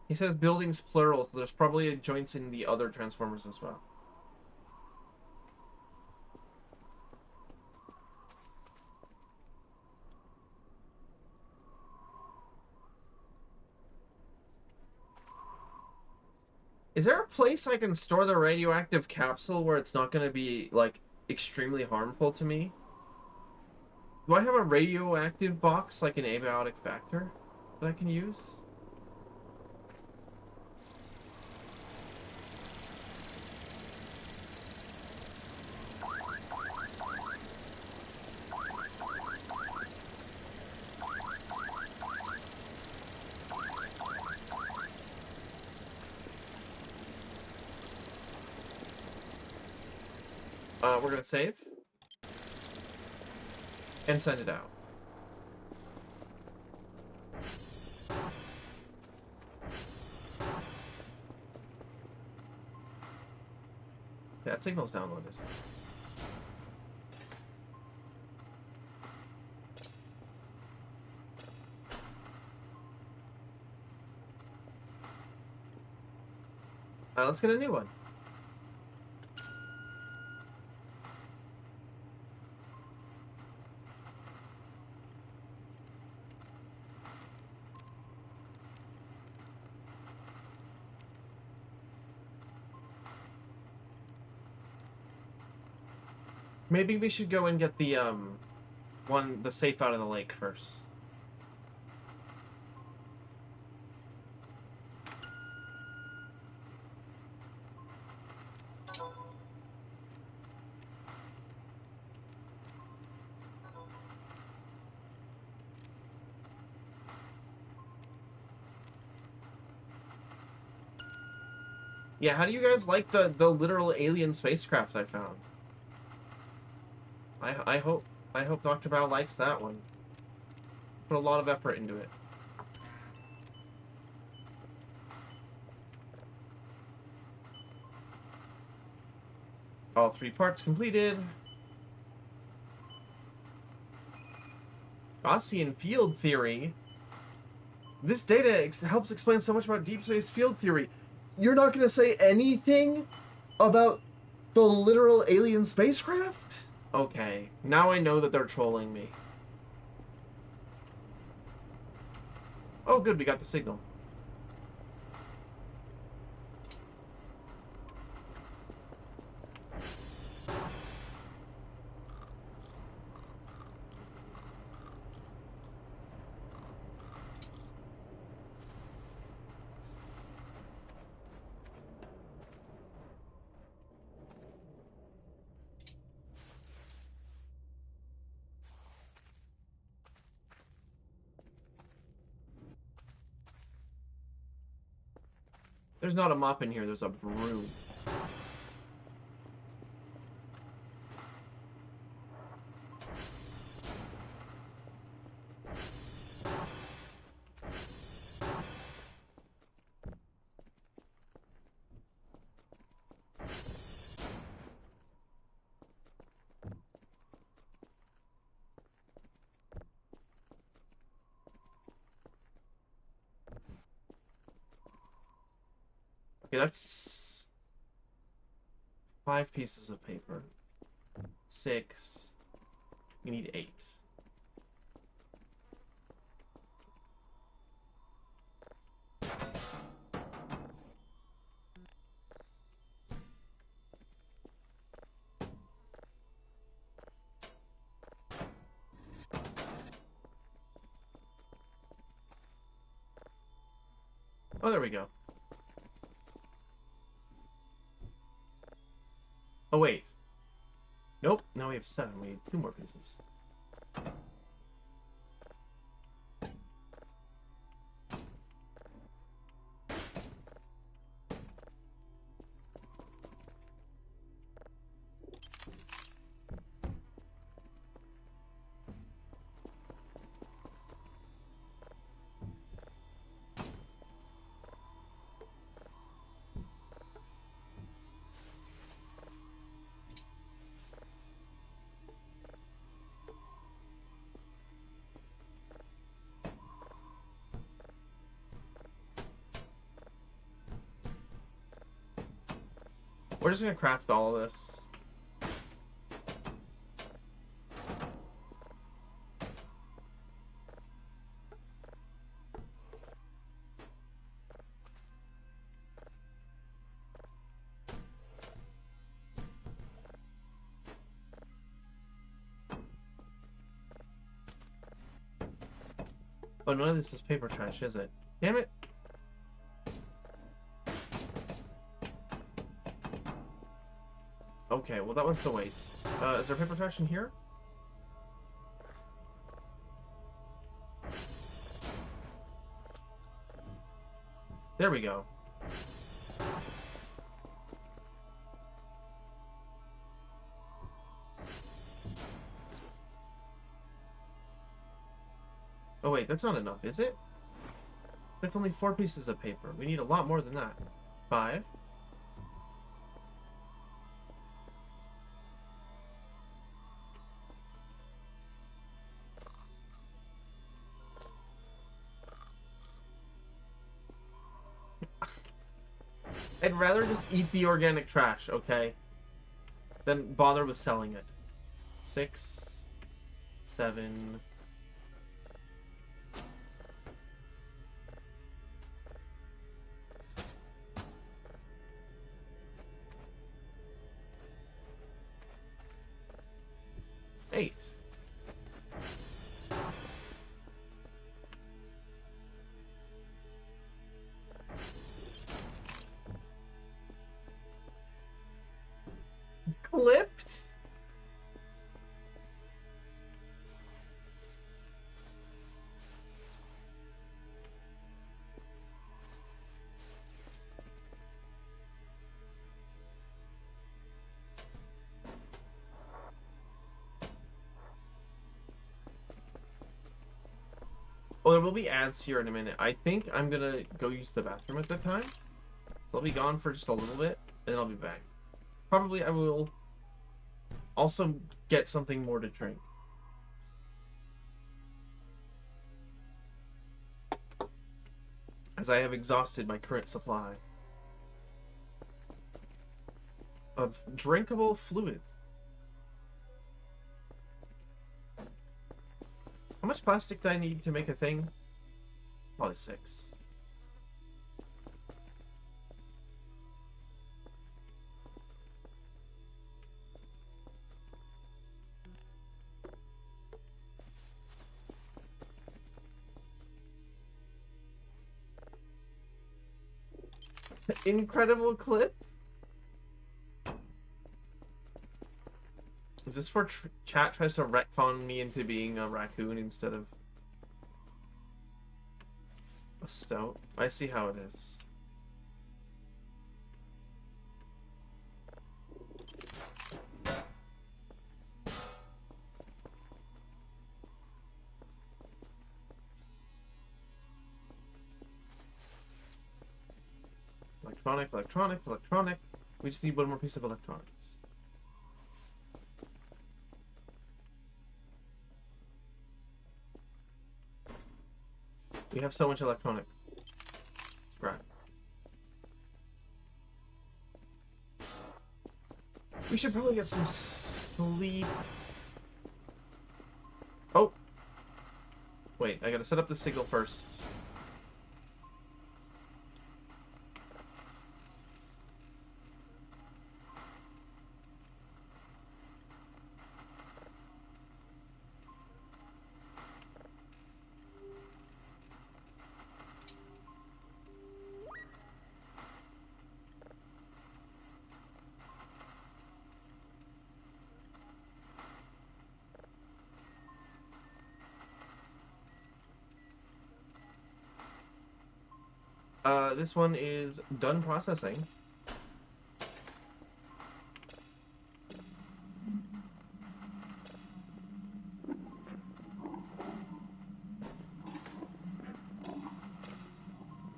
He says buildings plural, so there's probably joints in the other transformers as well. Is there a place I can store the radioactive capsule where it's not gonna be, like, extremely harmful to me? Do I have a radioactive box, like an abiotic factor, that I can use? We're gonna save. And send it out. That signal's downloaded. Let's get a new one. Maybe we should go and get the the safe out of the lake first. Yeah, how do you guys like the literal alien spacecraft I found? I hope Dr. Bao likes that one. Put a lot of effort into it. All 3 parts completed. Gaussian field theory. This data helps explain so much about deep space field theory. You're not going to say anything about the literal alien spacecraft? Okay, now I know that they're trolling me. Oh, good, we got the signal. There's not a mop in here, there's a broom. Okay, that's 5 pieces of paper. 6. We need 8. Oh, there we go. Oh, wait. Nope, now we have 7. We need 2 more pieces. We're just gonna craft all of this. Oh, none of this is paper trash, is it? Damn it! Okay, well that was the waste. Is there paper trash in here? There we go. Oh wait, that's not enough, is it? That's only 4 pieces of paper. We need a lot more than that. 5. I'd rather just eat the organic trash, okay? Than bother with selling it. 6, 7. Eight. Clipped? Oh, there will be ads here in a minute. I think I'm gonna go use the bathroom at that time. I'll be gone for just a little bit, and I'll be back. Probably I will also get something more to drink. As I have exhausted my current supply of drinkable fluids. How much plastic do I need to make a thing? Probably 6. Incredible clip? Is this where chat tries to retcon me into being a raccoon instead of a stoat? I see how it is. Electronic, electronic, electronic. We just need one more piece of electronics. We have so much electronic scrap. We should probably get some sleep. Oh! Wait, I gotta set up the signal first. This one is done processing.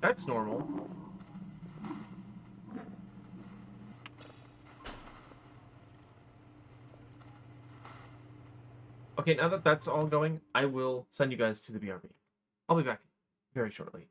That's normal. Okay, now that that's all going, I will send you guys to the BRB. I'll be back very shortly.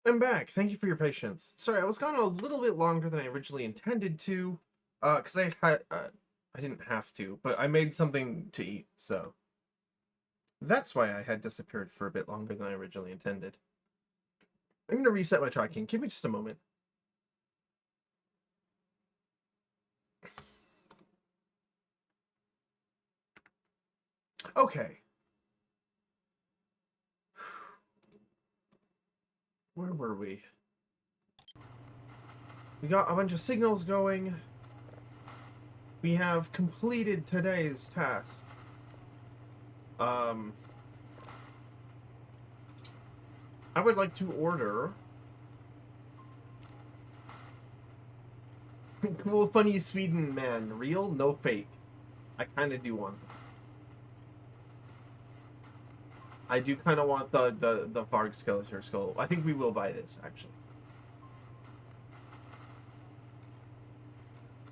I'm back. Thank you for your patience. Sorry, I was gone a little bit longer than I originally intended to, because I didn't have to, but I made something to eat, so that's why I had disappeared for a bit longer than I originally intended. I'm gonna reset my tracking. Give me just a moment. Okay. Where were we? We got a bunch of signals going. We have completed today's tasks. I would like to order cool, funny Sweden man. Real, no fake. I kind of do want that. I do kind of want the Varg Skeletor skull. I think we will buy this, actually.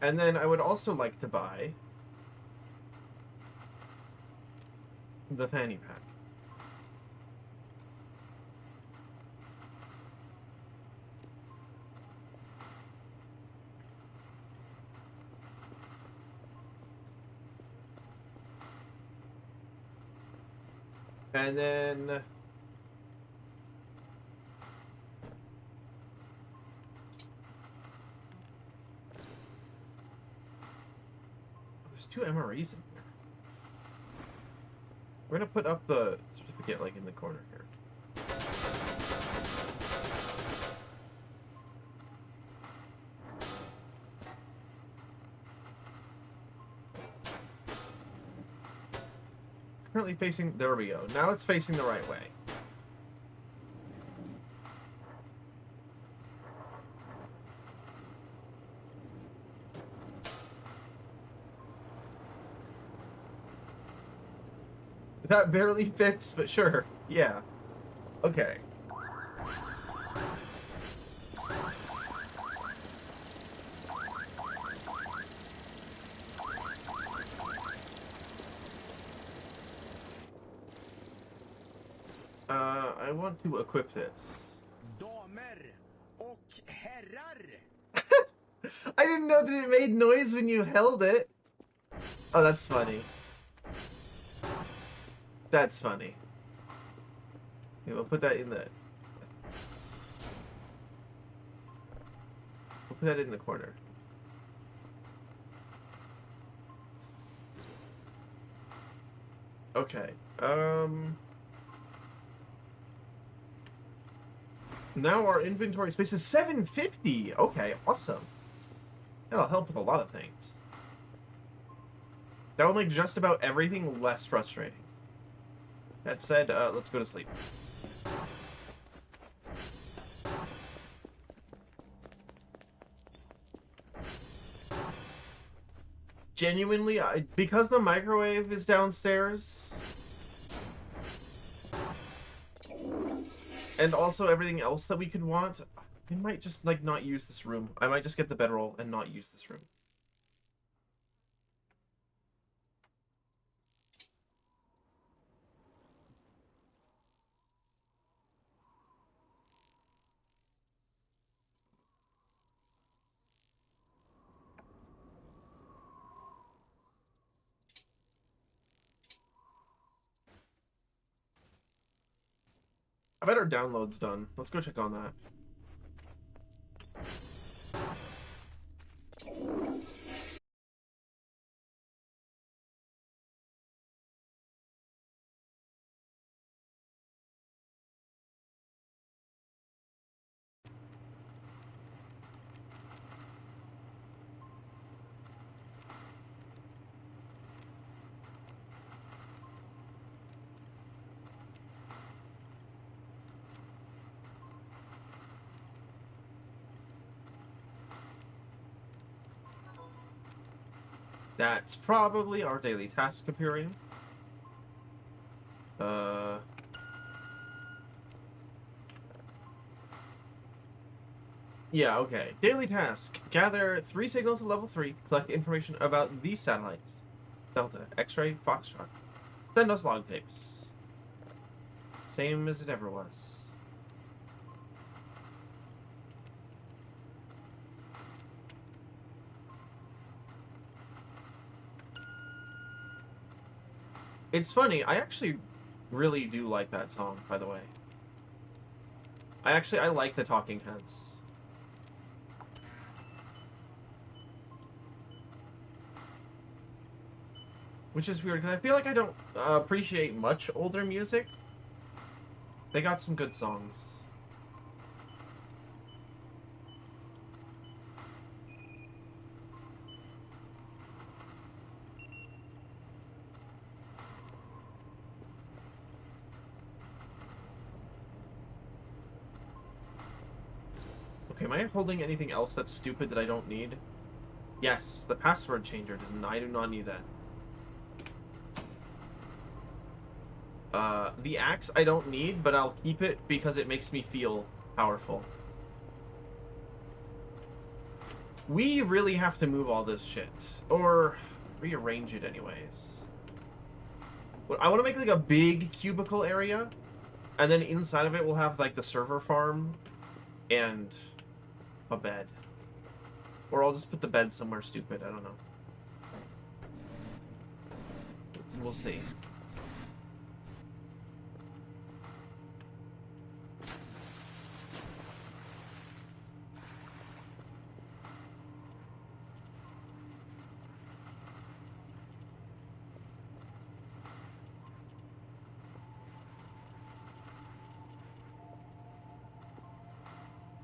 And then I would also like to buy the fanny pack. And then there's 2 MREs in here. We're gonna put up the certificate like in the corner here. It's currently facing, there we go. Now it's facing the right way. That barely fits, but sure. Yeah. Okay. I want to equip this. Damer och herrar. I didn't know that it made noise when you held it. Oh, that's funny. That's funny. Okay, we'll put that in the... We'll put that in the corner. Okay. Now our inventory space is 750. Okay, awesome. That'll help with a lot of things. That will make just about everything less frustrating. That said, let's go to sleep. Genuinely, because the microwave is downstairs, and also everything else that we could want, we might just, like, not use this room. I might just get the bedroll and not use this room. I bet our download's done. Let's go check on that. That's probably our daily task appearing. Yeah, okay. Daily task. Gather 3 signals at level 3. Collect information about these satellites. Delta, X-ray, Foxtrot. Send us log tapes. Same as it ever was. It's funny, I actually really do like that song, by the way. I like the Talking Heads. Which is weird, because I feel like I don't appreciate much older music. They got some good songs. Okay, am I holding anything else that's stupid that I don't need? Yes, the password changer. I do not need that. The axe I don't need, but I'll keep it because it makes me feel powerful. We really have to move all this shit. Or rearrange it anyways. I want to make like a big cubicle area. And then inside of it we'll have like the server farm and a bed. Or I'll just put the bed somewhere stupid. I don't know. We'll see.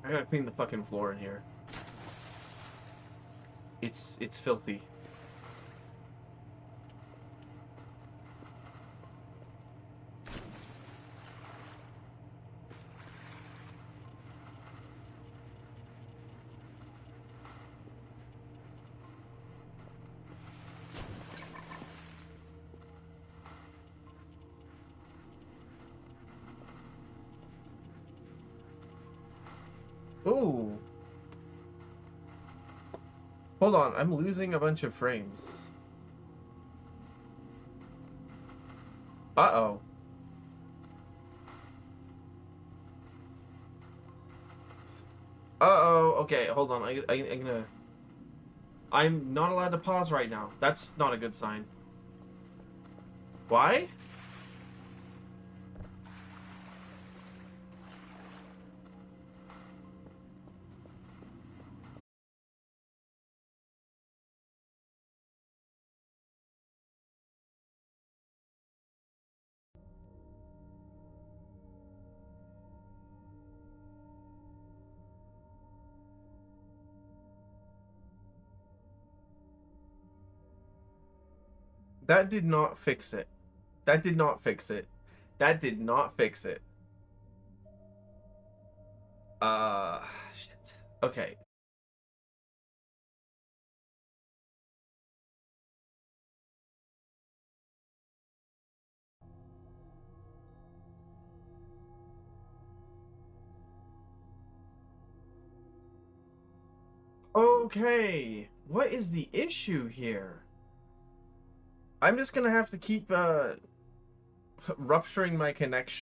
I gotta clean the fucking floor in here. It's filthy. Ooh. Hold on, I'm losing a bunch of frames. Uh-oh. Uh-oh. Okay, hold on. I'm gonna... I'm not allowed to pause right now. That's not a good sign. Why? That did not fix it. That did not fix it. That did not fix it. Shit. Okay. Okay. What is the issue here? I'm just gonna have to keep, rupturing my connection.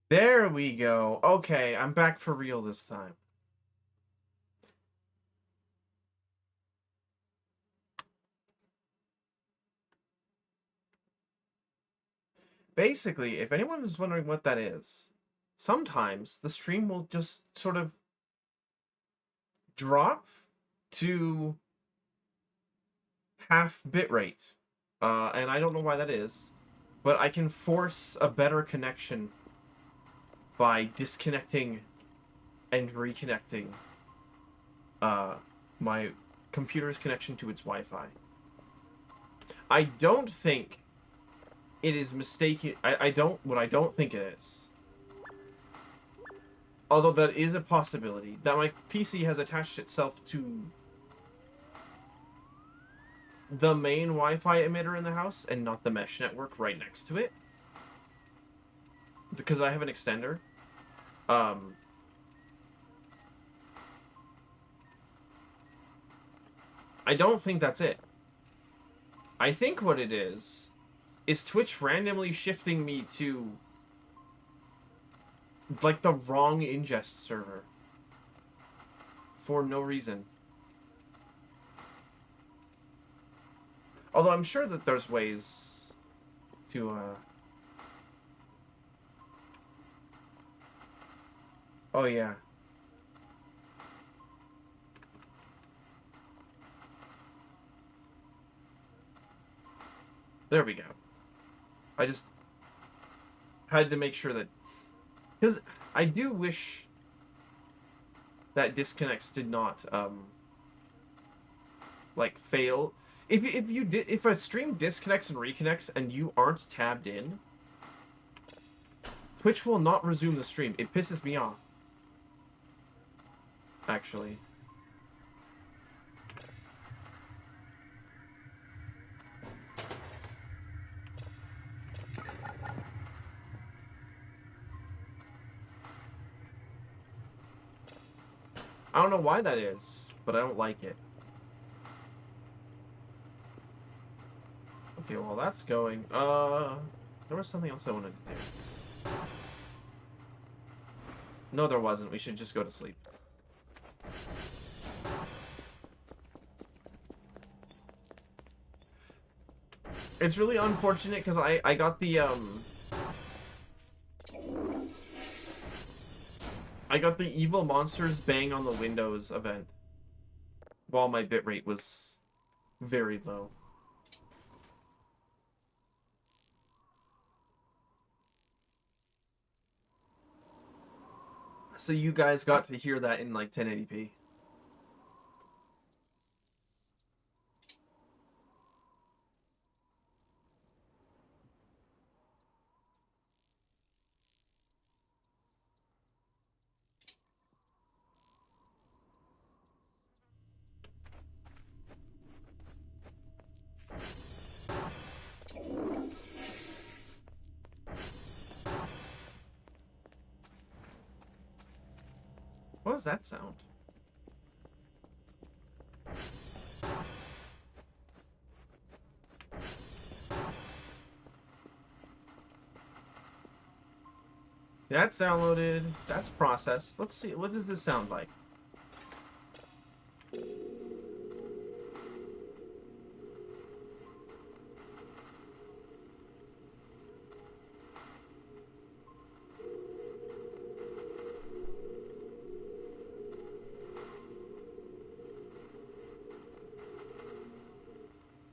There we go. Okay, I'm back for real this time. Basically, if anyone is wondering what that is, sometimes the stream will just sort of drop to half bitrate. And I don't know why that is, but I can force a better connection by disconnecting and reconnecting my computer's connection to its Wi-Fi. I don't think it is mistaken. I don't think it is. Although that is a possibility that my PC has attached itself to the main Wi-Fi emitter in the house and not the mesh network right next to it. Because I have an extender. I don't think that's it. I think what it is is Twitch randomly shifting me to like the wrong ingest server for no reason. Although I'm sure that there's ways to oh yeah. There we go. I just had to make sure that, because I do wish that disconnects did not like fail. If a stream disconnects and reconnects and you aren't tabbed in, Twitch will not resume the stream. It pisses me off. Actually. I don't know why that is, but I don't like it. Okay, well that's going. There was something else I wanted to do. No, there wasn't. We should just go to sleep. It's really unfortunate because I got the I got the Evil Monsters Bang on the Windows event while my bitrate was very low. So you guys got to hear that in like 1080p. What was that sound? That's downloaded. That's processed. Let's see. What does this sound like?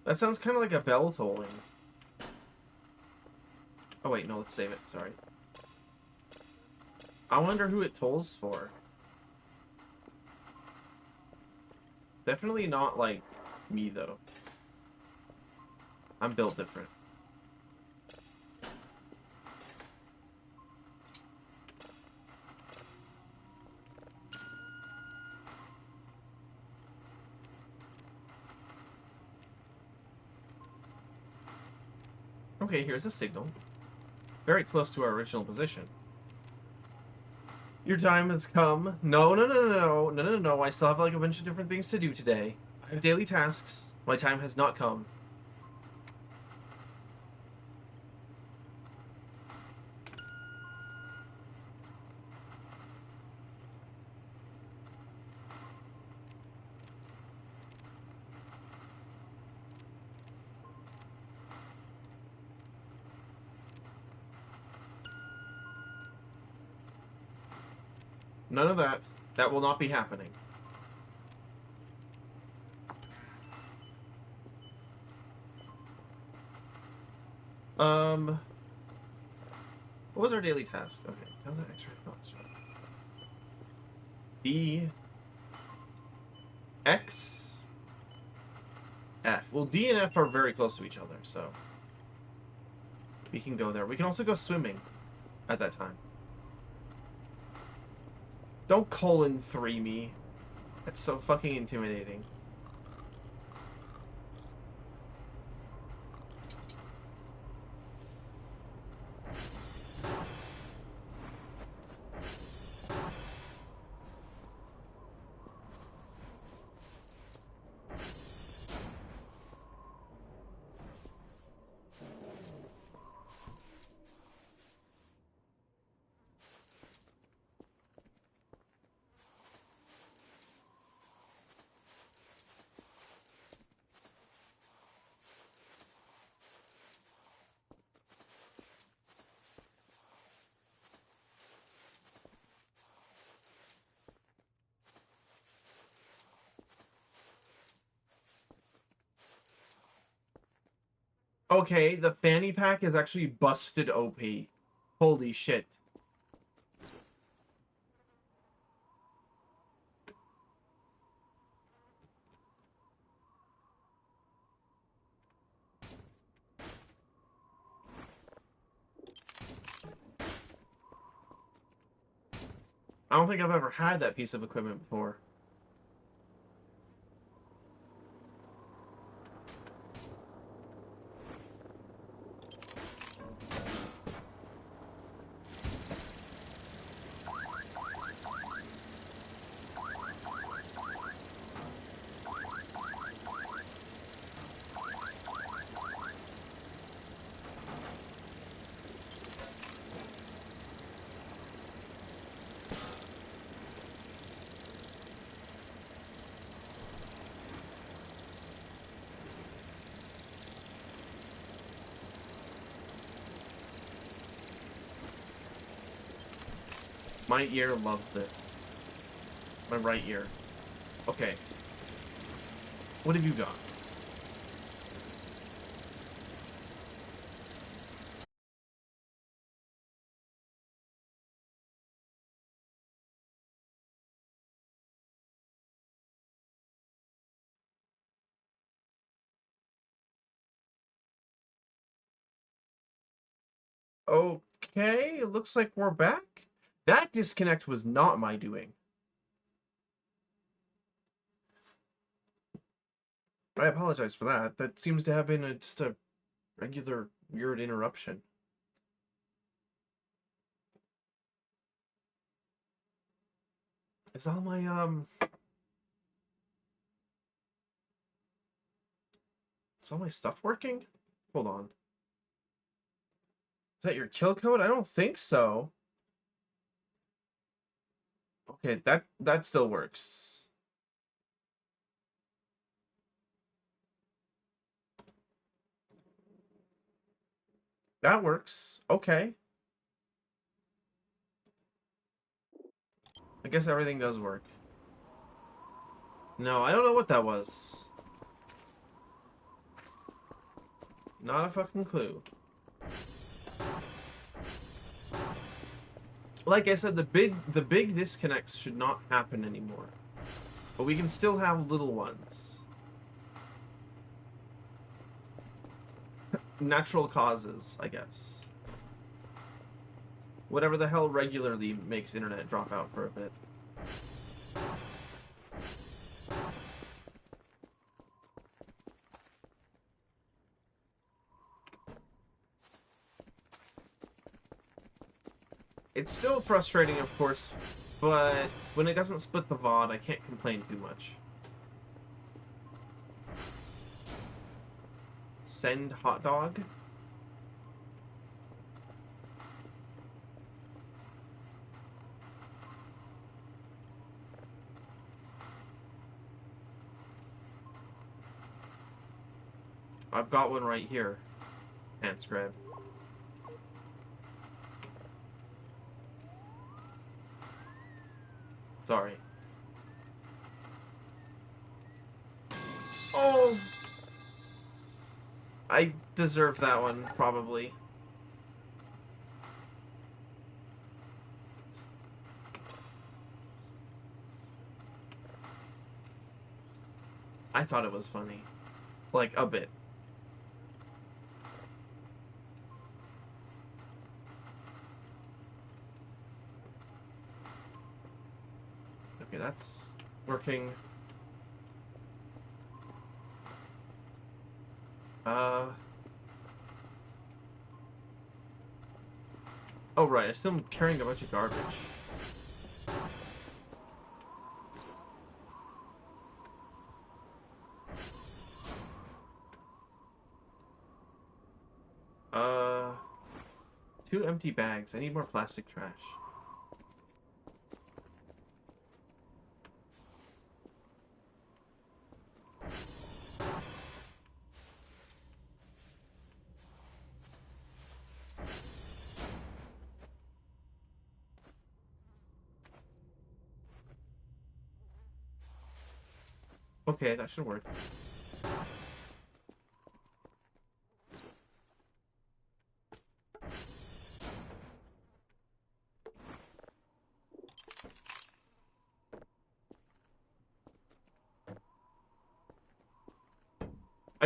That sounds kind of like a bell tolling. Oh wait, no, let's save it. Sorry. I wonder who it tolls for. Definitely not like me though. I'm built different. Okay, here's a signal. Very close to our original position. Your time has come. No. I still have like a bunch of different things to do today. I have daily tasks. My time has not come. None of that. That will not be happening. What was our daily task? Okay, that was an X-ray thoughts. D X F. Well, D and F are very close to each other, so we can go there. We can also go swimming at that time. Don't 3 me. That's so fucking intimidating. Okay, the fanny pack is actually busted OP. Holy shit. I don't think I've ever had that piece of equipment before. My ear loves this. My right ear. Okay. What have you got? Okay, it looks like we're back. That disconnect was not my doing. I apologize for that. That seems to have been just a regular weird interruption. Is all my is all my stuff working? Hold on. Is that your kill code? I don't think so. Okay, that still works. That works. Okay. I guess everything does work. No, I don't know what that was. Not a fucking clue. Like I said, the big disconnects should not happen anymore. But we can still have little ones. Natural causes, I guess. Whatever the hell regularly makes internet drop out for a bit. It's still frustrating, of course, but when it doesn't split the VOD, I can't complain too much. Send hot dog? I've got one right here. Pants grab. Sorry. Oh! I deserve that one, probably. I thought it was funny. Like, a bit. Okay, that's working. Oh, right, I still am carrying a bunch of garbage. Uh, 2 empty bags. I need more plastic trash. Okay, that should work.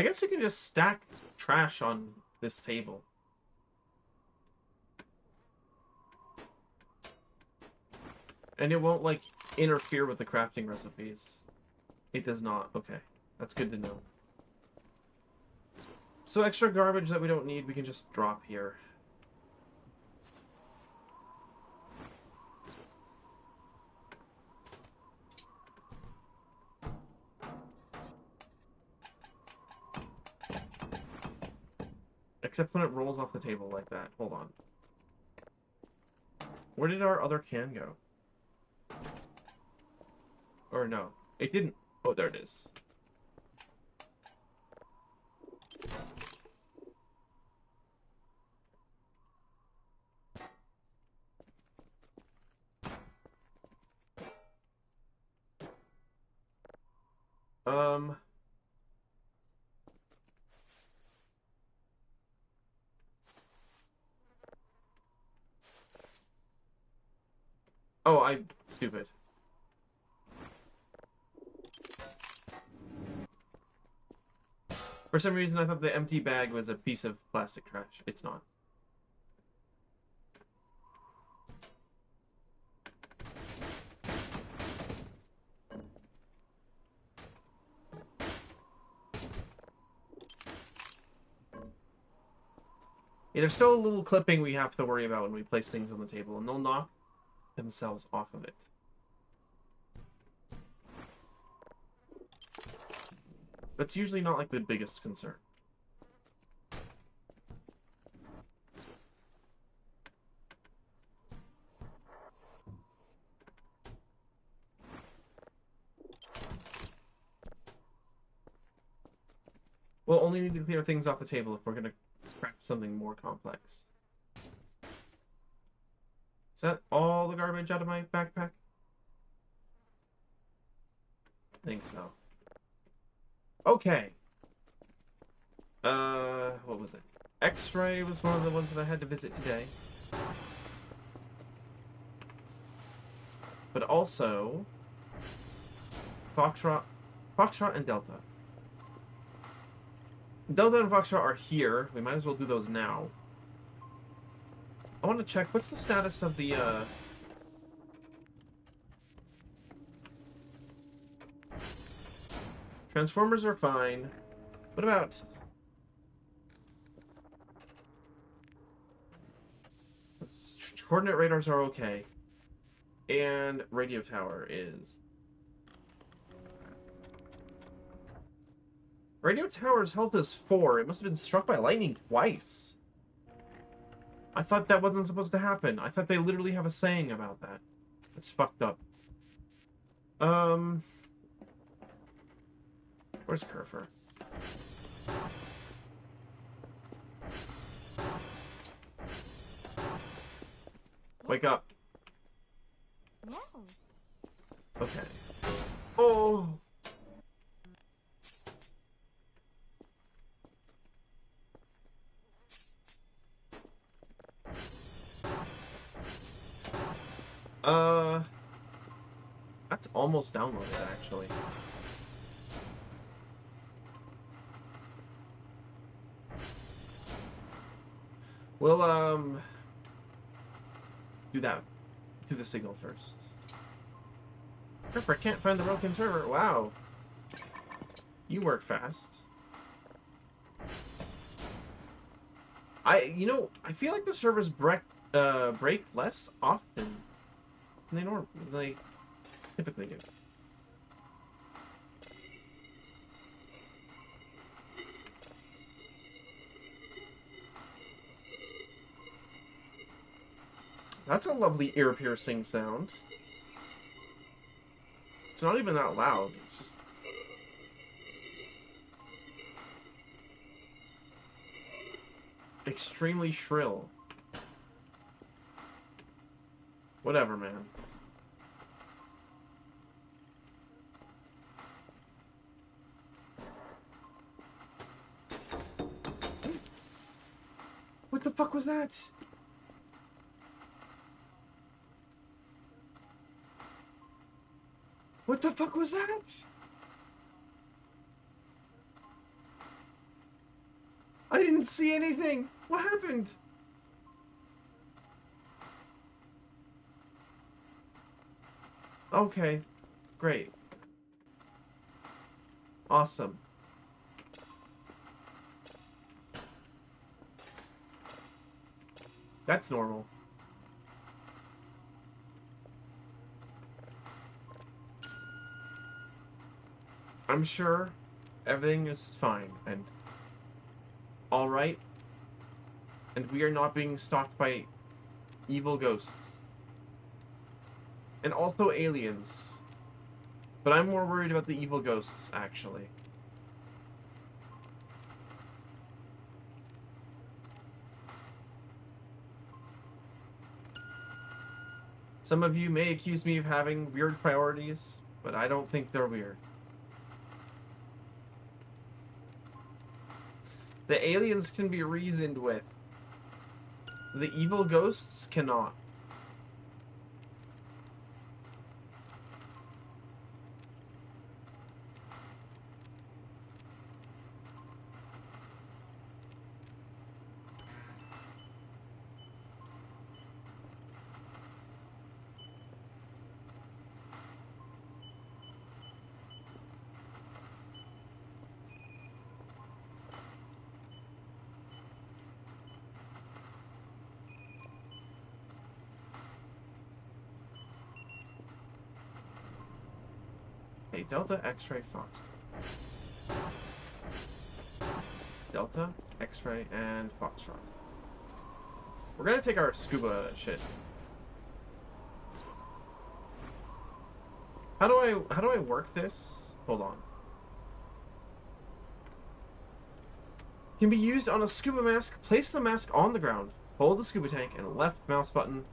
I guess we can just stack trash on this table. And it won't, like, interfere with the crafting recipes. It does not. Okay. That's good to know. So extra garbage that we don't need, we can just drop here. Except when it rolls off the table like that. Hold on. Where did our other can go? Or no. It didn't. Oh, there it is. Um... Oh, I'm stupid. For some reason, I thought the empty bag was a piece of plastic trash. It's not. Yeah, there's still a little clipping we have to worry about when we place things on the table, and they'll knock themselves off of it. That's usually not, like, the biggest concern. We'll only need to clear things off the table if we're going to craft something more complex. Is that all the garbage out of my backpack? I think so. Okay. What was it? X-ray was one of the ones that I had to visit today. But also... Foxtrot and Delta. Delta and Foxtrot are here. We might as well do those now. I want to check, what's the status of the, Transformers are fine. What about... Coordinate radars are okay. And radio tower is... Radio tower's health is 4. It must have been struck by lightning twice. I thought that wasn't supposed to happen. I thought they literally have a saying about that. That's fucked up. Where's Kerfer? Wake up. No. Okay. Oh! That's almost downloaded, actually. We'll, do that. Do the signal first. Kerfer, can't find the broken server. Wow. You work fast. You know, I feel like the servers break less often than they typically do. That's a lovely ear-piercing sound. It's not even that loud. It's just... extremely shrill. Whatever, man. What the fuck was that? What the fuck was that? I didn't see anything. What happened? Okay, great. Awesome. That's normal. I'm sure everything is fine and alright. And we are not being stalked by evil ghosts. And also aliens. But I'm more worried about the evil ghosts, actually. Some of you may accuse me of having weird priorities, but I don't think they're weird. The aliens can be reasoned with. The evil ghosts cannot. Okay, Delta, X-ray, Fox. Delta, X-ray, and Foxtrot. We're gonna take our scuba shit. How do I work this? Hold on. Can be used on a scuba mask. Place the mask on the ground. Hold the scuba tank and left mouse button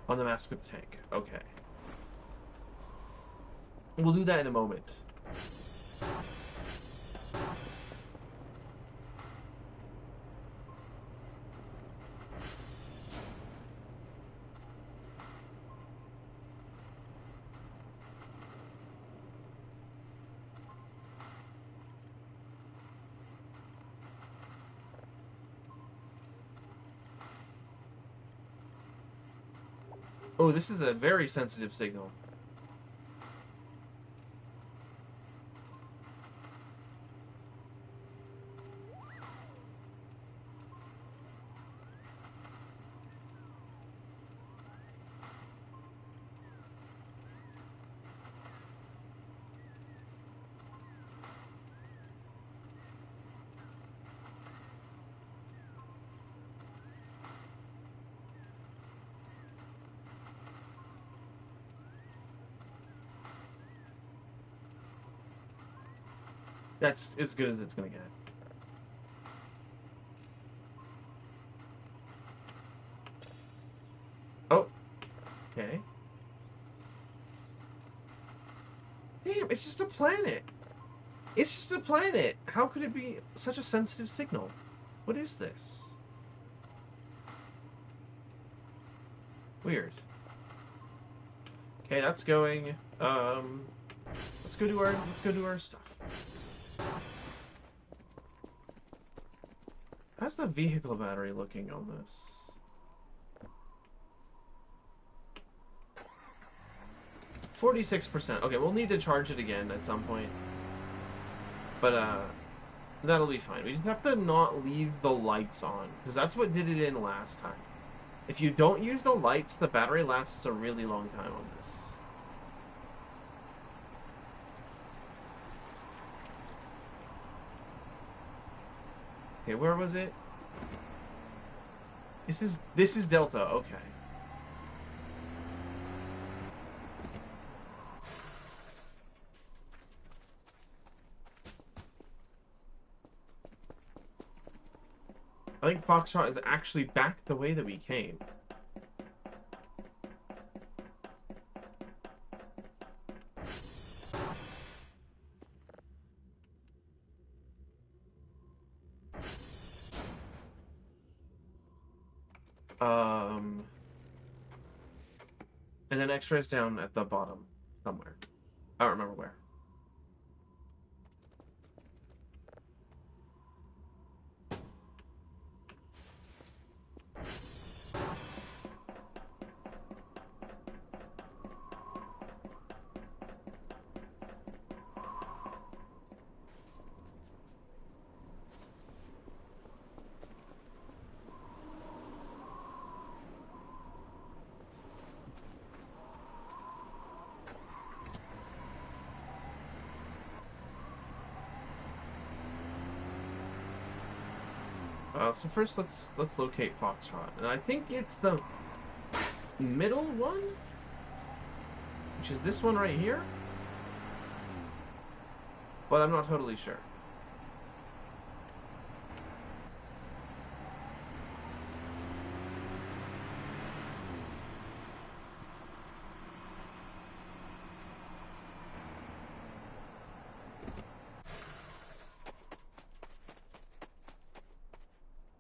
on the mask with the tank. Okay. We'll do that in a moment. Oh, this is a very sensitive signal. That's as good as it's gonna get. Oh. Okay. Damn, it's just a planet. It's just a planet. How could it be such a sensitive signal? What is this? Weird. Okay, that's going. Let's go do our stuff. How's the vehicle battery looking on this? 46%. Okay, we'll need to charge it again at some point. But, that'll be fine. We just have to not leave the lights on, because that's what did it in last time. If you don't use the lights, the battery lasts a really long time on this. Okay, where was it? This is Delta, okay. I think Foxtrot is actually back the way that we came. And then X-ray's down at the bottom somewhere. I don't remember where. So first let's locate Foxtrot. And I think it's the middle one? Which is this one right here? But I'm not totally sure.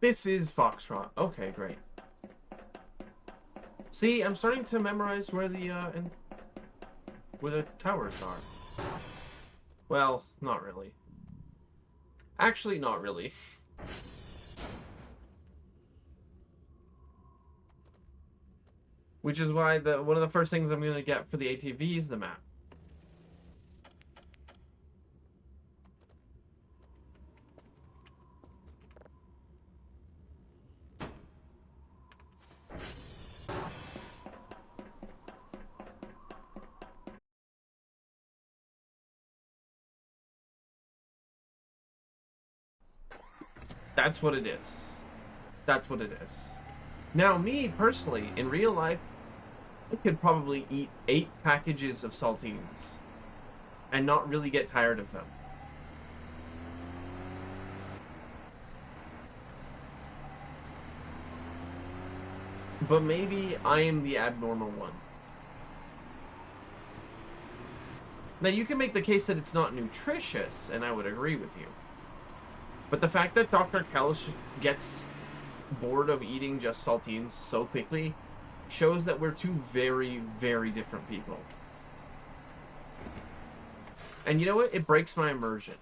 This is Foxtrot. Okay, great. See, I'm starting to memorize where the towers are. Well, not really. Actually, not really. Which is why one of the first things I'm gonna get for the ATV is the map. That's what it is. That's what it is. Now, me, personally, in real life, I could probably eat 8 packages of saltines and not really get tired of them. But maybe I am the abnormal one. Now, you can make the case that it's not nutritious, and I would agree with you. But the fact that Dr. Kelsh gets bored of eating just saltines so quickly shows that we're two very, very different people. And you know what? It breaks my immersion.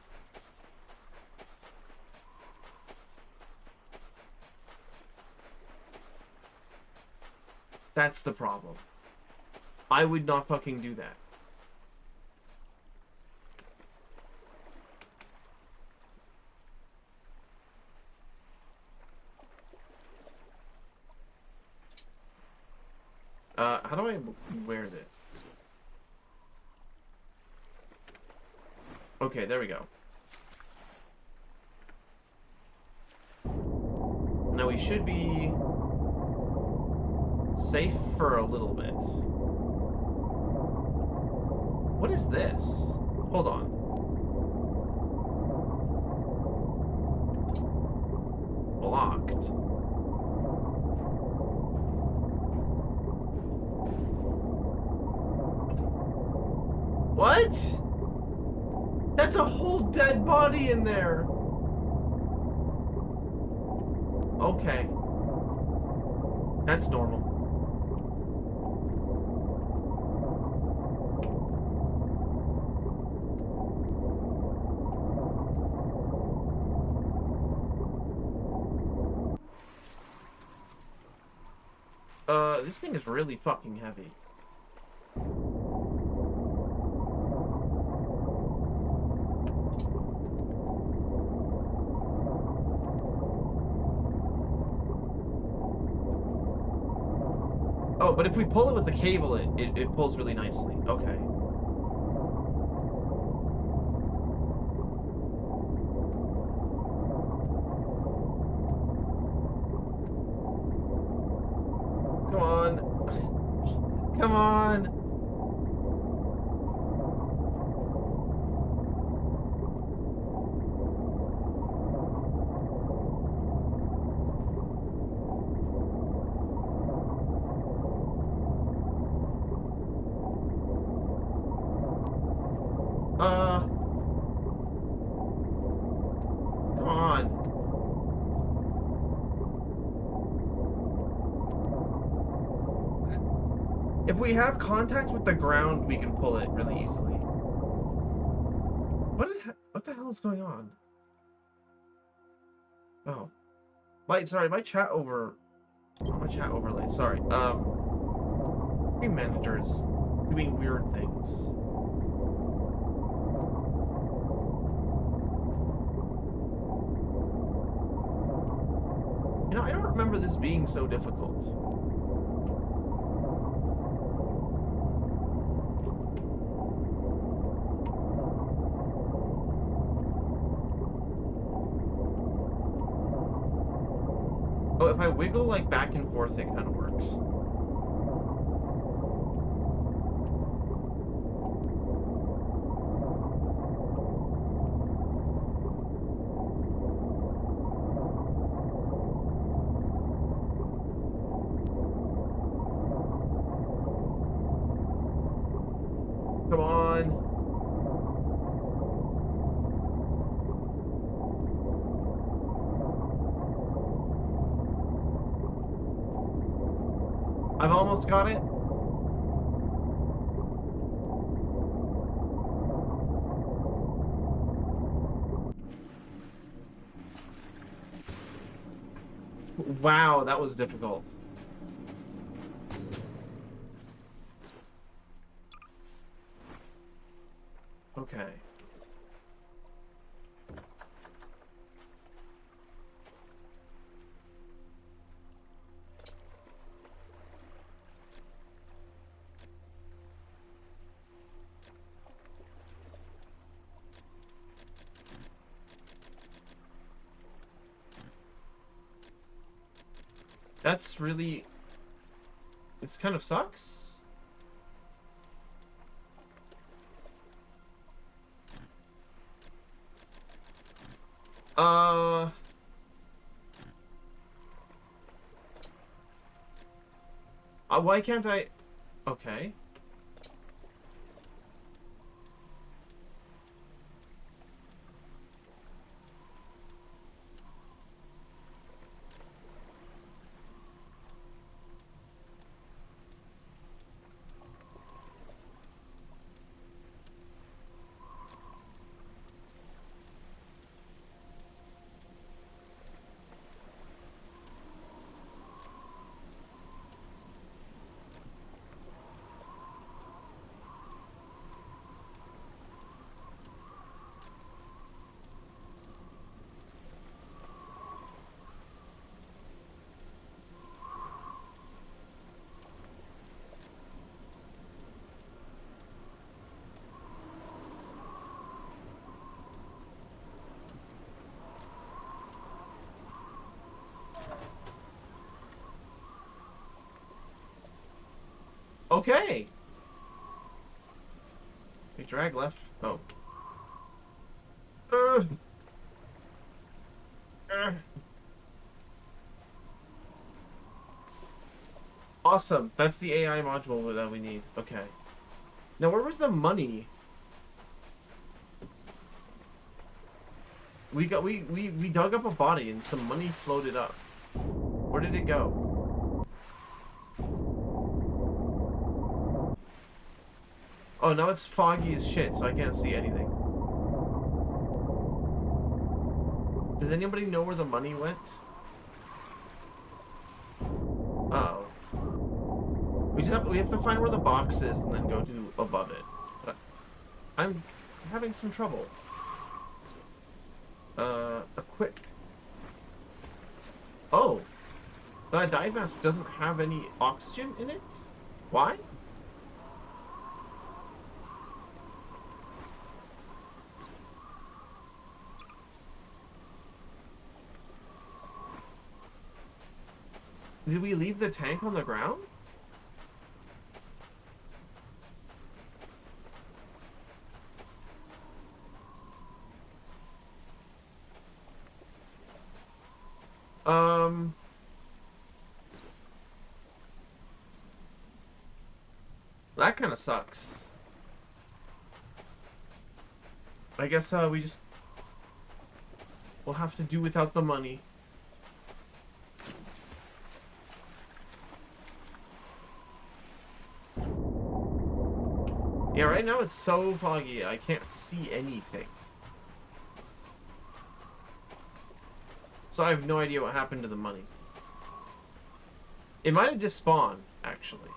That's the problem. I would not fucking do that. How do I wear this? Okay, there we go. Now we should be safe for a little bit. What is this? Hold on. Blocked. What? That's a whole dead body in there. Okay. That's normal. This thing is really fucking heavy. Oh, but if we pull it with the cable, it pulls really nicely. Okay. Come on. Come on. Come on. If we have contact with the ground, we can pull it really easily. What the hell is going on? Oh. Sorry, my chat overlay, sorry. Screen manager is doing weird things. You know, I don't remember this being so difficult. So if I wiggle like back and forth, it kind of works. Come on. I've almost got it. Wow, that was difficult. Okay. That's really... This kind of sucks. Why can't I... Okay. Okay. Hey, drag left. Oh. Uh. Awesome. That's the AI module that we need. Okay. Now, where was the money? We dug up a body and some money floated up. Where did it go? Oh, now it's foggy as shit, so I can't see anything. Does anybody know where the money went? Uh-oh. We have to find where the box is and then go to above it. But I'm having some trouble. Equip. Oh. That dive mask doesn't have any oxygen in it? Why? Did we leave the tank on the ground? That kind of sucks. I guess we'll have to do without the money. Yeah, right now it's so foggy, I can't see anything. So I have no idea what happened to the money. It might have just spawned, actually.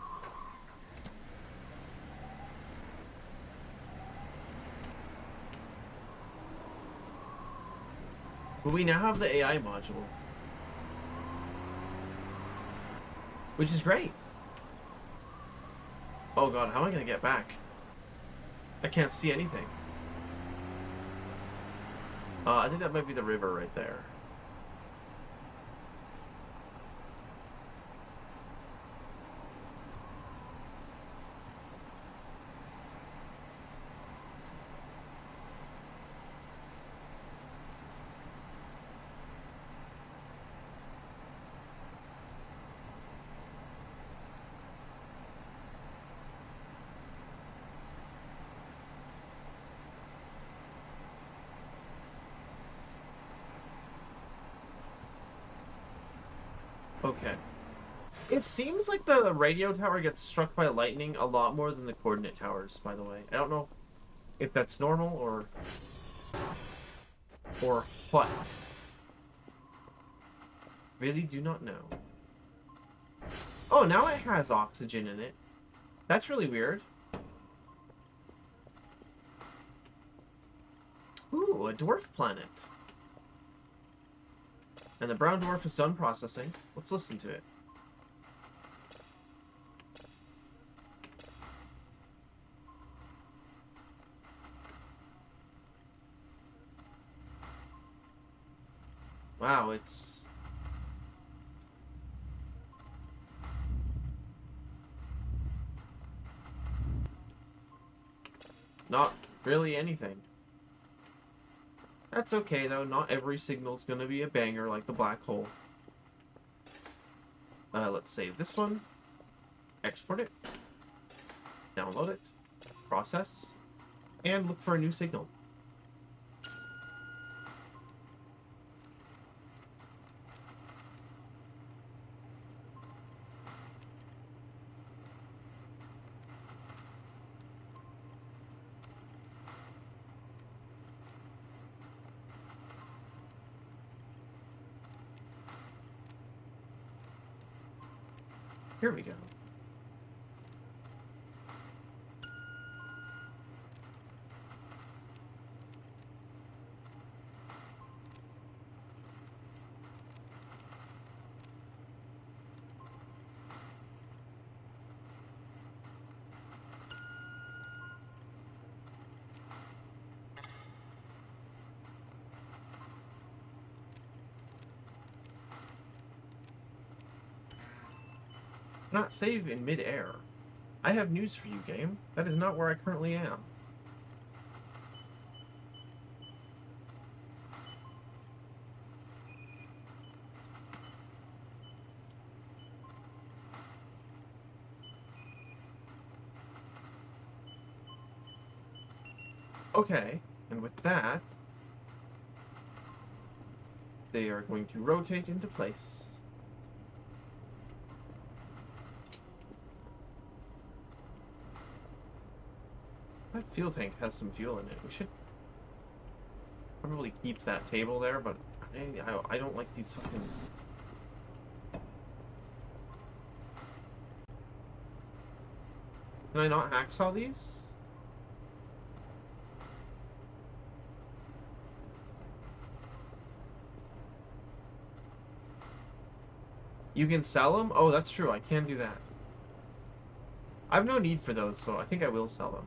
But we now have the AI module. Which is great. Oh god, how am I gonna get back? I can't see anything. I think that might be the river right there. Okay. It seems like the radio tower gets struck by lightning a lot more than the coordinate towers, by the way. I don't know if that's normal or what. Really do not know. Oh, now it has oxygen in it. That's really weird. Ooh, a dwarf planet. And the brown dwarf is done processing. Let's listen to it. Wow, it's... not really anything. That's okay, though. Not every signal's gonna be a banger like the black hole. Let's save this one. Export it. Download it. Process. And look for a new signal. Here we go. Not save in mid-air. I have news for you, game. That is not where I currently am. Okay, and with that, they are going to rotate into place. That fuel tank has some fuel in it. We should probably keep that table there, but I don't like these fucking... Can I not hacksaw these? You can sell them? Oh, that's true. I can do that. I have no need for those, so I think I will sell them.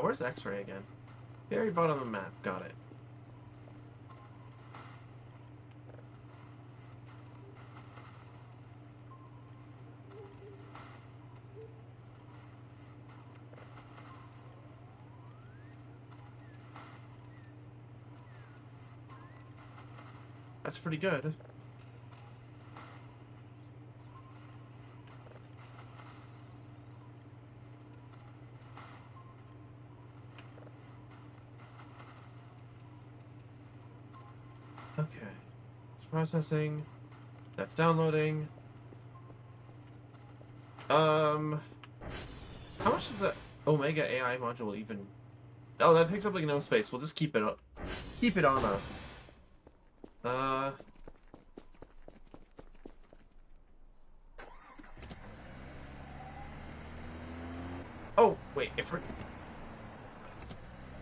Where's X-ray again? Very bottom of the map. Got it. That's pretty good. Okay. It's processing. That's downloading. How much is the Omega AI module even? Oh, that takes up like no space. We'll just keep it up. Keep it on us. Oh, wait, if we're...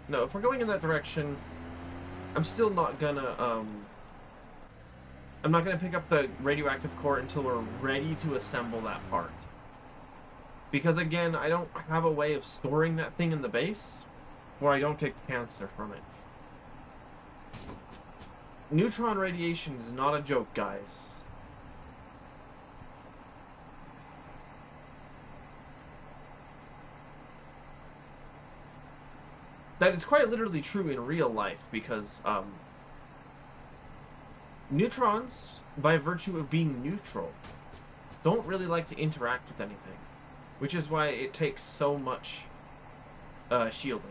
No, if we're going in that direction, I'm still not gonna, I'm not gonna pick up the radioactive core until we're ready to assemble that part. Because again, I don't have a way of storing that thing in the base where I don't get cancer from it. Neutron radiation is not a joke, guys. That is quite literally true in real life, because neutrons, by virtue of being neutral, don't really like to interact with anything, which is why it takes so much shielding.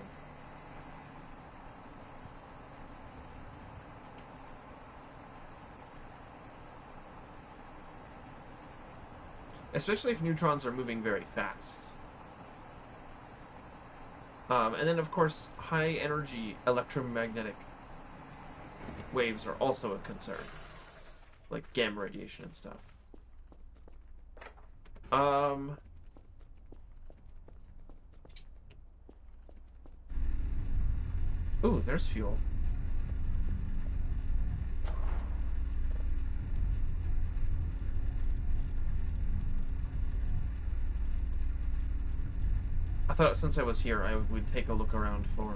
especially if neutrons are moving very fast. And then, of course, high energy electromagnetic waves are also a concern, like gamma radiation and stuff. Ooh, there's fuel. I thought since I was here, I would take a look around for,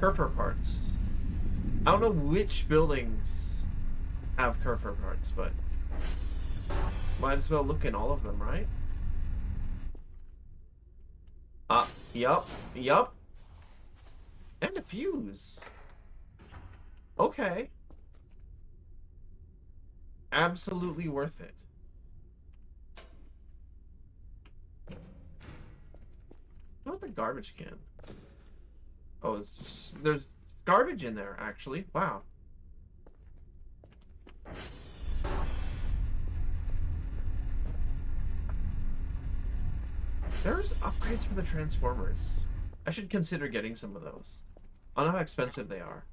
Kerfer parts. I don't know which buildings have Kerfer parts, but might as well look in all of them, right? Yup. And a fuse. Okay. Absolutely worth it. What about the garbage can? Oh, there's garbage in there, actually. Wow. There's upgrades for the Transformers. I should consider getting some of those. I don't know how expensive they are.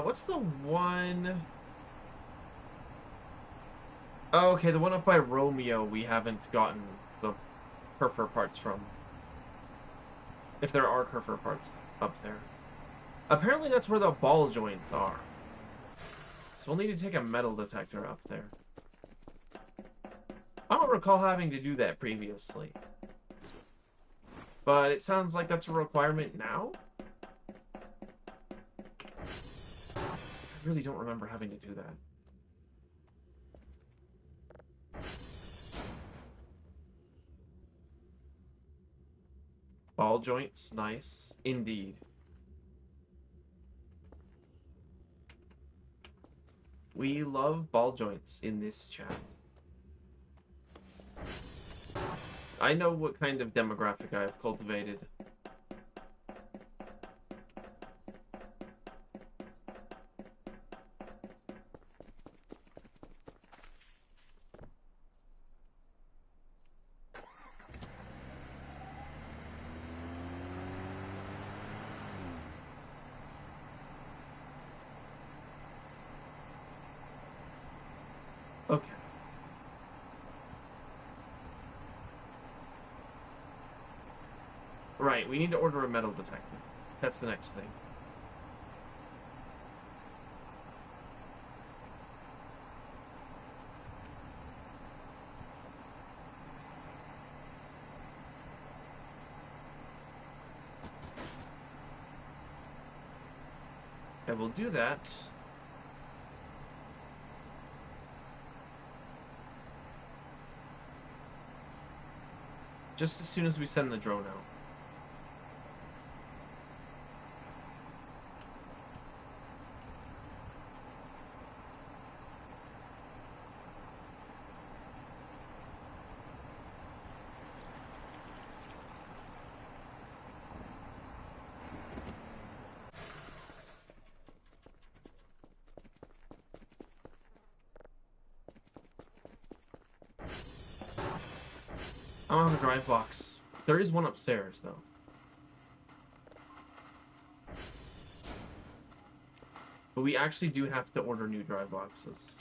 What's the one... Oh, okay, the one up by Romeo we haven't gotten the Kerfer parts from. If there are Kerfer parts up there. Apparently that's where the ball joints are. So we'll need to take a metal detector up there. I don't recall having to do that previously. But it sounds like that's a requirement now? I really don't remember having to do that. Ball joints, nice. Indeed. We love ball joints in this chat. I know what kind of demographic I have cultivated. Okay. Right, we need to order a metal detector. That's the next thing. I will do that. Just as soon as we send the drone out. I don't have a drive box. There is one upstairs, though. But we actually do have to order new drive boxes.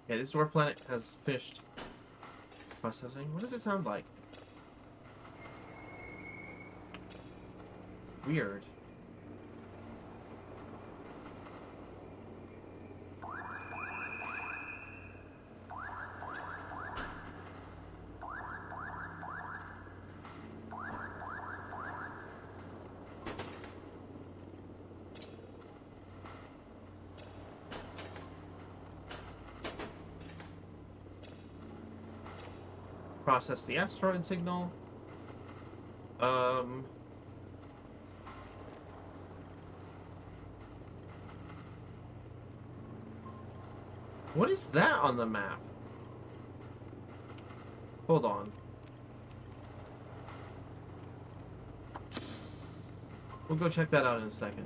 Yeah, this dwarf planet has finished Processing. What does it sound like? Weird. Process the asteroid signal. What is that on the map? Hold on. We'll go check that out in a second.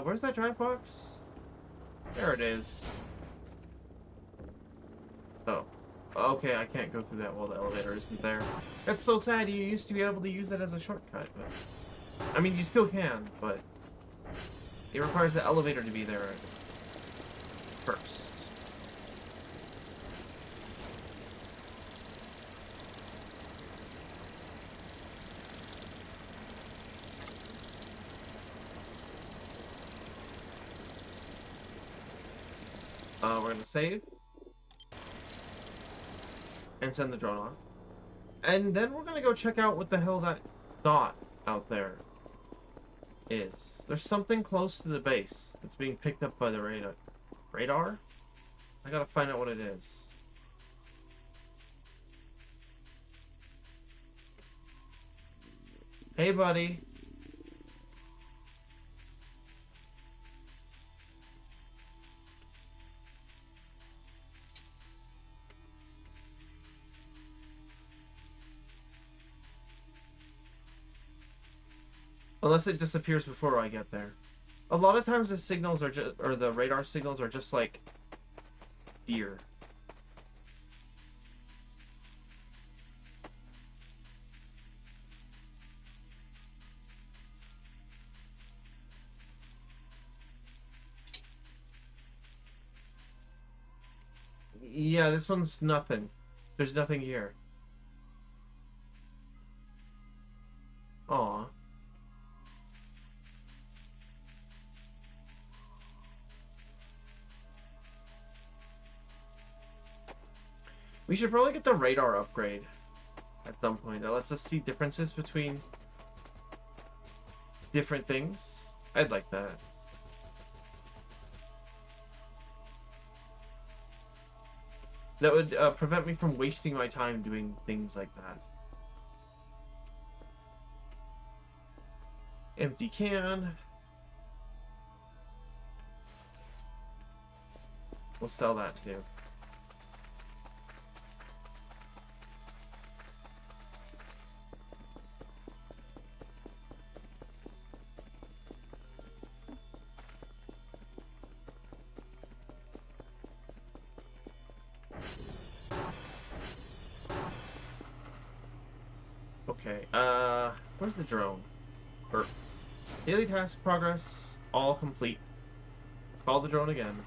Where's that drive box? There it is. Oh. Okay, I can't go through that while the elevator isn't there. That's so sad. You used to be able to use it as a shortcut, but... I mean, you still can, but... It requires the elevator to be there first. We're gonna save. And send the drone off. And then we're gonna go check out what the hell that dot out there is. There's something close to the base that's being picked up by the radar. Radar? I gotta find out what it is. Hey, buddy. Unless it disappears before I get there. A lot of times the signals are just, or the radar signals are just like deer. Yeah, this one's nothing. There's nothing here. Aw. We should probably get the radar upgrade at some point. That lets us see differences between different things. I'd like that. That would prevent me from wasting my time doing things like that. Empty can. We'll sell that too. Okay, where's the drone? Daily task progress, all complete. Let's call the drone again.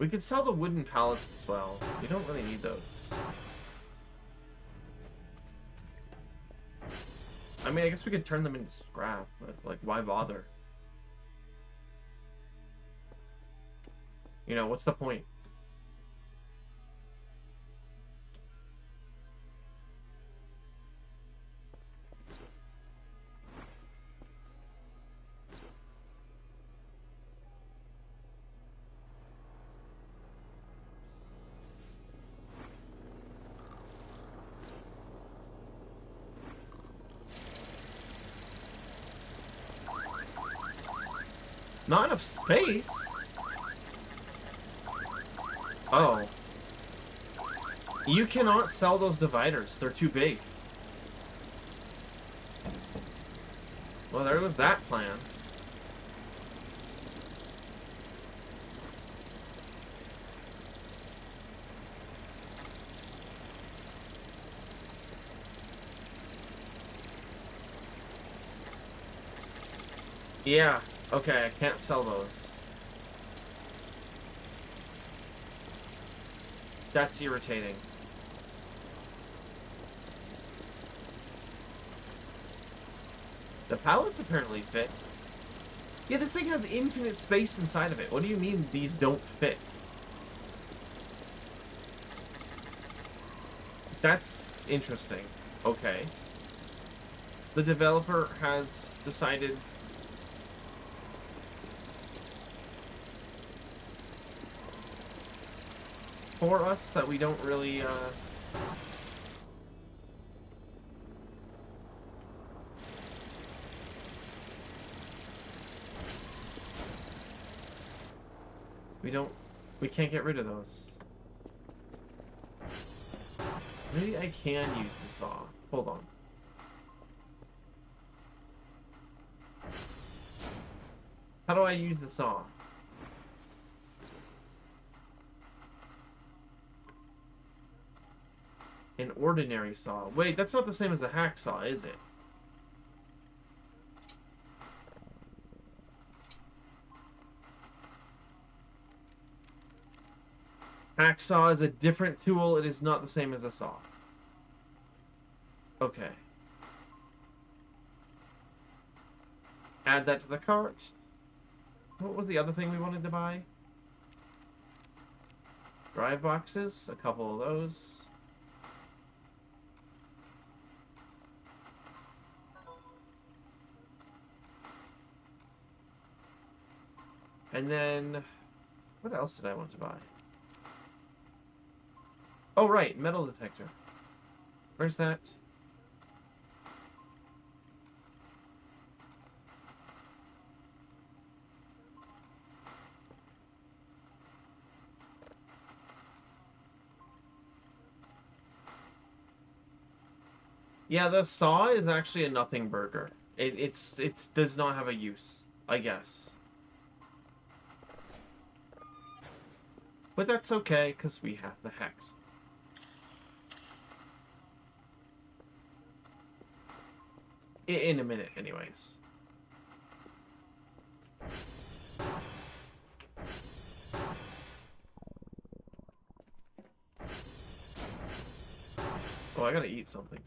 We could sell the wooden pallets as well. We don't really need those. I mean, I guess we could turn them into scrap, but, like, why bother? You know, what's the point? Not enough space? Oh. You cannot sell those dividers. They're too big. Well, there was that plan. Yeah, okay, I can't sell those. That's irritating. The pallets apparently fit. Yeah, this thing has infinite space inside of it. What do you mean these don't fit? That's interesting. Okay. The developer has decided for us that we don't really, we can't get rid of those. Maybe I can use the saw. Hold on. How do I use the saw? An ordinary saw. Wait, that's not the same as the hacksaw, is it? Hacksaw is a different tool. It is not the same as a saw. Okay. Add that to the cart. What was the other thing we wanted to buy? Drive boxes. A couple of those. And then... what else did I want to buy? Oh, right. Metal detector. Where's that? Yeah, the saw is actually a nothing burger. It does not have a use, I guess. But that's okay, because we have the hex. In a minute, anyways. Oh, I gotta eat something.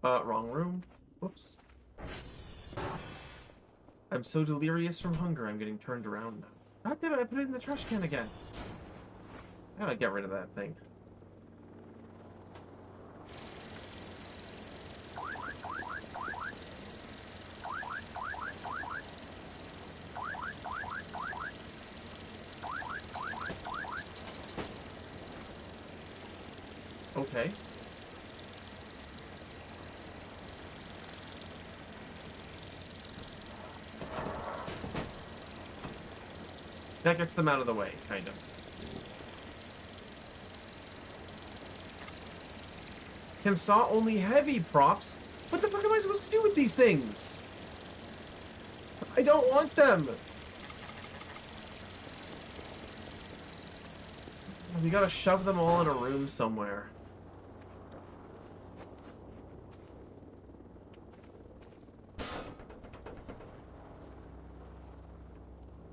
Wrong room. Whoops. I'm so delirious from hunger, I'm getting turned around now. God damn it, I put it in the trash can again. I gotta get rid of that thing. Okay. That gets them out of the way, kind of. Can saw only heavy props? What the fuck am I supposed to do with these things? I don't want them! We gotta shove them all in a room somewhere.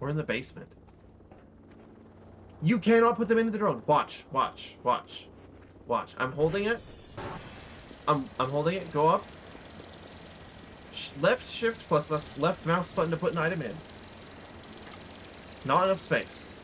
We're in the basement. You cannot put them into the drone. Watch, watch, watch, watch. I'm holding it. I'm holding it. Go up. Left shift plus left mouse button to put an item in. Not enough space.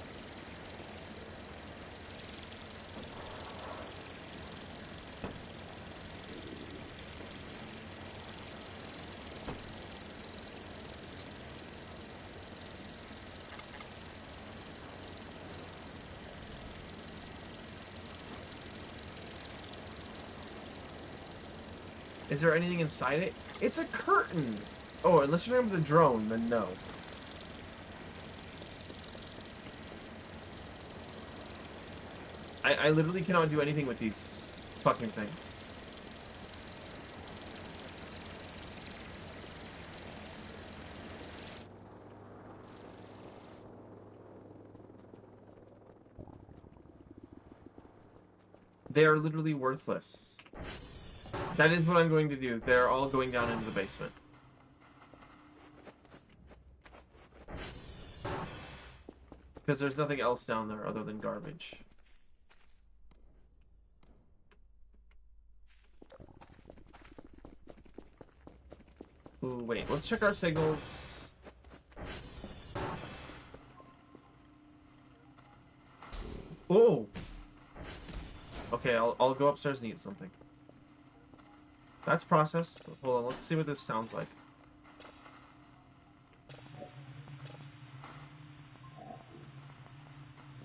Is there anything inside it? It's a curtain! Oh, unless you're talking about the drone, then no. I literally cannot do anything with these fucking things. They are literally worthless. That is what I'm going to do. They're all going down into the basement. Because there's nothing else down there other than garbage. Ooh, wait. Let's check our signals. Oh! Okay, I'll go upstairs and eat something. That's processed. Hold on, let's see what this sounds like.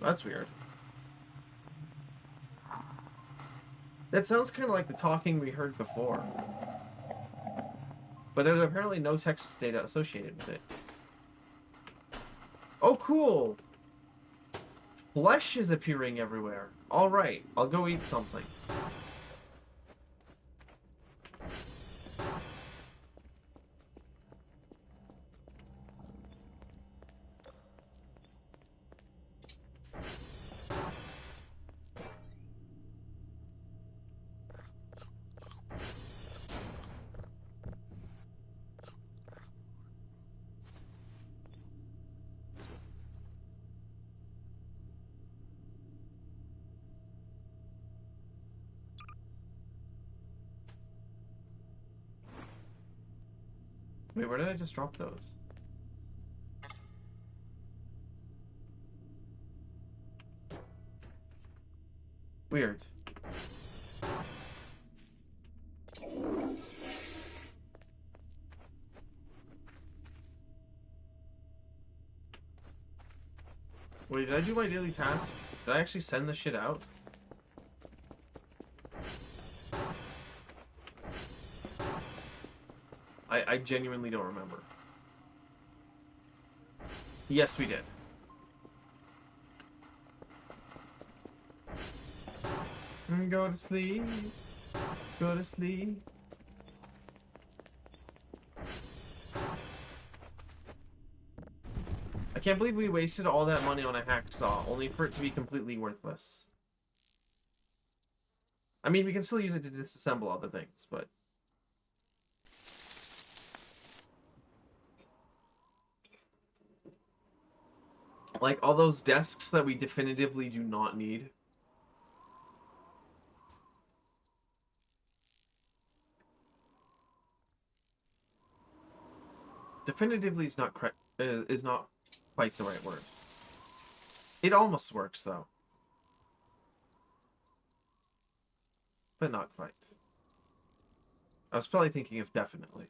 That's weird. That sounds kind of like the talking we heard before. But there's apparently no text data associated with it. Oh, cool! Flesh is appearing everywhere. Alright, I'll go eat something. Wait, where did I just drop those? Weird. Wait, did I do my daily task? Did I actually send the shit out? I genuinely don't remember. Yes, we did. Go to sleep. Go to sleep. I can't believe we wasted all that money on a hacksaw, only for it to be completely worthless. I mean, we can still use it to disassemble other things, but... like, all those desks that we definitively do not need. Definitively is not quite the right word. It almost works, though. But not quite. I was probably thinking of definitely.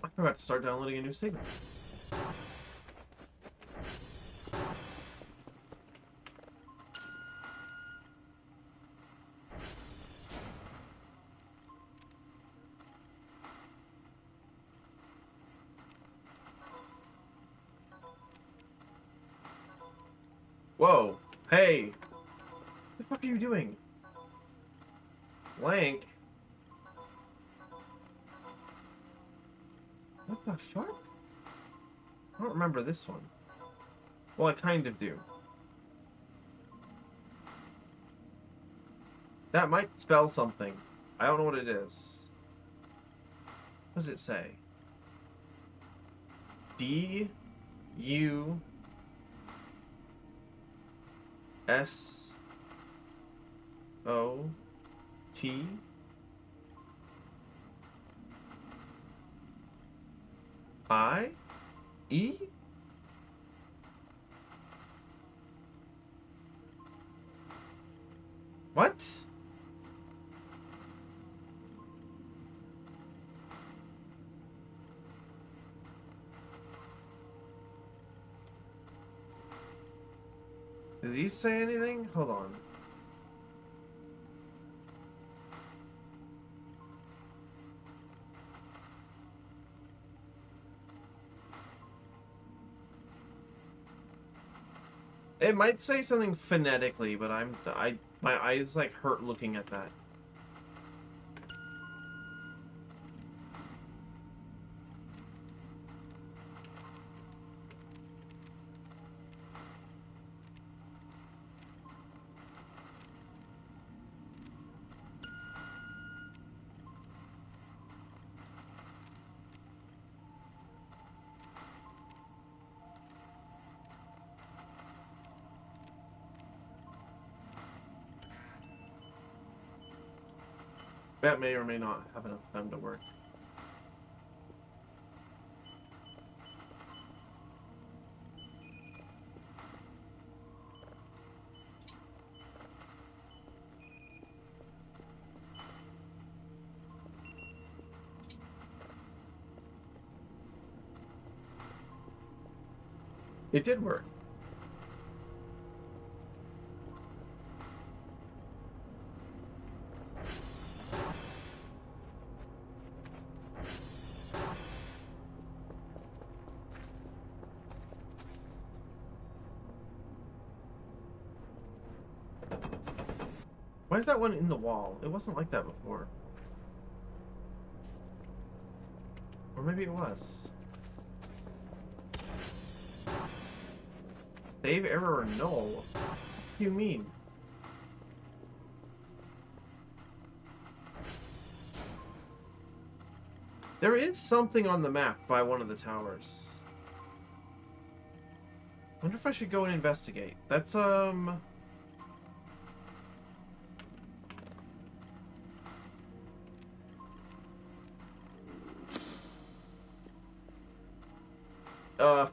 I forgot to start downloading a new signal. Whoa. Hey. What the fuck are you doing? Blank. What the fuck? I don't remember this one. Well, I kind of do. That might spell something. I don't know what it is. What does it say? D U S O T I E? What? Did he say anything? Hold on. It might say something phonetically, but my eyes like hurt looking at that. That may or may not have enough time to work. It did work. Why is that one in the wall? It wasn't like that before. Or maybe it was. Save error or null? What do you mean? There is something on the map by one of the towers. Wonder if I should go and investigate. That's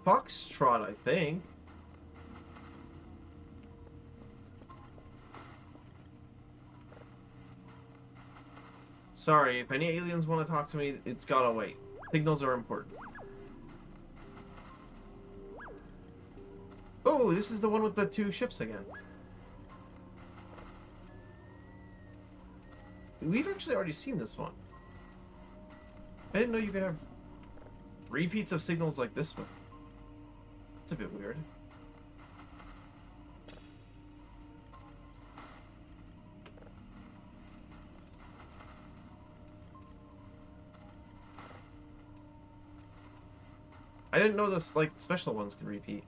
Foxtrot, I think. Sorry, if any aliens want to talk to me, it's gotta wait. Signals are important. Oh, this is the one with the two ships again. We've actually already seen this one. I didn't know you could have repeats of signals like this one. It's a bit weird. I didn't know those, like, special ones could repeat.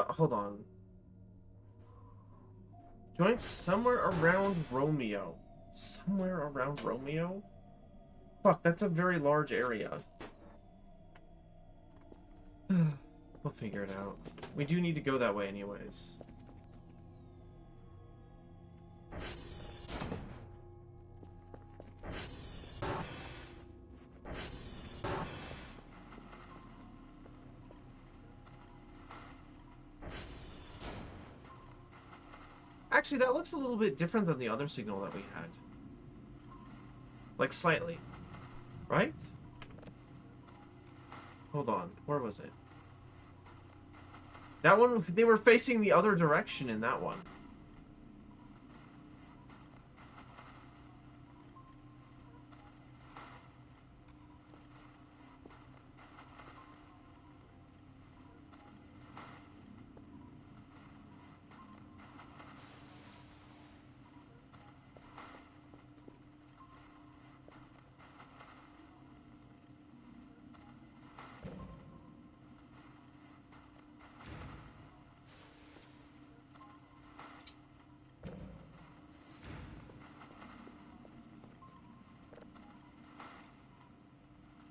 Hold on. Joint somewhere around Romeo. Somewhere around Romeo? Fuck, that's a very large area. We'll figure it out. We do need to go that way anyways. Actually, that looks a little bit different than the other signal that we had. Like, slightly. Right? Hold on. Where was it? That one, they were facing the other direction in that one.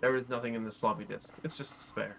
There is nothing in this floppy disk. It's just a spare.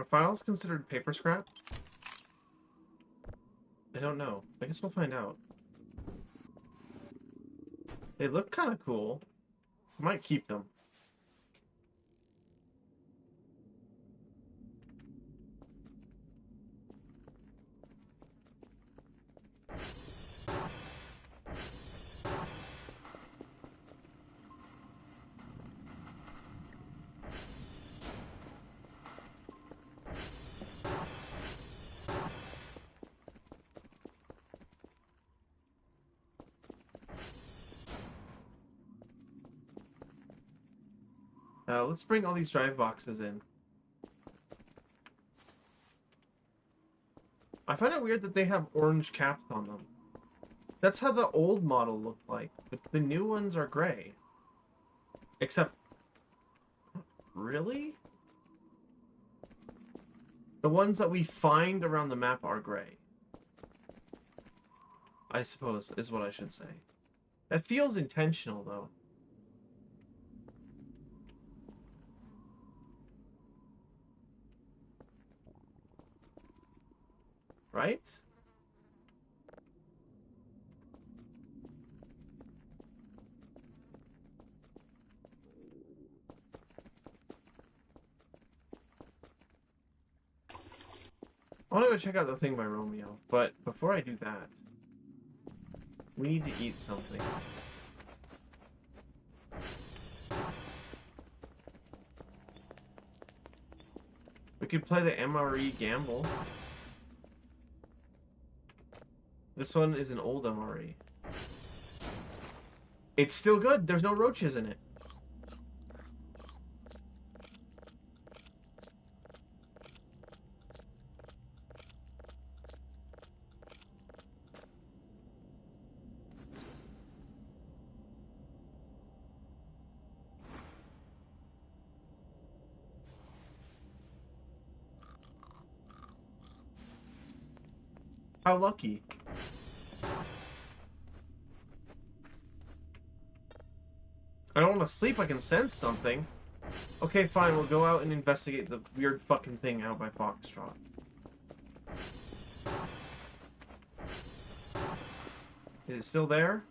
Are files considered paper scrap? I don't know. I guess we'll find out. They look kind of cool. I might keep them. Let's bring all these drive boxes in. I find it weird that they have orange caps on them. That's how the old model looked like, but the new ones are gray. Except... Really? The ones that we find around the map are gray. I suppose, is what I should say. That feels intentional, though. Right? I want to go check out the thing by Romeo, but before I do that, we need to eat something. We could play the MRE gamble. This one is an old MRE. It's still good. There's no roaches in it. How lucky. I don't want to sleep. I can sense something. Okay, fine. We'll go out and investigate the weird fucking thing out by Foxtrot. Is it still there?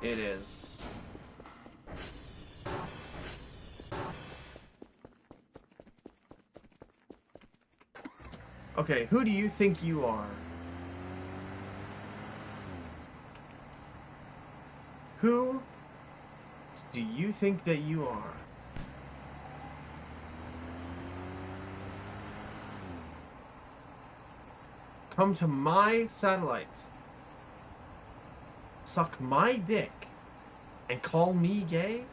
It is. Okay, who do you think you are? Who do you think that you are? Come to my satellites, suck my dick, and call me gay?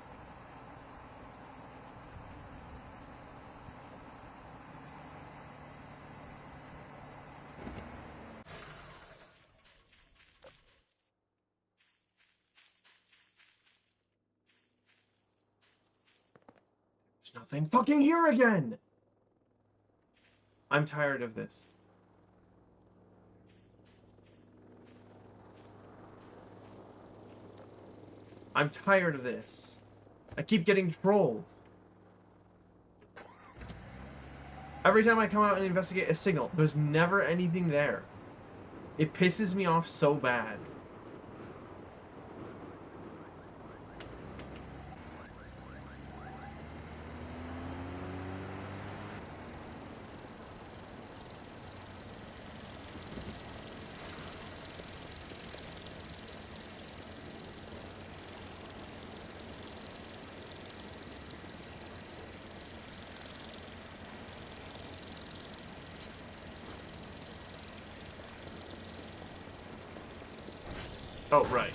There's nothing fucking here again! I'm tired of this. I'm tired of this. I keep getting trolled. Every time I come out and investigate a signal, there's never anything there. It pisses me off so bad. Oh, right.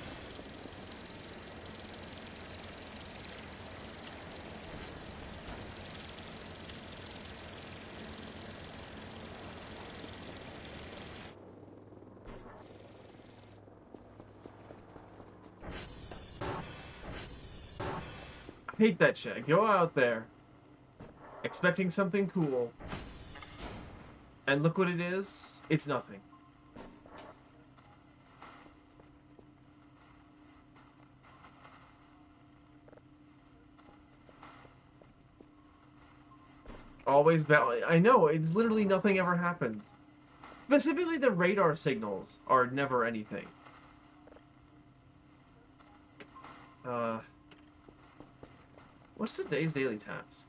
I hate that shit. I go out there expecting something cool, and look what it is. It's nothing. Always bad. I know, it's literally nothing ever happens. Specifically, the radar signals are never anything. What's today's daily task?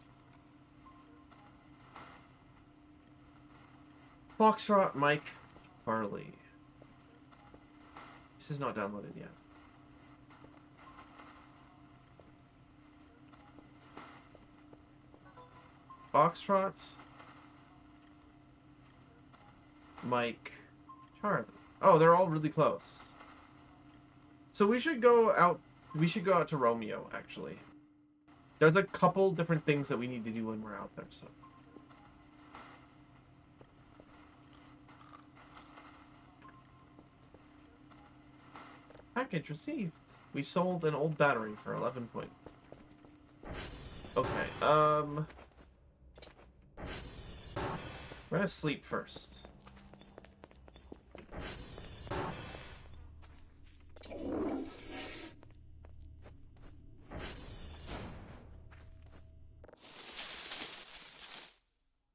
Foxtrot, Mike, Charlie. This is not downloaded yet. Foxtrot, Mike, Charlie. Oh, they're all really close. So we should go out. We should go out to Romeo, actually. There's a couple different things that we need to do when we're out there, so. Package received. We sold an old battery for 11 points. Okay, we're gonna sleep first.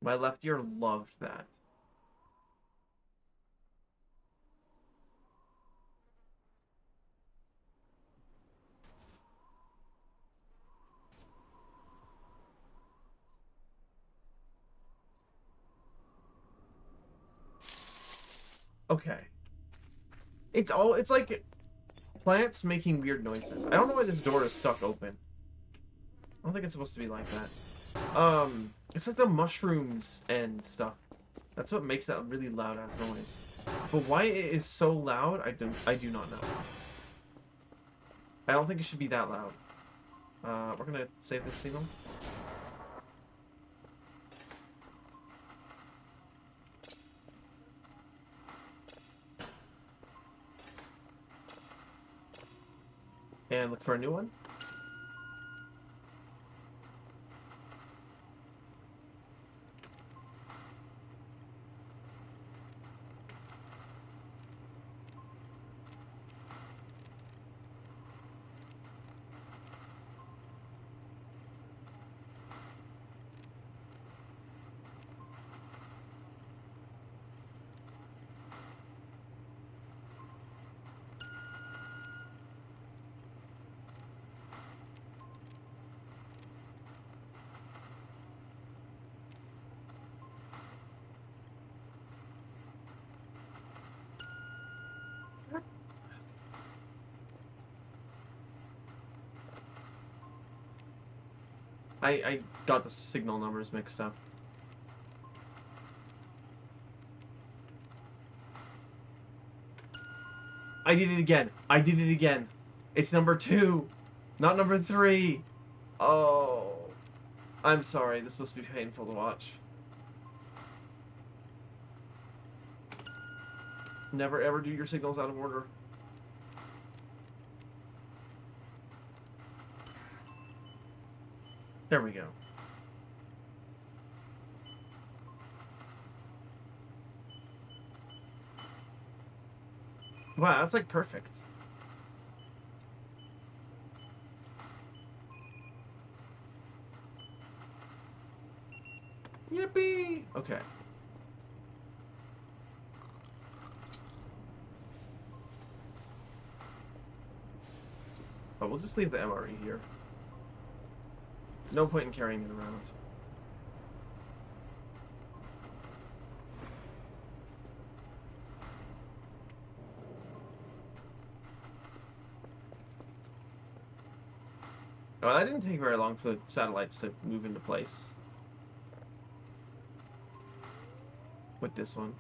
My left ear loved that. Okay. It's like plants making weird noises. I don't know why this door is stuck open. I don't think it's supposed to be like that. It's like the mushrooms and stuff. That's what makes that really loud ass noise. But why it is so loud, I do not know. I don't think it should be that loud. We're gonna save this signal. And look for a new one. I got the signal numbers mixed up. I did it again. I did it again. It's number 2, not number 3. Oh, I'm sorry. This must be painful to watch. Never ever do your signals out of order. There we go. Wow, that's like perfect. Yippee! Okay. Oh, we'll just leave the MRE here. No point in carrying it around. Oh, that didn't take very long for the satellites to move into place. With this one.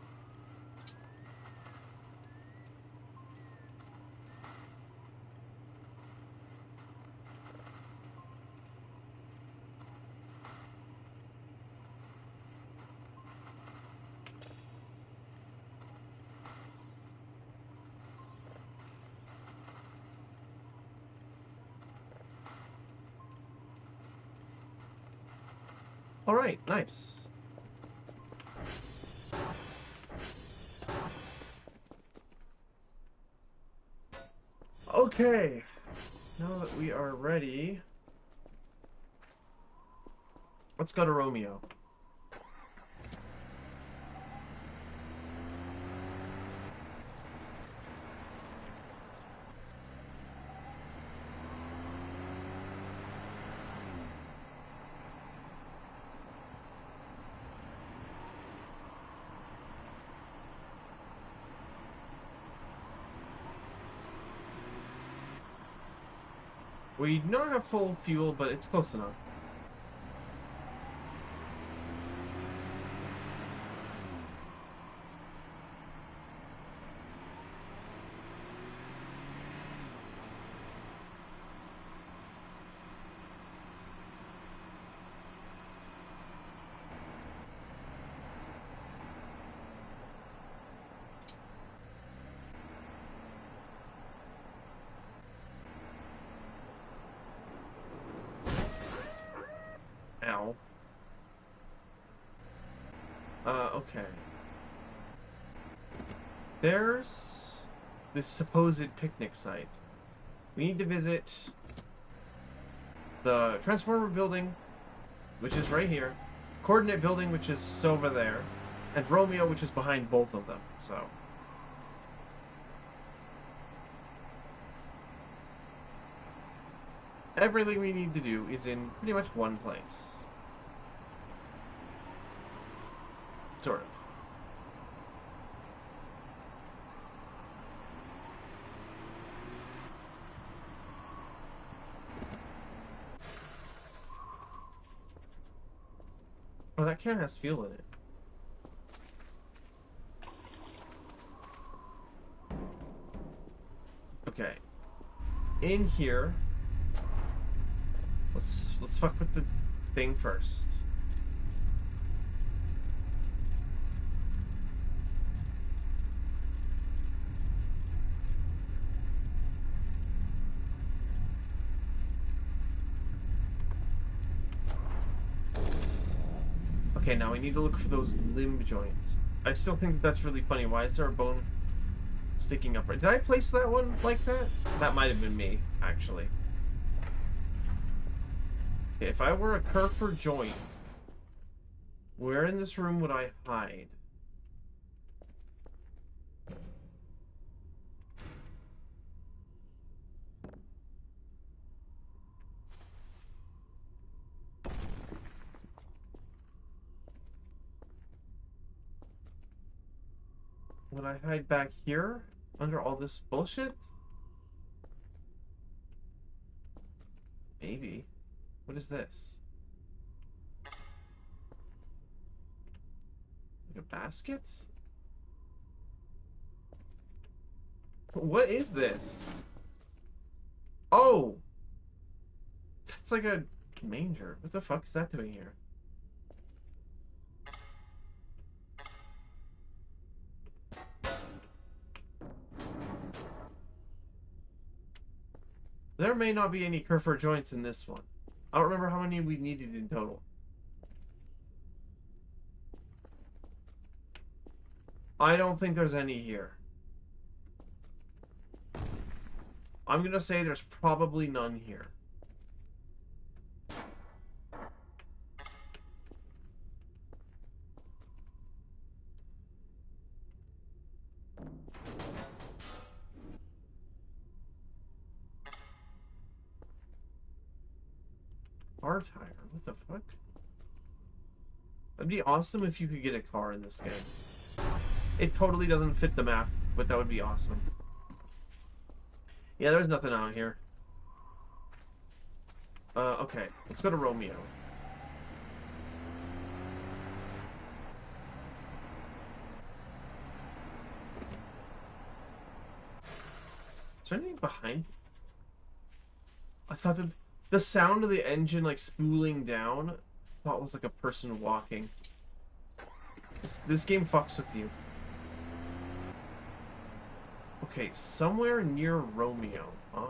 Alright, nice. Okay. Now that we are ready, let's go to Romeo. We don't have full fuel, but it's close enough. Ow. Okay. There's this supposed picnic site. We need to visit the Transformer building, which is right here, Coordinate building, which is over there, and Romeo, which is behind both of them, so. Everything we need to do is in pretty much one place. Sort of. Oh, that can has fuel in it. Okay. In here, let's fuck with the thing first. Okay, now we need to look for those limb joints. I still think that's really funny. Why is there a bone sticking upright? Did I place that one like that? That might have been me, actually. Okay, if I were a Kerfer joint, where in this room would I hide? Would I hide back here? Under all this bullshit? Maybe. What is this? Like a basket? What is this? Oh! That's like a manger. What the fuck is that doing here? There may not be any Kerfer joints in this one. I don't remember how many we needed in total. I don't think there's any here. I'm gonna say there's probably none here. Car tire? What the fuck? That'd be awesome if you could get a car in this game. It totally doesn't fit the map, but that would be awesome. Yeah, there's nothing out here. Okay. Let's go to Romeo. Is there anything behind? I thought that the sound of the engine like spooling down, I thought was like a person walking. This game fucks with you. Okay, somewhere near Romeo, huh?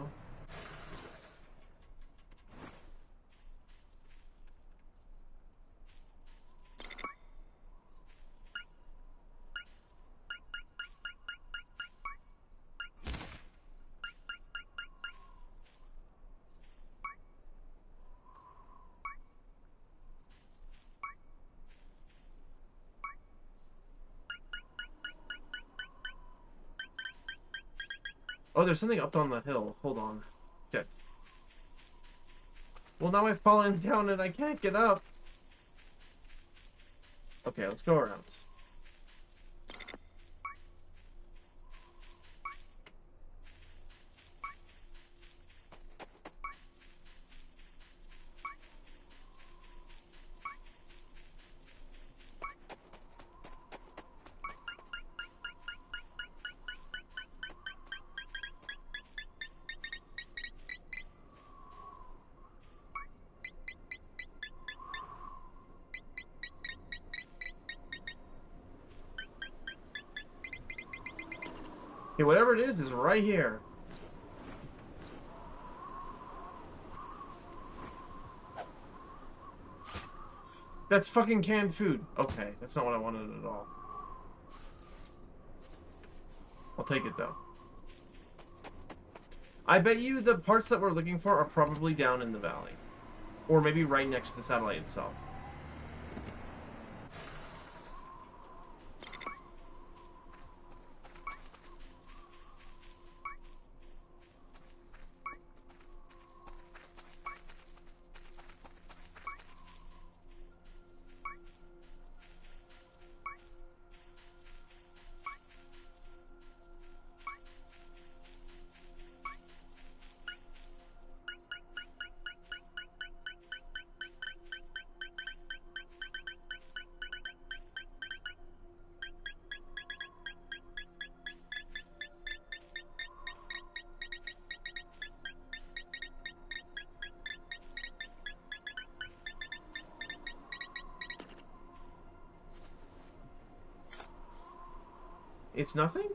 Oh, there's something up on the hill. Hold on. Shit. Well, now I've fallen down and I can't get up. Okay, let's go around. Okay, whatever it is right here. That's fucking canned food. Okay, that's not what I wanted at all. I'll take it, though. I bet you the parts that we're looking for are probably down in the valley. Or maybe right next to the satellite itself. It's nothing?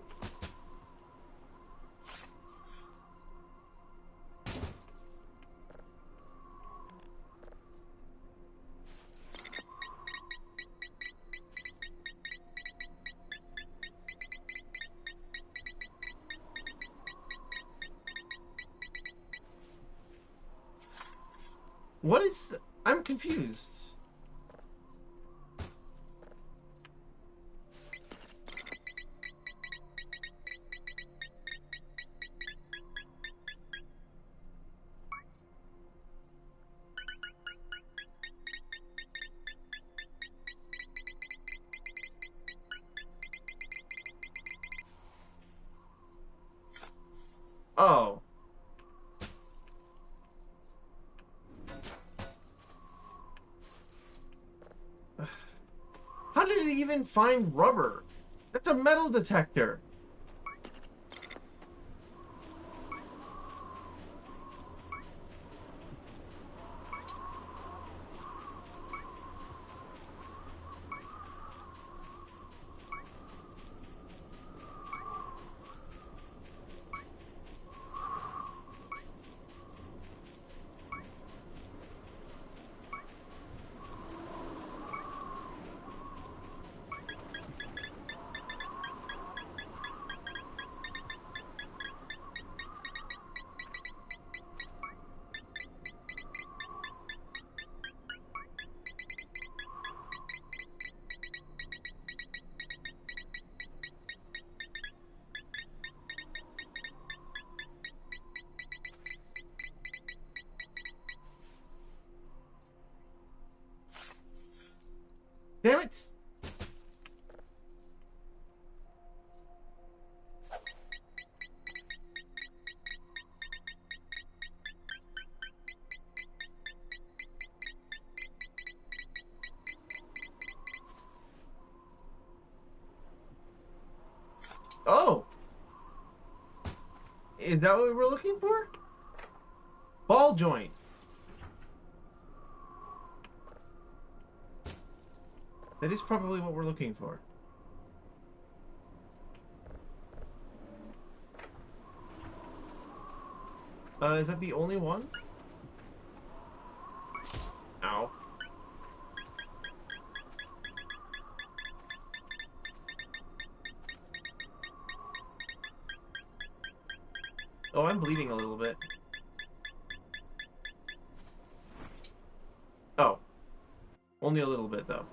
What is... I'm confused. Oh. How did it even find rubber? That's a metal detector. Damn it. Oh. Is that what we were looking for? Ball joint. That is probably what we're looking for. Is that the only one? Ow. Oh, I'm bleeding a little bit. Oh. Only a little bit, though.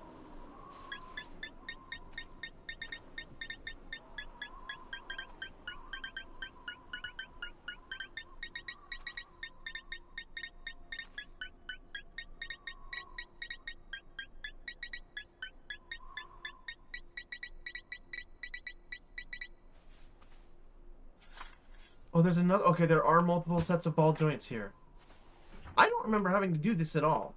Oh, there's another... Okay, there are multiple sets of ball joints here. I don't remember having to do this at all.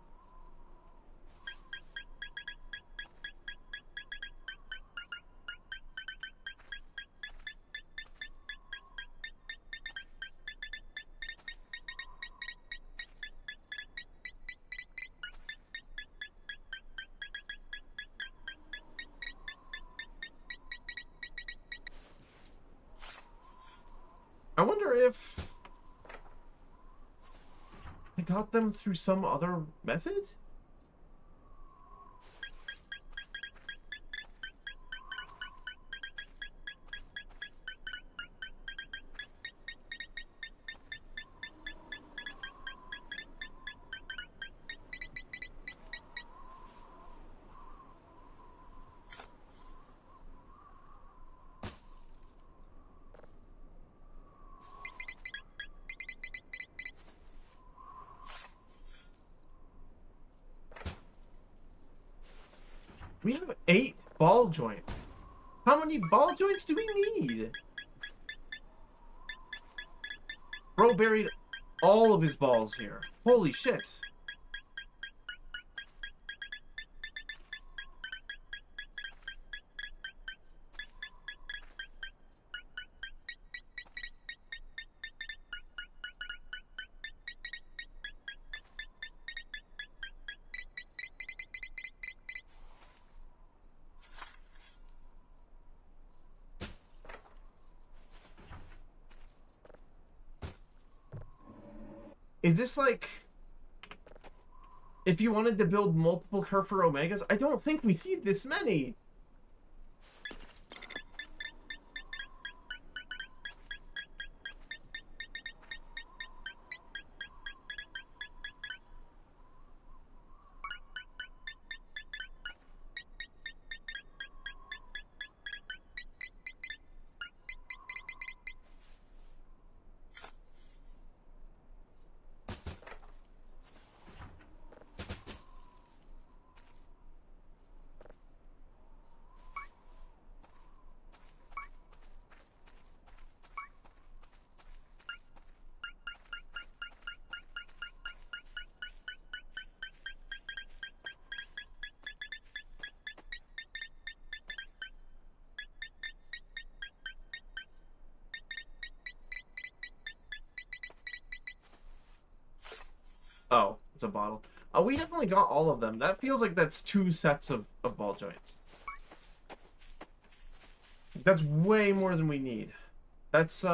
if I got them through some other method? We have 8 ball joints. How many ball joints do we need? Bro buried all of his balls here. Holy shit. Is this like... if you wanted to build multiple Kerfur Omegas? I don't think we need this many. Oh, it's a bottle. Oh, we definitely got all of them. That feels like that's 2 sets of ball joints. That's way more than we need. That's,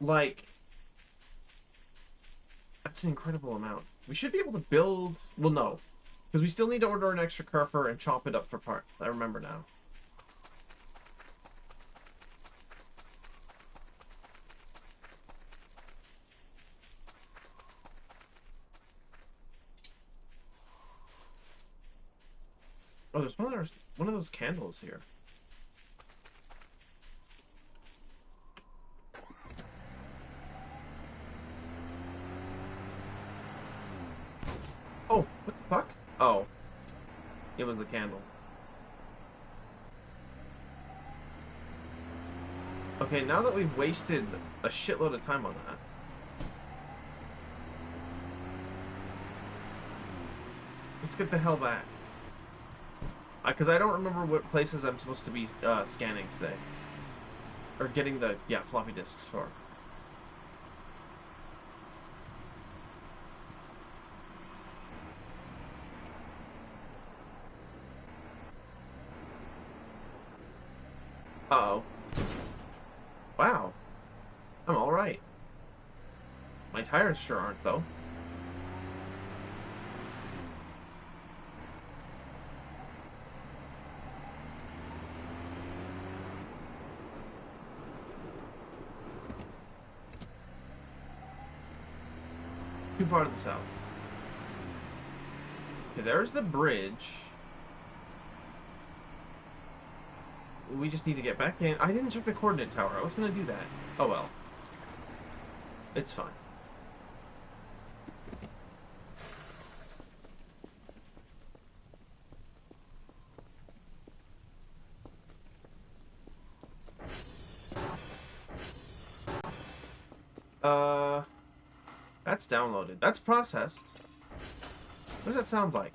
like... that's an incredible amount. We should be able to build... well, no. Because we still need to order an extra Kerfur and chop it up for parts. I remember now. Oh, there's one of those candles here. Oh, what the fuck? Oh. It was the candle. Okay, now that we've wasted a shitload of time on that. Let's get the hell back. Because I don't remember what places I'm supposed to be scanning today. Or getting the, yeah, floppy disks for. Uh-oh. Wow. I'm alright. My tires sure aren't, though. Too far to the south. Okay, there's the bridge. We just need to get back in. I didn't check the coordinate tower. I was gonna do that. Oh well. It's fine. That's downloaded. That's processed. What does that sound like?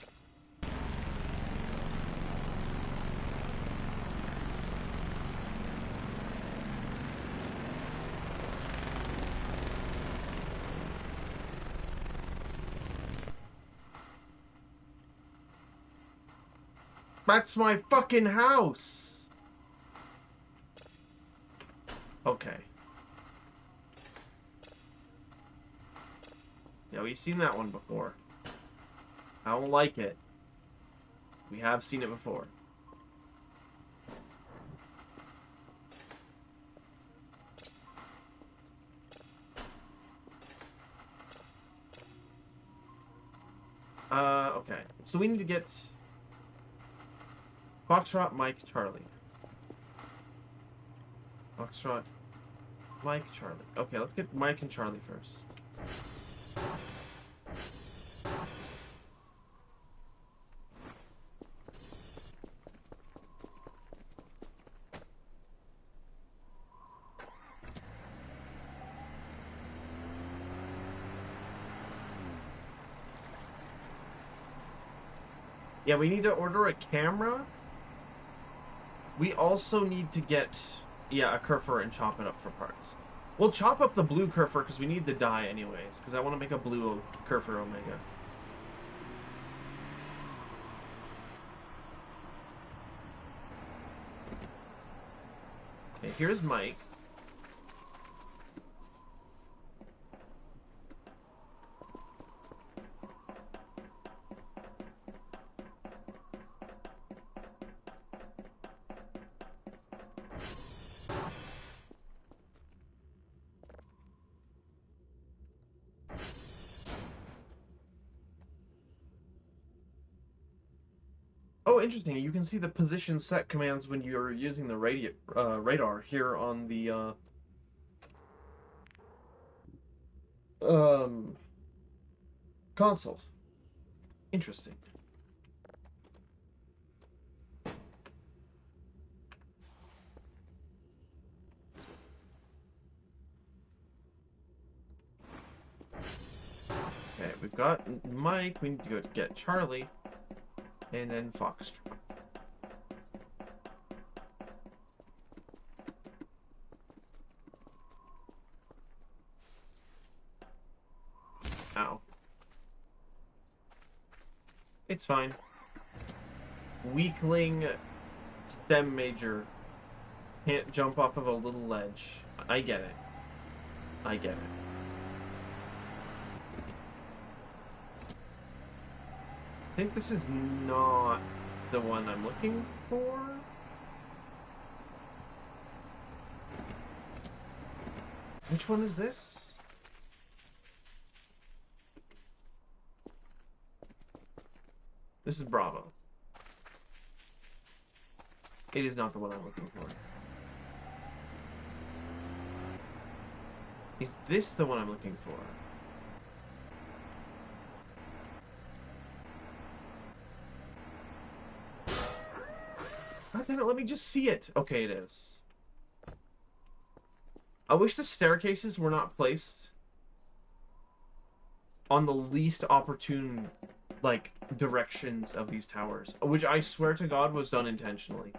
That's my fucking house! Okay. Yeah, we've seen that one before. I don't like it. We have seen it before. Okay. So we need to get Foxtrot, Mike, Charlie. Foxtrot, Mike, Charlie. Okay, let's get Mike and Charlie first. Yeah, we need to order a camera. We also need to get, yeah, a Kerfer and chop it up for parts. We'll chop up the blue Kerfer because we need the dye anyways, because I want to make a blue Kerfer Omega. Okay, here's Mike. Oh, interesting. You can see the position set commands when you're using the radar here on the um console. Interesting. Okay, we've got Mike. We need to go get Charlie, and then Foxtrot. Ow. It's fine. Weakling STEM major can't jump off of a little ledge. I get it. I get it. I think this is not the one I'm looking for. Which one is this? This is Bravo. It is not the one I'm looking for. Is this the one I'm looking for? God damn it, let me just see it. Okay, it is. I wish the staircases were not placed on the least opportune, like, directions of these towers. Which I swear to God was done intentionally.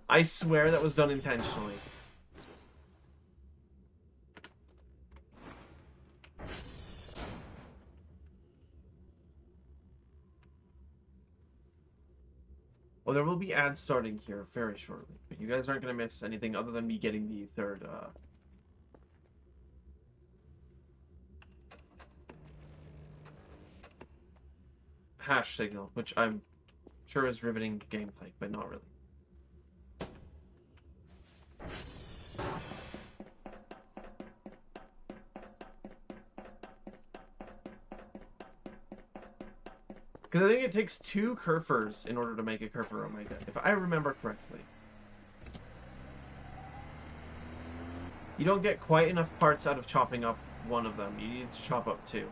I swear that was done intentionally. Well, there will be ads starting here very shortly, but you guys aren't going to miss anything other than me getting the third, hash signal, which I'm sure is riveting gameplay, but not really. Because I think it takes 2 Kerfers in order to make a Kerfer Omega, if I remember correctly. You don't get quite enough parts out of chopping up one of them. You need to chop up 2.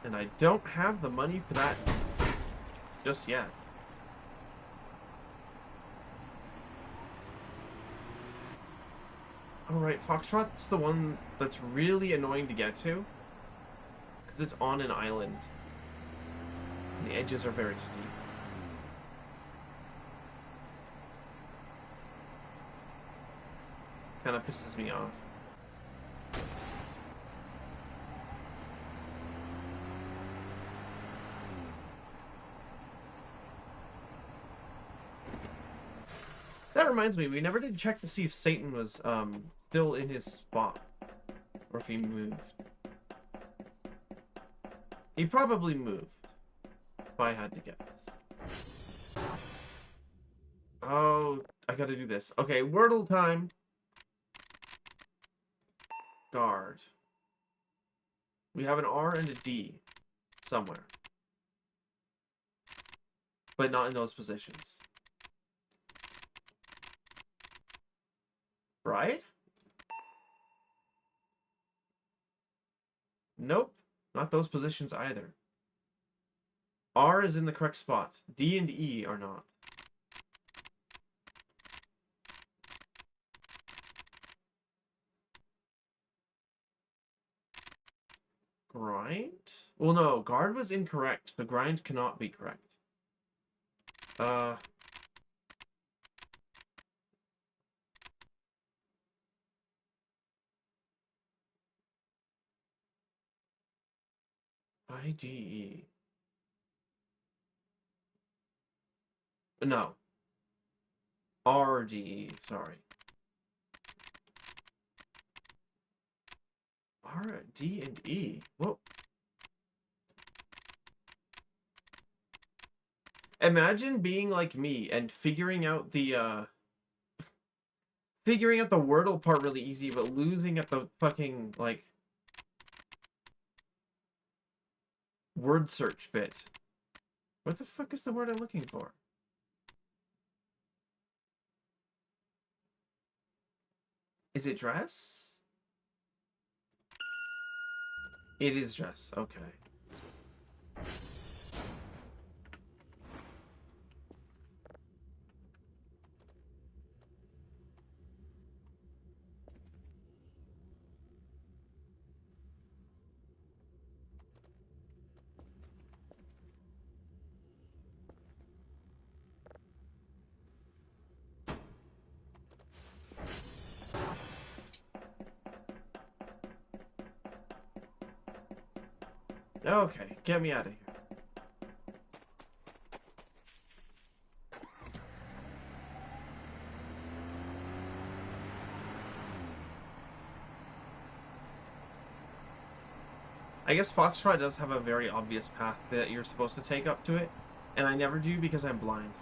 And I don't have the money for that just yet. Alright, Foxtrot's the one that's really annoying to get to. Because it's on an island. And the edges are very steep. Kind of pisses me off. reminds me, we never did check to see if Satan was still in his spot. Or if he moved. He probably moved. If I had to guess. Oh, I gotta do this. Okay, Wordle time. Guard. We have an R and a D somewhere. But not in those positions. Right? Nope. Not those positions either. R is in the correct spot. D and E are not. Grind? Well, no. Guard was incorrect. The grind cannot be correct. IDE. No. RDE, sorry. R, D, and E. Whoa. Imagine being like me and figuring out the Wordle part really easy, but losing at the fucking, like, word search bit. What the fuck is the word I'm looking for? Is it dress? It is dress, okay. Okay, get me out of here. I guess Foxtrot does have a very obvious path that you're supposed to take up to it, and I never do because I'm blind.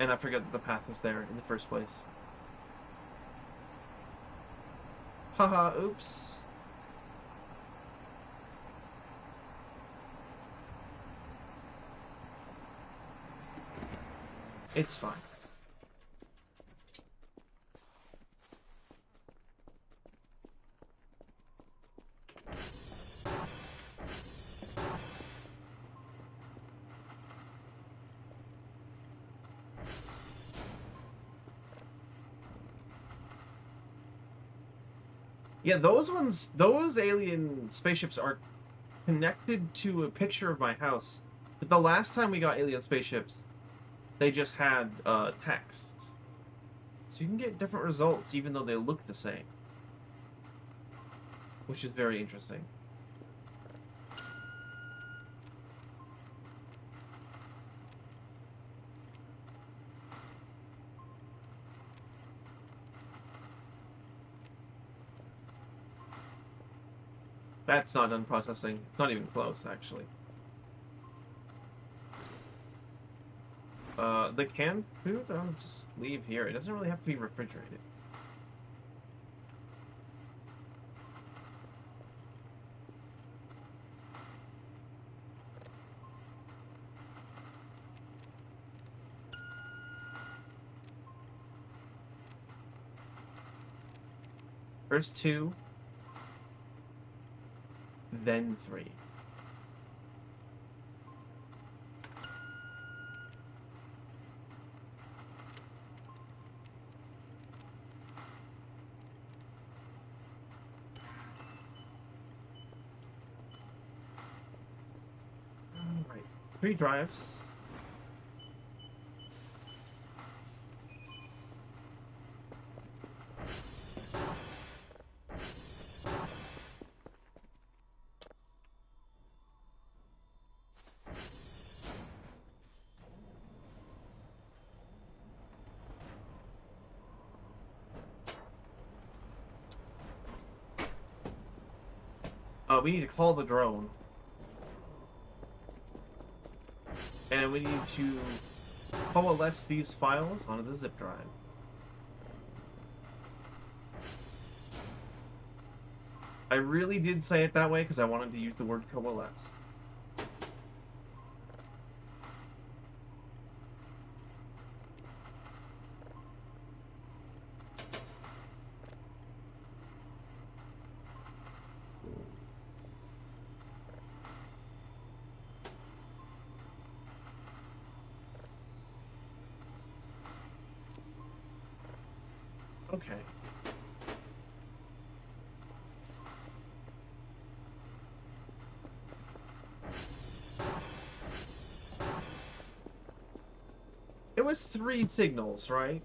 And I forget that the path is there in the first place. Haha, oops. It's fine. Yeah, those alien spaceships are connected to a picture of my house. But the last time we got alien spaceships, they just had text. So you can get different results even though they look the same. Which is very interesting. That's not done processing. It's not even close, actually. The canned food, I'll just leave here. It doesn't really have to be refrigerated. First 2, then 3. Alright, 3 drives. we need to call the drone. And we need to coalesce these files onto the zip drive. I really did say it that way because I wanted to use the word coalesce. Okay. It was 3 signals, right?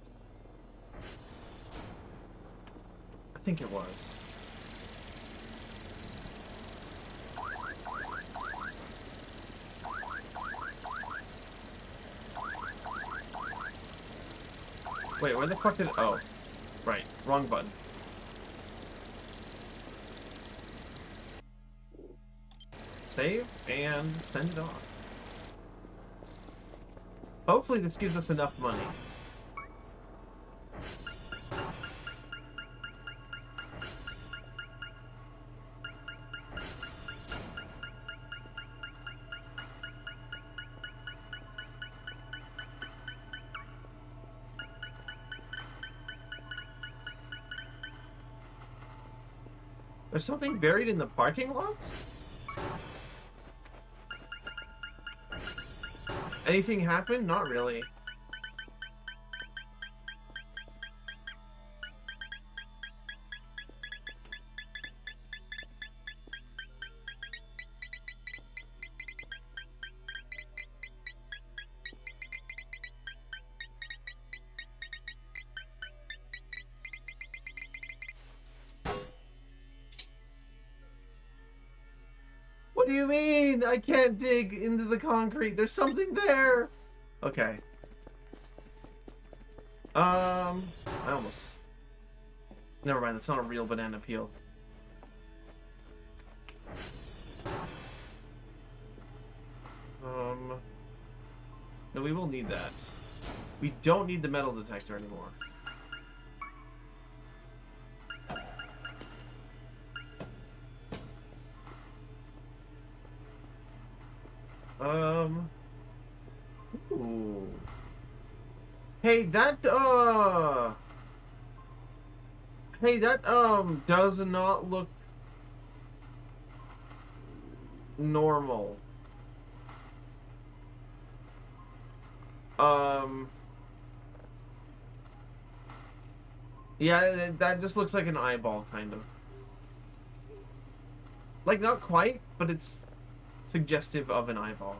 I think it was. Wait, where the fuck did... Oh. Right. Wrong button. Save and send it off. Hopefully this gives us enough money. There's something buried in the parking lot? Anything happen? Not really. What do you mean? I can't dig into the concrete. There's something there. Okay. I almost... Never mind, that's not a real banana peel. No, we will need that. We don't need the metal detector anymore. Ooh. Hey, that, Hey, that, does not look normal. Yeah, that just looks like an eyeball, kind of. Like, not quite, but it's suggestive of an eyeball.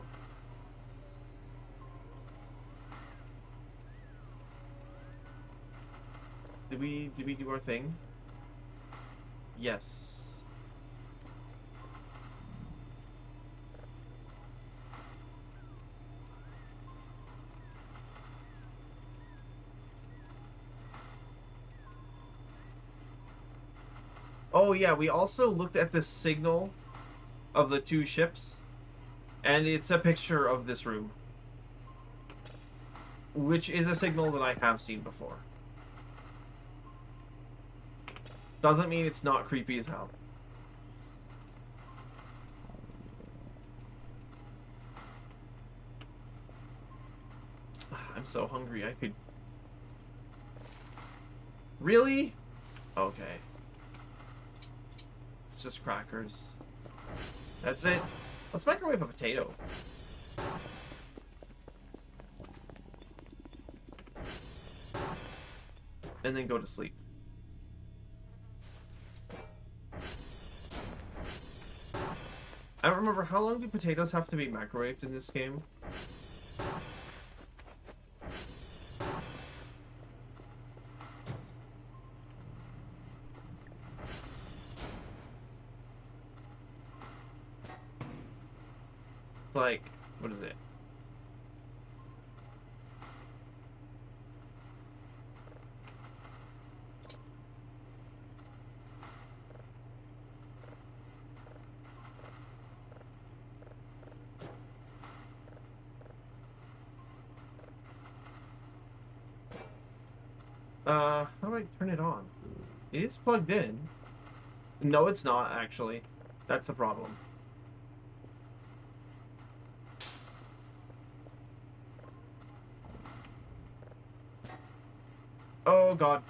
Did we do our thing? Yes. Oh yeah, we also looked at the signal of the 2 ships, and it's a picture of this room, which is a signal that I have seen before. Doesn't mean it's not creepy as hell. I'm so hungry, I could... Really? Okay. It's just crackers. That's it. Let's microwave a potato. And then go to sleep. I don't remember, how long do potatoes have to be microwaved in this game? It's like, what is it? How do I turn it on? It is plugged in. No, it's not, actually. That's the problem. Oh, God.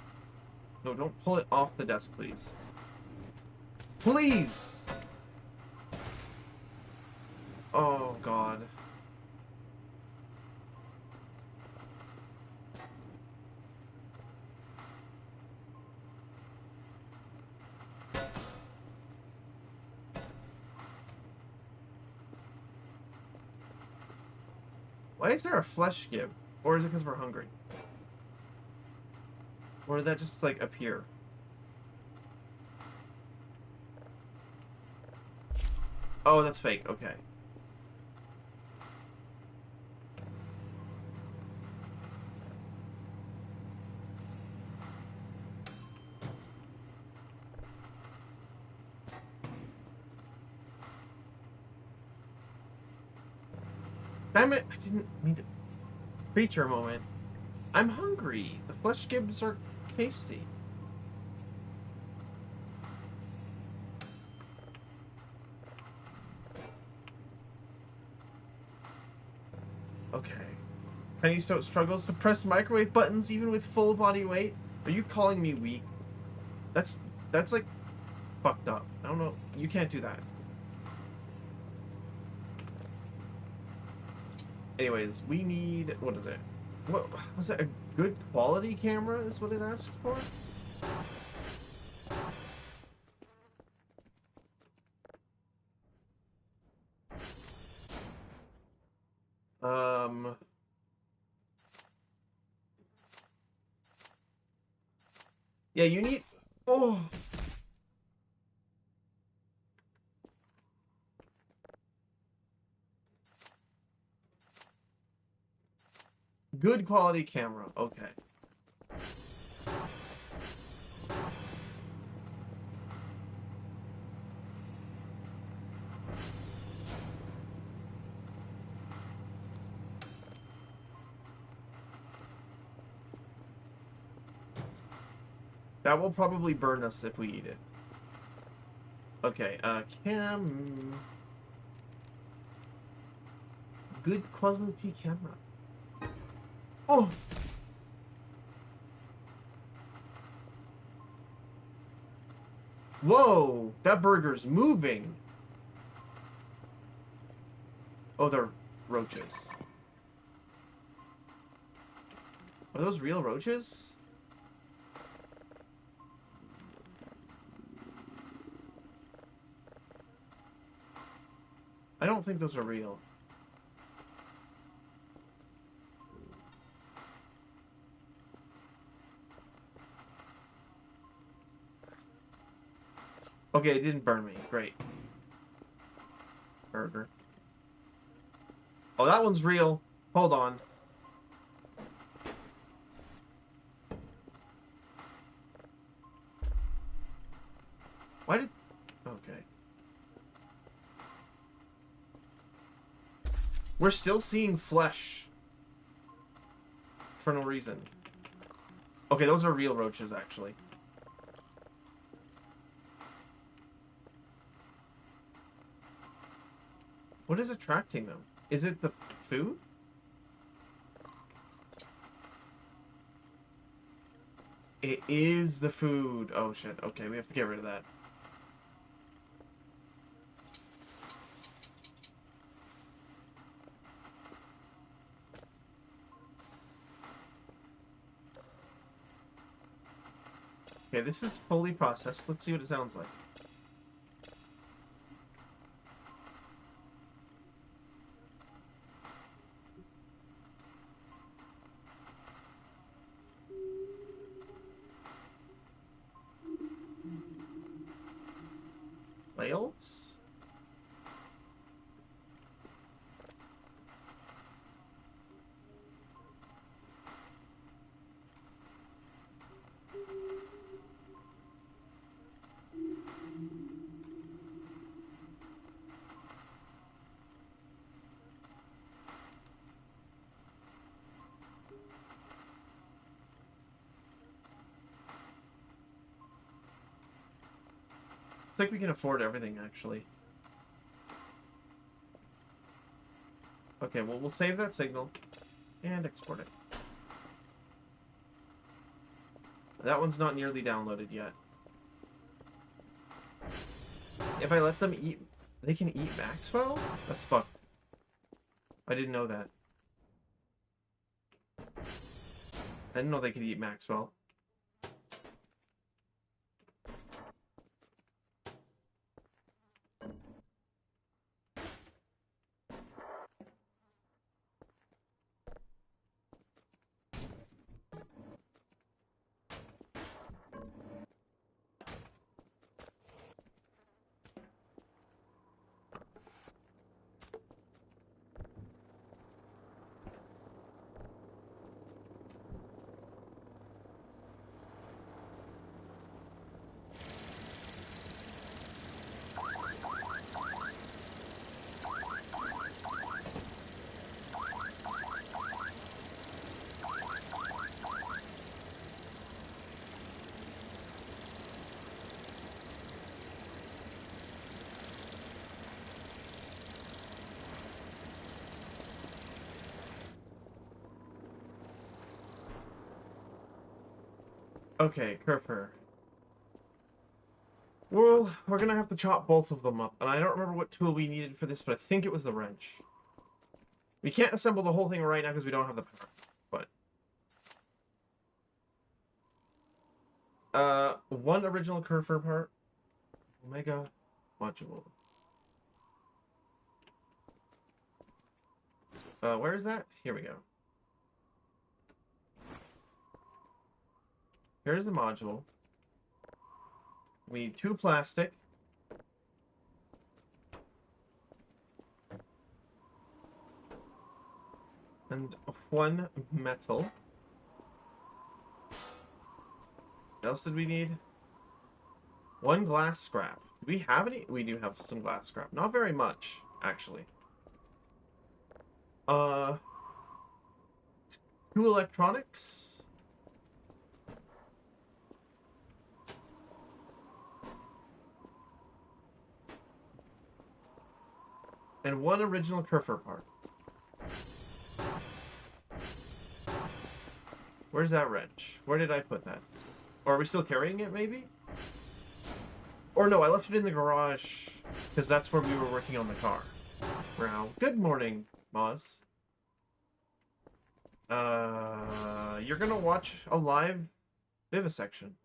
No, don't pull it off the desk, please. Please! Oh, God. Why is there a flesh gib? Or is it because we're hungry? Or did that just, like, appear? Oh, that's fake. Okay. Damn it! I didn't mean to... Creature moment. I'm hungry. The flesh gibs are tasty. Okay. Penny Stoat struggles to press microwave buttons even with full body weight. Are you calling me weak? That's like fucked up. I don't know. You can't do that. Anyways, we need, what is it? What was that? A good quality camera is what it asked for? Um Yeah, you need, oh, good quality camera. Okay. That will probably burn us if we eat it. Okay, good quality camera. Oh! Whoa! That burger's moving! Oh, they're roaches. Are those real roaches? I don't think those are real. Okay, it didn't burn me. Great. Burger. Oh, that one's real. Hold on. Why did... Okay. We're still seeing flesh. For no reason. Okay, those are real roaches, actually. What is attracting them? Is it the food? It is the food. Oh, shit. Okay, we have to get rid of that. Okay, this is fully processed. Let's see what it sounds like. Whales? Looks like we can afford everything, actually. Okay, well, we'll save that signal and export it. That one's not nearly downloaded yet. If I let them eat... They can eat Maxwell? That's fucked. I didn't know that. I didn't know they could eat Maxwell. Okay, Kerfer. Well, we're gonna have to chop both of them up, and I don't remember what tool we needed for this, but I think it was the wrench. We can't assemble the whole thing right now because we don't have the power, but... one original Kerfer part. Omega module. Where is that? Here we go. Here's the module. We need 2 plastic. And 1 metal. What else did we need? 1 glass scrap. Do we have any? We do have some glass scrap. Not very much, actually. 2 electronics. And 1 original Kerfer part. Where's that wrench? Where did I put that? Or are we still carrying it, maybe? Or no, I left it in the garage, because that's where we were working on the car. Wow. Good morning, Moz. You're gonna watch a live vivisection.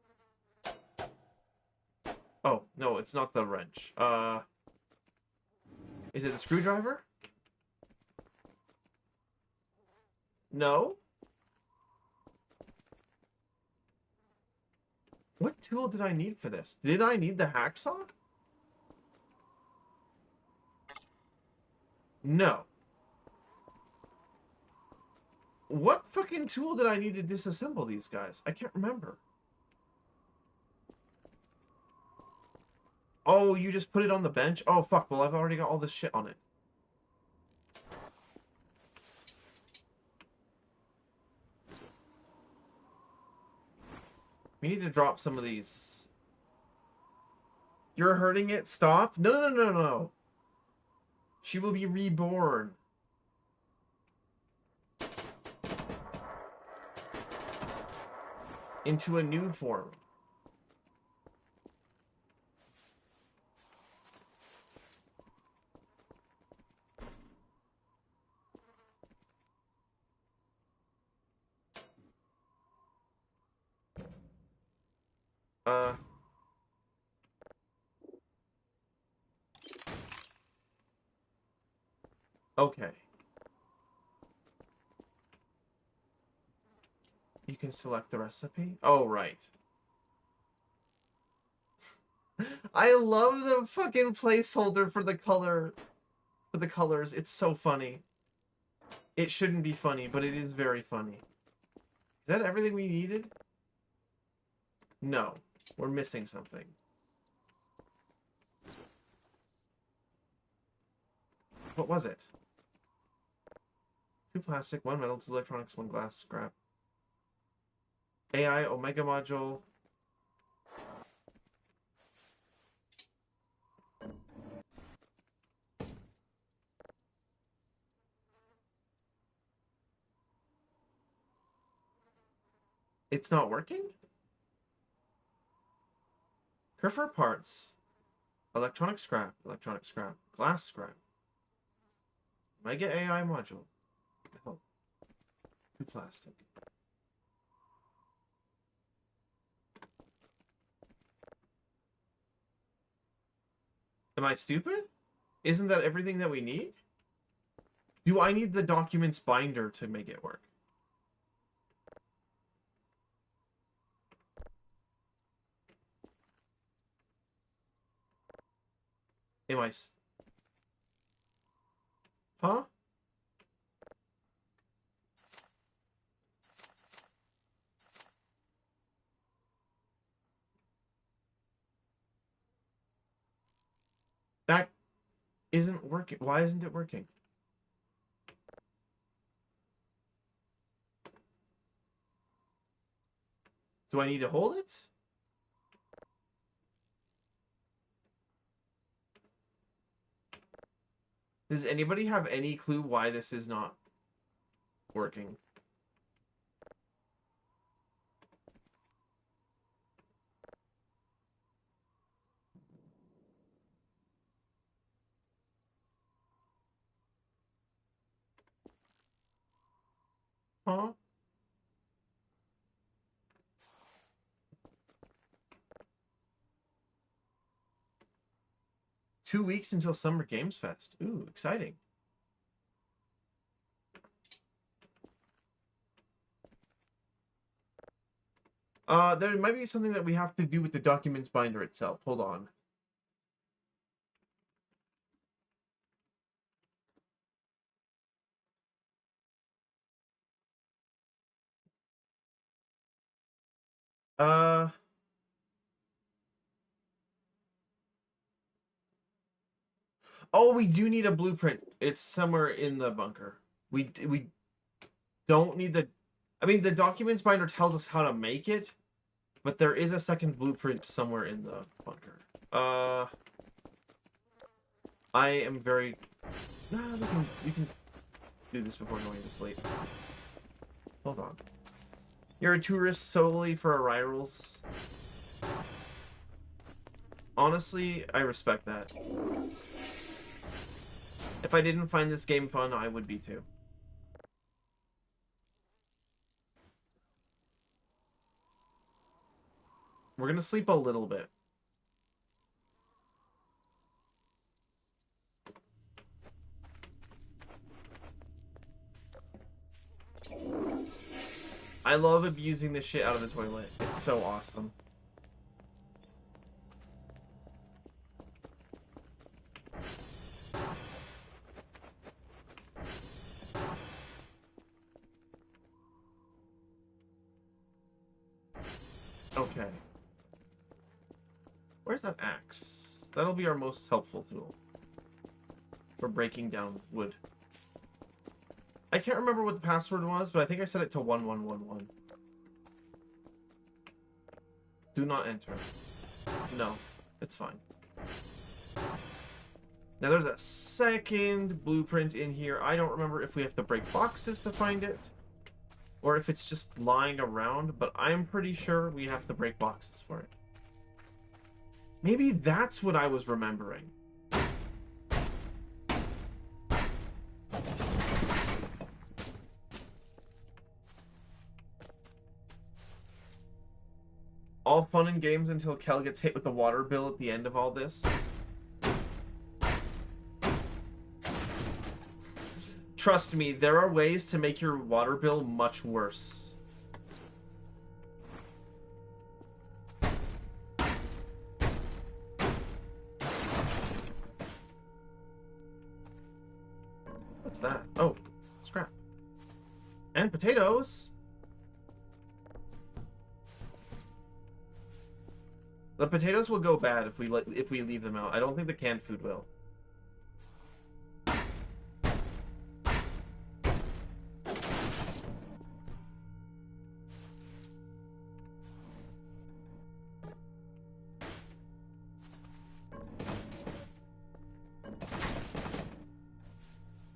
Oh, no, it's not the wrench. Is it the screwdriver? No? What tool did I need for this? Did I need the hacksaw? No. What fucking tool did I need to disassemble these guys? I can't remember. Oh, you just put it on the bench? Oh, fuck. Well, I've already got all this shit on it. We need to drop some of these. You're hurting it? Stop. No, no, no, no, no. She will be reborn. Into a new form. Okay. You can select the recipe? Oh, right. I love the fucking placeholder for the color, for the colors. It's so funny. It shouldn't be funny, but it is very funny. Is that everything we needed? No. We're missing something. What was it? 2 plastic, 1 metal, 2 electronics, 1 glass scrap. AI Omega module. It's not working? Kerfer parts. Electronic scrap. Electronic scrap. Glass scrap. Mega AI module. Oh. Two plastic. Am I stupid? Isn't that everything that we need? Do I need the documents binder to make it work? Am I... Huh? That isn't working. Why isn't it working? Do I need to hold it? Does anybody have any clue why this is not working? Huh? Two weeks until Summer Games Fest. Ooh, exciting. There might be something that we have to do with the documents binder itself. Hold on. Uh... Oh, we do need a blueprint. It's somewhere in the bunker. We don't need the... I mean, the documents binder tells us how to make it, but there is a second blueprint somewhere in the bunker. I am very... Nah, we can do this before going to sleep. Hold on. You're a tourist solely for arrivals. Honestly, I respect that. If I didn't find this game fun, I would be too. We're gonna sleep a little bit. I love abusing the shit out of the toilet. It's so awesome. Okay. Where's that axe? That'll be our most helpful tool for breaking down wood. I can't remember what the password was, but I think I set it to 1111. Do not enter. No, it's fine. Now there's a second blueprint in here. I don't remember if we have to break boxes to find it, or if it's just lying around, but I'm pretty sure we have to break boxes for it. Maybe that's what I was remembering. All fun and games until Kel gets hit with the water bill at the end of all this. Trust me, there are ways to make your water bill much worse. What's that? Oh, scrap. And potatoes! The potatoes will go bad if we leave them out. I don't think the canned food will.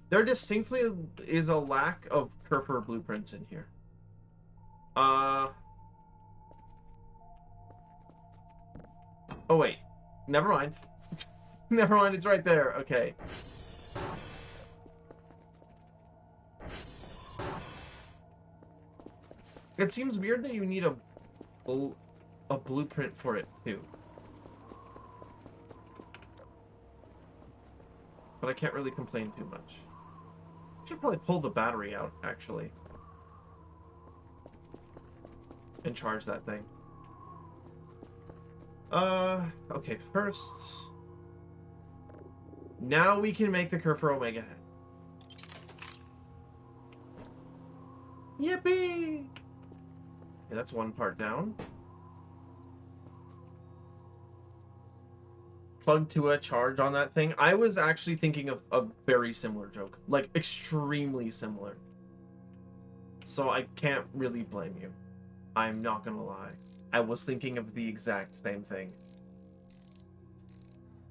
There distinctly is a lack of Kerfer blueprints in here. Oh, wait. Never mind. Never mind, it's right there. Okay. It seems weird that you need a blueprint for it, too. But I can't really complain too much. Should probably pull the battery out, actually. And charge that thing. Okay, first... Now we can make the Kerfur Omega head. Yippee! Okay, that's one part down. Plug to a charge on that thing. I was actually thinking of a very similar joke. Like, extremely similar. So I can't really blame you. I'm not gonna lie. I was thinking of the exact same thing.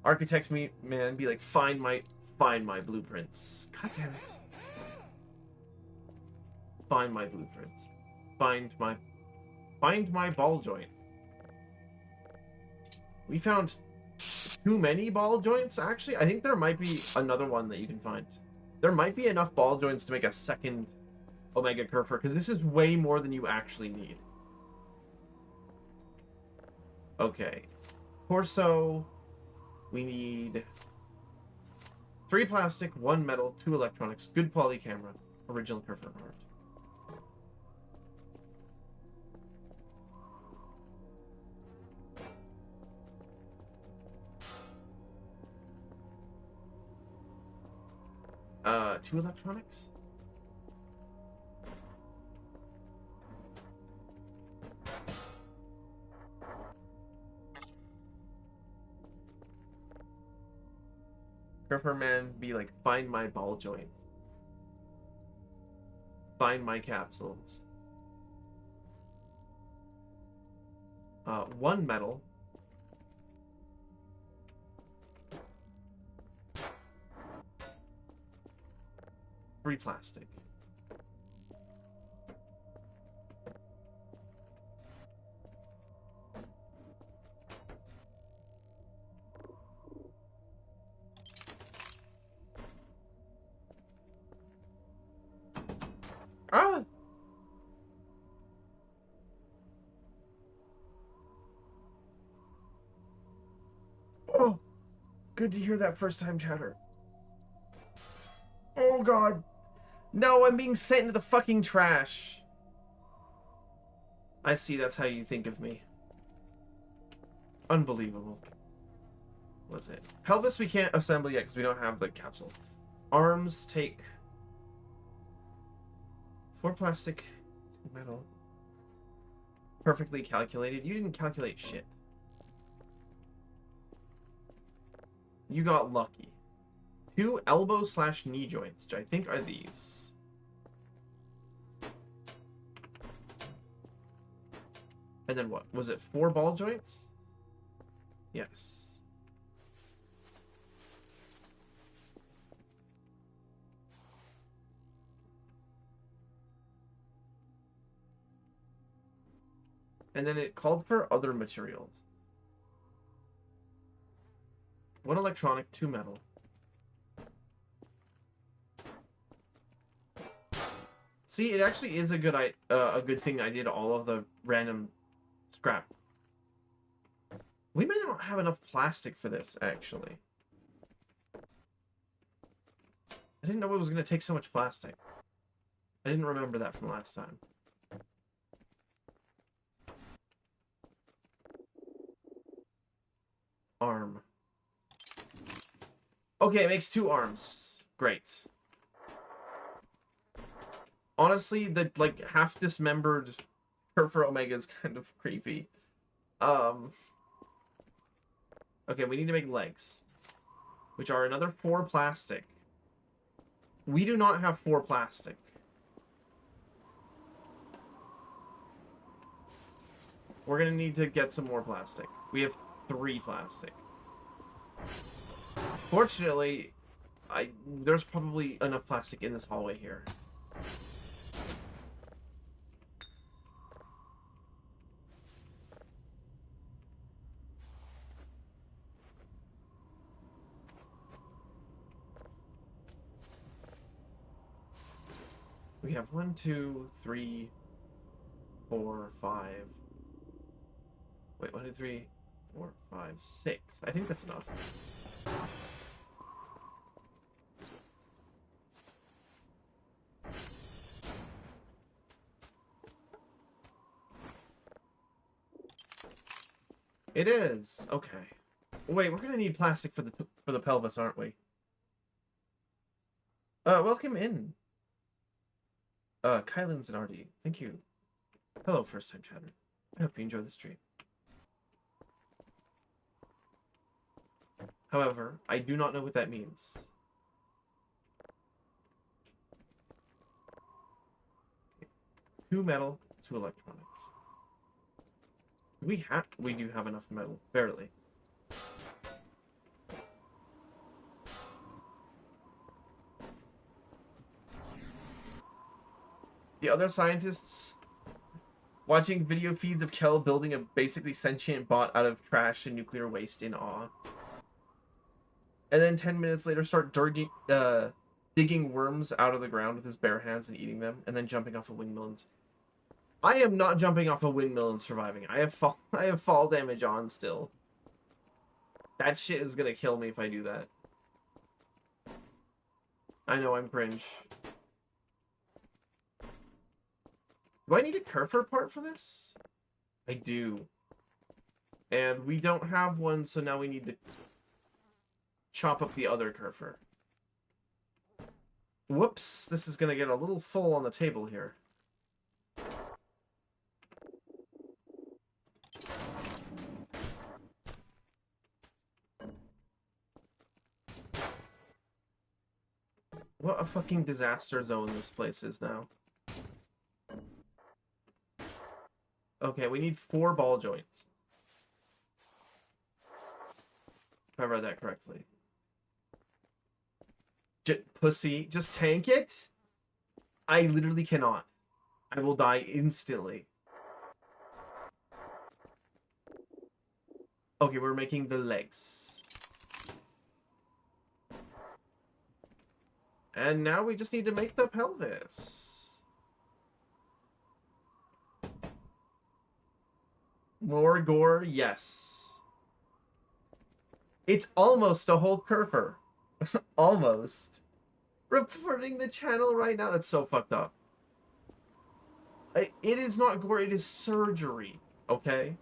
Architects man be like, find my blueprints. God damn it. Find my blueprints. Find my ball joint. We found too many ball joints, actually. I think there might be another one that you can find. There might be enough ball joints to make a second Omega Kerfur, because this is way more than you actually need. Okay. Torso. We need 3 plastic, 1 metal, 2 electronics, good quality camera, original Kerfur part. 2 electronics? Kerfur man be like, find my ball joint. Find my capsules. 1 metal. 3 plastic. Ah! Oh! Good to hear that first time chatter. Oh god! No, I'm being sent into the fucking trash. I see, that's how you think of me. Unbelievable. What's it? Pelvis we can't assemble yet because we don't have the capsule. Arms take 4 plastic, 2 metal. Perfectly calculated. You didn't calculate shit. You got lucky. 2 elbow/knee joints, which I think are these. And then what? Was it 4 ball joints? Yes. And then it called for other materials. 1 electronic, 2 metal. See, it actually is a good thing I did all of the random scrap. We may not have enough plastic for this, actually. I didn't know it was going to take so much plastic. I didn't remember that from last time. Arm. Okay, it makes 2 arms. Great. Honestly, the, like, half dismembered Kerfur Omega is kind of creepy. Okay, we need to make legs. Which are another 4 plastic. We do not have 4 plastic. We're gonna need to get some more plastic. We have 3 plastic. Fortunately, there's probably enough plastic in this hallway here. We have 1, 2, 3, 4, 5. Wait, 1, 2, 3, 4, 5, 6. I think that's enough. It is. Okay. Wait, we're gonna need plastic for the pelvis, aren't we? Welcome in. Kylan's and Artie. Thank you. Hello, first time chatter. I hope you enjoy the stream. However, I do not know what that means. Okay. 2 metal, 2 electronics. We do have enough metal, barely. The other scientists watching video feeds of Kel building a basically sentient bot out of trash and nuclear waste in awe. And then 10 minutes later start digging worms out of the ground with his bare hands and eating them, and then jumping off of windmills. I am not jumping off a windmill and surviving. I have fall damage on still. That shit is gonna kill me if I do that. I know, I'm cringe. Do I need a Kerfer part for this? I do. And we don't have one, so now we need to chop up the other Kerfer. Whoops, this is gonna get a little full on the table here. What a fucking disaster zone this place is now. Okay, we need 4 ball joints. If I read that correctly. Pussy, just tank it? I literally cannot. I will die instantly. Okay, we're making the legs. And now we just need to make the pelvis. More gore, yes. It's almost a whole Kerfer. Almost. Reporting the channel right now. That's so fucked up. It is not gore, it is surgery. Okay?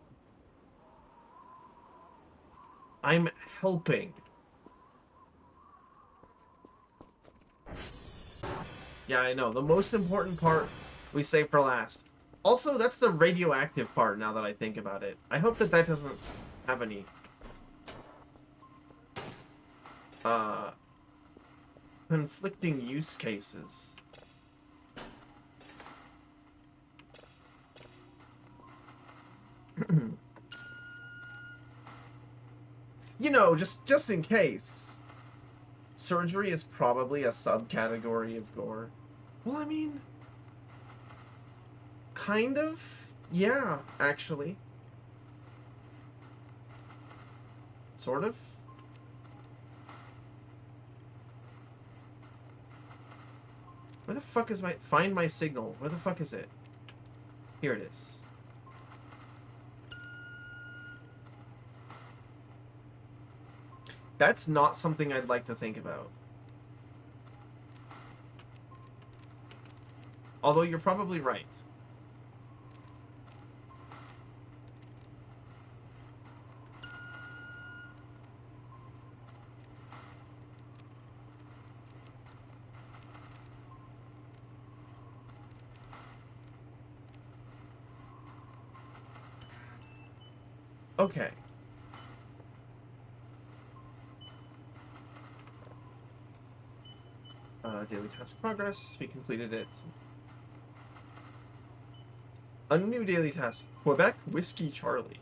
I'm helping. Yeah, I know. The most important part we save for last. Also, that's the radioactive part now that I think about it. I hope that that doesn't have any conflicting use cases. You know, just in case. Surgery is probably a subcategory of gore. Well, I mean, kind of. Yeah, actually. Sort of. Where the fuck is my... Find my signal. Where the fuck is it? Here it is. That's not something I'd like to think about. Although you're probably right. Okay. Daily task progress. We completed it. A new daily task. Quebec Whiskey Charlie.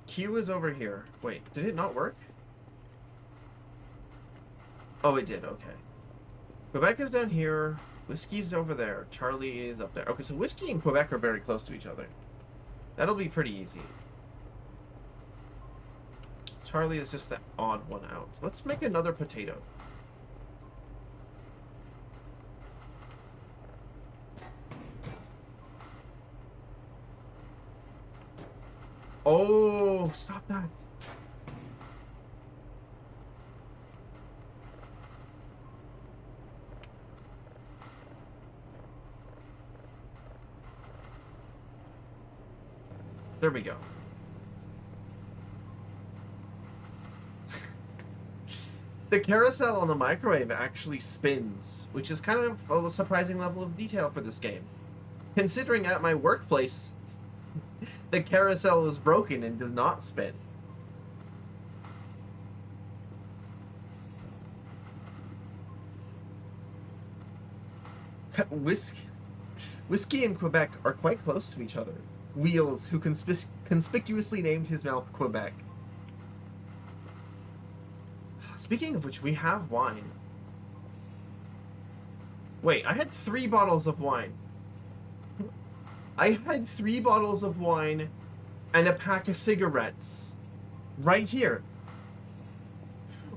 Q is over here. Wait, did it not work? Oh, it did. Okay. Quebec is down here. Whiskey's over there. Charlie is up there. Okay, so Whiskey and Quebec are very close to each other. That'll be pretty easy. Charlie is just the odd one out. Let's make another potato. Oh, stop that. There we go. The carousel on the microwave actually spins, which is kind of a surprising level of detail for this game. Considering at my workplace, the carousel is broken and does not spin. Whiskey and Quebec are quite close to each other. Wheels, who conspicuously named his mouth Quebec. Speaking of which, we have wine. Wait, I had 3 bottles of wine. I had 3 bottles of wine and a pack of cigarettes. Right here.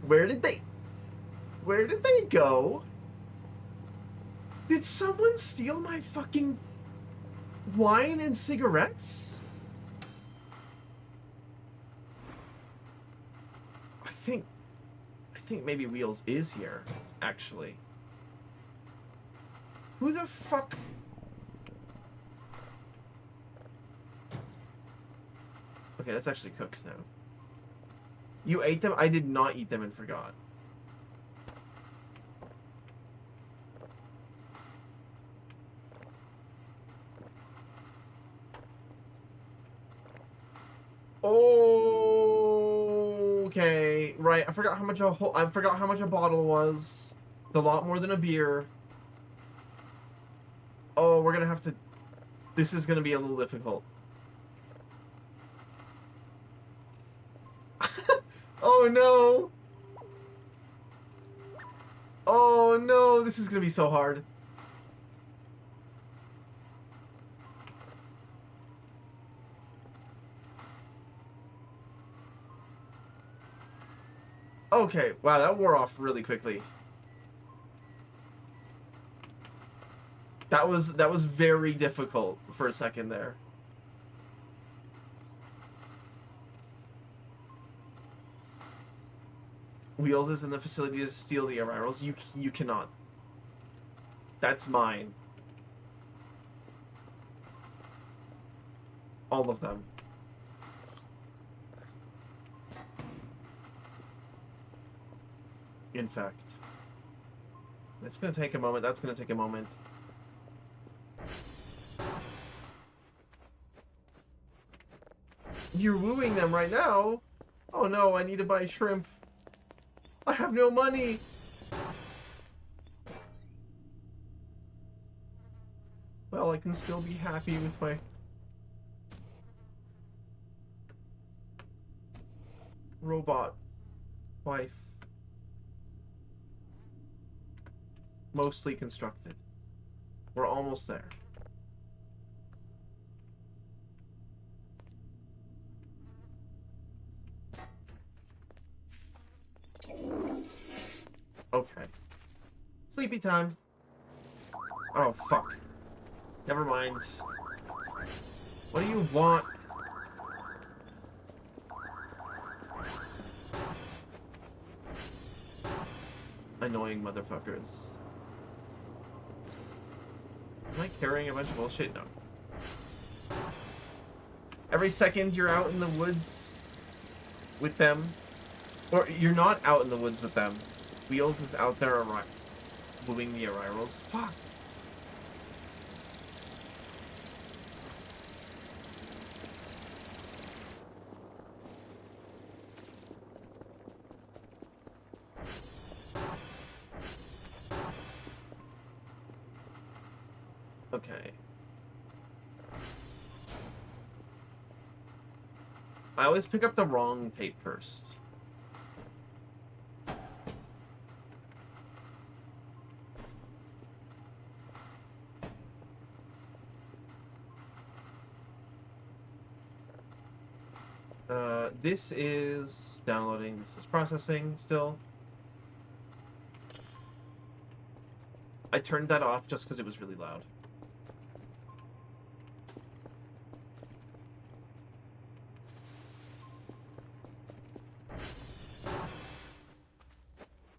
Where did they go? Did someone steal my fucking wine and cigarettes? I think maybe Wheels is here, actually. Who the fuck? Okay, that's actually cooked now. You ate them? I did not eat them and forgot. Okay, right. I forgot how much a bottle was. It's a lot more than a beer. Oh, we're gonna have to. This is gonna be a little difficult. Oh no! Oh no! This is gonna be so hard. Okay, wow, that wore off really quickly. That was very difficult for a second there. Wheels is in the facility to steal the arrivals. You cannot. That's mine. All of them. In fact. It's gonna take a moment. That's gonna take a moment. You're wooing them right now? Oh no, I need to buy shrimp. I have no money. Well, I can still be happy with my robot wife. Mostly constructed. We're almost there. Okay. Sleepy time. Oh, fuck. Never mind. What do you want? Annoying motherfuckers. Am I carrying a bunch of bullshit? No. Every second you're out in the woods with them, or you're not out in the woods with them, Wheels is out there wooing the arrivals. Fuck. Okay. I always pick up the wrong tape first. This is downloading, this is processing still. I turned that off just because it was really loud.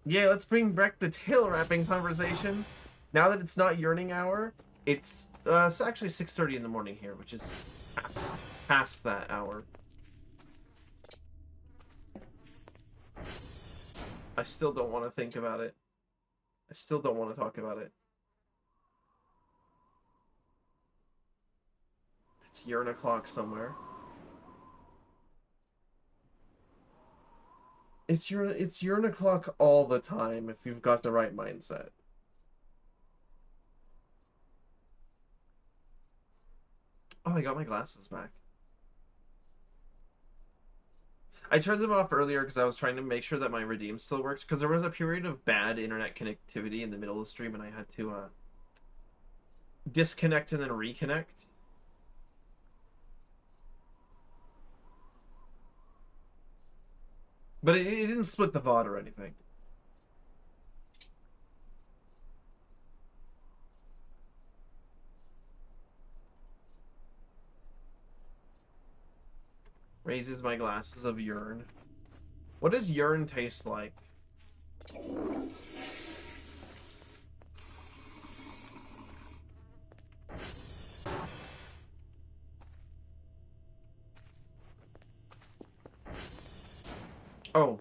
Yeah, let's bring back the tail wrapping conversation. Now that it's not yearning hour, it's actually 6:30 in the morning here, which is past that hour. I still don't want to think about it. I still don't want to talk about it. It's yearn o'clock somewhere. It's yearn o'clock all the time if you've got the right mindset. Oh, I got my glasses back. I turned them off earlier because I was trying to make sure that my redeem still worked, because there was a period of bad internet connectivity in the middle of the stream and I had to disconnect and then reconnect. But it didn't split the VOD or anything. Raises my glasses of urine. What does urine taste like? Oh.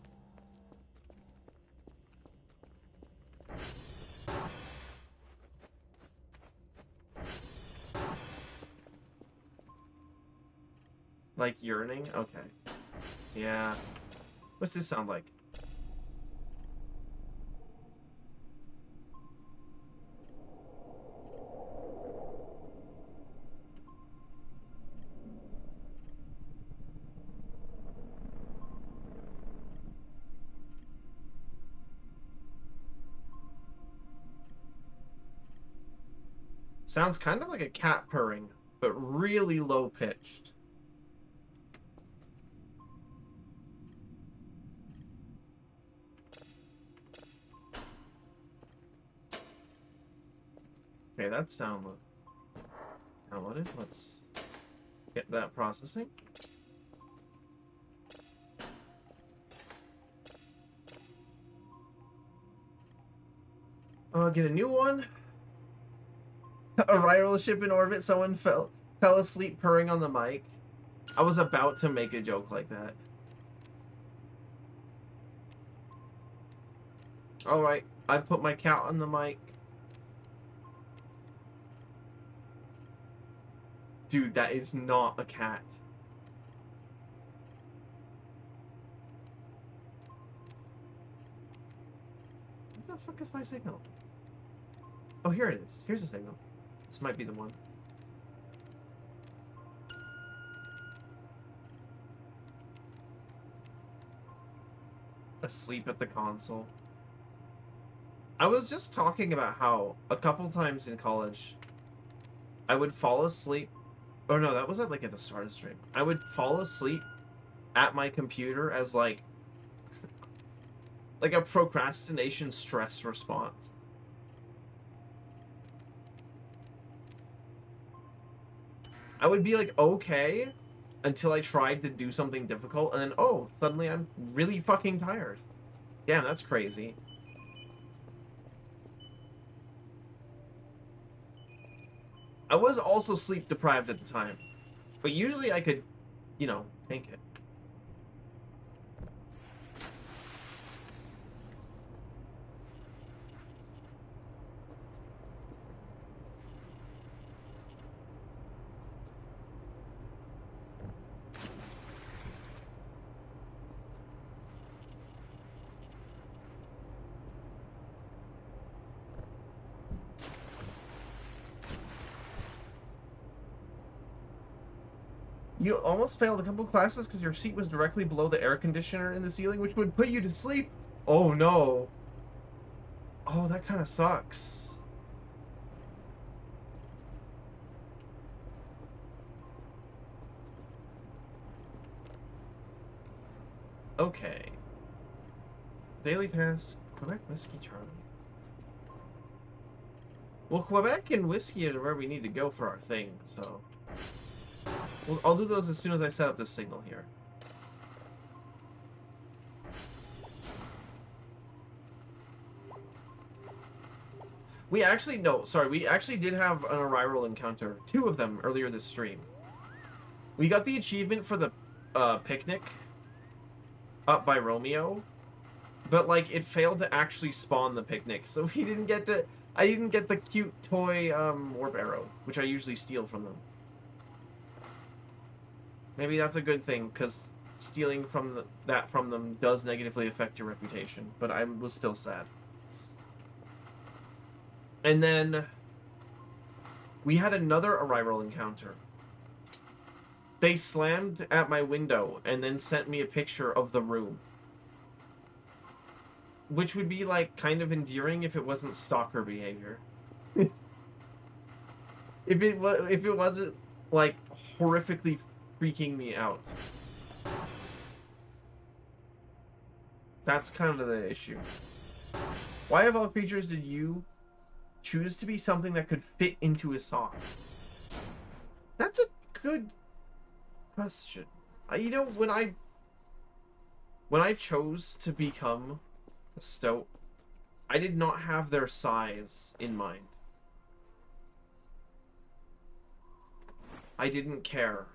Like yearning? Okay. Yeah. What's this sound like? Sounds kind of like a cat purring, but really low pitched. Okay, that's downloaded. Let's get that processing. Get a new one. A rival ship in orbit. Someone fell asleep purring on the mic. I was about to make a joke like that. All right, I put my cat on the mic. Dude, that is not a cat. Where the fuck is my signal? Oh, here it is. Here's the signal. This might be the one. Asleep at the console. I was just talking about how a couple times in college I would fall asleep. Oh no, that was at the start of the stream. I would fall asleep at my computer as like a procrastination stress response. I would be like, okay, until I tried to do something difficult, and then, oh, suddenly I'm really fucking tired. Damn, that's crazy. I was also sleep deprived at the time, but usually I could, you know, tank it. You almost failed a couple classes because your seat was directly below the air conditioner in the ceiling, which would put you to sleep. Oh no. Oh, that kind of sucks. Okay. Daily task, Quebec Whiskey Charlie. Well, Quebec and Whiskey are where we need to go for our thing, so... I'll do those as soon as I set up this signal here. We actually, no, sorry, we actually did have an arrival encounter. 2 of them earlier this stream. We got the achievement for the picnic up by Romeo, but like it failed to actually spawn the picnic, so we didn't get to. I didn't get the cute toy warp arrow, which I usually steal from them. Maybe that's a good thing, because stealing from that from them does negatively affect your reputation, but I was still sad. And then we had another arrival encounter. They slammed at my window and then sent me a picture of the room. Which would be, like, kind of endearing if it wasn't stalker behavior. if it wasn't, like, horrifically freaking me out. That's kind of the issue. Why of all creatures did you choose to be something that could fit into a sock? That's a good question. You know, when I chose to become a stoat, I did not have their size in mind. I didn't care.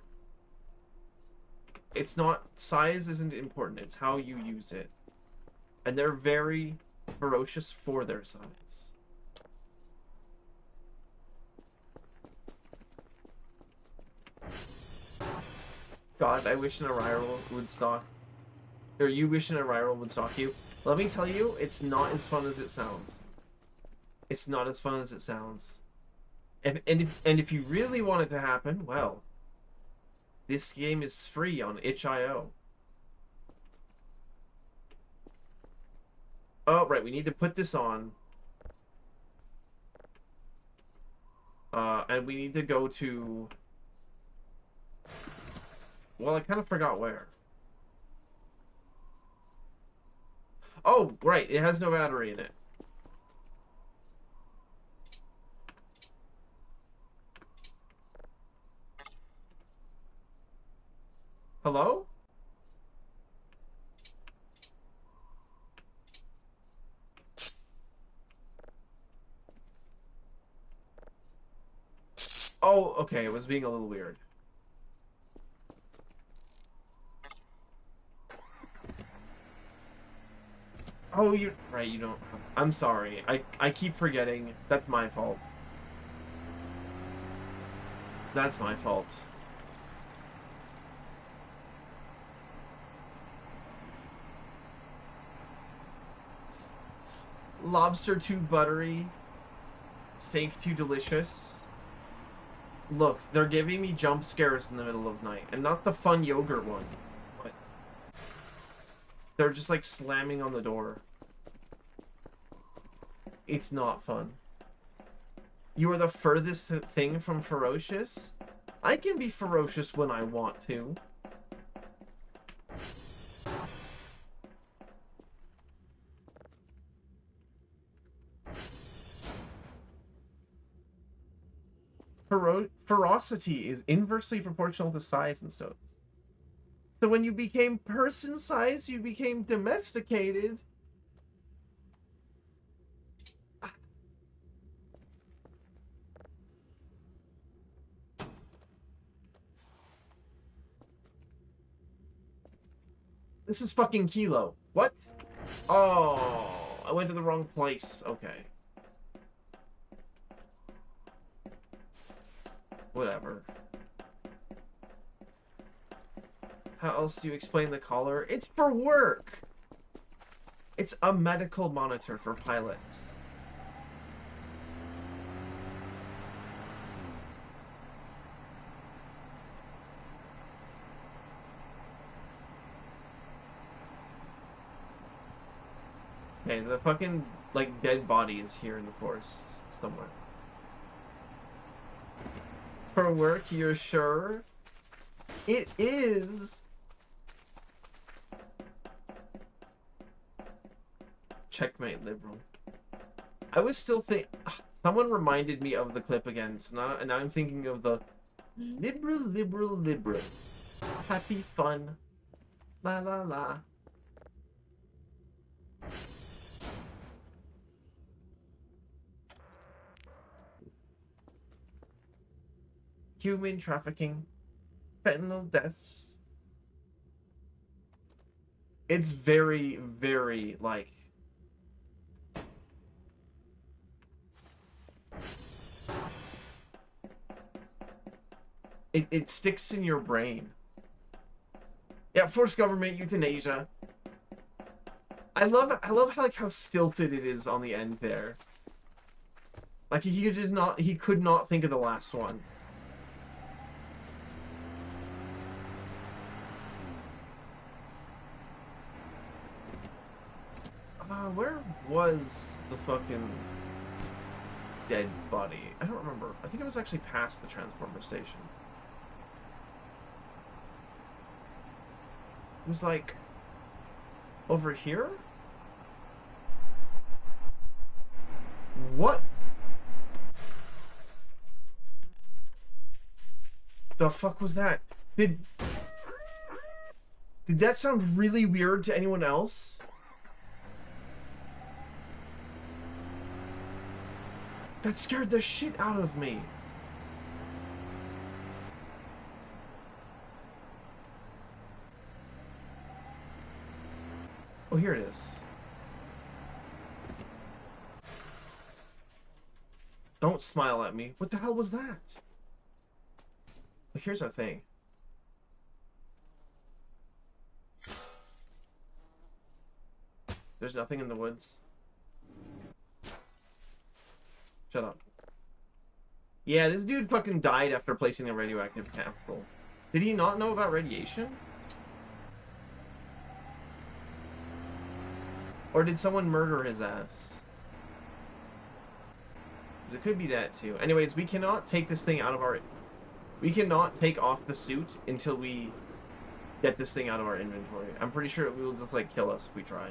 It's not, size isn't important, it's how you use it. And they're very ferocious for their size. God, I wish an arrival would stalk. Or you wish an arrival would stalk you. Let me tell you, it's not as fun as it sounds. It's not as fun as it sounds. And if you really want it to happen, well, this game is free on itch.io. Oh, right, we need to put this on. And we need to go to... Well, I kind of forgot where. Oh, right, it has no battery in it. Hello? Oh, okay, it was being a little weird. Oh, you're right, you don't... I'm sorry. I keep forgetting. That's my fault. That's my fault. Lobster too buttery. Steak too delicious. Look, they're giving me jump scares in the middle of night. And not the fun yogurt one. But they're just like slamming on the door. It's not fun. You are the furthest thing from ferocious? I can be ferocious when I want to. Ferocity is inversely proportional to size and stuff. So when you became person size, you became domesticated. This is fucking Kilo. What? Oh, I went to the wrong place. Okay. Whatever. How else do you explain the collar? It's for work! It's a medical monitor for pilots. Okay, the fucking, like, dead body is here in the forest somewhere. For work, you're sure? It is! Checkmate, liberal. I was still someone reminded me of the clip again, so now I'm thinking of the liberal. Happy fun. La la la. human trafficking, fentanyl deaths. It's very, very, like... It sticks in your brain. Yeah, forced government, euthanasia. I love how, like, how stilted it is on the end there. Like, he could not think of the last one. Where was the fucking dead body? I don't remember. I think it was actually past the transformer station. It was like over here? What the fuck was that? Did that sound really weird to anyone else? That scared the shit out of me. Oh, here it is. Don't smile at me. What the hell was that? Well, here's our thing. There's nothing in the woods. Shut up. Yeah, this dude fucking died after placing a radioactive capsule. Did he not know about radiation? Or did someone murder his ass? Because it could be that too. Anyways, we cannot take this thing out of our... We cannot take off the suit until we get this thing out of our inventory. I'm pretty sure it will just, like, kill us if we try.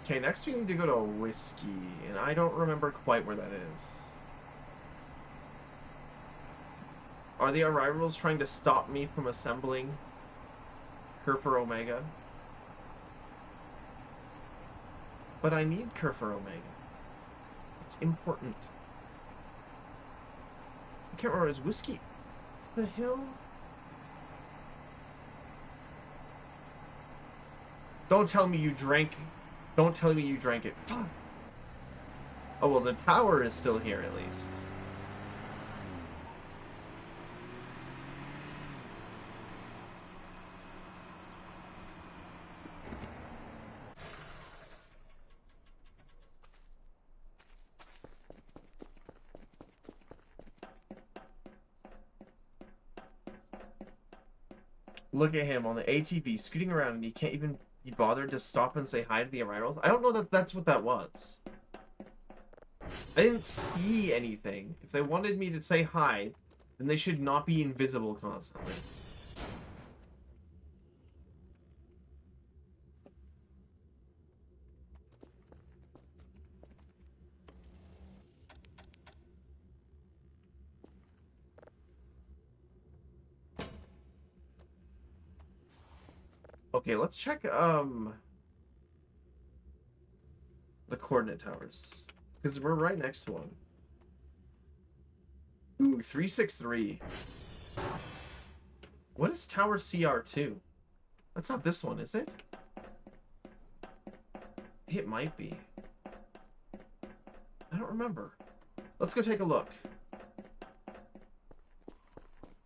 Okay, next we need to go to Whiskey, and I don't remember quite where that is. Are the arrivals trying to stop me from assembling Kerfer Omega? But I need Kerfer Omega. It's important. I can't remember, is Whiskey the hill? Don't tell me you drank... Don't tell me you drank it. Fuck. Oh, well, the tower is still here, at least. Look at him on the ATV scooting around, and he can't even be bothered to stop and say hi to the arrivals. I don't know that that's what that was. I didn't see anything. If they wanted me to say hi, then they should not be invisible constantly. Okay, let's check the coordinate towers, because we're right next to one. Ooh, 363. What is tower CR2? That's not this one, is it? It might be. I don't remember. Let's go take a look.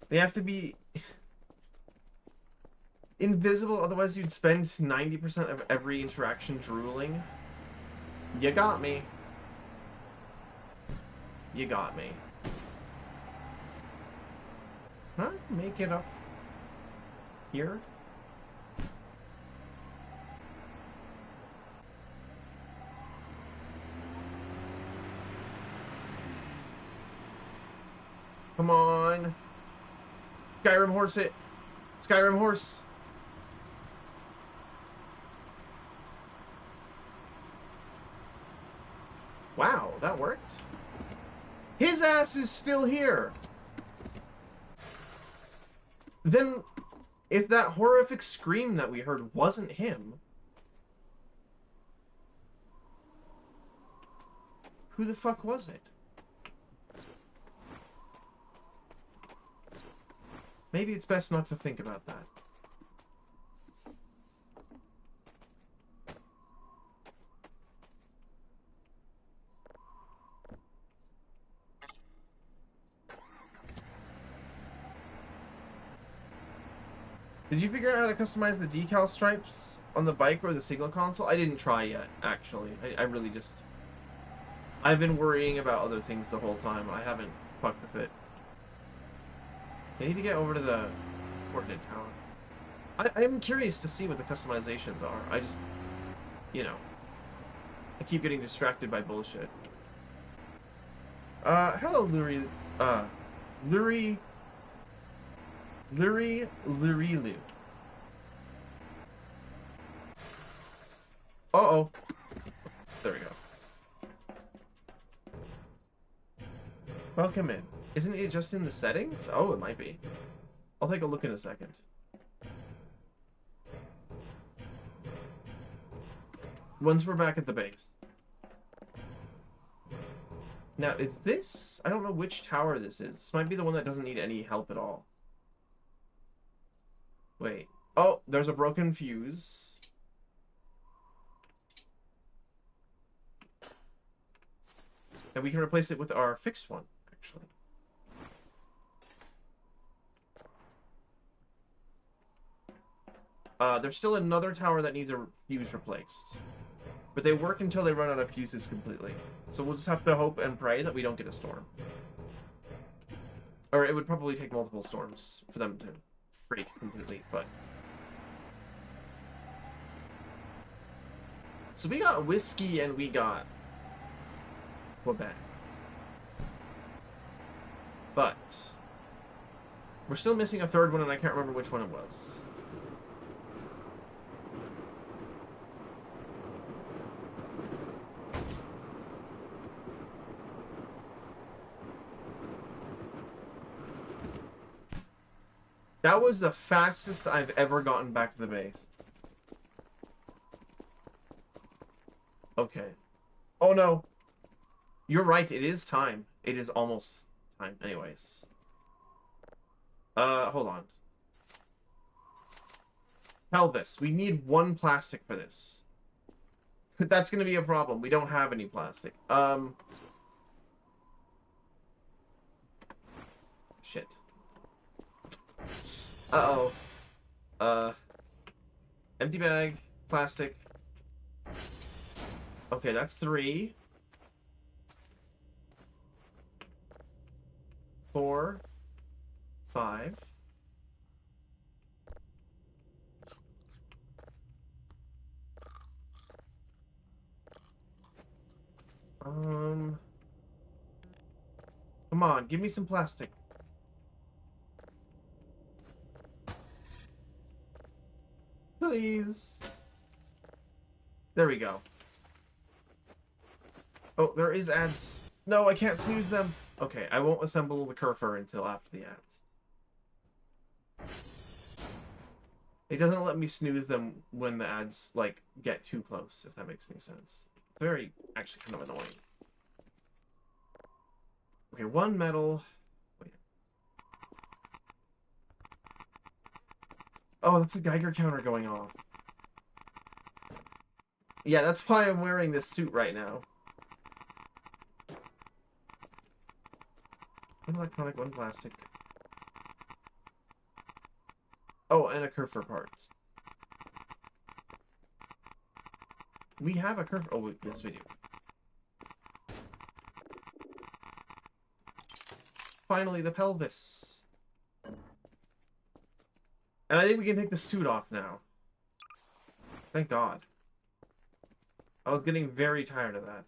They have to be invisible, otherwise you'd spend 90% of every interaction drooling. You got me. You got me. Can I make it up here? Come on. Skyrim horse it. Skyrim horse. Wow, that worked. His ass is still here. Then, if that horrific scream that we heard wasn't him, Who the fuck was it? Maybe it's best not to think about that. Did you figure out how to customize the decal stripes on the bike or the signal console? I didn't try yet, actually. I really just... I've been worrying about other things the whole time. I haven't fucked with it. I need to get over to the coordinate tower. I am curious to see what the customizations are. I just... You know. I keep getting distracted by bullshit. Hello, Luri... Lurilu. Uh-oh. There we go. Welcome in. Isn't it just in the settings? Oh, it might be. I'll take a look in a second. Once we're back at the base. Now, is this... I don't know which tower this is. This might be the one that doesn't need any help at all. Wait. Oh, there's a broken fuse. And we can replace it with our fixed one, actually. There's still another tower that needs a fuse replaced. But they work until they run out of fuses completely. So we'll just have to hope and pray that we don't get a storm. Or it would probably take multiple storms for them to break completely, but... So we got whiskey and we got Quebec. But we're still missing a third one and I can't remember which one it was. That was the fastest I've ever gotten back to the base. Okay. Oh no. You're right, it is time. It is almost time. Anyways. Hold on. Pelvis. We need one plastic for this. That's gonna be a problem. We don't have any plastic. Shit. Uh-oh. Empty bag. Plastic. Okay, that's 3. 4. 5. Come on, give me some plastic. Please. There we go. Oh, there is ads. No, I can't snooze them. Okay, I won't assemble the Kerfer until after the ads. It doesn't let me snooze them when the ads, like, get too close, if that makes any sense. It's very, actually, kind of annoying. Okay, 1 metal. Wait. Oh, that's a Geiger counter going off. Yeah, that's why I'm wearing this suit right now. 1 electronic, 1 plastic. Oh, and a Kerfer parts. We have a Kerfer. Oh, wait, yes, we do. Finally, the pelvis. And I think we can take the suit off now. Thank God. I was getting very tired of that.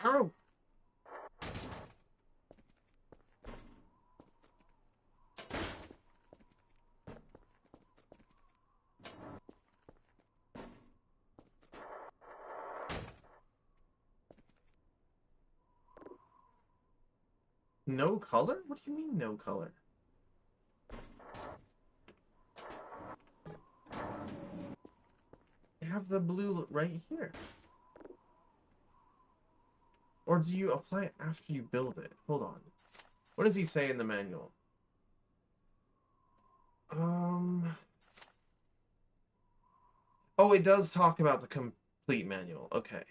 Ow! No color? What do you mean no color? I have the blue right here. Or do you apply it after you build it? Hold on. What does he say in the manual? Oh, it does talk about the complete manual. Okay.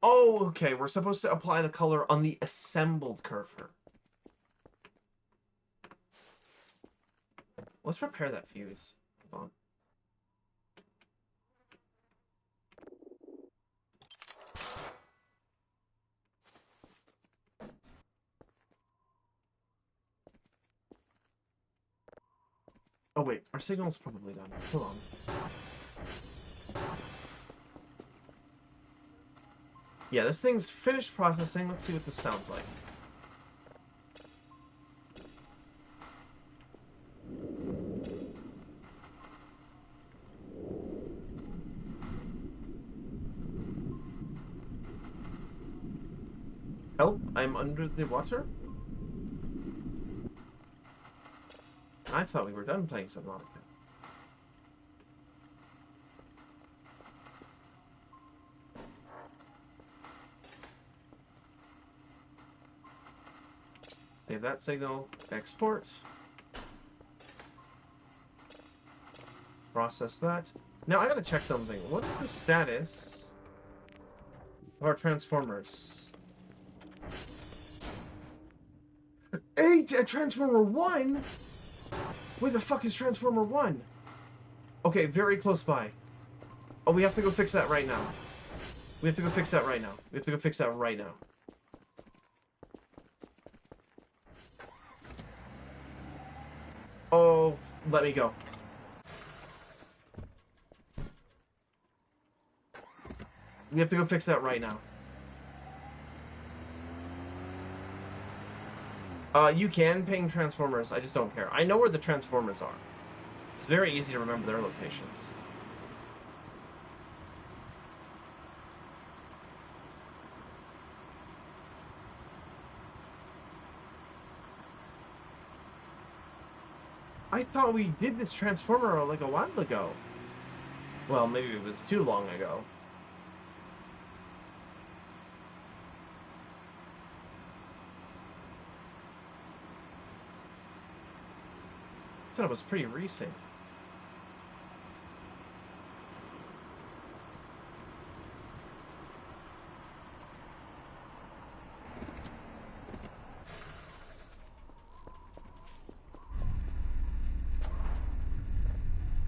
Oh, okay. We're supposed to apply the color on the assembled curver. Let's repair that fuse. Hold on. Oh, wait. Our signal's probably done. Hold on. Yeah, this thing's finished processing. Let's see what this sounds like. Help, I'm under the water? I thought we were done playing Subnautica. Save that signal. Export. Process that. Now I gotta check something. What is the status of our transformers? 8 at Transformer 1? Where the fuck is Transformer 1? Okay, very close by. Oh, we have to go fix that right now. We have to go fix that right now. We have to go fix that right now. Oh, let me go. We have to go fix that right now. You can ping Transformers, I just don't care. I know where the Transformers are. It's very easy to remember their locations. I thought we did this Transformer like a while ago. Well, maybe it was too long ago. I thought it was pretty recent.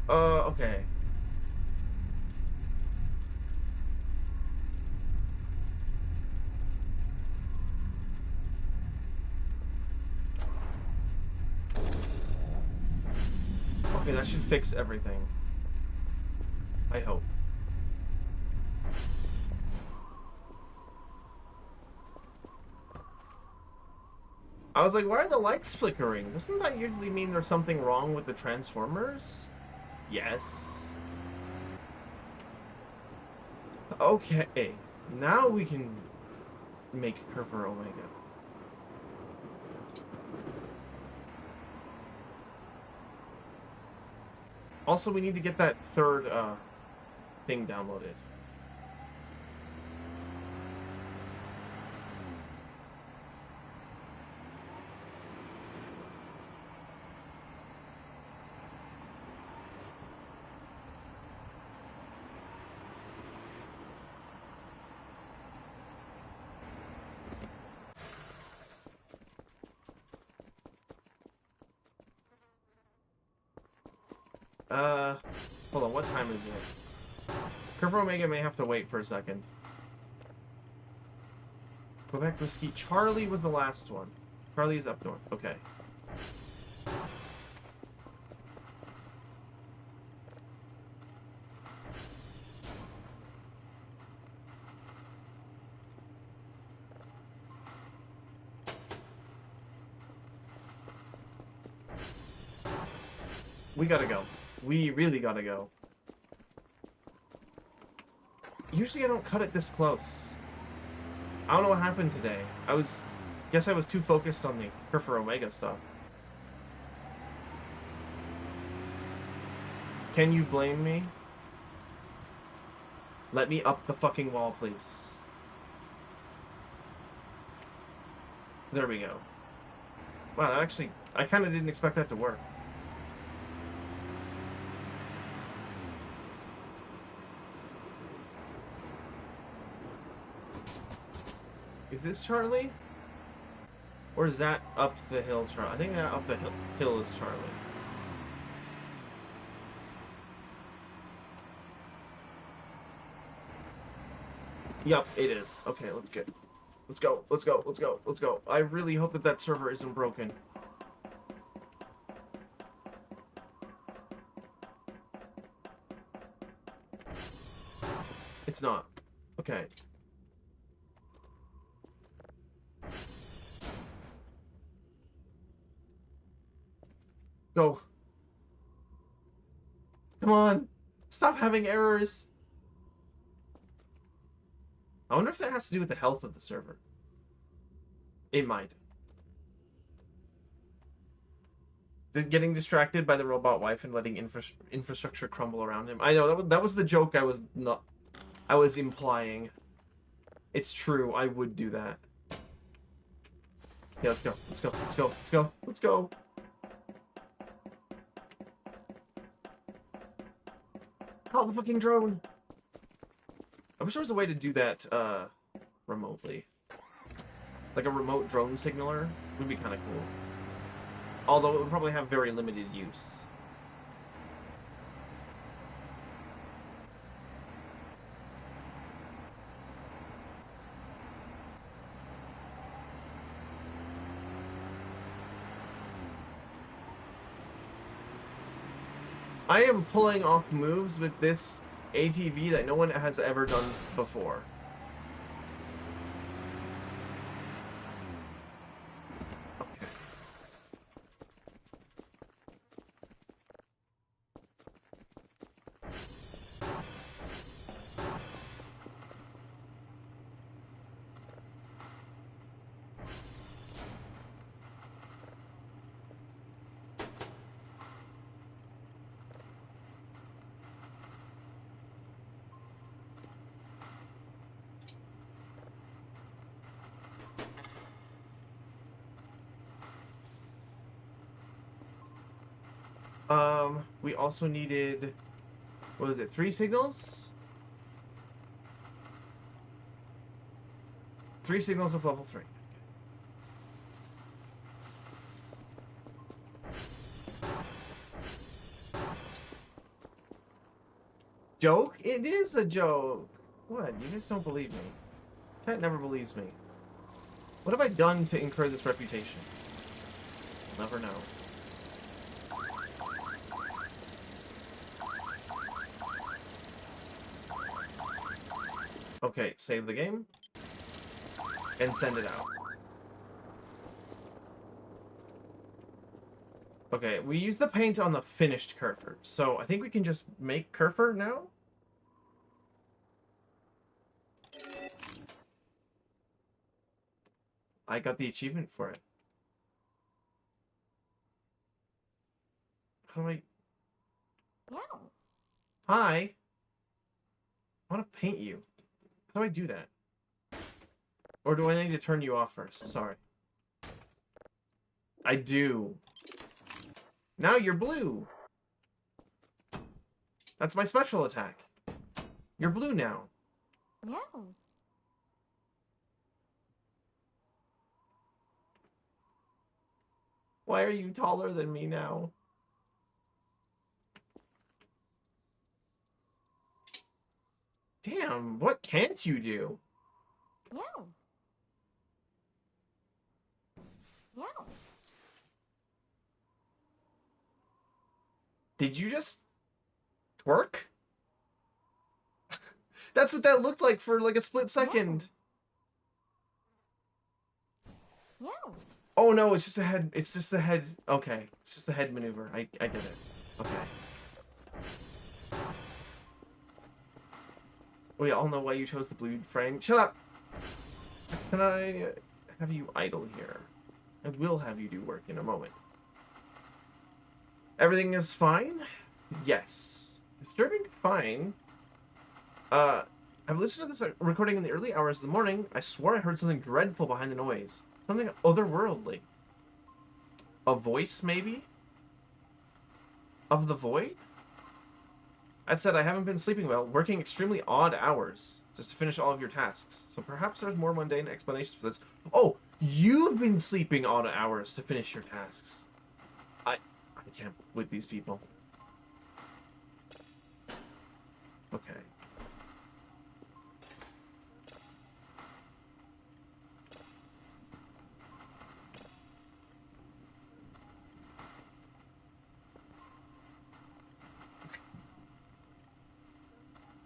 Okay. Okay, that should fix everything. I hope. I was like, why are the lights flickering? Doesn't that usually mean there's something wrong with the Transformers? Yes. Okay. Now we can make Curver Omega. Also, we need to get that third thing downloaded. Hold on, what time is it? Curve Omega may have to wait for a second. Quebec Whiskey. Charlie was the last one. Charlie is up north. Okay. We gotta go. We really gotta go. Usually I don't cut it this close. I don't know what happened today. Guess I was too focused on the Kerfer Omega stuff. Can you blame me? Let me up the fucking wall, please. There we go. Wow, that actually... I kind of didn't expect that to work. Is this Charlie? Or is that up the hill Charlie? I think that up the hill is Charlie. Yup, it is. Okay, let's get... Let's go, let's go, let's go, let's go. I really hope that that server isn't broken. It's not. Okay. Go. Come on. Stop having errors. I wonder if that has to do with the health of the server. It might. Getting distracted by the robot wife and letting infrastructure crumble around him. I know, that was the joke I was implying. It's true, I would do that. Yeah, let's go, let's go, let's go, let's go, let's go. Call the fucking drone. I wish there was a way to do that, remotely. Like a remote drone signaler would be kind of cool. Although it would probably have very limited use. I am pulling off moves with this ATV that no one has ever done before. Okay. We also needed, what was it, 3 signals? 3 signals of level 3. Joke? It is a joke. What? You guys don't believe me. Chat never believes me. What have I done to incur this reputation? I'll never know. Okay, save the game. And send it out. Okay, we used the paint on the finished Kerfer, so I think we can just make Kerfer now? I got the achievement for it. How do I... Yeah. Hi! I want to paint you. How do I do that? Or do I need to turn you off first? Sorry. I do. Now you're blue. That's my special attack. You're blue now. Yeah. Why are you taller than me now? Damn, what can't you do? Yeah. Yeah. Did you just twerk? That's what that looked like for like a split second. Yeah. Oh no, it's just a head. It's just the head. Okay, it's just the head maneuver. I get it. Okay. We all know why you chose the blue frame. Shut up! Can I have you idle here? I will have you do work in a moment. Everything is fine? Yes. Disturbing fine. I've listened to this recording in the early hours of the morning. I swore I heard something dreadful behind the noise. Something otherworldly. A voice, maybe? Of the void? That said, I haven't been sleeping well, working extremely odd hours just to finish all of your tasks. So perhaps there's more mundane explanations for this. Oh, you've been sleeping odd hours to finish your tasks. I can't with these people. Okay.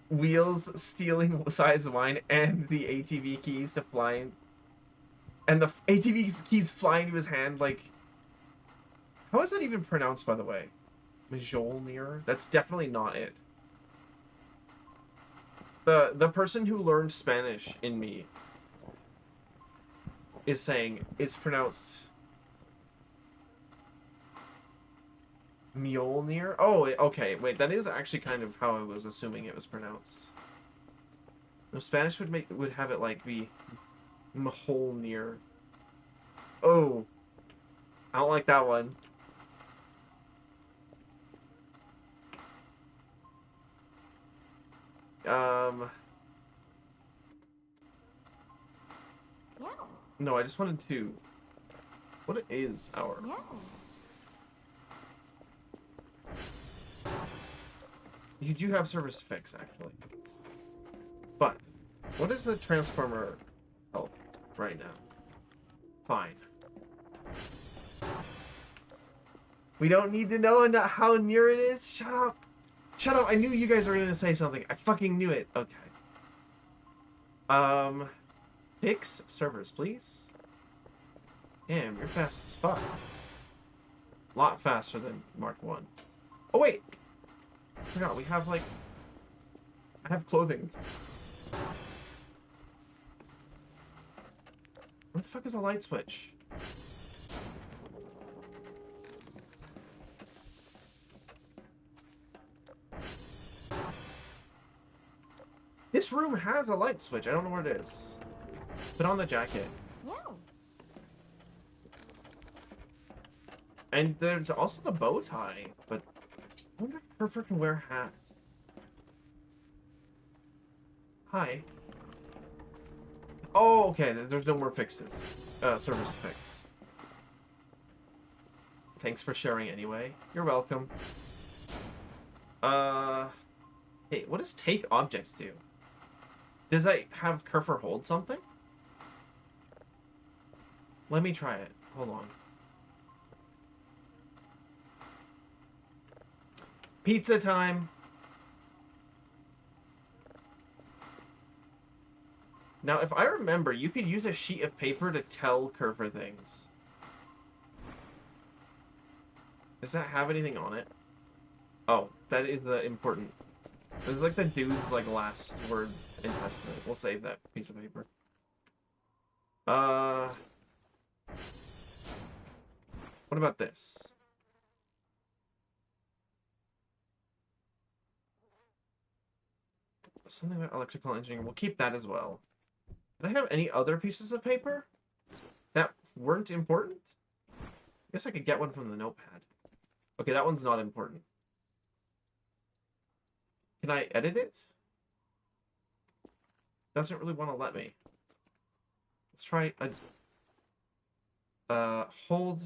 Wheels stealing size wine and the ATV keys to flying. And the ATV keys flying to his hand, like... How is that even pronounced, by the way? Mjolnir? That's definitely not it. The person who learned Spanish in me is saying it's pronounced Mjolnir. Oh, okay. Wait, that is actually kind of how I was assuming it was pronounced. No, Spanish would have it like be Mjolnir. Oh, I don't like that one. Yeah. No, I just wanted to. What is our? Yeah. You do have service to fix, actually. But what is the transformer health right now? Fine. We don't need to know how near it is. Shut up. Shut up. I knew you guys were going to say something. I fucking knew it. Okay. Fix servers, please. Damn, you're fast as fuck. A lot faster than Mark 1. Oh, wait. I forgot. We have, like... I have clothing. Where the fuck is the light switch? This room has a light switch. I don't know where it is. Put on the jacket. Yeah. And there's also the bow tie. But I wonder if Purfer can wear hats. Hi. Oh, okay. There's no more fixes. Service to fix. Thanks for sharing anyway. You're welcome. Hey, what does take objects do? Does that have Kerfer hold something? Let me try it. Hold on. Pizza time! Now, if I remember, you could use a sheet of paper to tell Kerfer things. Does that have anything on it? Oh, that is the important... This is like the dude's like last words in Testament. We'll save that piece of paper. What about this? Something about electrical engineering. We'll keep that as well. Did I have any other pieces of paper that weren't important? I guess I could get one from the notepad. Okay, that one's not important. Can I edit it? Doesn't really want to let me. Let's try a hold.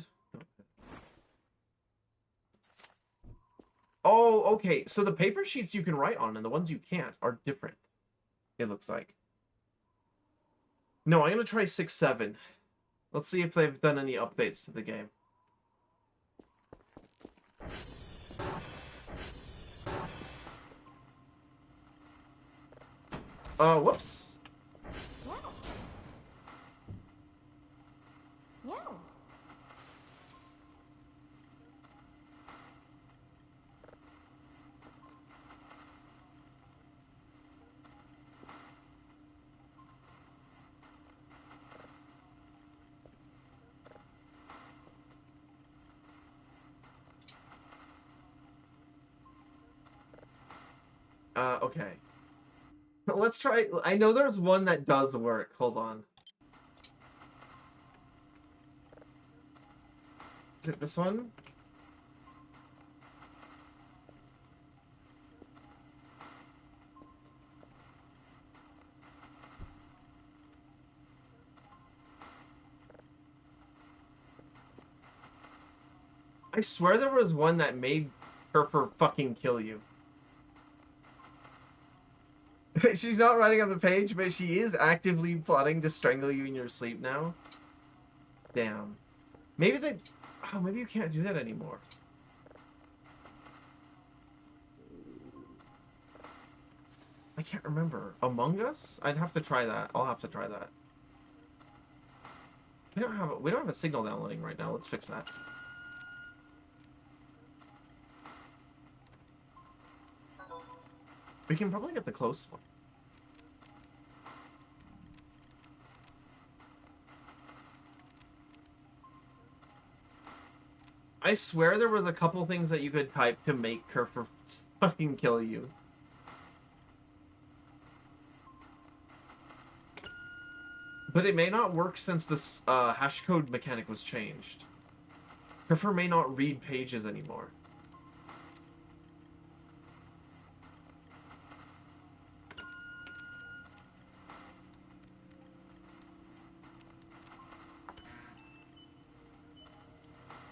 Oh, okay. So the paper sheets you can write on and the ones you can't are different. It looks like. No, I'm gonna try 6.7. Let's see if they've done any updates to the game. Whoops. Yeah. Yeah. Okay. Let's try. I know there's one that does work. Hold on. Is it this one? I swear there was one that made her for fucking kill you. She's not writing on the page, but she is actively plotting to strangle you in your sleep now. Damn. Maybe they... Oh, maybe you can't do that anymore. I can't remember. Among Us? I'd have to try that. I'll have to try that. We don't have a signal downloading right now. Let's fix that. We can probably get the close one. I swear there was a couple things that you could type to make her for fucking kill you. But it may not work since this hash code mechanic was changed. Kerfer may not read pages anymore.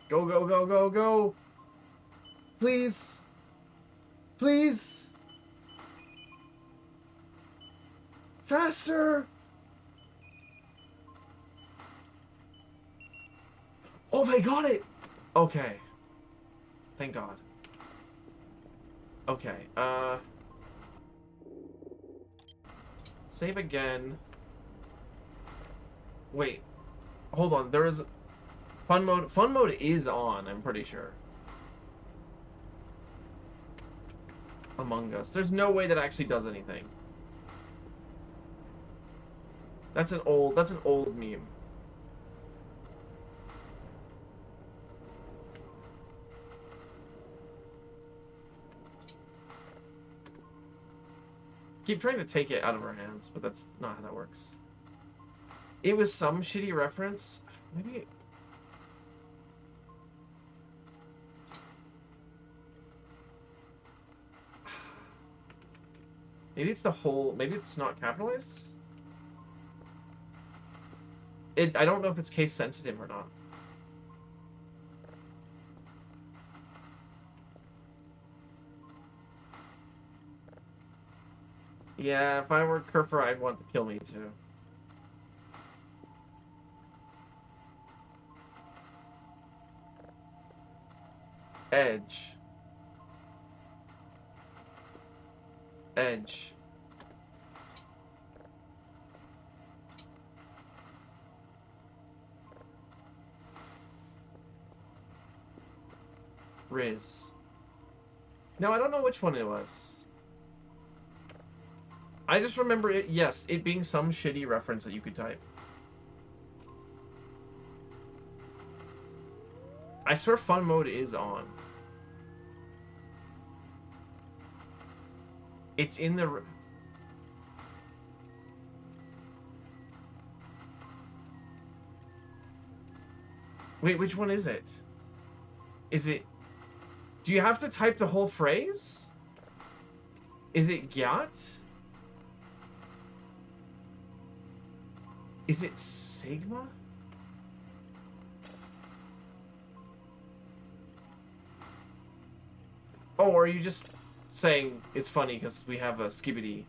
Go, go, go, go, go! Please! Please! Faster! Oh, they got it! Okay. Thank God. Okay, save again. Wait. Hold on, there is... Fun mode is on, I'm pretty sure. Among Us. There's no way that actually does anything. That's an old meme. Keep trying to take it out of our hands, but that's not how that works. It was some shitty reference. Maybe... Maybe it's the whole... Maybe it's not capitalized? I don't know if it's case sensitive or not. Yeah, if I were Kerfer, I'd want to kill me too. Edge. Edge. Riz. No, I don't know which one it was. I just remember it, yes, it being some shitty reference that you could type. I swear fun mode is on. It's in the... Wait, which one is it? Is it... Do you have to type the whole phrase? Is it Gyat? Is it Sigma? Oh, or are you just saying it's funny because we have a Skibidi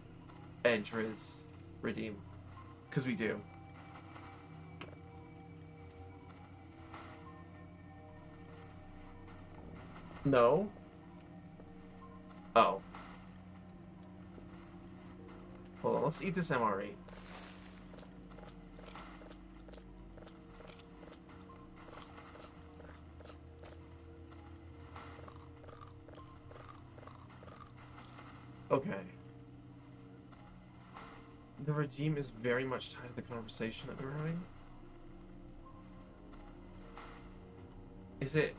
Edge Riz Redeem? Because we do. No? Oh. Hold on, let's eat this MRE. Okay. The regime is very much tied to the conversation that we're having. Is it...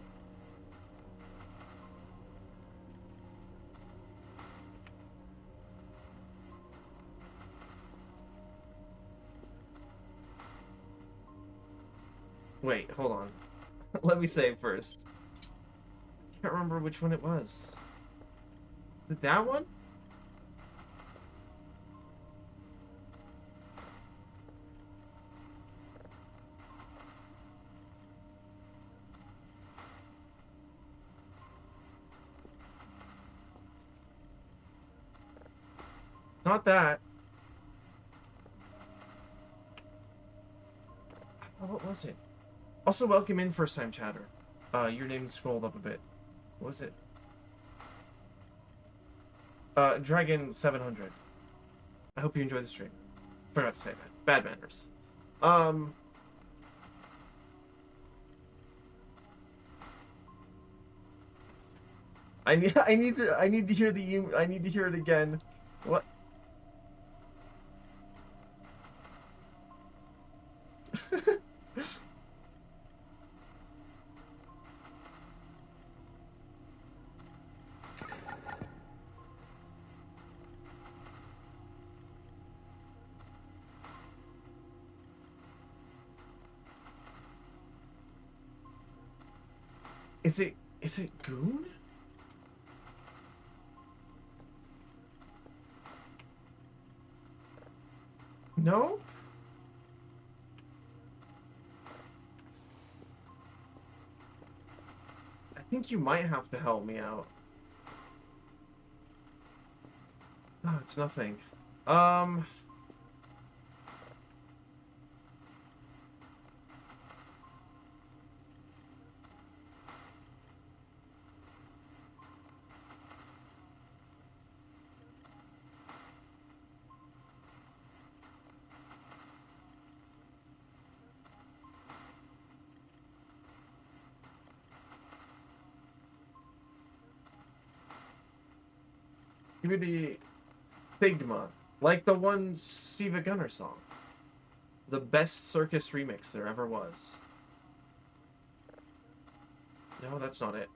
Wait, hold on. Let me save first. Can't remember which one it was. Is it that one? Not that. Oh, what was it? Also, welcome in, first time chatter. Your name scrolled up a bit. What was it? Dragon 700. I hope you enjoy the stream. Forgot to say that. Bad manners. I need to hear I need to hear it again. What? Is it Goon? No? I think you might have to help me out. Oh, it's nothing. Give me the Stigma. Like the one Siva Gunner song. The best circus remix there ever was. No, that's not it.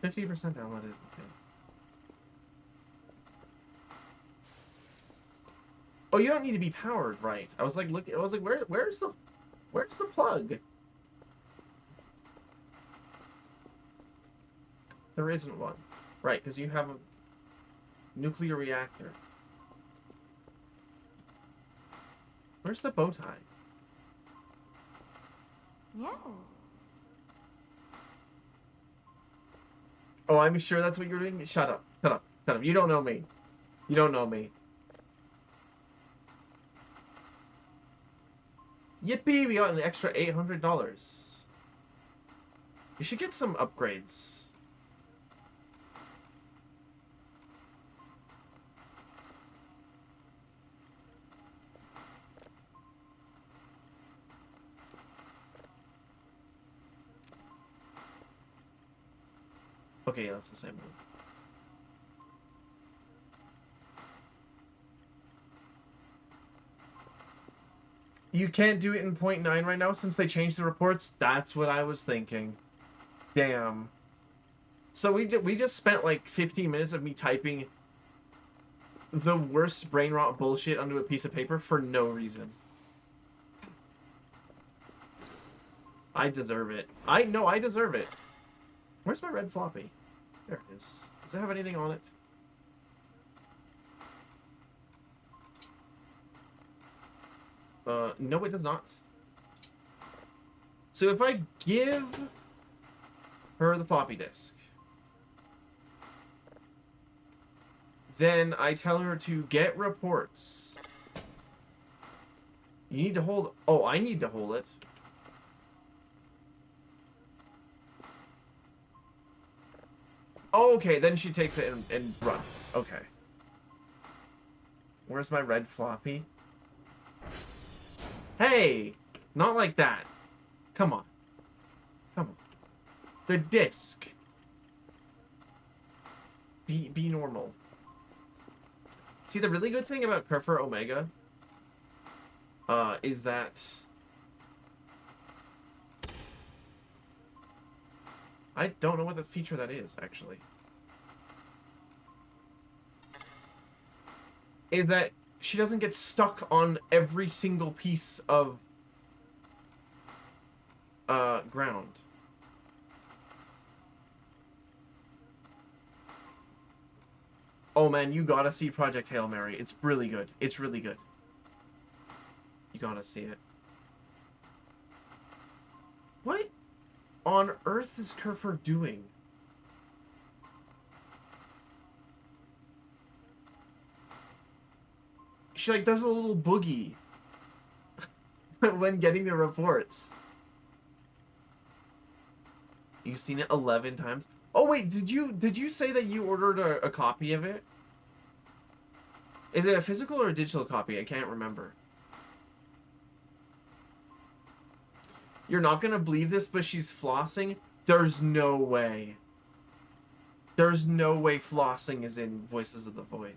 %50 downloaded. Okay. Oh, you don't need to be powered, right? I was like, look. I was like, where's the plug? There isn't one, right? Because you have a nuclear reactor. Where's the bow tie? Yeah. Oh, I'm sure that's what you're doing. Shut up. Shut up. Shut up. You don't know me. You don't know me. Yippee! We got an extra $800. You should get some upgrades. Okay, that's the same one. You can't do it in 0.9 right now since they changed the reports? That's what I was thinking. Damn. So we just spent like 15 minutes of me typing the worst brain rot bullshit onto a piece of paper for no reason. I deserve it. I deserve it. Where's my red floppy? There it is. Does it have anything on it? No, it does not. So if I give her the floppy disk, then I tell her to get reports. You need to hold... Oh, I need to hold it. Oh, okay, then she takes it and runs. Okay. Where's my red floppy? Hey! Not like that. Come on. Come on. The disc. Be normal. See, the really good thing about Kerfur Omega is that I don't know what the feature that is, actually. Is that she doesn't get stuck on every single piece of ground. Oh man, you gotta see Project Hail Mary. It's really good. It's really good. You gotta see it. What on earth is Kerfer doing? She like does a little boogie when getting the reports. You've seen it 11 times. Oh wait, did you say that you ordered a copy of it? Is it a physical or a digital copy? I can't remember. You're not gonna believe this, but she's flossing. There's no way. There's no way flossing is in Voices of the Void.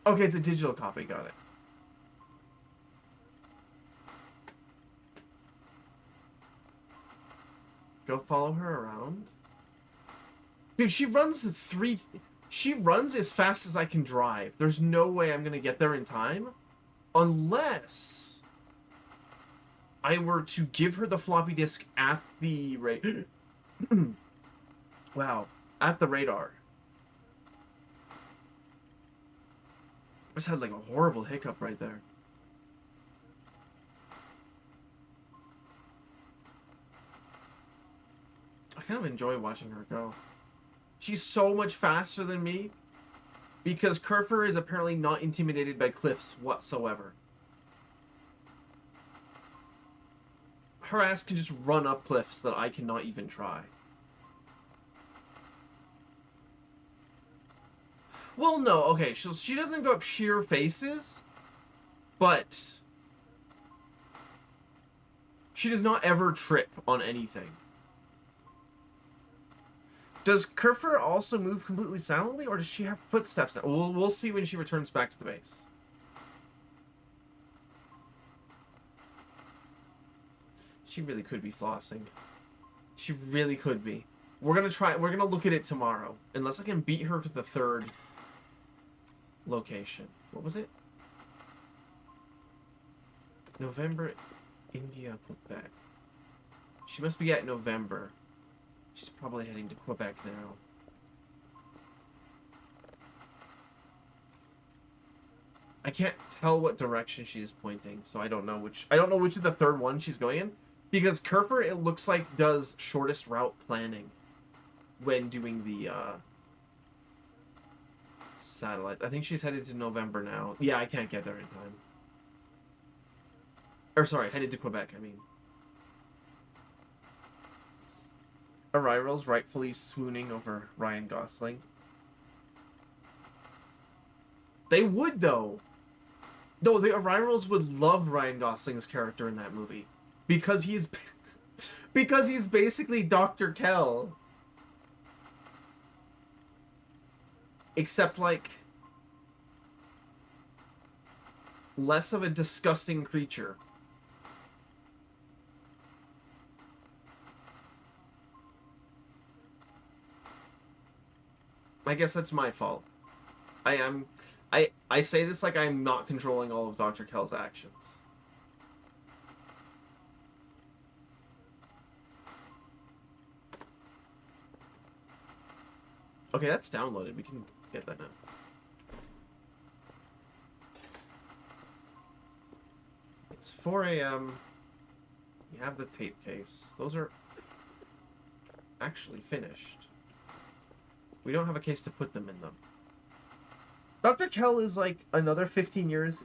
Okay, it's a digital copy. Got it. Go follow her around. Dude, she runs she runs as fast as I can drive. There's no way I'm gonna get there in time. Unless I were to give her the floppy disk at the wow. At the radar. I just had like a horrible hiccup right there. I kind of enjoy watching her go. She's so much faster than me because Kerfer is apparently not intimidated by cliffs whatsoever. Her ass can just run up cliffs that I cannot even try. Well, no, okay, she doesn't go up sheer faces, but she does not ever trip on anything. Does Kerfer also move completely silently, or does she have footsteps now? We'll see when she returns back to the base. She really could be flossing. She really could be. We're gonna look at it tomorrow. Unless I can beat her to the third location. What was it? November, India, Quebec. She must be at November. She's probably heading to Quebec now. I can't tell what direction she's pointing, so I don't know which of the third one she's going in. Because Kerfer, it looks like, does shortest route planning when doing the satellites. I think she's headed to November now. Yeah, I can't get there in time. Or sorry, headed to Quebec, I mean. Arrival's rightfully swooning over Ryan Gosling. They would, though. Though the Arrivals would love Ryan Gosling's character in that movie. Because he's basically Dr. Kell. Except, like, less of a disgusting creature. I guess that's my fault. I say this like I'm not controlling all of Dr. Kell's actions. Okay, that's downloaded. We can get that now. It's 4 a.m. You have the tape case. Those are actually finished. We don't have a case to put them in them. Dr. Kell is like another 15 years.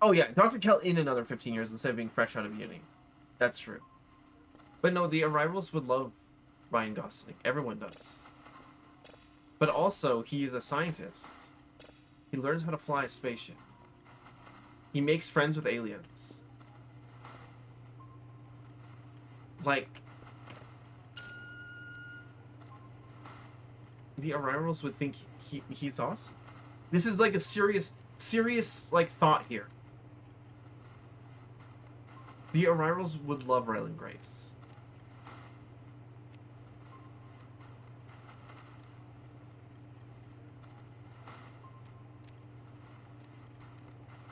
Oh yeah, Dr. Kell in another 15 years instead of being fresh out of uni. That's true. But no, the Arrivals would love Ryan Gosling. Everyone does. But also, he is a scientist. He learns how to fly a spaceship. He makes friends with aliens. Like, the Arrivals would think he's awesome. This is like a serious like thought here. The Arrivals would love Ryland Grace.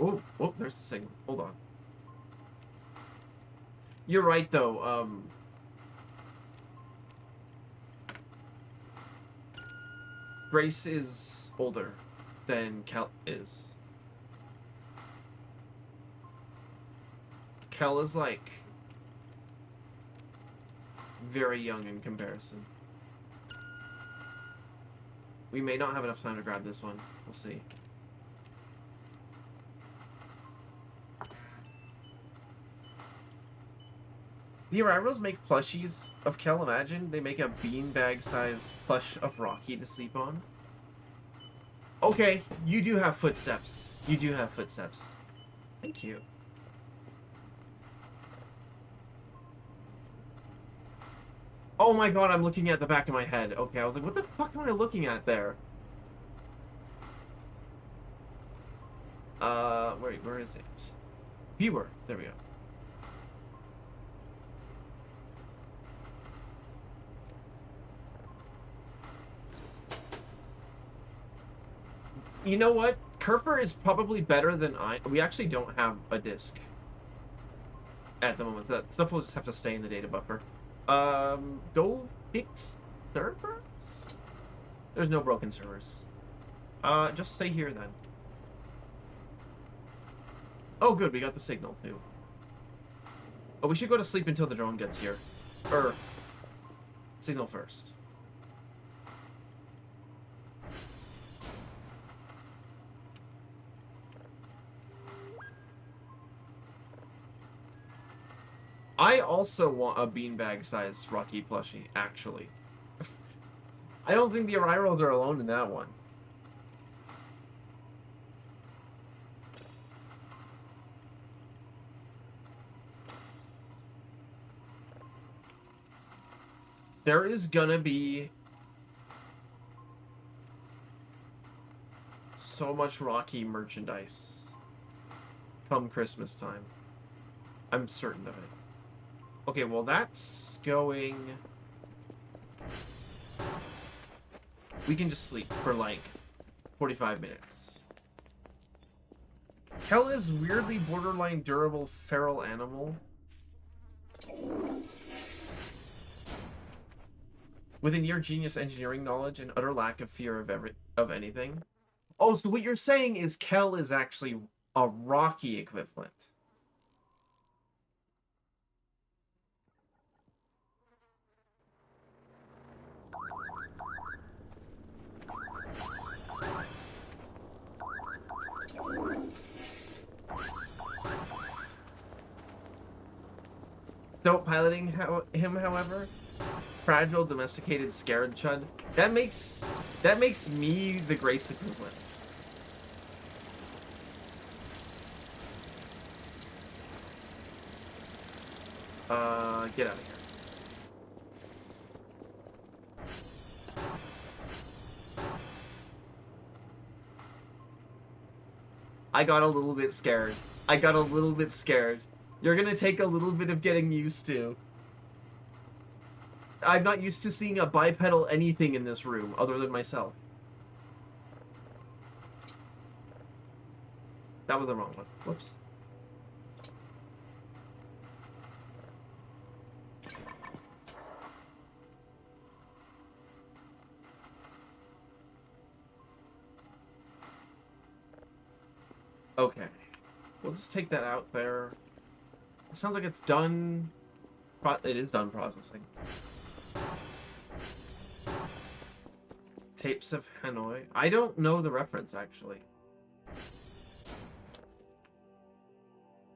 Oh, oh, there's the signal. Hold on. You're right, though. Grace is older than Kel is. Kel is, like, very young in comparison. We may not have enough time to grab this one. We'll see. The Arrivals make plushies of Kel. Imagine they make a beanbag-sized plush of Rocky to sleep on. Okay, you do have footsteps. You do have footsteps. Thank you. Oh my god, I'm looking at the back of my head. Okay, I was like, what the fuck am I looking at there? Wait, where is it? Viewer. There we go. You know what? Kerfer is probably better than we actually don't have a disc at the moment. That stuff will just have to stay in the data buffer. Go fix servers? There's no broken servers. Just stay here then. Oh, good. We got the signal, too. Oh, we should go to sleep until the drone gets here. Or, signal first. I also want a beanbag-sized Rocky plushie, actually. I don't think the Arrivals are alone in that one. There is gonna be so much Rocky merchandise come Christmas time. I'm certain of it. Okay, well that's going... We can just sleep for like 45 minutes. Kel is weirdly borderline durable feral animal. With a near genius engineering knowledge and utter lack of fear of anything. Oh, so what you're saying is Kel is actually a Rocky equivalent. Stoat piloting him, however, fragile, domesticated, scared chud. That makes me the Grace equivalent. Get out of here. I got a little bit scared. I got a little bit scared. You're gonna take a little bit of getting used to. I'm not used to seeing a bipedal anything in this room other than myself. That was the wrong one. Whoops. Okay. We'll just take that out there. It sounds like it's done. It is done processing. Tapes of Hanoi. I don't know the reference, actually.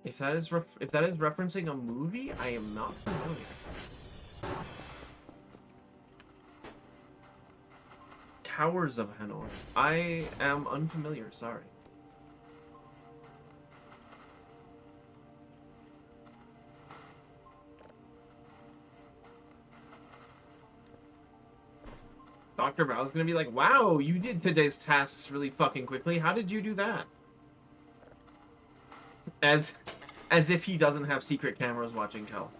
If that is referencing a movie, I am not familiar. Towers of Hanoi. I am unfamiliar, sorry. Dr. Val's gonna be like, wow, you did today's tasks really fucking quickly. How did you do that? As if he doesn't have secret cameras watching Kel.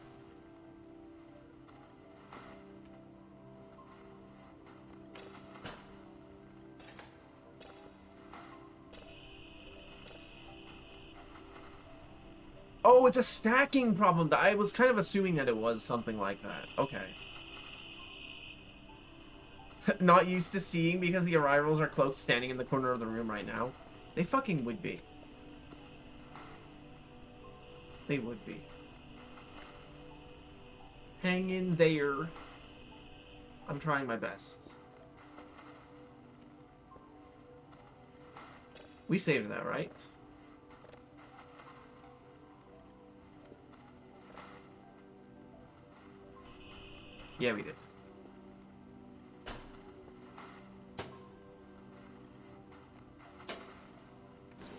Oh, it's a stacking problem. I was kind of assuming that it was something like that. Okay. Not used to seeing because the arrivals are cloaked standing in the corner of the room right now. They fucking would be. They would be. Hang in there. I'm trying my best. We saved that, right? Yeah, we did.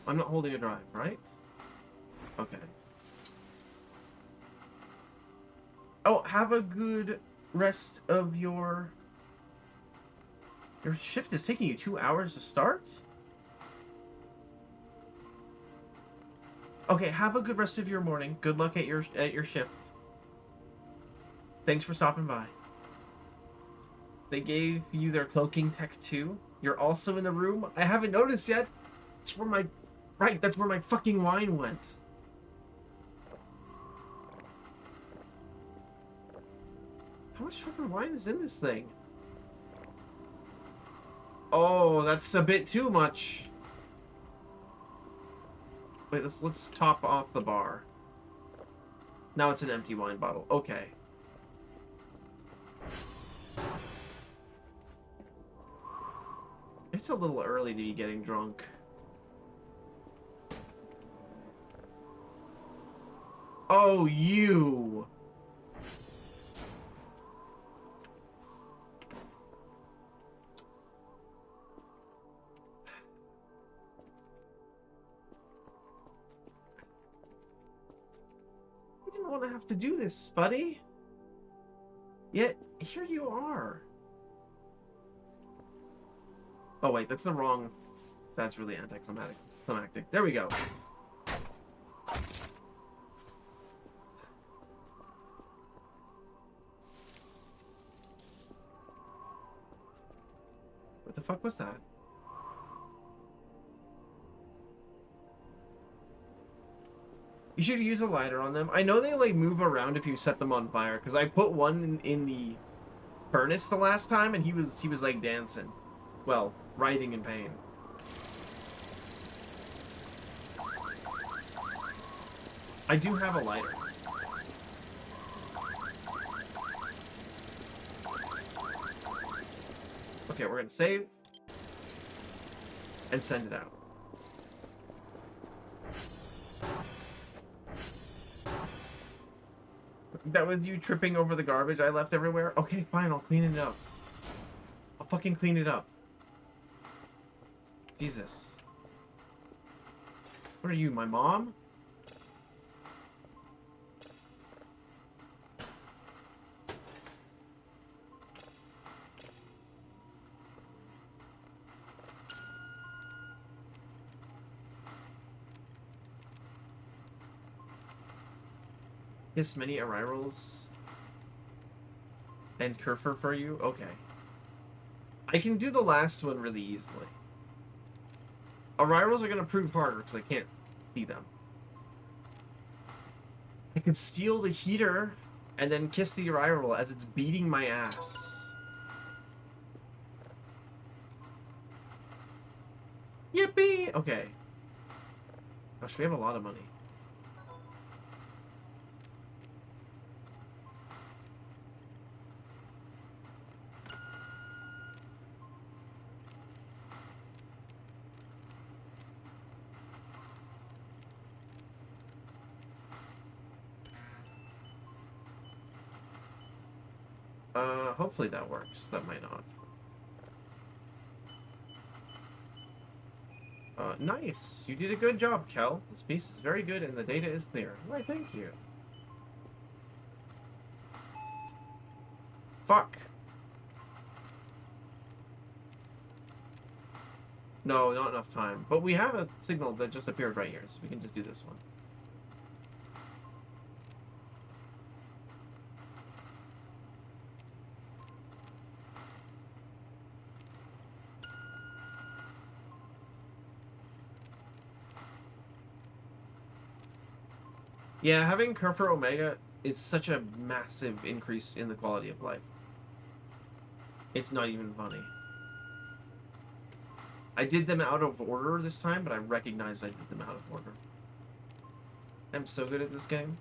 I'm not holding a drive, right? Okay. Oh, have a good rest of your... Your shift is taking you 2 hours to start? Okay, have a good rest of your morning. Good luck at your shift. Thanks for stopping by. They gave you their cloaking tech too. You're also in the room. I haven't noticed yet. That's where my... Right, that's where my fucking wine went. How much fucking wine is in this thing? Oh, that's a bit too much. Wait, let's top off the bar. Now it's an empty wine bottle. Okay. It's a little early to be getting drunk. Oh, you. I didn't want to have to do this, buddy. Yet, here you are. Oh, wait, that's the wrong... That's really anticlimactic. There we go. What the fuck was that? You should use a lighter on them. I know they, like, move around if you set them on fire, because I put one in the furnace the last time, and he was, like, dancing. Well, writhing in pain. I do have a lighter. Okay, we're gonna save. And send it out. That was you tripping over the garbage I left everywhere? Okay, fine, I'll clean it up. I'll fucking clean it up. Jesus. What are you, my mom? Yes, many arrivals and Kerfer for you? Okay. I can do the last one really easily. Arrivals are going to prove harder because I can't see them. I could steal the heater and then kiss the arrival as it's beating my ass. Yippee! Okay. Gosh, we have a lot of money. Hopefully that works. That might not. Nice. You did a good job, Kel. This piece is very good and the data is clear. Why, thank you. Fuck. No, not enough time. But we have a signal that just appeared right here, so we can just do this one. Yeah, having Kerfer Omega is such a massive increase in the quality of life. It's not even funny. I did them out of order this time, but I recognized I did them out of order. I'm so good at this game.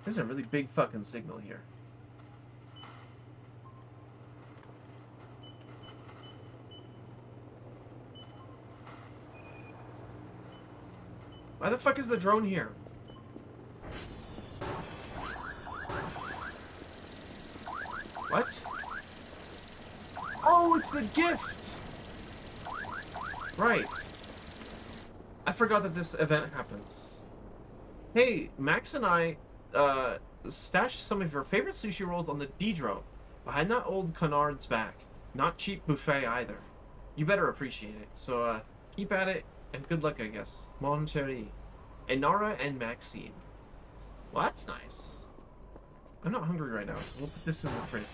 There's a really big fucking signal here. Why the fuck is the drone here? What? Oh, it's the gift! Right. I forgot that this event happens. Hey, Max and I, stashed some of your favorite sushi rolls on the D-drone, behind that old canard's back. Not cheap buffet either. You better appreciate it. So, keep at it, and good luck, I guess. Mon chéri. Inara and Maxine. Well, that's nice. I'm not hungry right now, so we'll put this in the fridge.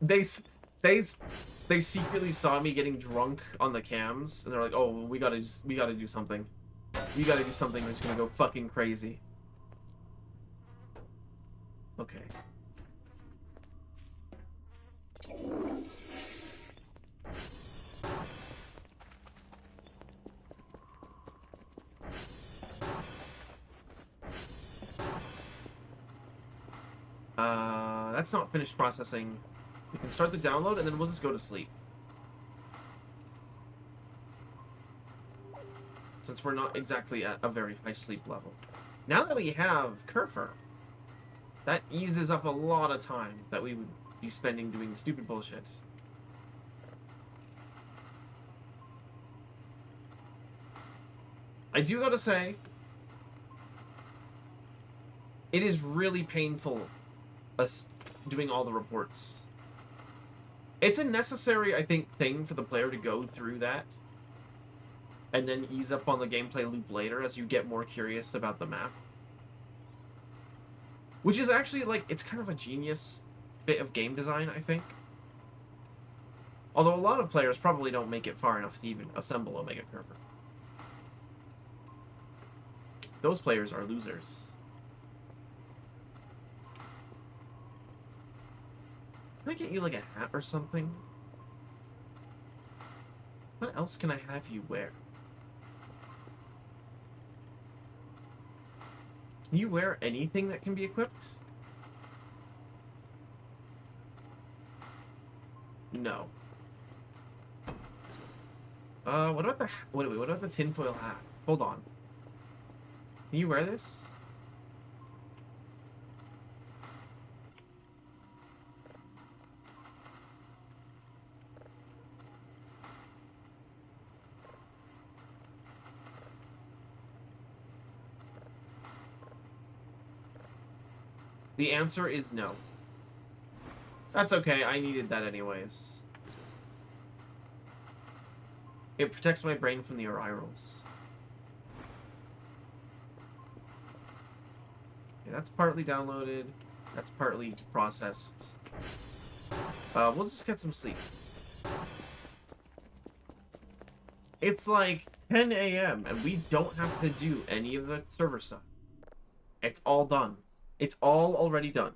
They secretly saw me getting drunk on the cams, and they're like, "Oh, we gotta do something. We gotta do something that's gonna go fucking crazy." Okay. That's not finished processing. We can start the download, and then we'll just go to sleep. Since we're not exactly at a very high sleep level. Now that we have Kerfer, that eases up a lot of time that we would be spending doing stupid bullshit. I do gotta say, it is really painful us doing all the reports. It's a necessary, I think, thing for the player to go through that and then ease up on the gameplay loop later as you get more curious about the map. Which is actually, like, it's kind of a genius bit of game design, I think. Although a lot of players probably don't make it far enough to even assemble Omega Kerfer. Those players are losers. Can I get you, like, a hat or something? What else can I have you wear? Can you wear anything that can be equipped? No. What about the... Wait, what about the tinfoil hat? Hold on. Can you wear this? The answer is no. That's okay, I needed that anyways. It protects my brain from the eye rolls. Okay, that's partly downloaded. That's partly processed. We'll just get some sleep. It's like 10 a.m. and we don't have to do any of the server stuff. It's all done. It's all already done.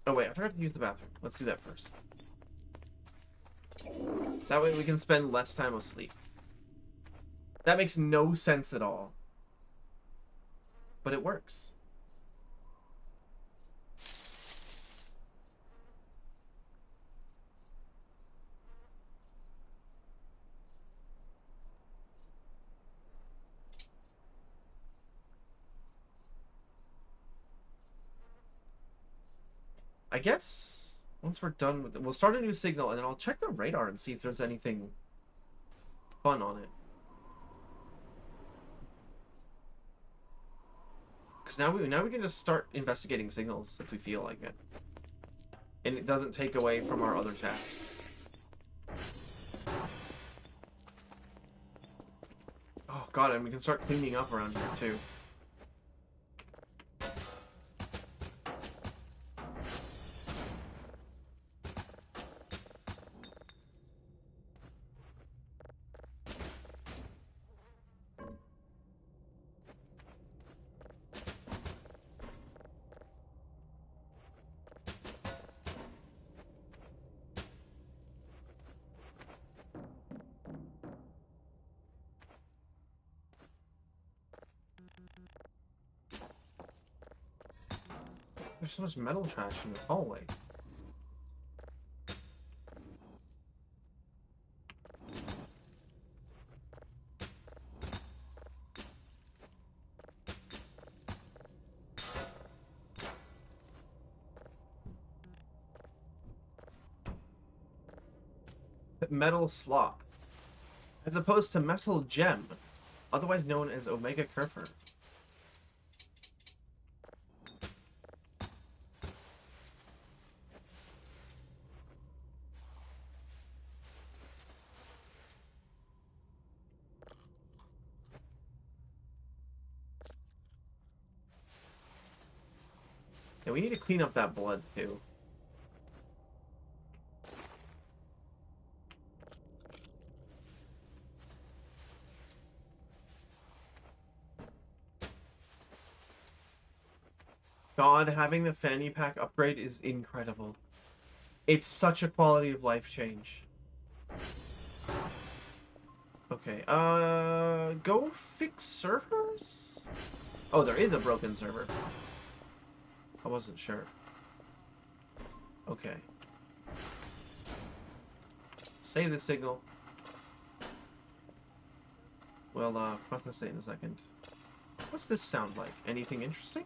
Oh wait, I forgot to use the bathroom. Let's do that first. That way we can spend less time asleep. That makes no sense at all. But it works. I guess once we're done with it, we'll start a new signal, and then I'll check the radar and see if there's anything fun on it. Because now we can just start investigating signals if we feel like it. And it doesn't take away from our other tasks. God, and we can start cleaning up around here too. There's so much metal trash in this hallway. Metal slop, as opposed to metal gem, otherwise known as Omega Kerfer. Yeah, we need to clean up that blood too. God, having the fanny pack upgrade is incredible. It's such a quality of life change. Okay, go fix servers? Oh, there is a broken server. I wasn't sure. Okay. Save the signal. We'll, process it in a second. What's this sound like? Anything interesting?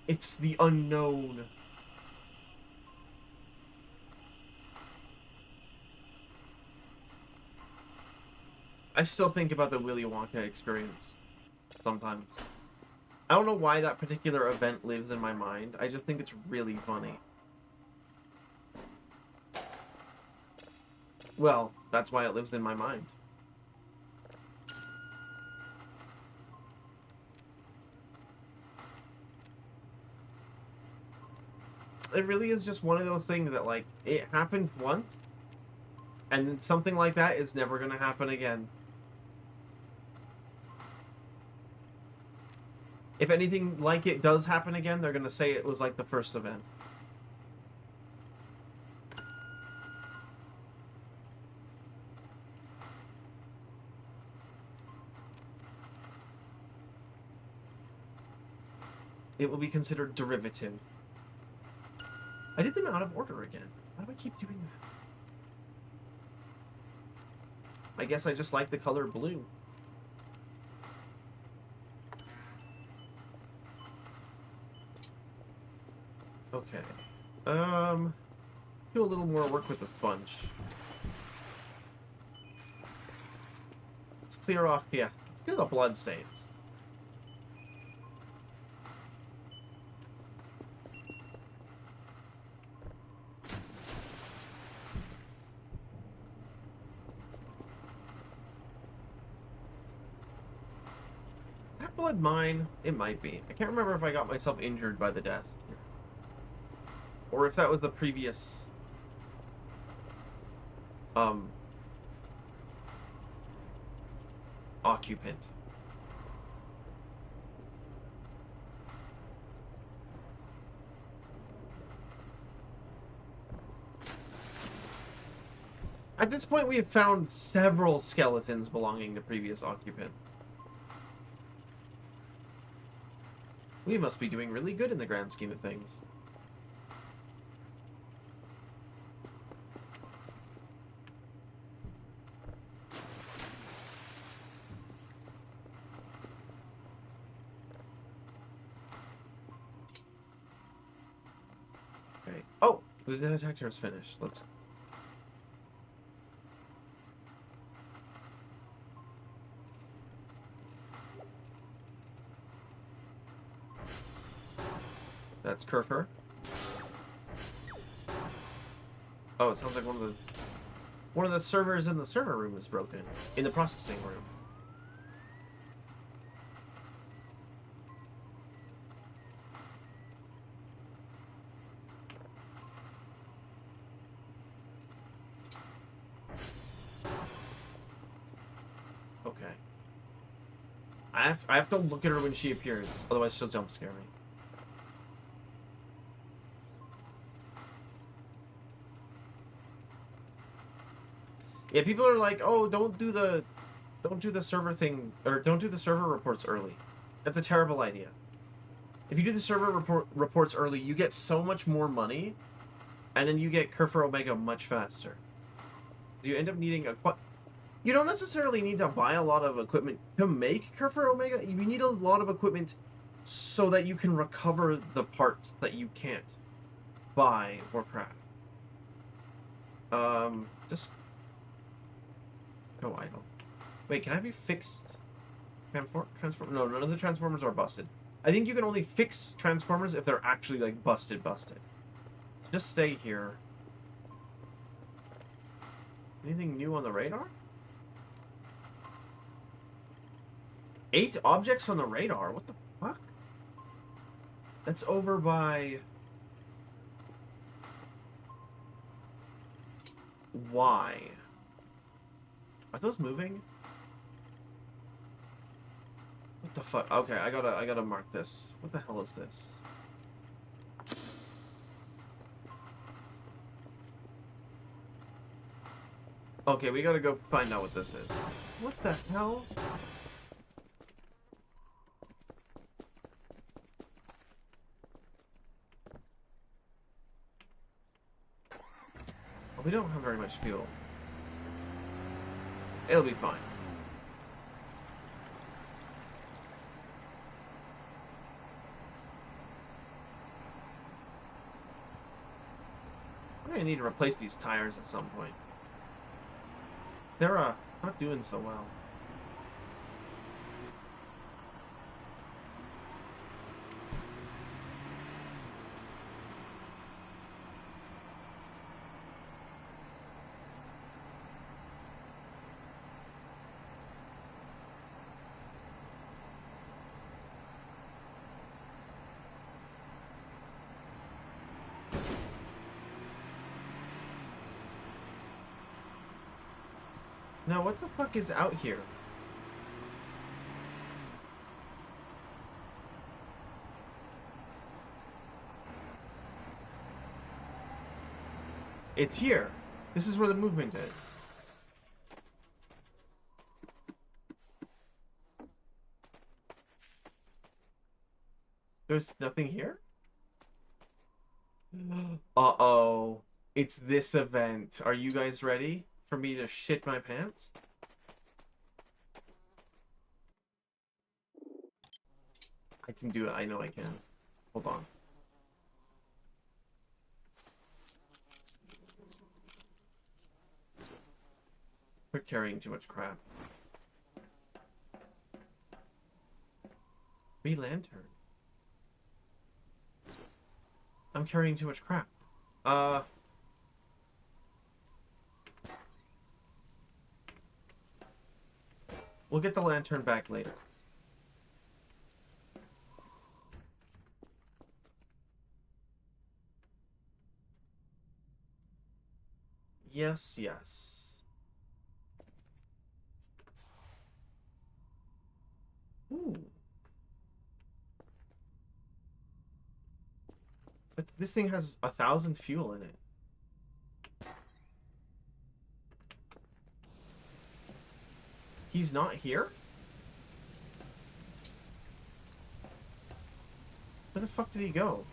It's the unknown. I still think about the Willy Wonka experience sometimes. I don't know why that particular event lives in my mind. I just think it's really funny. Well, that's why it lives in my mind. It really is just one of those things that, like, it happened once, and then something like that is never going to happen again. If anything like it does happen again, they're going to say it was like the first event. It will be considered derivative. I did them out of order again. Why do I keep doing that? I guess I just like the color blue. Okay. Do a little more work with the sponge. Let's clear off, yeah. Let's get the blood stains. Is that blood mine? It might be. I can't remember if I got myself injured by the desk. Or if that was the previous... occupant. At this point, we have found several skeletons belonging to previous occupants. We must be doing really good in the grand scheme of things. Okay. Oh! The detector is finished. Let's... That's Kerfer. Oh, it sounds like one of the servers in the server room is broken. In the processing room. Okay. I have to look at her when she appears, otherwise she'll jump scare me. Yeah, people are like, "Oh, don't do the server thing, or don't do the server reports early." That's a terrible idea. If you do the server reports early, you get so much more money, and then you get Kerfer Omega much faster. You end up needing you don't necessarily need to buy a lot of equipment to make Kerfer Omega. You need a lot of equipment so that you can recover the parts that you can't buy or craft. Just go idle. Wait, can I be fixed? Transform? No, none of the transformers are busted. I think you can only fix transformers if they're actually like busted. Just stay here. Anything new on the radar? 8 objects on the radar? What the fuck? That's over by... Why? Are those moving? What the fuck? Okay, I gotta mark this. What the hell is this? Okay, we gotta go find out what this is. What the hell? Oh, we don't have very much fuel. It'll be fine. I'm gonna need to replace these tires at some point. They're, not doing so well. Now, what the fuck is out here? It's here. This is where the movement is. There's nothing here? Uh-oh. It's this event. Are you guys ready for me to shit my pants? I can do it. I know I can. Hold on. We're carrying too much crap. Lantern. I'm carrying too much crap. We'll get the lantern back later. Yes, yes. Ooh. But this thing has 1,000 fuel in it. He's not here? Where the fuck did he go?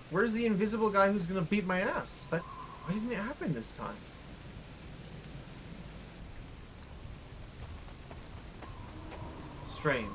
Where's the invisible guy who's gonna beat my ass? Why didn't it happen this time? Strange.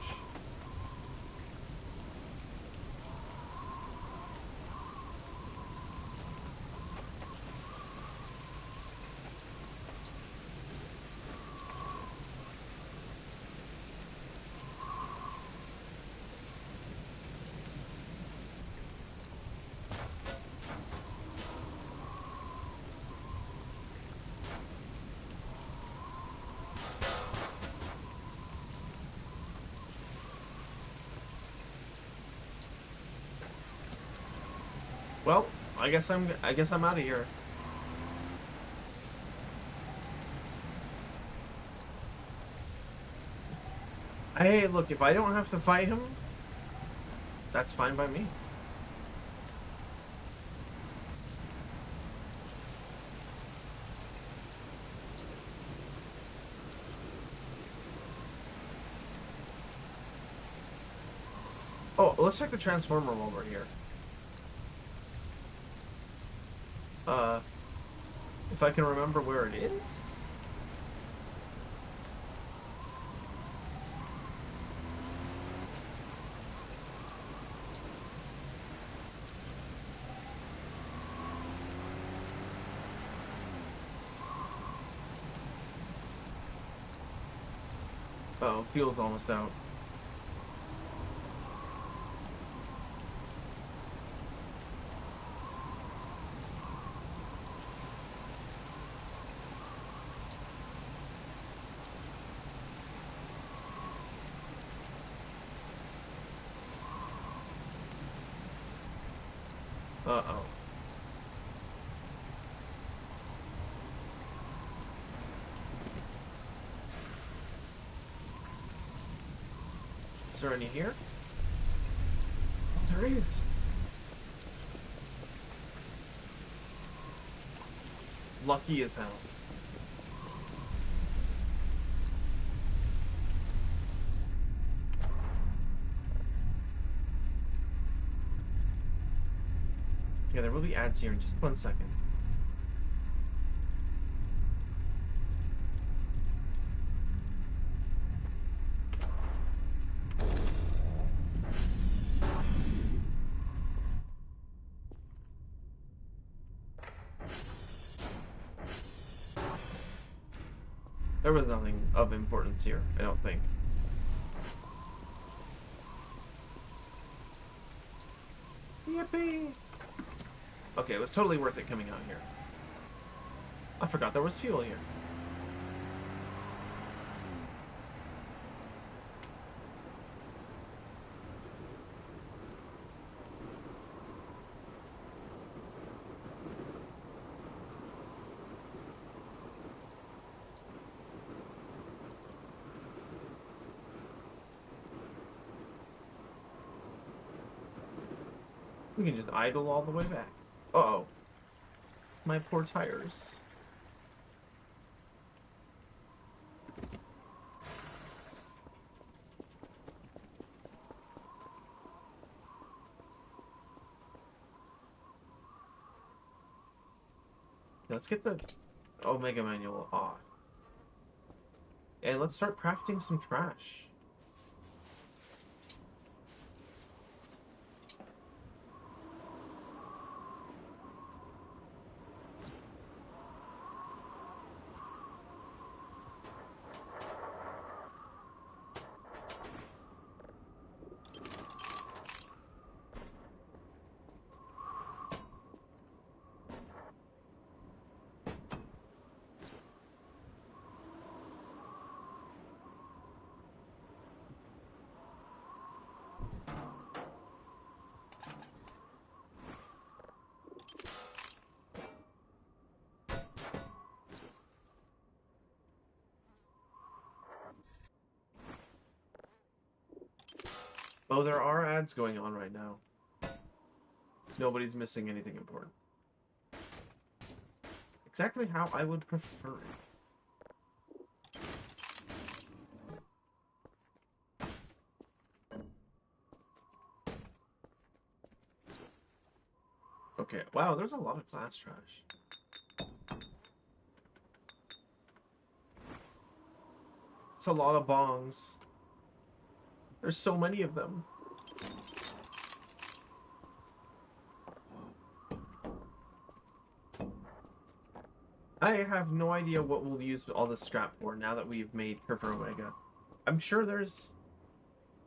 Well, I guess I'm out of here. Hey, look, if I don't have to fight him, that's fine by me. Oh, let's check the transformer while we're here. If I can remember where it is. Oh, fuel's almost out. Uh-oh. Is there any here? Oh, there is. Lucky as hell. Yeah, there will be ads here in just 1 second. There was nothing of importance here, I don't think. Yippee! Okay, it was totally worth it coming out here. I forgot there was fuel here. We can just idle all the way back. Uh-oh. My poor tires. Let's get the Omega manual off. And let's start crafting some trash. Oh, there are ads going on right now. Nobody's missing anything important. Exactly how I would prefer it. Okay, wow, there's a lot of glass trash. It's a lot of bongs. There's so many of them. I have no idea what we'll use all this scrap for now that we've made Kerfer Omega. I'm sure there's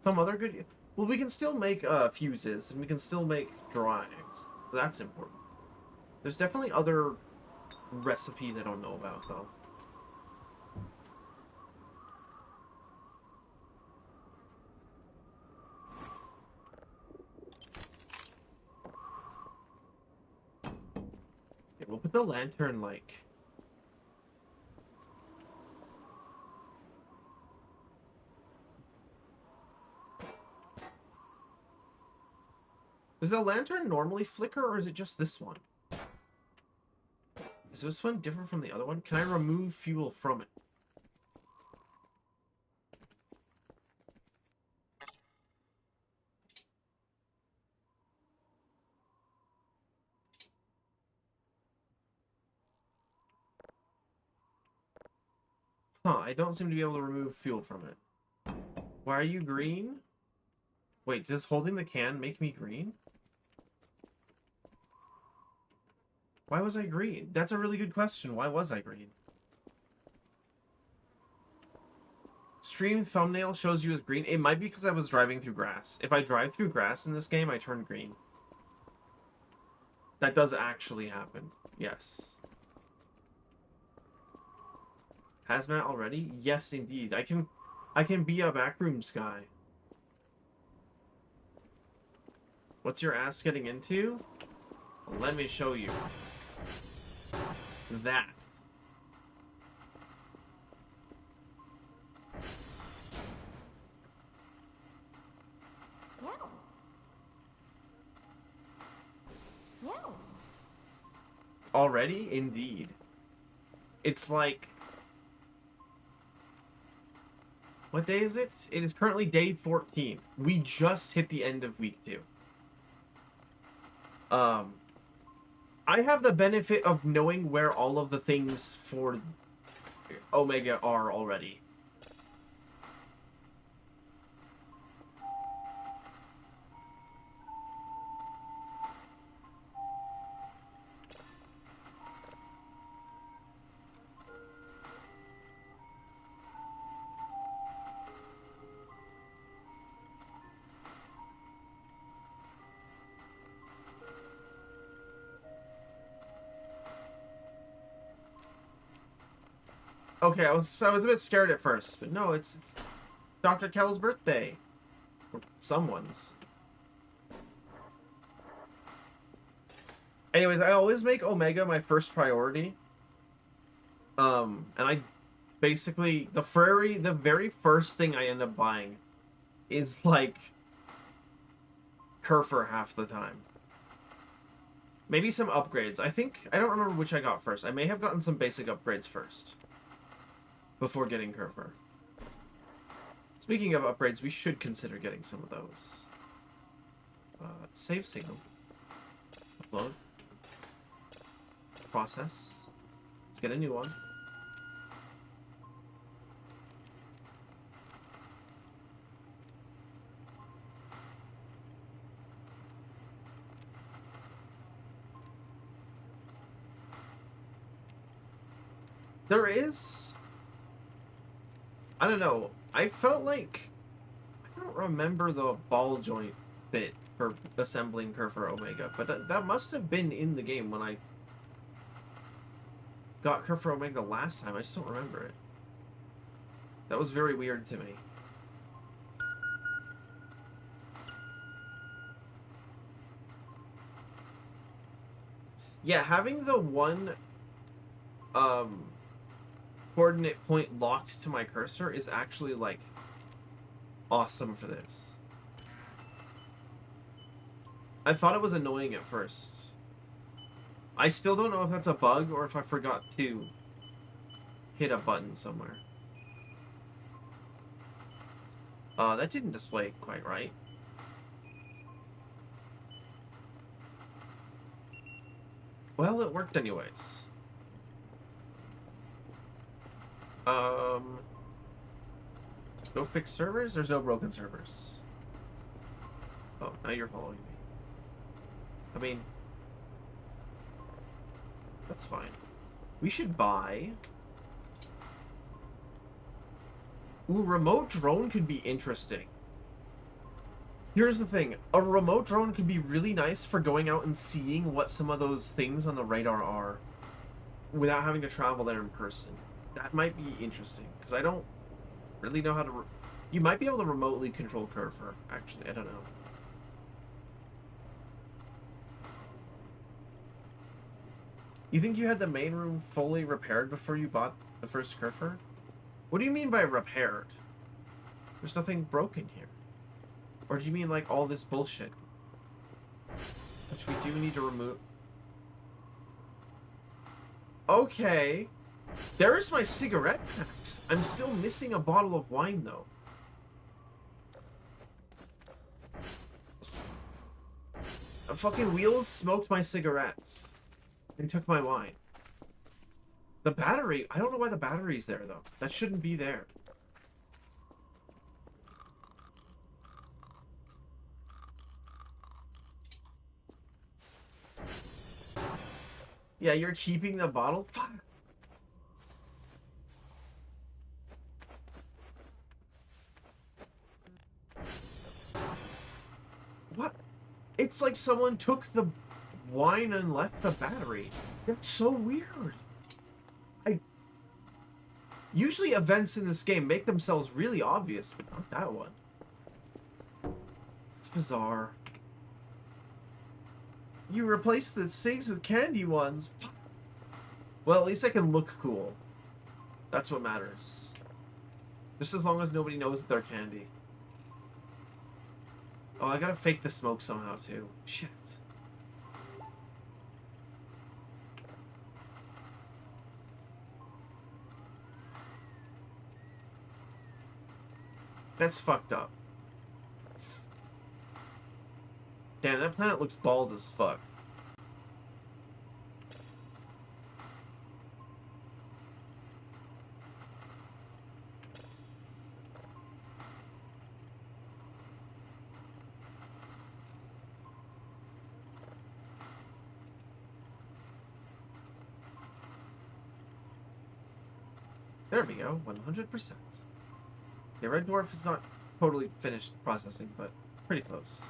some other good... Well, we can still make fuses, and we can still make drives. That's important. There's definitely other recipes I don't know about, though. Okay, we'll put the lantern, like... Does the lantern normally flicker, or is it just this one? Is this one different from the other one? Can I remove fuel from it? Huh, I don't seem to be able to remove fuel from it. Why are you green? Wait, does holding the can make me green? Why was I green? That's a really good question. Why was I green? Stream thumbnail shows you as green. It might be because I was driving through grass. If I drive through grass in this game, I turn green. That does actually happen. Yes. Hazmat already? Yes, indeed. I can be a backrooms guy. What's your ass getting into? Let me show you. That. Yeah. Yeah. Already? Indeed. It's like... What day is it? It is currently day 14. We just hit the end of week 2. I have the benefit of knowing where all of the things for Omega are already. Okay, I was a bit scared at first, but no, it's Dr. Kell's birthday. Or someone's. Anyways, I always make Omega my first priority. And I basically the very first thing I end up buying is like Kerfer half the time. Maybe some upgrades. I don't remember which I got first. I may have gotten some basic upgrades first before getting Kerfer. Speaking of upgrades, we should consider getting some of those. Save signal. Upload. Process. Let's get a new one. There is... I don't know. I felt like... I don't remember the ball joint bit for assembling Kerfer Omega, but that must have been in the game when I got Kerfer Omega last time. I just don't remember it. That was very weird to me. Yeah, having the one coordinate point locked to my cursor is actually, like, awesome for this. I thought it was annoying at first. I still don't know if that's a bug or if I forgot to hit a button somewhere. That didn't display quite right. Well, it worked anyways. Go fix servers? There's no broken servers. Oh, now you're following me. I mean, that's fine. We should buy... Ooh, remote drone could be interesting. Here's the thing. A remote drone could be really nice for going out and seeing what some of those things on the radar are without having to travel there in person. That might be interesting, because I don't really know how to... You might be able to remotely control Kerfer, actually. I don't know. You think you had the main room fully repaired before you bought the first Kerfur? What do you mean by repaired? There's nothing broken here. Or do you mean like all this bullshit? Which we do need to remove. Okay. There's my cigarette packs. I'm still missing a bottle of wine though. A fucking Wheels smoked my cigarettes. And took my wine. The battery, I don't know why the battery's there though. That shouldn't be there. Yeah, you're keeping the bottle? Fuck. What? It's like someone took the wine and left the battery. That's so weird. Usually events in this game make themselves really obvious, but not that one. It's bizarre. You replace the cigs with candy ones. Well, at least I can look cool. That's what matters. Just as long as nobody knows that they're candy. Oh, I gotta fake the smoke somehow, too. Shit. That's fucked up. Damn, that planet looks bald as fuck. There we go, 100%. The red dwarf is not totally finished processing, but pretty close.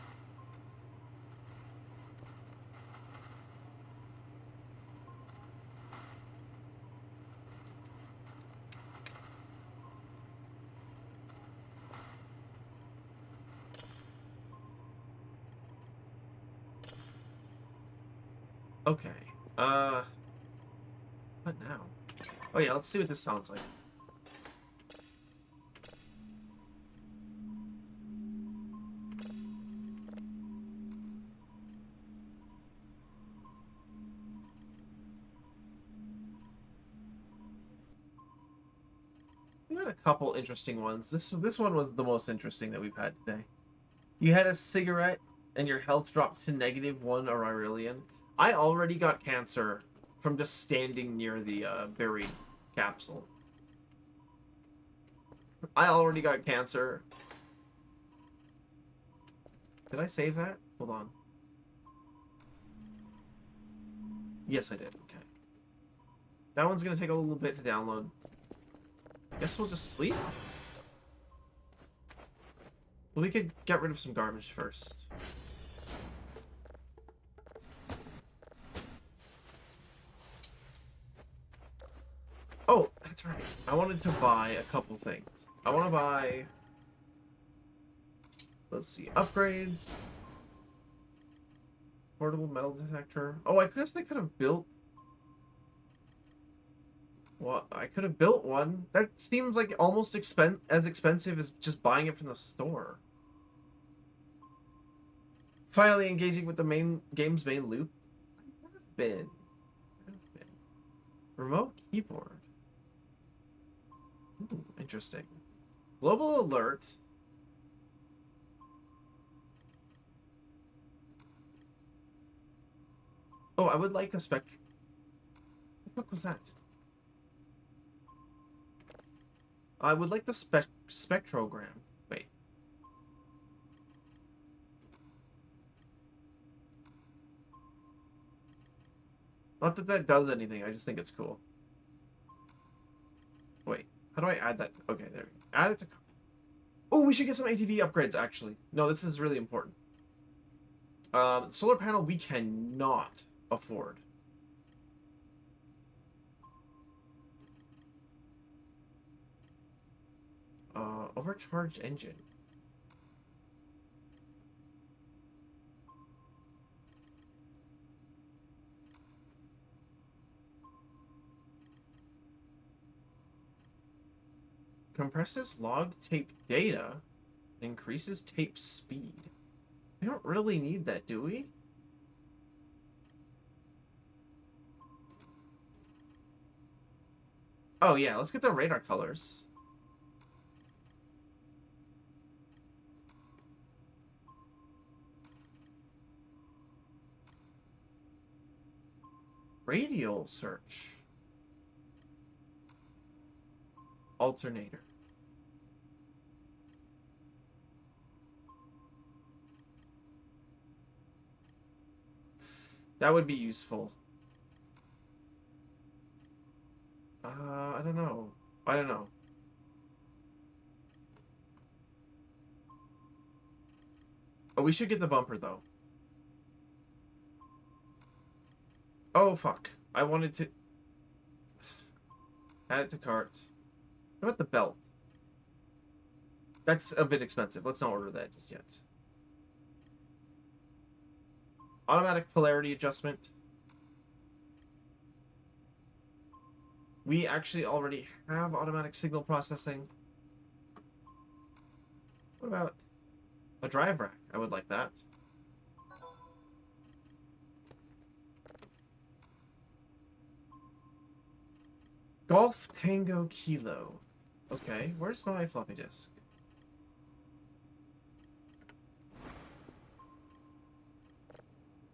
Okay. What now? Oh yeah, let's see what this sounds like. We had a couple interesting ones. This one was the most interesting that we've had today. You had a cigarette and your health dropped to -1 Aurelian. I already got cancer from just standing near the buried capsule. I already got cancer. Did I save that? Hold on. Yes, I did. Okay. That one's gonna take a little bit to download. I guess we'll just sleep? Well, we could get rid of some garbage first. Oh, that's right. I wanted to buy a couple things. I want to buy... Let's see. Upgrades. Portable metal detector. Oh, I guess I could have built... Well, I could have built one. That seems like almost as expensive as just buying it from the store. Finally engaging with the game's main loop. I would have been. Remote keyboard. Ooh, interesting. Global alert. Oh, I would like the What the fuck was that? I would like the spectrogram. Wait. Not that that does anything, I just think it's cool. Wait, how do I add that? Okay, there we go. Add it to... Oh, we should get some ATV upgrades, actually. No, this is really important. Solar panel we cannot afford. Overcharged engine. Compresses log tape data. Increases tape speed. We don't really need that, do we? Oh yeah, let's get the radar colors. Radial search. Alternator. That would be useful. I don't know. I don't know. Oh, we should get the bumper, though. Oh, fuck. I wanted to... Add it to cart. What about the belt? That's a bit expensive. Let's not order that just yet. Automatic polarity adjustment. We actually already have automatic signal processing. What about a drive rack? I would like that. Golf Tango Kilo. Okay, where's my floppy disk?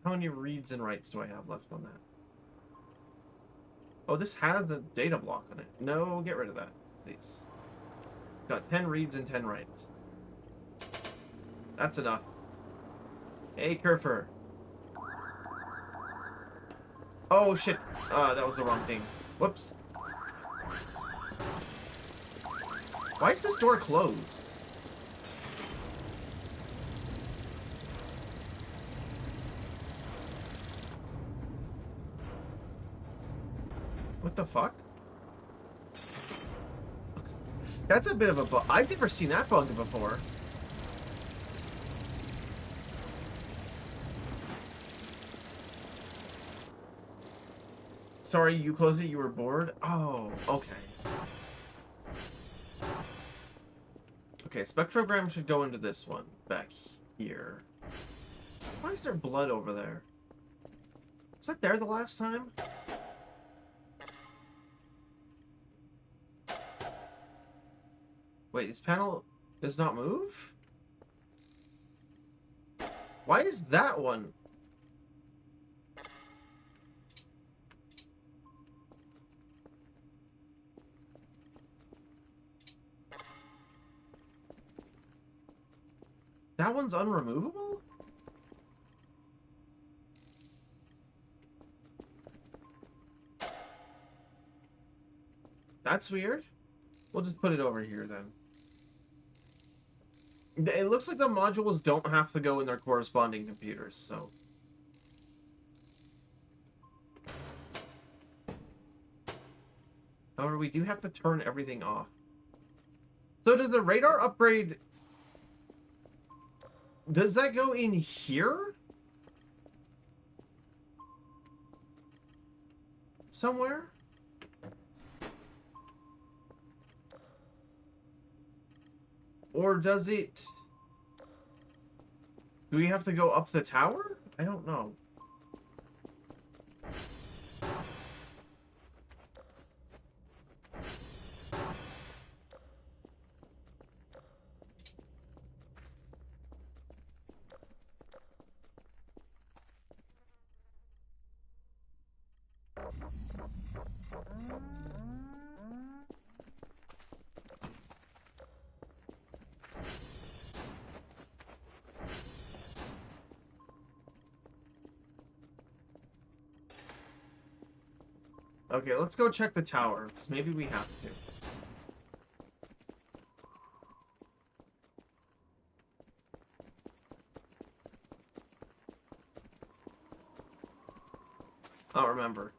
How many reads and writes do I have left on that? Oh, this has a data block on it. No, get rid of that, please. It's got 10 reads and 10 writes. That's enough. Hey, Kerfer. Oh, shit. That was the wrong thing. Whoops. Why is this door closed? What the fuck? That's a bit of a bug. I've never seen that bug before. Sorry, you closed it, you were bored? Oh, okay. Okay, spectrogram should go into this one back here. Why is there blood over there? Was that there the last time? Wait, this panel does not move? Why is that one? That one's unremovable? That's weird. We'll just put it over here then. It looks like the modules don't have to go in their corresponding computers, so... However, we do have to turn everything off. So does the radar upgrade... Does that go in here? Somewhere? Or does it... Do we have to go up the tower? I don't know. Okay, let's go check the tower, because maybe we have to. I don't remember.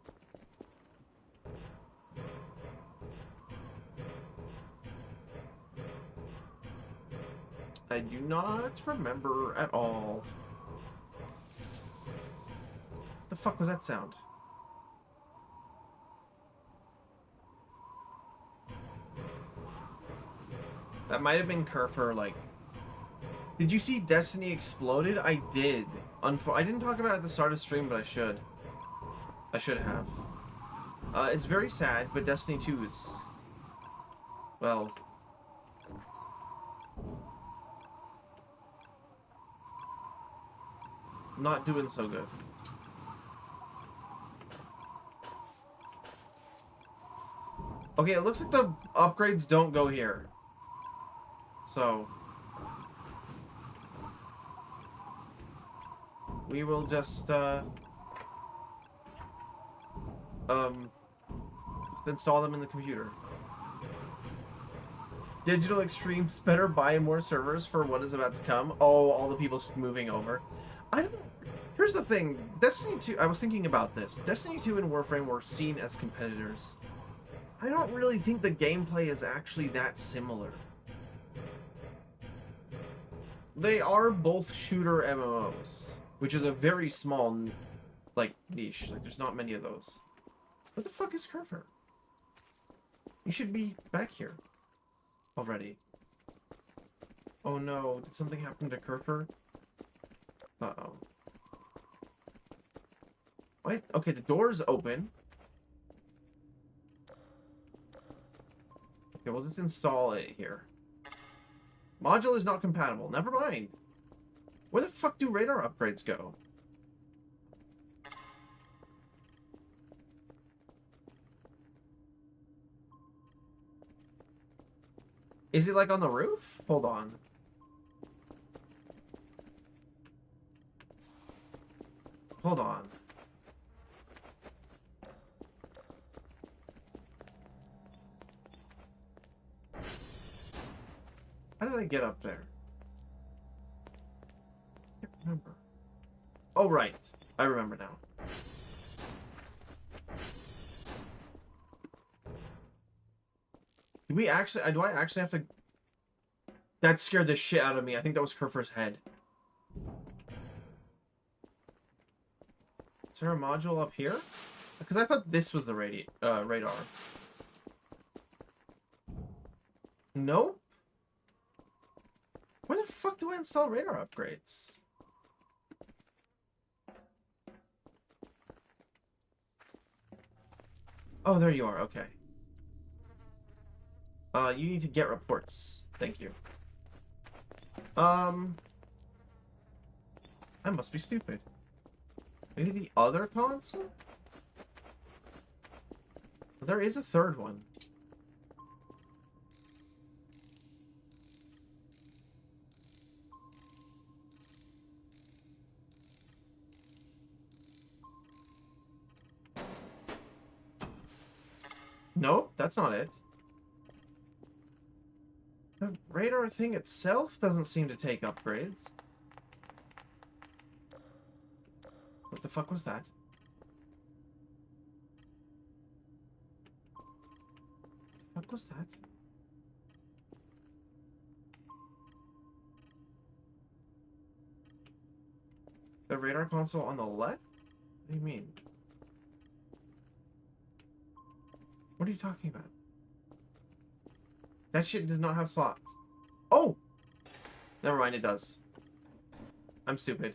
I do not remember at all. What the fuck was that sound? That might have been Kerfer, like... Did you see Destiny exploded? I did. I didn't talk about it at the start of stream, but I should. I should have. It's very sad, but Destiny 2 is... Well... not doing so good. Okay, it looks like the upgrades don't go here. So... we will just, install them in the computer. Digital Extremes better buy more servers for what is about to come. Oh, all the people moving over. I don't... Here's the thing. Destiny 2... I was thinking about this. Destiny 2 and Warframe were seen as competitors. I don't really think the gameplay is actually that similar. They are both shooter MMOs, which is a very small, like, niche. Like, there's not many of those. What the fuck is Kerfer? You should be back here already. Oh no, did something happen to Kerfer? Uh-oh. What? Okay, the door's open. Okay, we'll just install it here. Module is not compatible. Never mind. Where the fuck do radar upgrades go? Is it like on the roof? Hold on. Hold on. How did I get up there? I can't remember. Oh, right. I remember now. Do we actually... do I actually have to... That scared the shit out of me. I think that was Kerfer's head. Is there a module up here? Because I thought this was the radar. Nope. Where the fuck do I install radar upgrades? Oh, there you are. Okay. You need to get reports. Thank you. I must be stupid. Maybe the other console? There is a third one. Nope, that's not it. The radar thing itself doesn't seem to take upgrades. What the fuck was that? What the fuck was that? The radar console on the left? What do you mean? What are you talking about? That shit does not have slots. Oh! Never mind, it does. I'm stupid.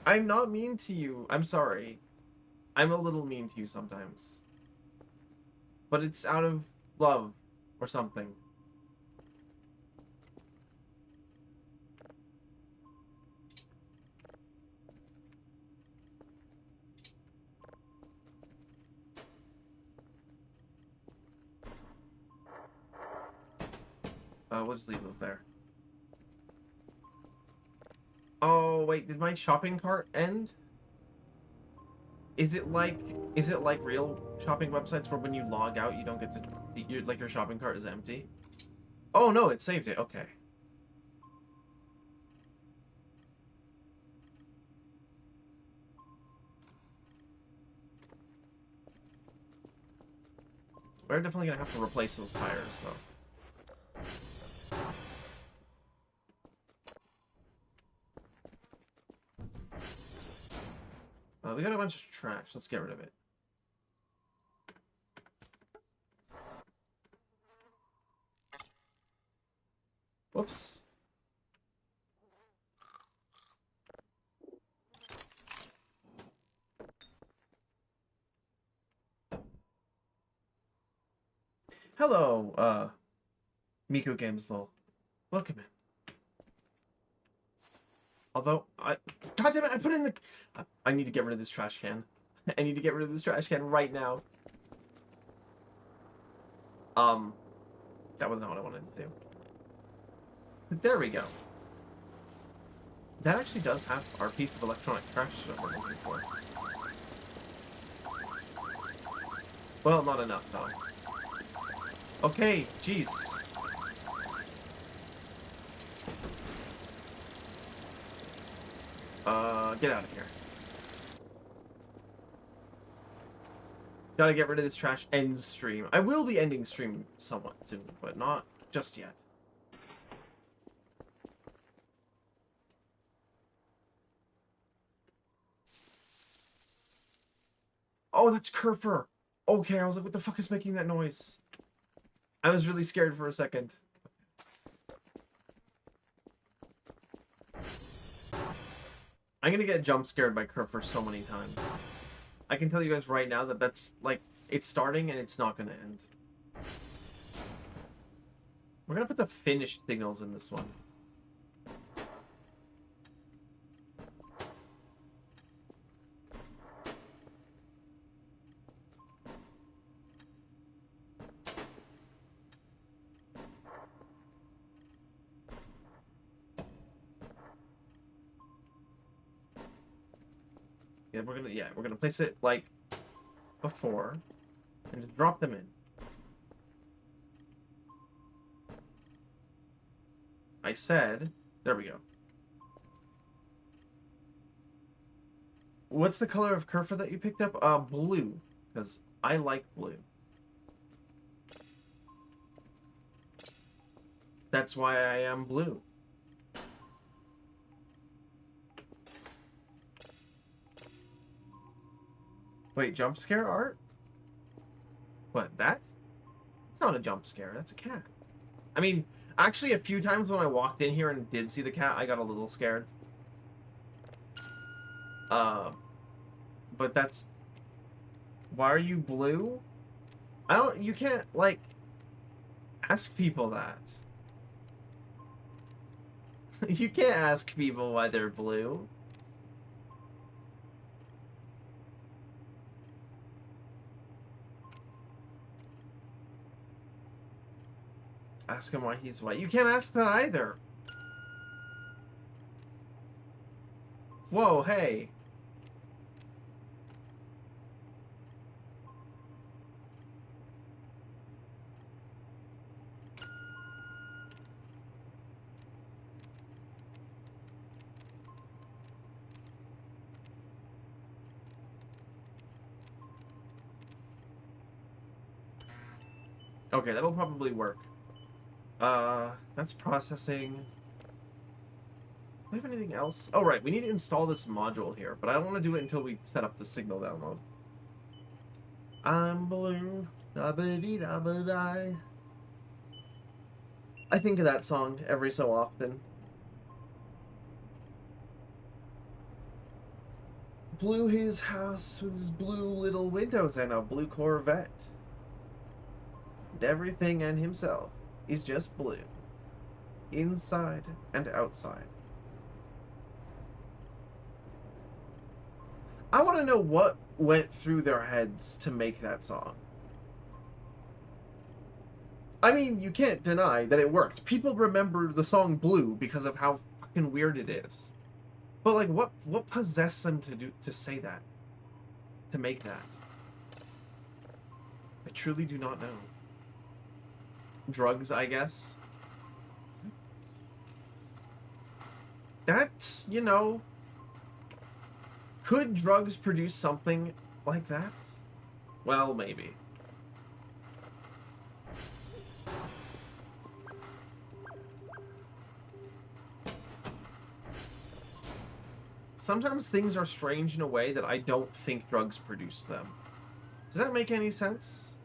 I'm not mean to you. I'm sorry. I'm a little mean to you sometimes. But it's out of love or something. We'll just leave those there. Oh, wait, did my shopping cart end? Is it like real shopping websites where when you log out you don't get to see your shopping cart is empty? Oh no, it saved it. Okay. We're definitely gonna have to replace those tires, though. We got a bunch of trash. Let's get rid of it. Whoops. Hello, Miku Games lol. Welcome in. Although, God damn it, I put in the... I need to get rid of this trash can. I need to get rid of this trash can right now. That was not what I wanted to do. But there we go. That actually does have our piece of electronic trash that we're looking for. Well, not enough, though. Okay, jeez. Get out of here. Gotta get rid of this trash. End stream. I will be ending stream somewhat soon, but not just yet. Oh, that's Kerfer. Okay, I was like, what the fuck is making that noise? I was really scared for a second. I'm gonna get jump scared by Kerfer so many times. I can tell you guys right now that that's, like, it's starting and it's not gonna end. We're gonna put the finished signals in this one. We're gonna place it like before and just drop them in. I said, there we go. What's the color of Kerfer that you picked up? Blue, because I like blue. That's why I am blue. Wait, jump scare art? What, that? It's not a jump scare, that's a cat. I mean, actually a few times when I walked in here and did see the cat, I got a little scared. But that's... Why are you blue? You can't, like, ask people that. You can't ask people why they're blue. Ask him why he's white. You can't ask that either. Whoa, hey. Okay, that'll probably work. That's processing. Do we have anything else? Oh, right, we need to install this module here, but I don't want to do it until we set up the signal download. I'm blue, da-ba-dee-da-ba-die. I think of that song every so often. Blew his house with his blue little windows and a blue Corvette. And everything and himself is just blue. Inside and outside. I want to know what went through their heads to make that song. I mean, you can't deny that it worked. People remember the song Blue because of how fucking weird it is. But like, what possessed them to say that? To make that? I truly do not know. Drugs, I guess. That's, you know... Could drugs produce something like that? Well, maybe. sometimes things are strange in a way that I don't think drugs produce them. Does that make any sense?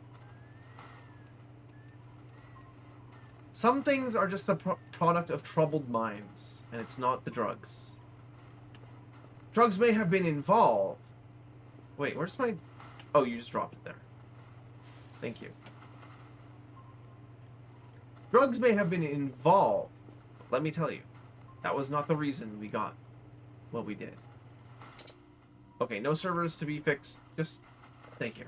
Some things are just the product of troubled minds, and it's not the drugs. Drugs may have been involved. Wait, where's my... Oh, you just dropped it there. Thank you. Drugs may have been involved. Let me tell you, that was not the reason we got what we did. Okay, no servers to be fixed. Just stay here.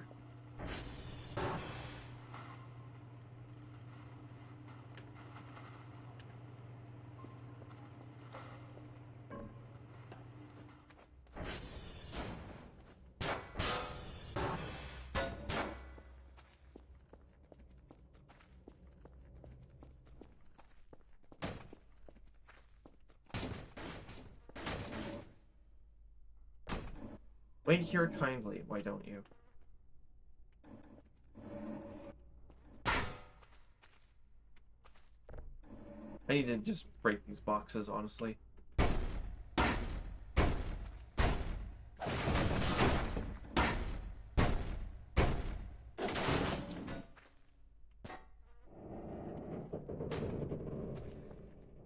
Wait here kindly, why don't you? I need to just break these boxes, honestly.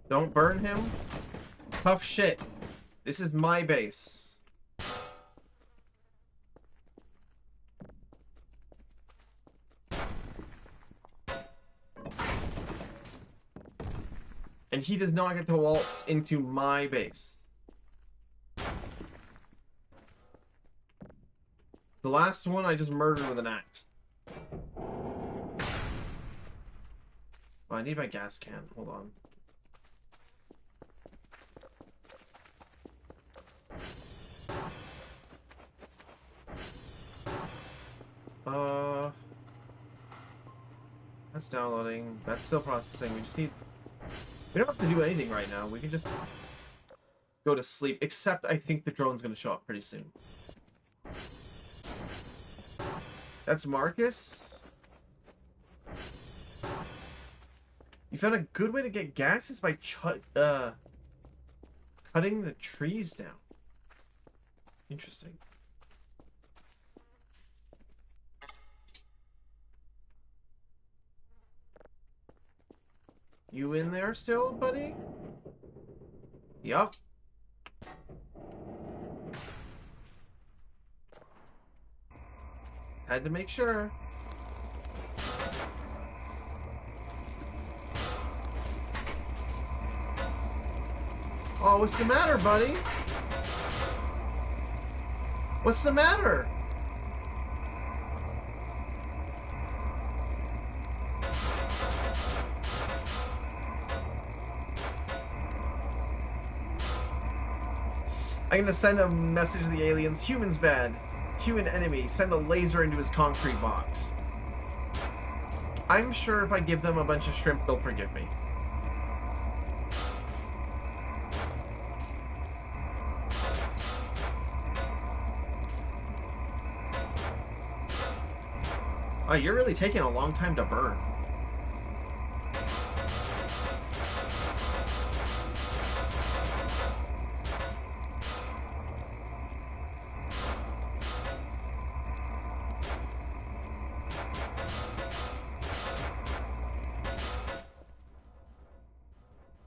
Don't burn him. Tough shit. This is my base. And he does not get to waltz into my base. The last one I just murdered with an axe. Oh, I need my gas can. Hold on. That's downloading. That's still processing. We just need... We don't have to do anything right now. We can just go to sleep. Except I think the drone's going to show up pretty soon. That's Marcus. You found a good way to get gases by cutting the trees down. Interesting. You in there still, buddy? Yup. Had to make sure. Oh, what's the matter, buddy? What's the matter? I'm gonna send a message to the aliens. Humans bad. Human enemy. Send a laser into his concrete box. I'm sure if I give them a bunch of shrimp, they'll forgive me. Oh, you're really taking a long time to burn.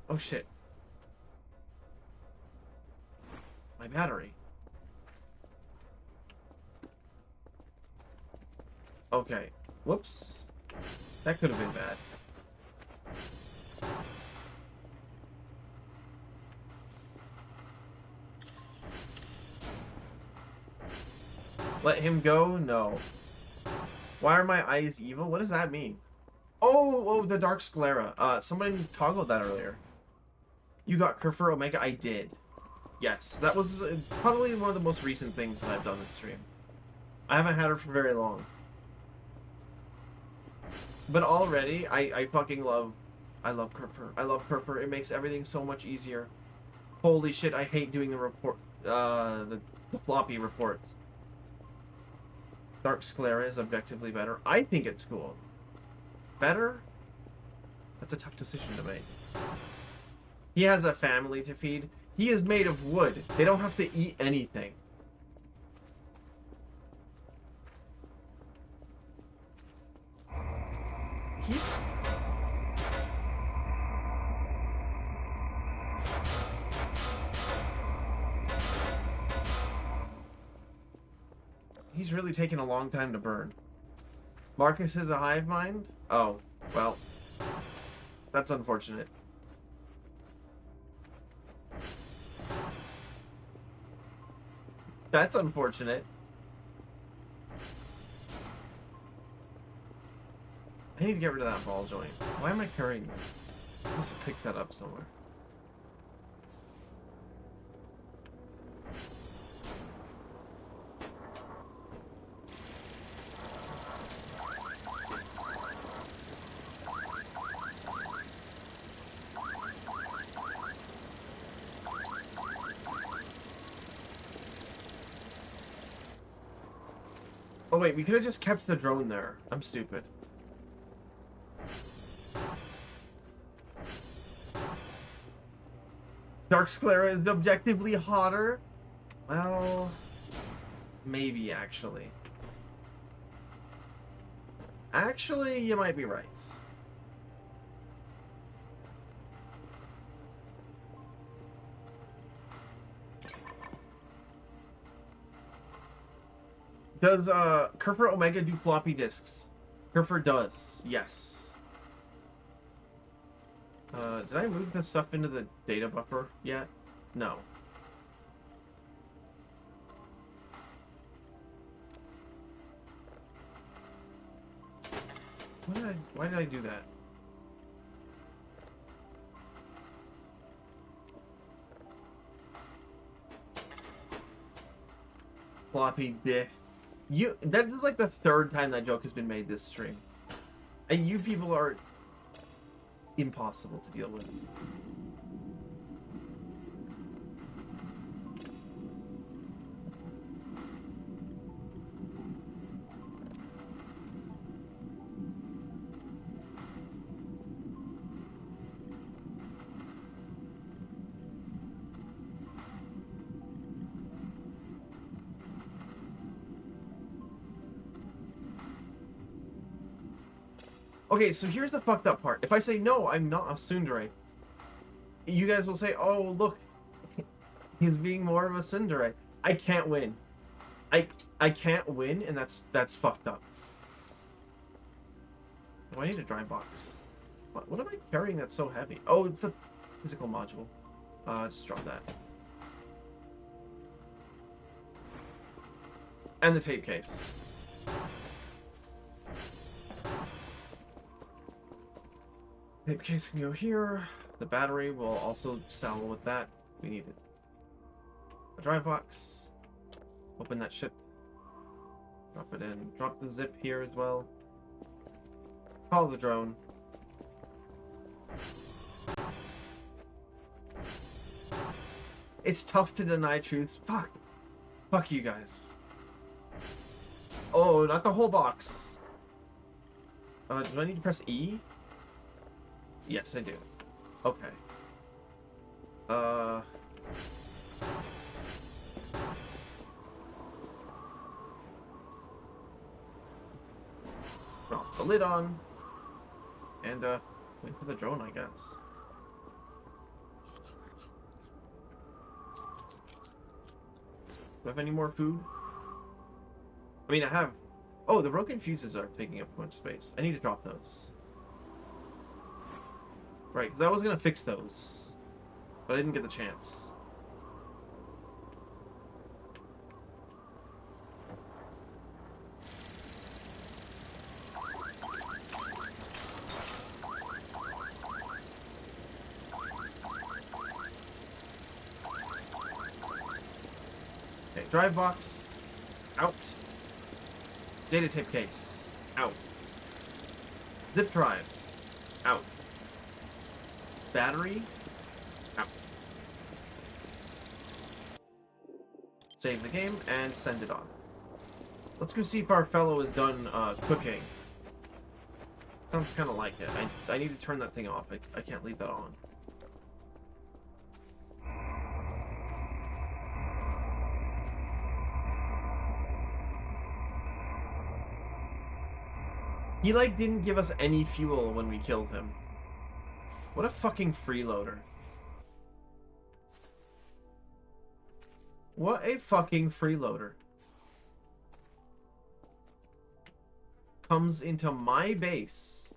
Oh shit. My battery. Okay. Whoops. That could have been bad. Let him go? No. Why are my eyes evil? What does that mean? Oh, the dark sclera. Somebody toggled that earlier. You got Kerfur Omega? I did. Yes, that was probably one of the most recent things that I've done this stream. I haven't had her for very long. But already, I fucking love... I love Kerfur. I love Kerfur. It makes everything so much easier. Holy shit, I hate doing the report... the floppy reports. Dark Sclera is objectively better. I think it's cool. Better? That's a tough decision to make. He has a family to feed. He is made of wood. They don't have to eat anything. He's... He's really taking a long time to burn. Marcus is a hive mind? Oh, well. That's unfortunate. That's unfortunate. I need to get rid of that ball joint. Why am I carrying it? I must have picked that up somewhere. Oh wait, we could have just kept the drone there. I'm stupid. Dark Sclera is objectively hotter? Well, maybe actually. Actually, you might be right. Does Kerfer Omega do floppy disks? Kerfer does, yes. Did I move this stuff into the data buffer yet? No. Why did I do that? Floppy disk. That is like the third time that joke has been made this stream. And you people are impossible to deal with. Okay, so here's the fucked up part. If I say, no, I'm not a tsundere, you guys will say, oh, look, he's being more of a tsundere. I can't win. I can't win, and that's fucked up. Oh, I need a dry box. What am I carrying that's so heavy? Oh, it's the physical module. Just drop that. And the tape case. Tape case can go here. The battery will also sell with that. We need it. A drive box. Open that shit. Drop it in. Drop the zip here as well. Call the drone. It's tough to deny truths. Fuck. Fuck you guys. Oh, not the whole box. Do I need to press E? Yes, I do. Okay. Drop the lid on. And, wait for the drone, I guess. Do I have any more food? I mean, I have... Oh, the broken fuses are taking up too much space. I need to drop those. Right, because I was going to fix those. But I didn't get the chance. Okay, drive box. Out. Data tape case. Out. Zip drive. Out. Battery. Out. Save the game and send it on. Let's go see if our fellow is done cooking. Sounds kind of like it. I need to turn that thing off. I can't leave that on. He, like, didn't give us any fuel when we killed him. What a fucking freeloader. What a fucking freeloader. Comes into my base,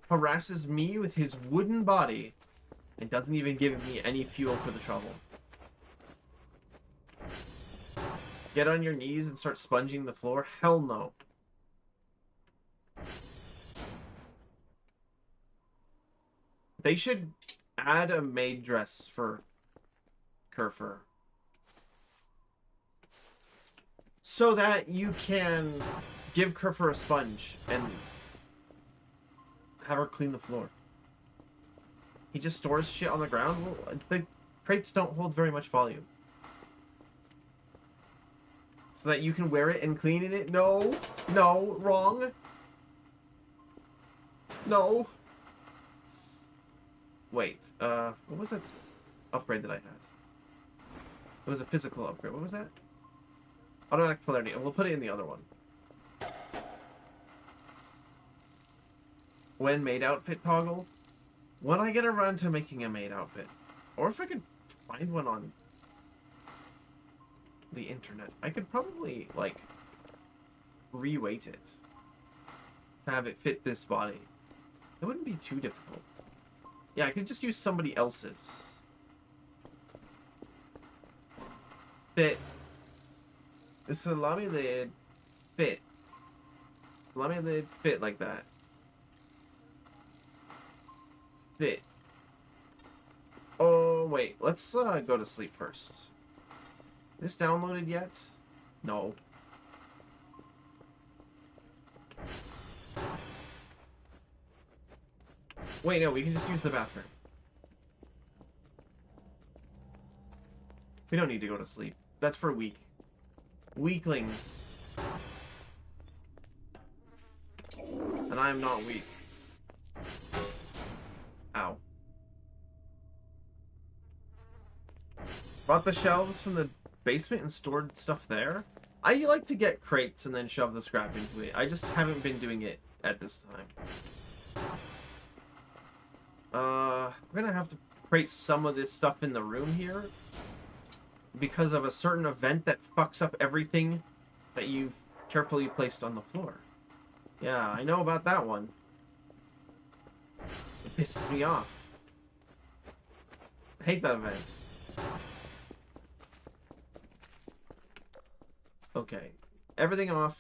harasses me with his wooden body, and doesn't even give me any fuel for the trouble. Get on your knees and start sponging the floor? Hell no. They should add a maid dress for Kerfur, so that you can give Kerfur a sponge and have her clean the floor. He just stores shit on the ground? Well, the crates don't hold very much volume. So that you can wear it and clean in it? No. No. Wrong. No. Wait. What was that upgrade that I had? It was a physical upgrade. What was that? Automatic polarity. And we'll put it in the other one. When maid outfit toggle? When I get around to making a maid outfit. Or if I could find one on the internet. I could probably, like, reweight it. To have it fit this body. It wouldn't be too difficult. Yeah, I could just use somebody else's. Fit. The salami lid fit. Salami lid fit like that. Fit. Oh, wait. Let's go to sleep first. This downloaded yet? No. Wait, no, we can just use the bathroom. We don't need to go to sleep. That's for weaklings. And I am not weak. Ow. Brought the shelves from the basement and stored stuff there. I like to get crates and then shove the scrap into it. I just haven't been doing it at this time. We're gonna have to crate some of this stuff in the room here because of a certain event that fucks up everything that you've carefully placed on the floor. Yeah, I know about that one. It pisses me off. I hate that event. Okay. Everything off.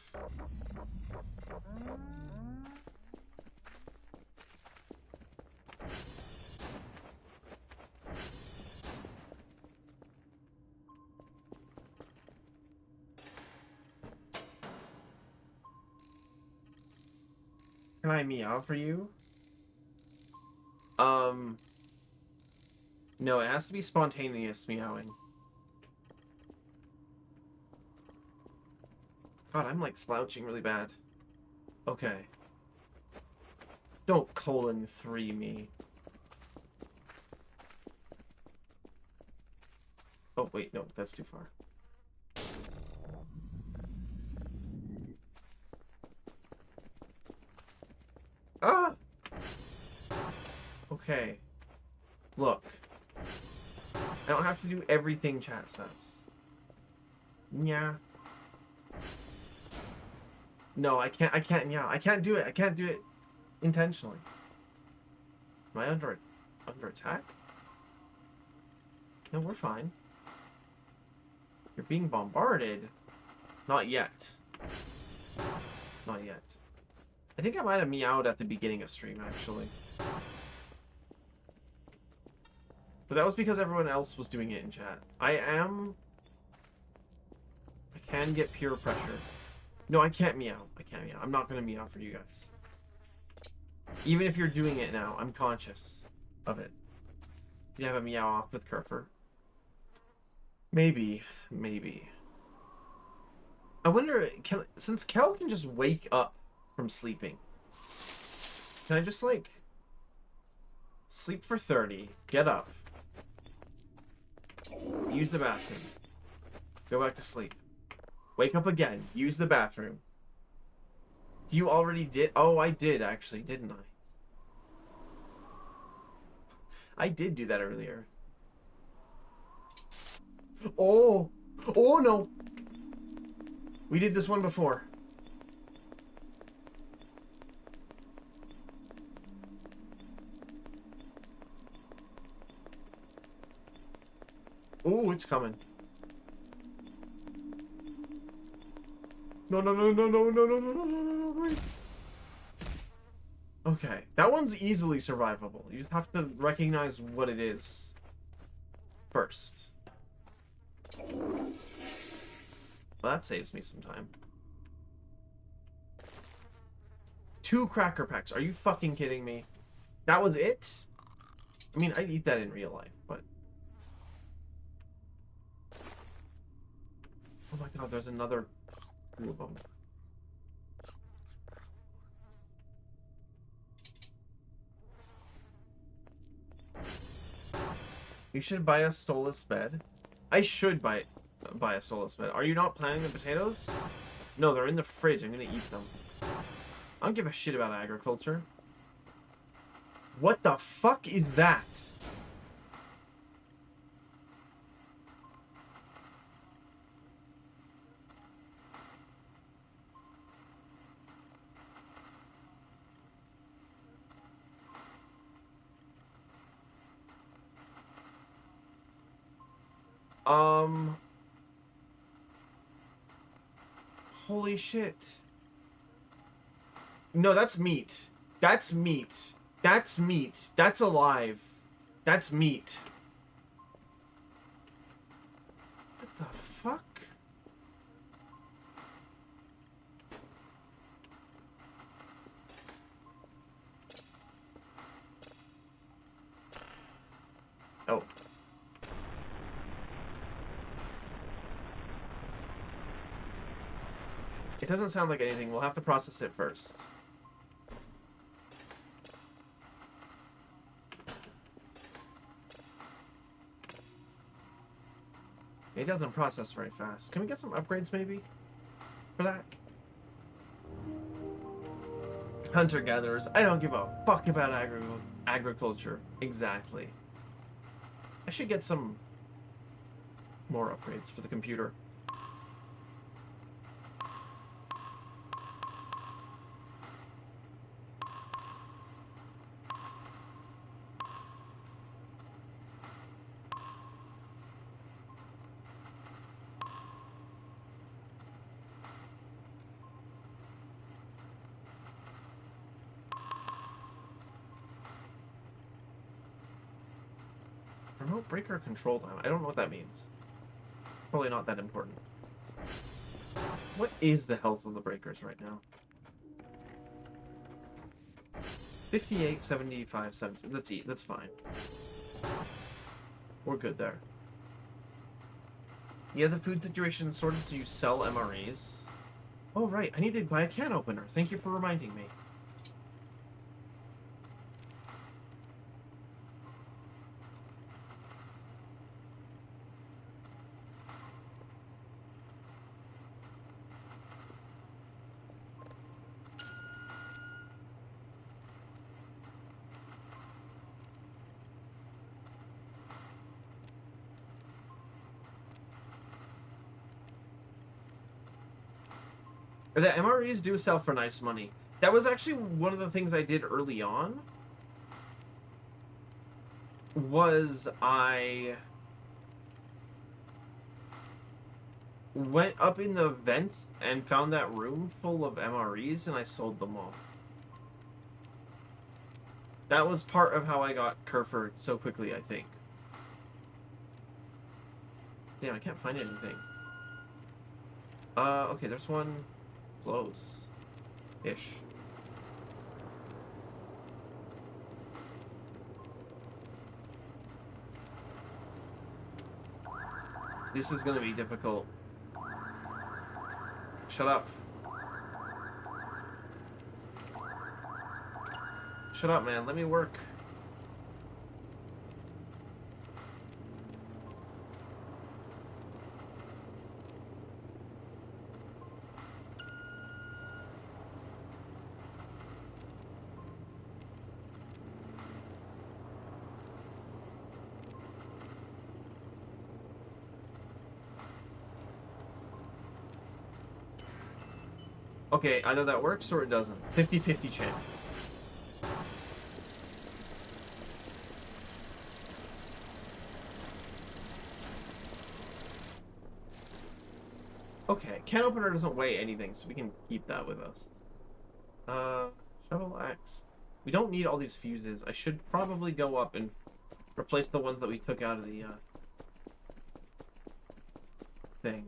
Can I meow for you? No, it has to be spontaneous meowing. God, I'm like slouching really bad. Okay. Don't :3 me. Oh, wait, no, that's too far. Ah! Okay. Look. I don't have to do everything chat says. Yeah. No, I can't, yeah. I can't do it. I can't do it intentionally. Am I under attack? No, we're fine. You're being bombarded. Not yet. Not yet. I think I might have meowed at the beginning of stream, actually. But that was because everyone else was doing it in chat. I can get peer pressure. No, I can't meow. I can't meow. I'm not going to meow for you guys. Even if you're doing it now, I'm conscious of it. You have a meow off with Kerfur? Maybe. Maybe. I wonder, since Kel can just wake up from sleeping, can I just, like, sleep for 30, get up, use the bathroom, go back to sleep, wake up again, use the bathroom, You already did? Oh, I did actually, didn't I? I did do that earlier. Oh! Oh no! We did this one before. Oh, it's coming. No, no, no, no, no, no, no, no, no, no, no, no, please. Okay, that one's easily survivable. You just have to recognize what it is first. Well, that saves me some time. 2 cracker packs. Are you fucking kidding me? That was it? I mean, I'd eat that in real life, but... Oh my god, there's another 2 of them. You should buy a soulless bed. I should buy a soulless bed. Are you not planting the potatoes? No, they're in the fridge. I'm gonna eat them. I don't give a shit about agriculture. What the fuck is that? Holy shit. No, that's meat. That's meat. That's meat. That's alive. That's meat. What the fuck? Oh. It doesn't sound like anything. We'll have to process it first. It doesn't process very fast. Can we get some upgrades, maybe? For that? Hunter-gatherers. I don't give a fuck about agriculture. Exactly. I should get some more upgrades for the computer. Remote breaker control time. I don't know what that means. Probably not that important. What is the health of the breakers right now? 58, 75, 70. Let's eat. That's fine. We're good there. Yeah, the food situation is sorted so you sell MREs. Oh, right. I need to buy a can opener. Thank you for reminding me. The MREs do sell for nice money. That was actually one of the things I did early on. Was I went up in the vents and found that room full of MREs and I sold them all. That was part of how I got Kerfur so quickly, I think. Damn, I can't find anything. Okay, there's one close-ish. This is gonna be difficult. Shut up. Shut up, man. Let me work. Okay, either that works or it doesn't. 50-50 chance. Okay, can opener doesn't weigh anything, so we can keep that with us. Shovel axe. We don't need all these fuses. I should probably go up and replace the ones that we took out of the thing.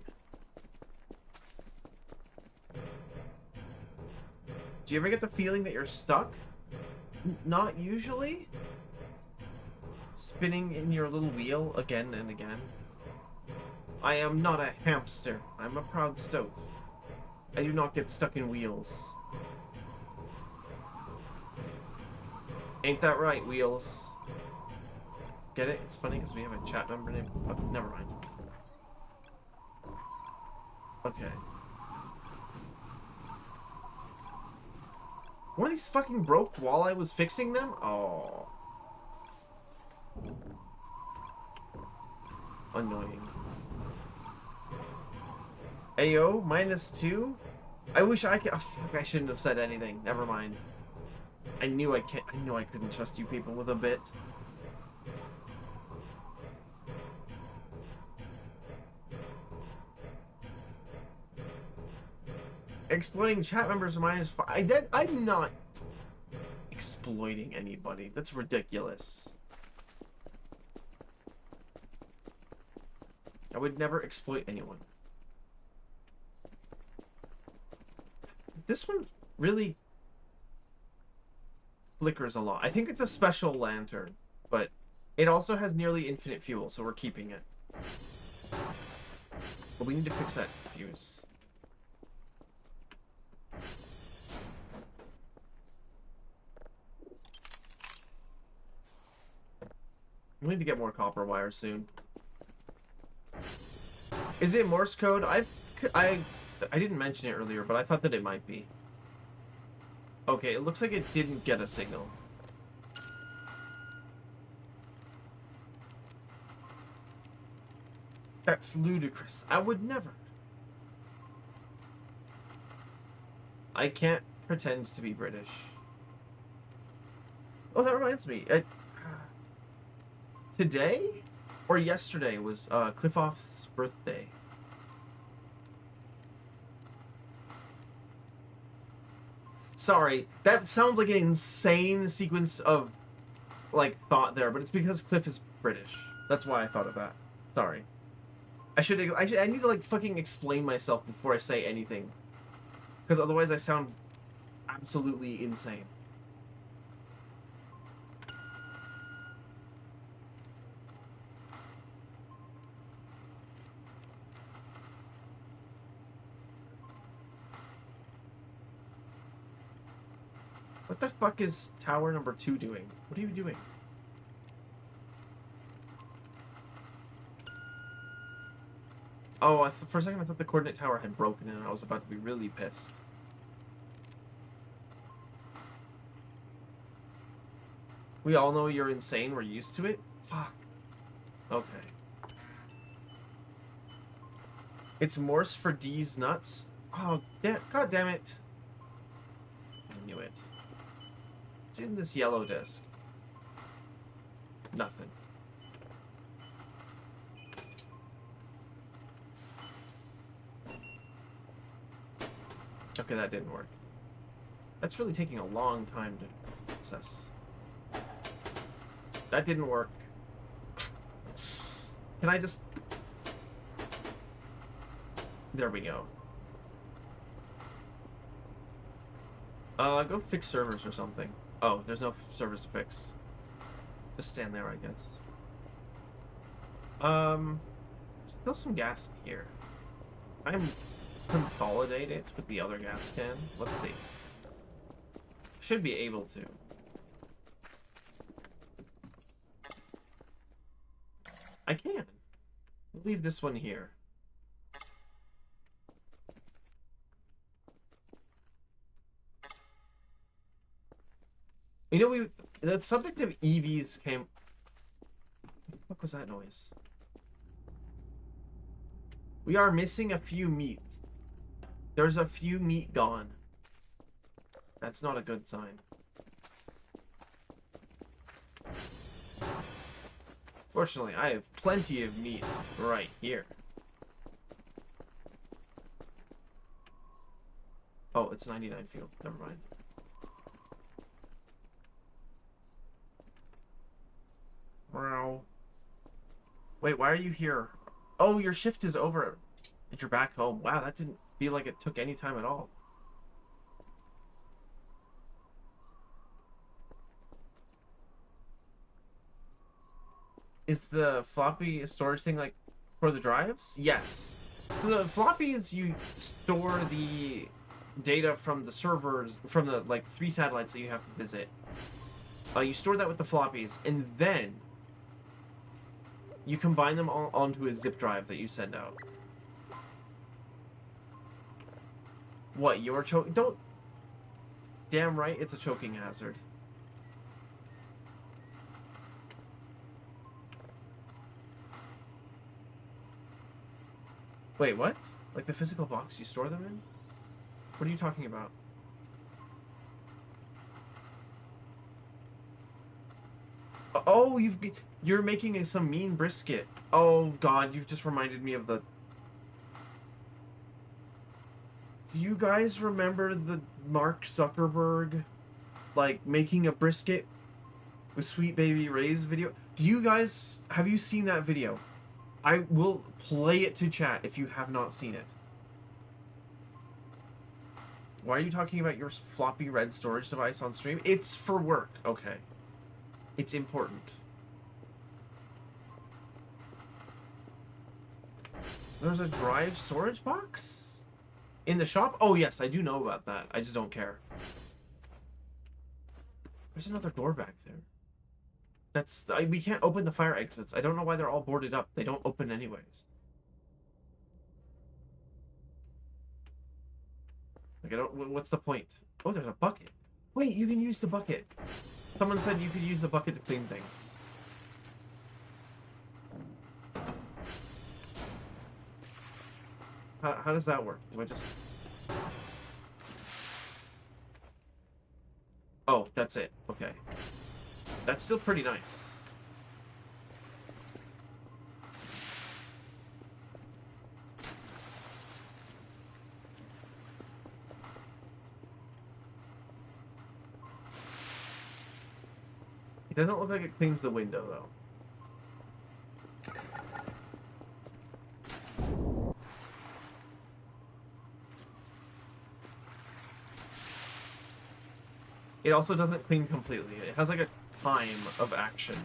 Do you ever get the feeling that you're stuck? Not usually. Spinning in your little wheel again and again. I am not a hamster. I'm a proud stoat. I do not get stuck in wheels. Ain't that right, Wheels? Get it? It's funny because we have a chat member name. Oh, never mind. Okay. One of these fucking broke while I was fixing them? Oh. Annoying. Ayo, -2? I wish I could. Oh, fuck, I shouldn't have said anything. Never mind. I knew I couldn't trust you people with a bit. Exploiting chat members -5. I'm not exploiting anybody. That's ridiculous. I would never exploit anyone. This one really flickers a lot. I think it's a special lantern, but it also has nearly infinite fuel, so we're keeping it. But we need to fix that fuse. We need to get more copper wire soon. Is it Morse code? I didn't mention it earlier, but I thought that it might be. Okay, it looks like it didn't get a signal. That's ludicrous. I would never. I can't pretend to be British. Oh, that reminds me. Today or yesterday was Cliffoff's birthday. Sorry, that sounds like an insane sequence of like thought there, but it's because Cliff is British. That's why I thought of that. Sorry. I need to like fucking explain myself before I say anything. Because otherwise I sound absolutely insane. What the fuck is tower number 2 doing? What are you doing? Oh, for a second I thought the coordinate tower had broken and I was about to be really pissed. We all know you're insane. We're used to it. Fuck. Okay. It's Morse for D's nuts. Oh, god damn it. I knew it. What's in this yellow disc? Nothing. Okay, that didn't work. That's really taking a long time to process. That didn't work. Can I just... There we go. Go fix servers or something. Oh, there's no servers to fix. Just stand there, I guess. Still some gas in here. I'm consolidate it with the other gas can. Let's see. Should be able to. I can. Leave this one here. You know, the subject of EVs came... What was that noise? We are missing a few meats. There's a few meat gone. That's not a good sign. Fortunately, I have plenty of meat right here. Oh, it's 99 fuel. Never mind. Wow. Wait, why are you here? Oh, your shift is over. And you're back home. Wow, that didn't feel like it took any time at all. Is the floppy storage thing like for the drives? Yes. So the floppies, you store the data from the servers, from the like 3 satellites that you have to visit. You store that with the floppies, and then you combine them all onto a zip drive that you send out. What, you're choking? Don't... Damn right, it's a choking hazard. Wait, what? Like the physical box you store them in? What are you talking about? Oh, you're making some mean brisket. Oh god, you've just reminded me of the... Do you guys remember the Mark Zuckerberg, like, making a brisket with Sweet Baby Ray's video? Do you guys... Have you seen that video? I will play it to chat if you have not seen it. Why are you talking about your floppy red storage device on stream? It's for work, okay. It's important. There's a drive storage box? In the shop? Oh yes, I do know about that. I just don't care. There's another door back there. We can't open the fire exits. I don't know why they're all boarded up. They don't open anyways. Like, what's the point? Oh, there's a bucket. Wait, you can use the bucket. Someone said you could use the bucket to clean things. How does that work? Do I just... Oh, that's it. Okay. That's still pretty nice. It doesn't look like it cleans the window, though. It also doesn't clean completely. It has like a time of action.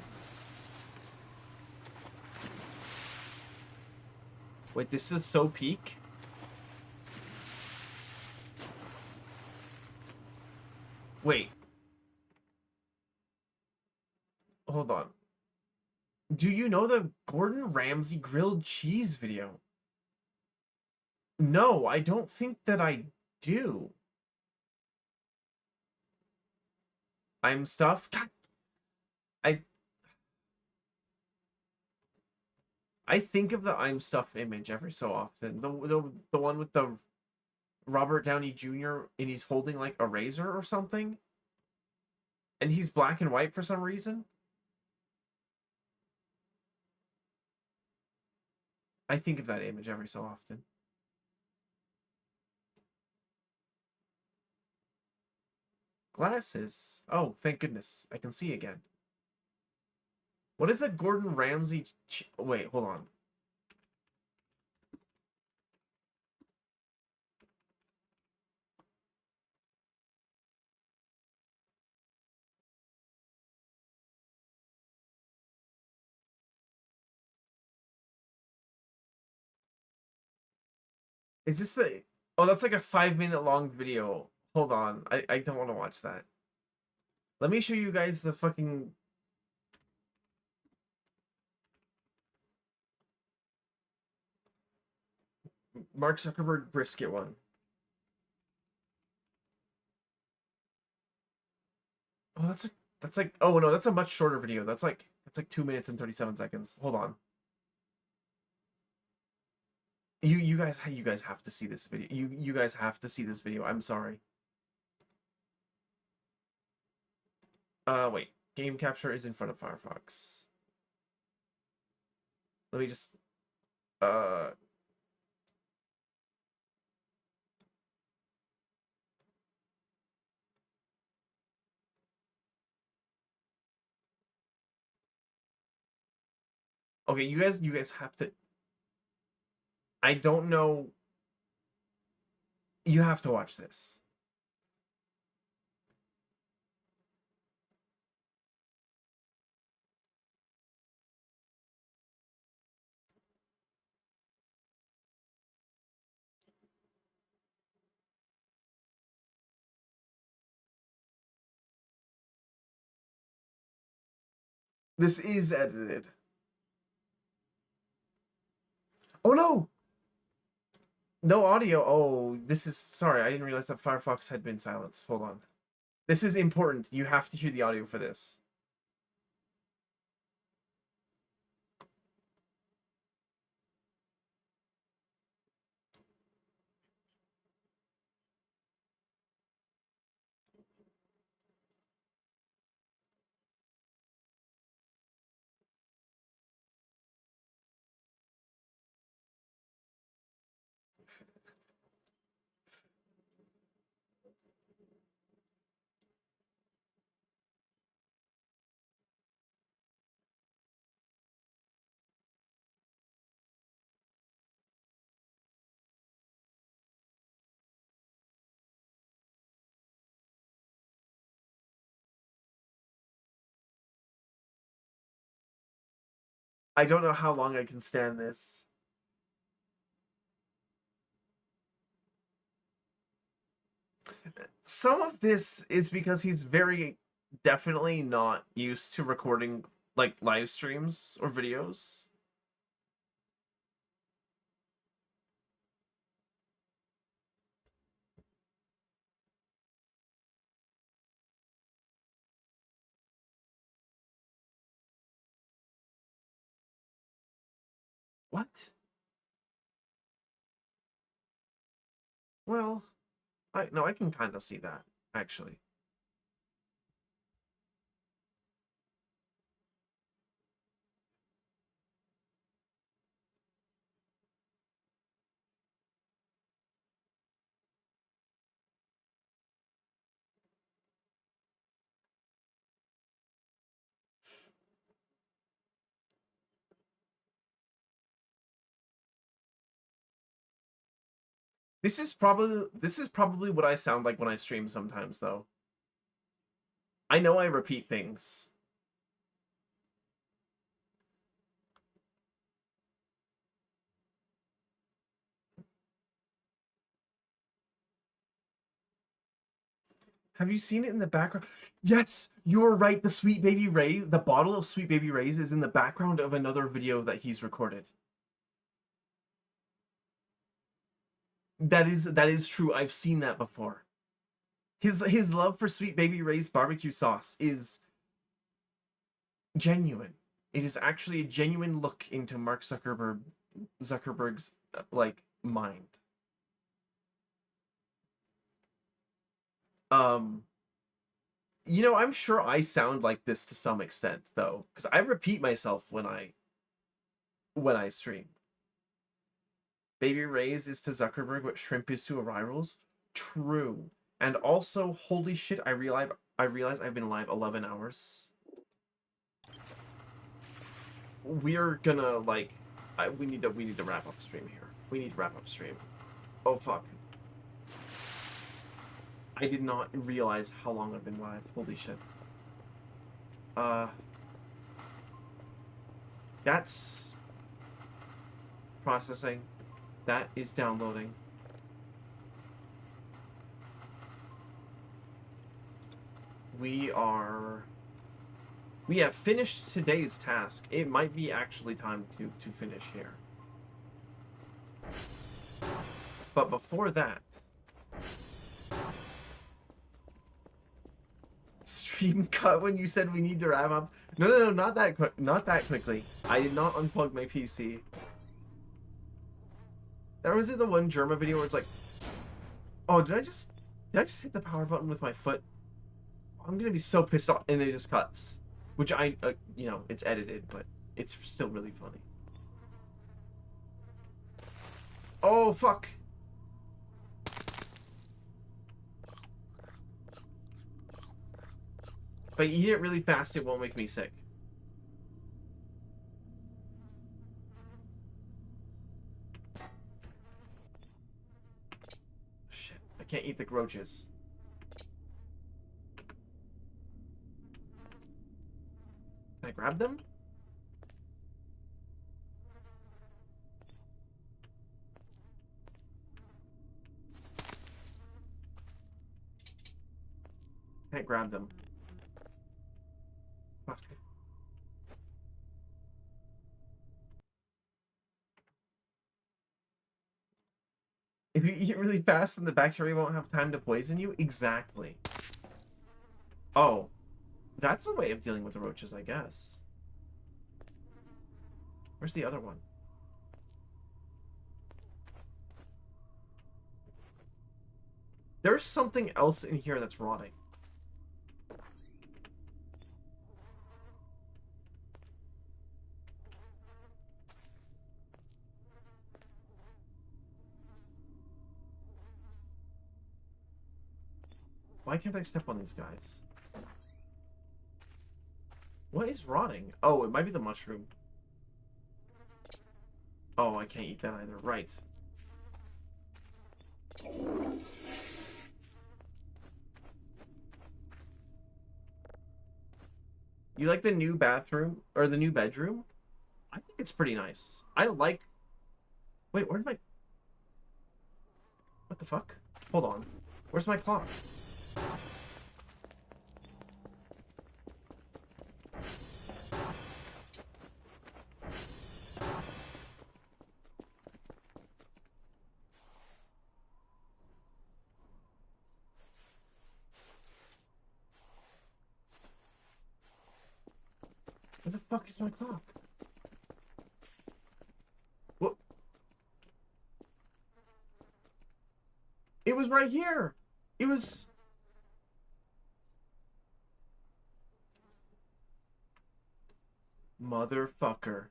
Wait, this is so peak? Wait. Hold on. Do you know the Gordon Ramsay grilled cheese video? No, I don't think that I do. I'm stuff. God. I think of the I'm stuff image every so often. The one with the Robert Downey Jr. and he's holding like a razor or something. And he's black and white for some reason. I think of that image every so often. Glasses. Oh, thank goodness. I can see again. What is the Gordon Ramsay... Wait, hold on. Is this the... Oh, that's like a 5-minute long video. Hold on. I don't want to watch that. Let me show you guys the fucking... Mark Zuckerberg brisket one. Oh, that's like oh no, that's a much shorter video. That's like 2 minutes and 37 seconds. Hold on. You guys have to see this video. You guys have to see this video. I'm sorry. Wait. Game capture is in front of Firefox. Let me just okay, you guys have to. I don't know. You have to watch this. This is edited. Oh no! No audio. Oh, this is sorry. I didn't realize that Firefox had been silenced. Hold on. This is important. You have to hear the audio for this. I don't know how long I can stand this. Some of this is because he's very definitely not used to recording like live streams or videos. What? Well, I can kind of see that actually. This is probably what I sound like when I stream sometimes though. I know I repeat things. Have you seen it in the background? Yes, you're right. The Sweet Baby Ray, the bottle of Sweet Baby Rays is in the background of another video that he's recorded. That is true. I've seen that before. His love for Sweet Baby Ray's barbecue sauce is genuine. It is actually a genuine look into Mark Zuckerberg's like mind. You know, I'm sure I sound like this to some extent though, because I repeat myself when I stream. Baby Ray's is to Zuckerberg what shrimp is to arrivals. True. And also, holy shit, I realize I've been live 11 hours. We're gonna like we need to wrap up stream here. We need to wrap up stream. Oh fuck. I did not realize how long I've been live. Holy shit. That's processing. That is downloading. We have finished today's task. It might be actually time to finish here. But before that, stream cut when you said we need to wrap up. No, not that quick. Not that quickly. I did not unplug my PC. That was it, the one Germa video where it's like, oh, did I just hit the power button with my foot? I'm gonna be so pissed off, and it just cuts. Which you know, it's edited, but it's still really funny. Oh, fuck. If I eat it really fast, it won't make me sick. Shit, I can't eat the roaches. Can I grab them? Can't grab them. Fuck. If you eat really fast, then the bacteria won't have time to poison you? Exactly. Oh. That's a way of dealing with the roaches, I guess. Where's the other one? There's something else in here that's rotting. Why can't I step on these guys? What is rotting? Oh, it might be the mushroom. Oh, I can't eat that either. Right. You like the new bathroom? Or the new bedroom? I think it's pretty nice. I like... Wait, where'd my... What the fuck? Hold on. Where's my clock? Where the fuck is my clock? What? It was right here! It was... Motherfucker.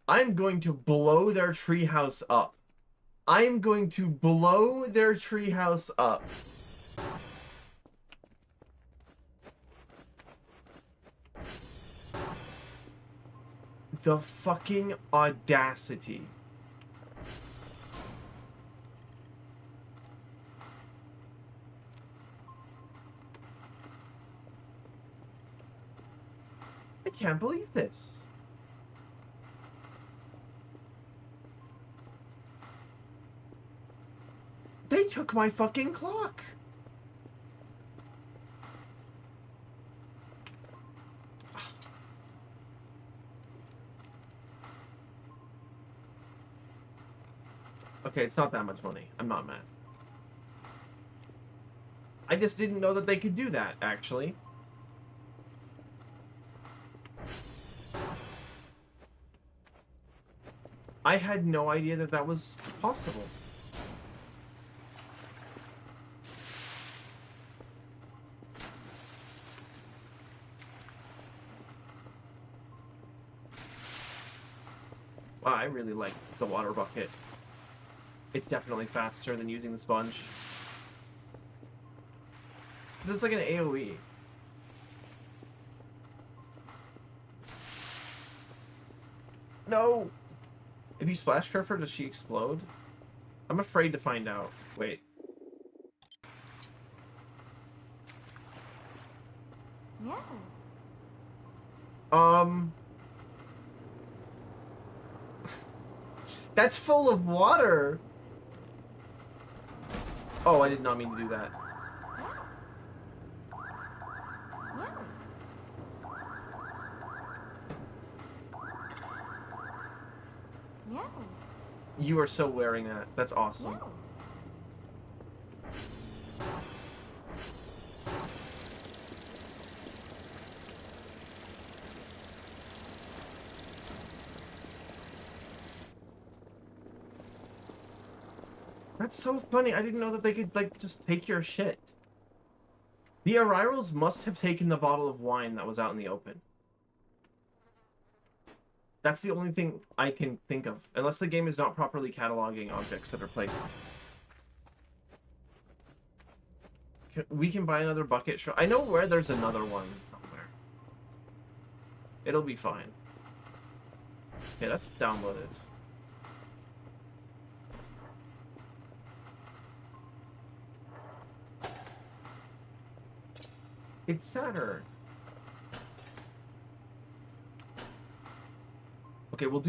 I'm going to blow their treehouse up. I'm going to blow their treehouse up. The fucking audacity. I can't believe this. They took my fucking clock. Okay, it's not that much money. I'm not mad. I just didn't know that they could do that, actually. I had no idea that that was possible. Wow, I really like the water bucket. It's definitely faster than using the sponge. 'Cause it's like an AoE. No! If you splash her, does she explode? I'm afraid to find out. Wait. Whoa. That's full of water! Oh, I did not mean to do that. Whoa. You are so wearing that. That's awesome. Whoa. That's so funny. I didn't know that they could, like, just take your shit. The Arrivals must have taken the bottle of wine that was out in the open. That's the only thing I can think of. Unless the game is not properly cataloging objects that are placed. We can buy another bucket. Sure. I know where there's another one somewhere. It'll be fine. Okay, that's downloaded. It's Saturn. Okay, we'll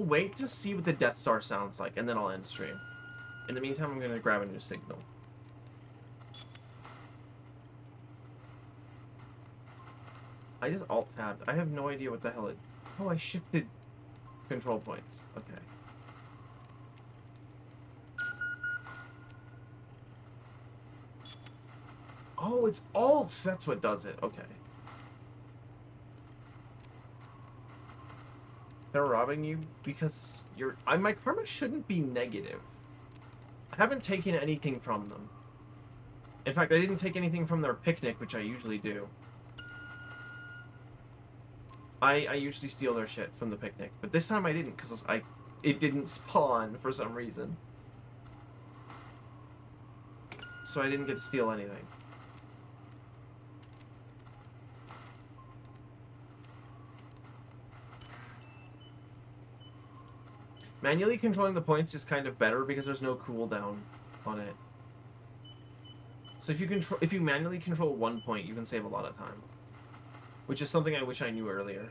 wait to see what the Death Star sounds like, and then I'll end stream. In the meantime, I'm gonna grab a new signal. I just alt-tabbed. I have no idea what the hell it... Oh, I shifted control points. Okay. Oh, it's alt! That's what does it. Okay. They're robbing you because you're... my karma shouldn't be negative. I haven't taken anything from them. In fact, I didn't take anything from their picnic, which I usually do. I usually steal their shit from the picnic, but this time I didn't because it didn't spawn for some reason. So I didn't get to steal anything. Manually controlling the points is kind of better because there's no cooldown on it. So if you manually control 1 point, you can save a lot of time. Which is something I wish I knew earlier.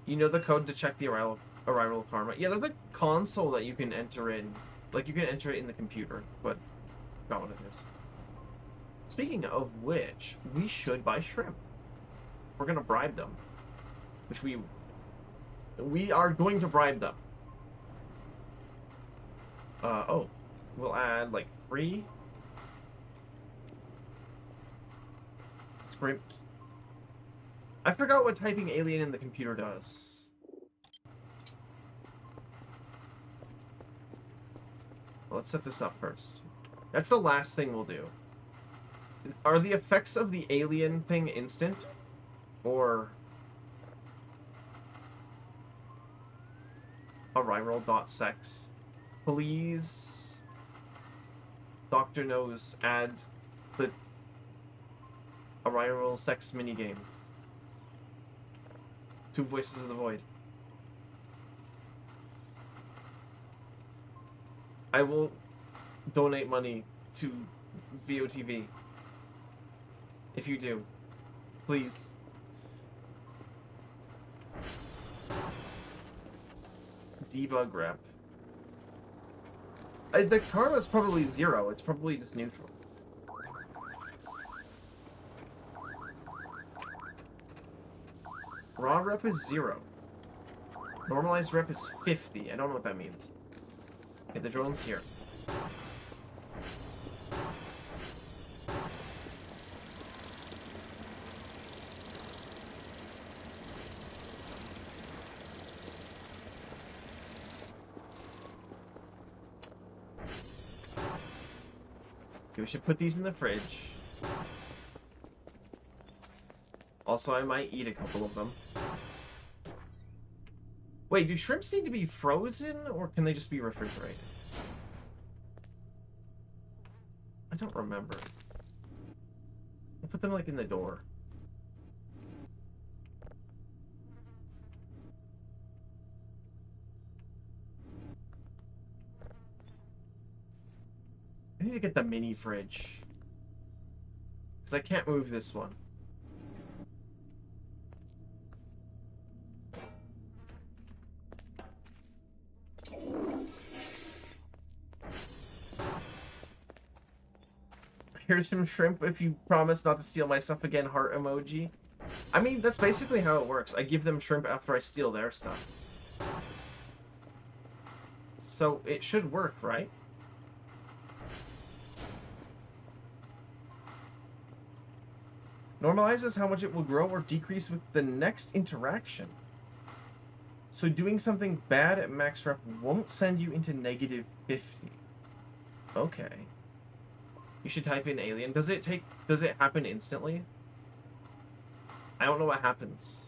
You know the code to check the arrival karma? Yeah, there's a console that you can enter in. Like, you can enter it in the computer, but not what it is. Speaking of which, we should buy shrimp. We're gonna bribe them. Which we are going to bribe them. Oh. We'll add, like, 3 scripts. I forgot what typing alien in the computer does. Well, let's set this up first. That's the last thing we'll do. Are the effects of the alien thing instant? Or... Arrival.sex. Please... Dr. Knows, add the Arrival sex minigame. 2 Voices of the Void. I will donate money to VOTV. If you do. Please. Debug rep. The karma's probably 0. It's probably just neutral. Raw rep is 0. Normalized rep is 50. I don't know what that means. Okay, the drone's here. Okay, we should put these in the fridge. Also, I might eat a couple of them. Wait, do shrimps need to be frozen, or can they just be refrigerated? I don't remember. I put them, like, in the door. I need to get the mini fridge. Because I can't move this one. Here's some shrimp if you promise not to steal my stuff again, heart emoji. I mean, that's basically how it works. I give them shrimp after I steal their stuff. So it should work, right? Normalizes how much it will grow or decrease with the next interaction. So doing something bad at max rep won't send you into negative 50. Okay. You should type in alien. Does it happen instantly? I don't know what happens.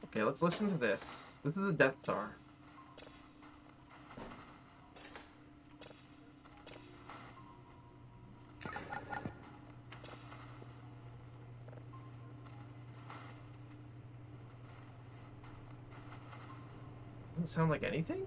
Okay, let's listen to this. This is the Death Star. Doesn't sound like anything?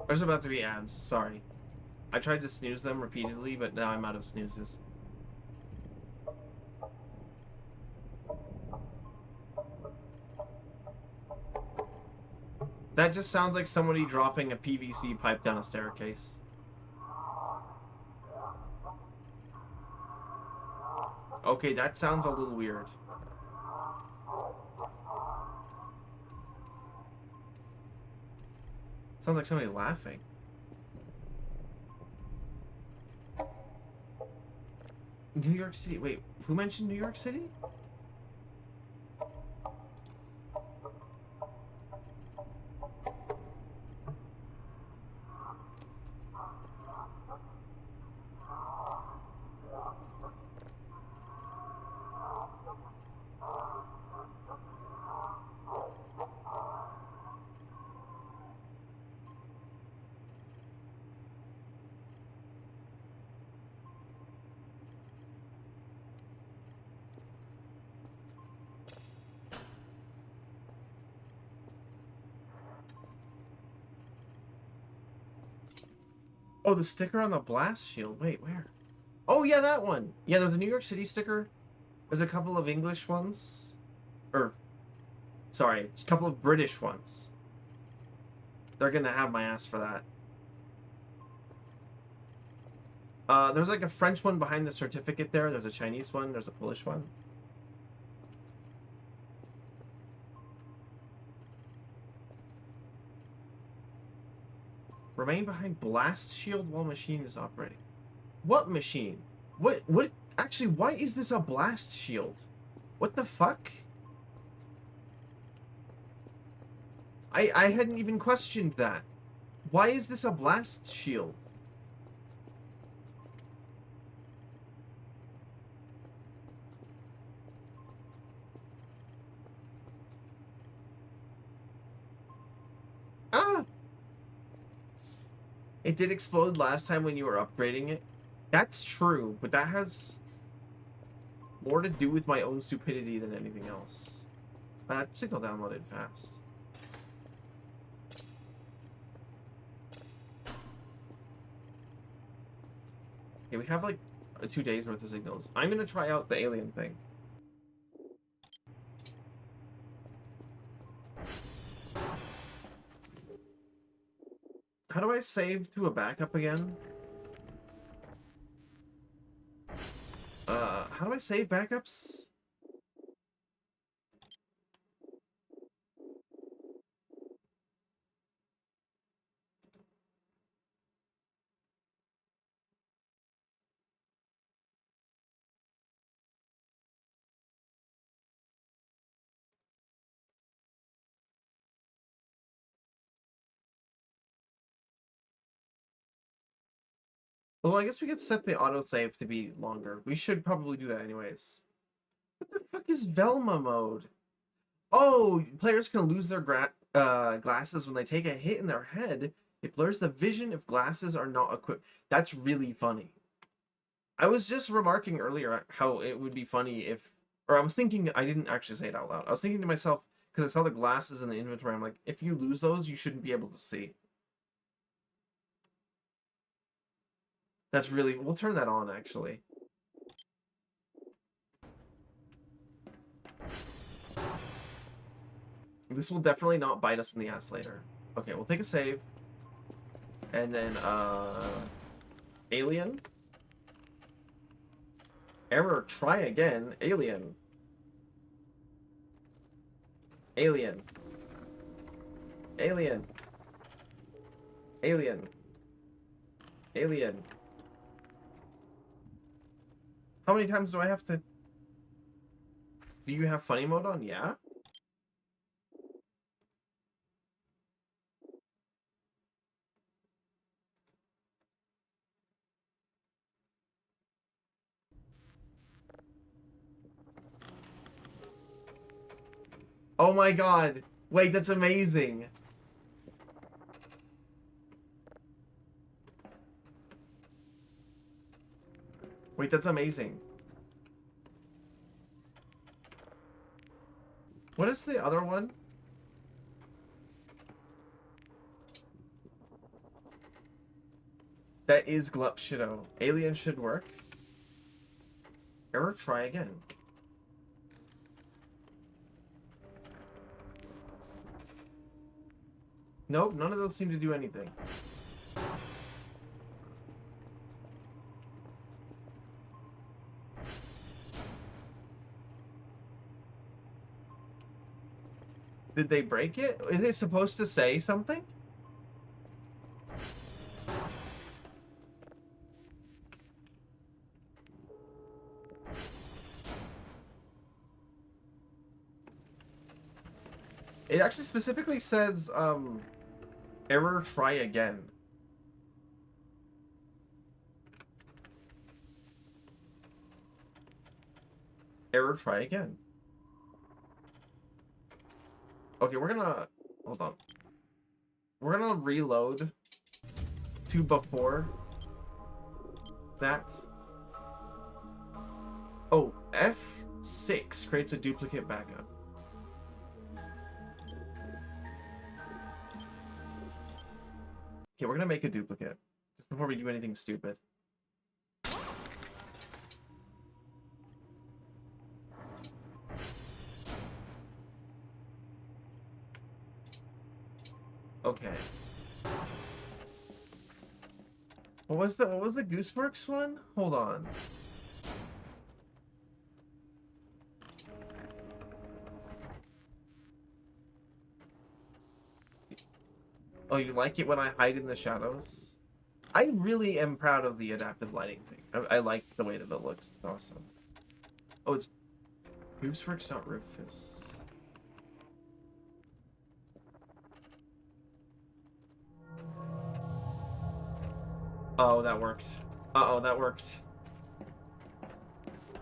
There's about to be ads. Sorry. I tried to snooze them repeatedly, but now I'm out of snoozes. That just sounds like somebody dropping a PVC pipe down a staircase. Okay, that sounds a little weird. Sounds like somebody laughing. New York City. Wait, who mentioned New York City? Oh, the sticker on the blast shield. Wait, where? Oh, yeah, that one. Yeah, there's a New York City sticker. There's a couple of English ones. Or, sorry, a couple of British ones. They're gonna have my ass for that. There's like a French one behind the certificate there. There's a Chinese one. There's a Polish one. Remain behind blast shield while machine is operating. What machine? What? Actually, why is this a blast shield? What the fuck? I hadn't even questioned that. Why is this a blast shield? Ah! It did explode last time when you were upgrading it. That's true, but that has more to do with my own stupidity than anything else. That signal downloaded fast. Okay, we have like 2 days worth of signals. I'm gonna try out the alien thing. How do I save to a backup again? How do I save backups? Well, I guess we could set the autosave to be longer. We should probably do that anyways. fuck is Velma mode? Oh, players can lose their glasses when they take a hit in their head. It blurs the vision if glasses are not equipped. That's really funny. I was just remarking earlier how it would be funny if, or I was thinking, I didn't actually say it out loud. I was thinking to myself, because I saw the glasses in the inventory, I'm like, if you lose those, you shouldn't be able to see. That's really, we'll turn that on actually. This will definitely not bite us in the ass later. Okay, we'll take a save. And then, Alien. Error, try again. Alien. Alien. Alien. Alien. Alien. How many times do I have to... Do you have funny mode on? Yeah? Oh my god. Wait, that's amazing. Wait, that's amazing. What is the other one? That is Glup Shido. Alien should work. Error, try again. Nope, none of those seem to do anything. Did they break it? Is it supposed to say something? It actually specifically says, error, try again. Error, try again. Okay, we're gonna... Hold on. We're gonna reload to before that. Oh, F6 creates a duplicate backup. Okay, we're gonna make a duplicate. Just before we do anything stupid. Okay. What was the Gooseworks one? Hold on. Oh, you like it when I hide in the shadows? I really am proud of the adaptive lighting thing. I like the way that it looks. It's awesome. Oh, it's Gooseworks.Rufus. Oh, that worked. Uh-oh, that worked.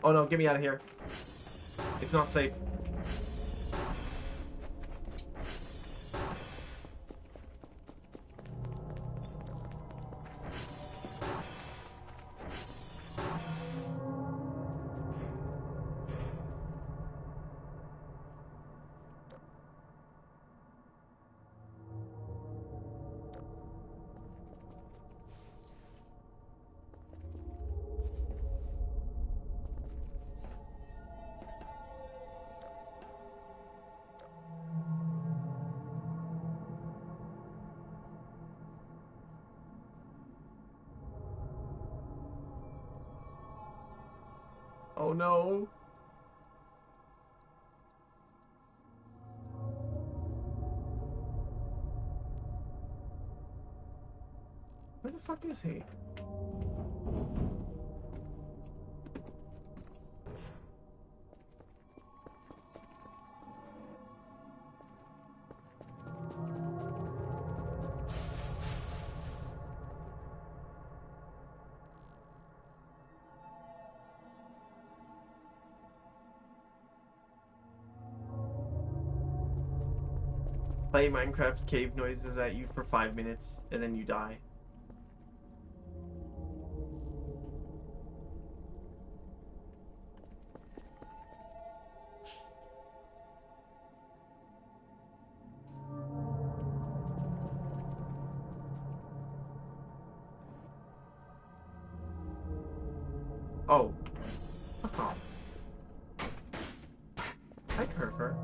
Oh no, get me out of here. It's not safe. Oh no. Where the fuck is he? Play Minecraft cave noises at you for 5 minutes and then you die. Oh. Fuck off. Hi, Kerfer.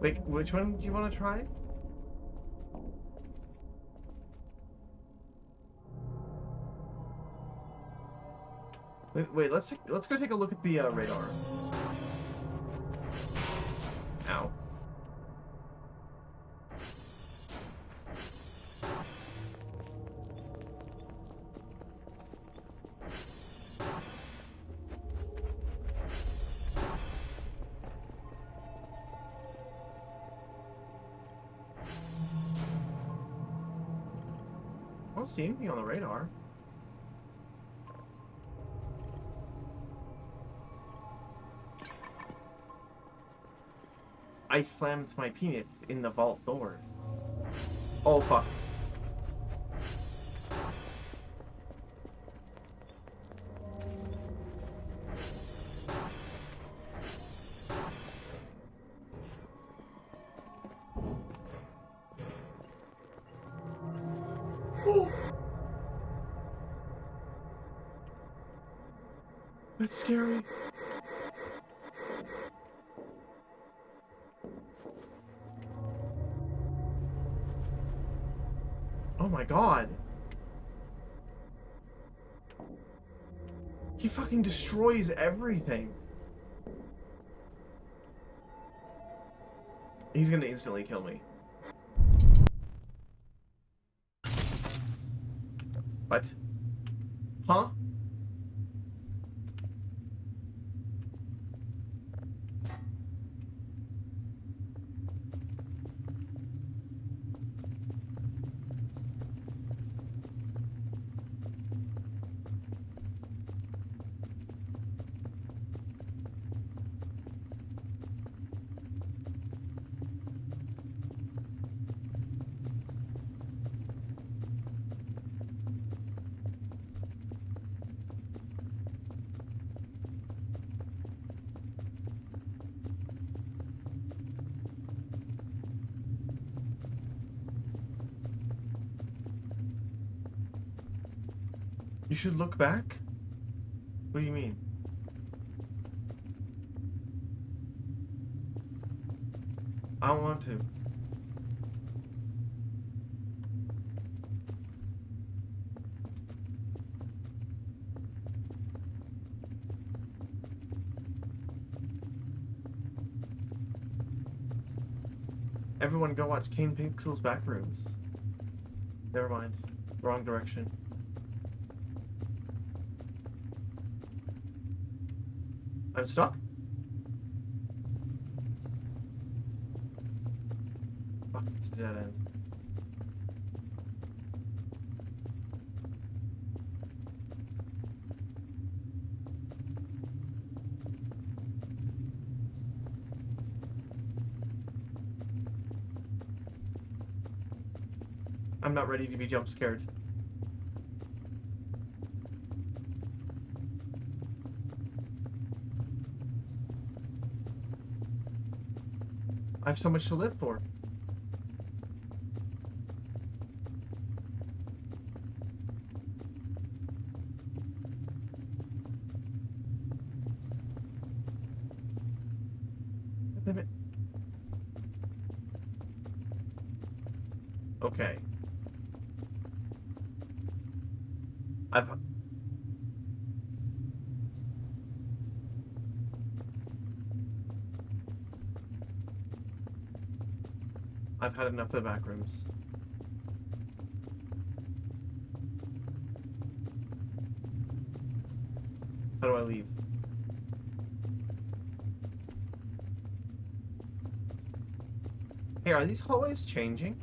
Wait, which one do you want to try? Wait, let's go take a look at the radar. Ow. I don't see anything on the radar. I slammed my penis in the vault door. Oh, fuck. Oh. That's scary. Oh my god. He fucking destroys everything. He's gonna instantly kill me. What? Huh? You should look back? What do you mean? I don't want to. Everyone go watch Kane Pixel's Backrooms. Never mind. Wrong direction. I'm stuck? Fuck, it's a dead end. I'm not ready to be jump scared. I have so much to live for. Damn it. Okay. I've had enough of the back rooms. How do I leave? Hey, are these hallways changing?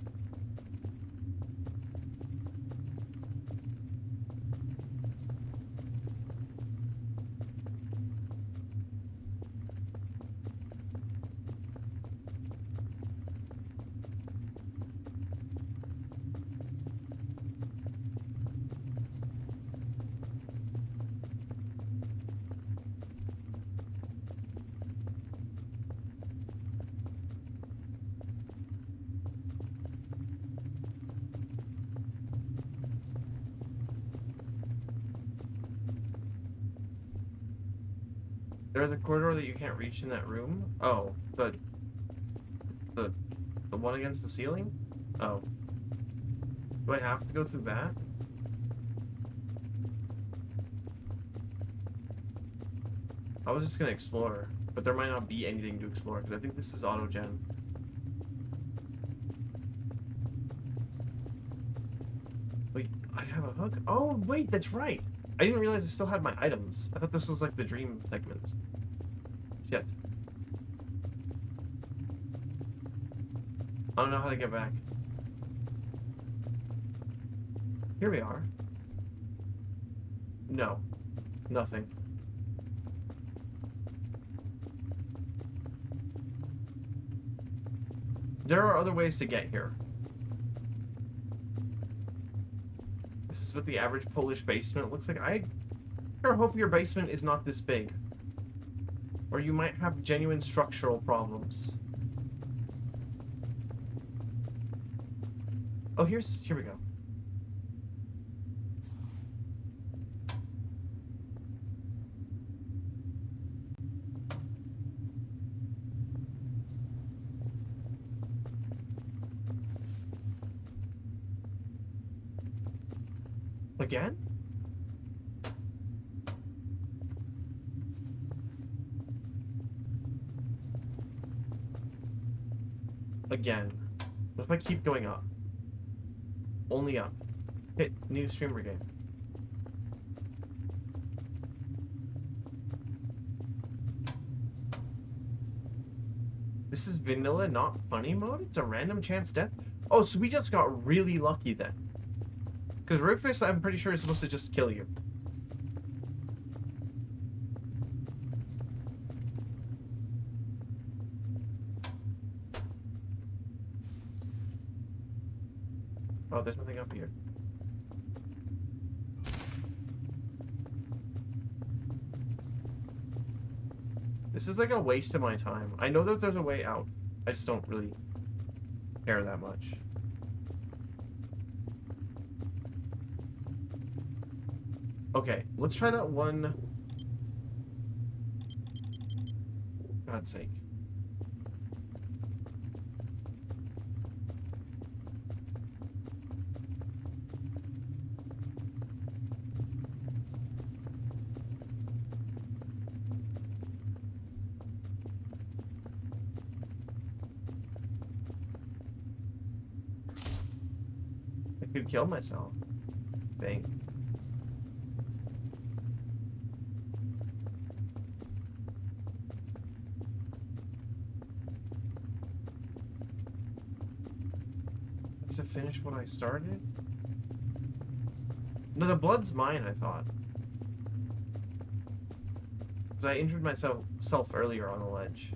There's a corridor that you can't reach in that room. Oh, the the one against the ceiling? Oh. Do I have to go through that? I was just gonna explore, but there might not be anything to explore because I think this is auto-gen. Wait, I have a hook? Oh, wait, that's right! I didn't realize I still had my items. I thought this was like the dream segments. Shit. I don't know how to get back. Here we are. No. Nothing. There are other ways to get here. This is what the average Polish basement looks like. I sure hope your basement is not this big. Or you might have genuine structural problems. Oh, here we go. Again? Again. What if I keep going up? Only up. Hit new streamer game. This is vanilla, not funny mode? It's a random chance death? Oh, so we just got really lucky then. Because Rufus, I'm pretty sure, is supposed to just kill you. Oh, there's nothing up here. This is like a waste of my time. I know that there's a way out. I just don't really care that much. Okay, let's try that one. God's sake. I could kill myself. Dang. To finish what I started? No, the blood's mine, I thought. Because I injured myself earlier on the ledge.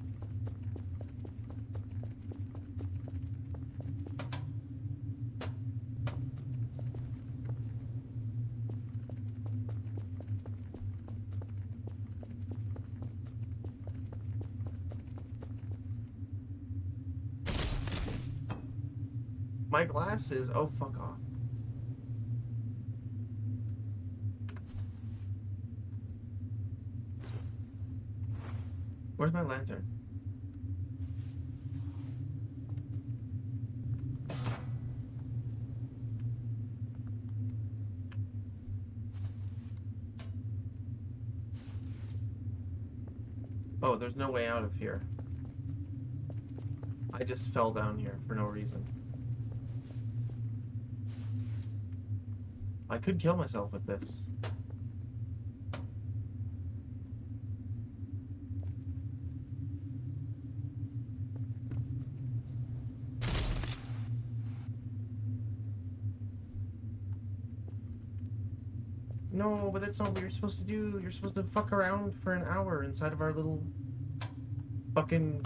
My glasses. Oh, fuck off. Where's my lantern? Oh, there's no way out of here. I just fell down here for no reason. I could kill myself with this. No, but that's not what you're supposed to do. You're supposed to fuck around for an hour inside of our little fucking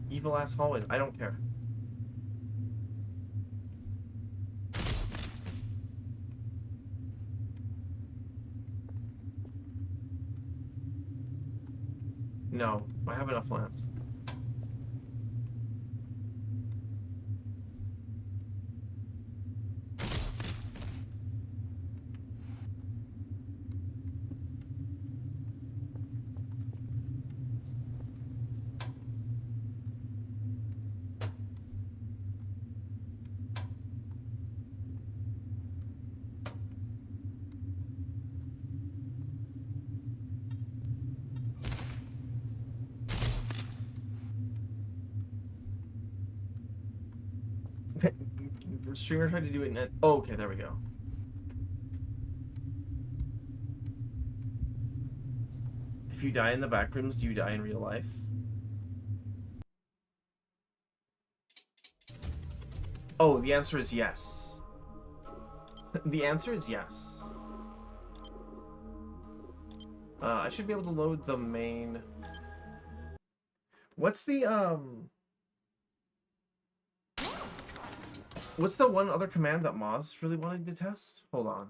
evil ass hallways. I don't care. No, I have enough lamps. Streamer tried to do it. Oh, okay, there we go. If you die in the back rooms, do you die in real life? Oh, the answer is yes. The answer is yes. I should be able to load the main. What's the What's the one other command that Moz really wanted to test? Hold on.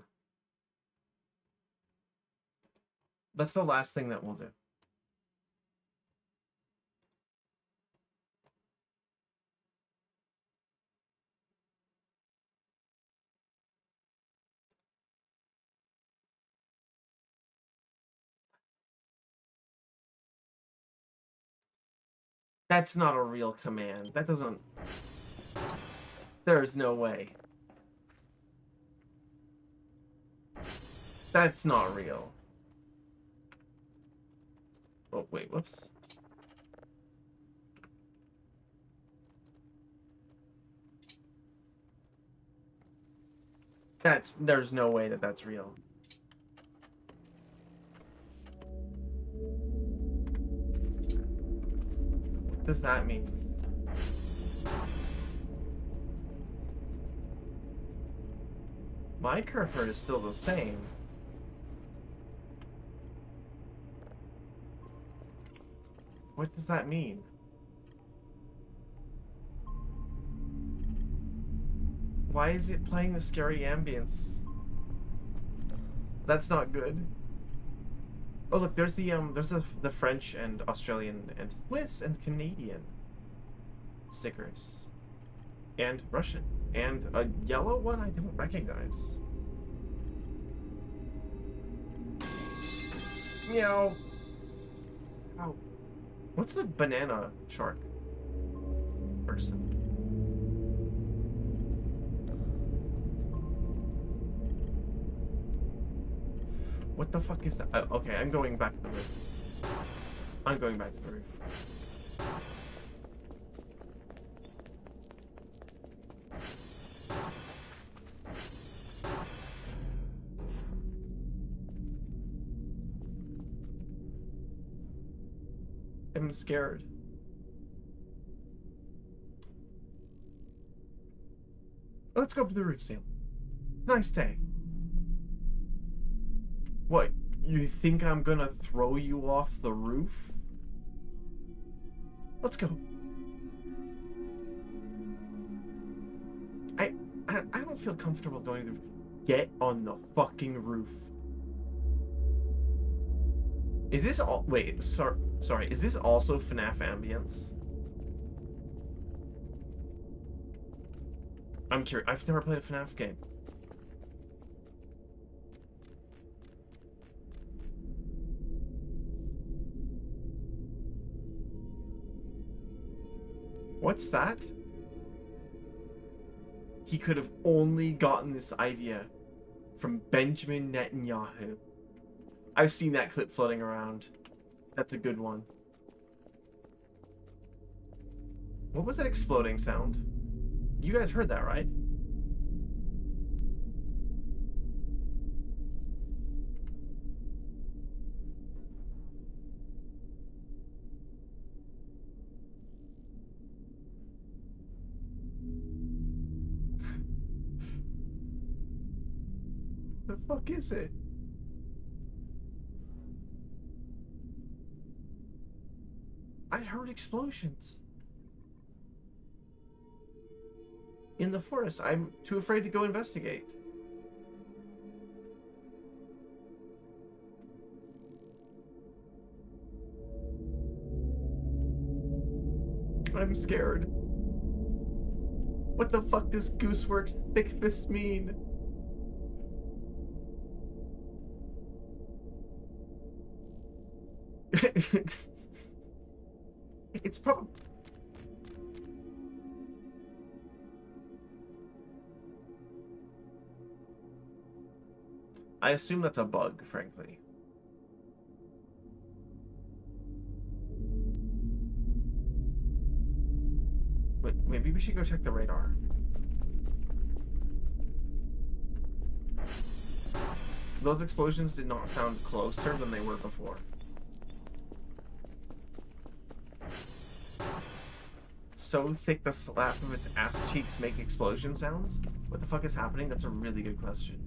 That's the last thing that we'll do. That's not a real command. That doesn't... There's no way. That's not real. Oh, wait, whoops. There's no way that that's real. What does that mean? My cursor is still the same. What does that mean? Why is it playing the scary ambience? That's not good. Oh look, there's the French and Australian and Swiss and Canadian stickers. And Russian. And a yellow one I don't recognize. Meow. Ow. What's the banana shark person? What the fuck is that? Okay, I'm going back to the roof. I'm going back to the roof. I'm scared. Let's go up to the roof, Sam. It's a nice day. What? You think I'm gonna throw you off the roof? Let's go. I don't feel comfortable going through. Get on the fucking roof. Is this all? Wait, sorry. Is this also FNAF ambience? I'm curious. I've never played a FNAF game. What's that? He could have only gotten this idea from Benjamin Netanyahu. I've seen that clip floating around. That's a good one. What was that exploding sound? You guys heard that, right? The fuck is it? I heard explosions. In the forest. I'm too afraid to go investigate. I'm scared. What the fuck does Gooseworks Thick Fist mean? It's probably... I assume that's a bug, frankly. Wait, maybe we should go check the radar. Those explosions did not sound closer than they were before. So thick the slap of its ass cheeks make explosion sounds? What the fuck is happening? That's a really good question.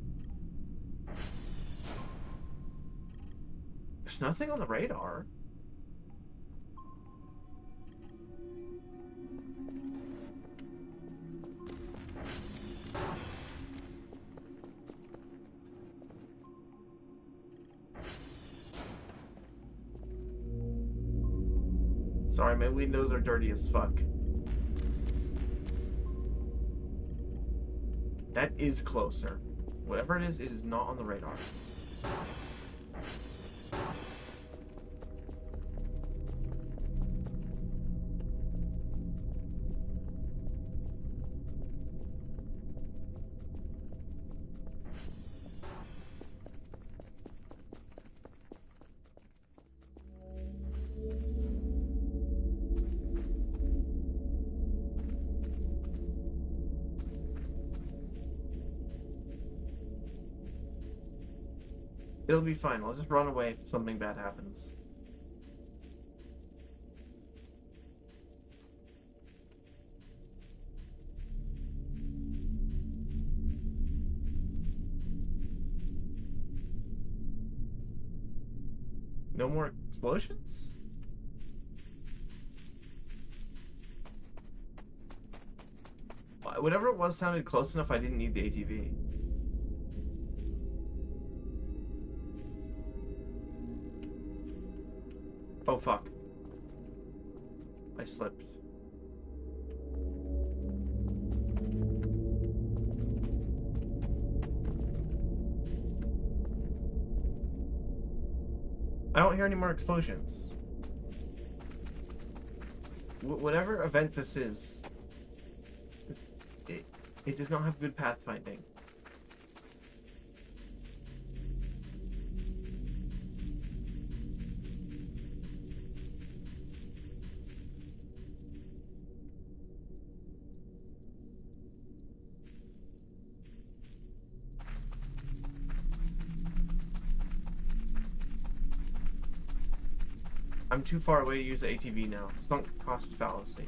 There's nothing on the radar. Sorry, my windows are dirty as fuck. That is closer. Whatever it is not on the radar. It'll be fine. I'll just run away if something bad happens. No more explosions? Whatever it was sounded close enough I didn't need the ATV. Oh fuck. I slipped. I don't hear any more explosions. Whatever event this is, it does not have good pathfinding. I'm too far away to use the ATV now. Sunk cost fallacy.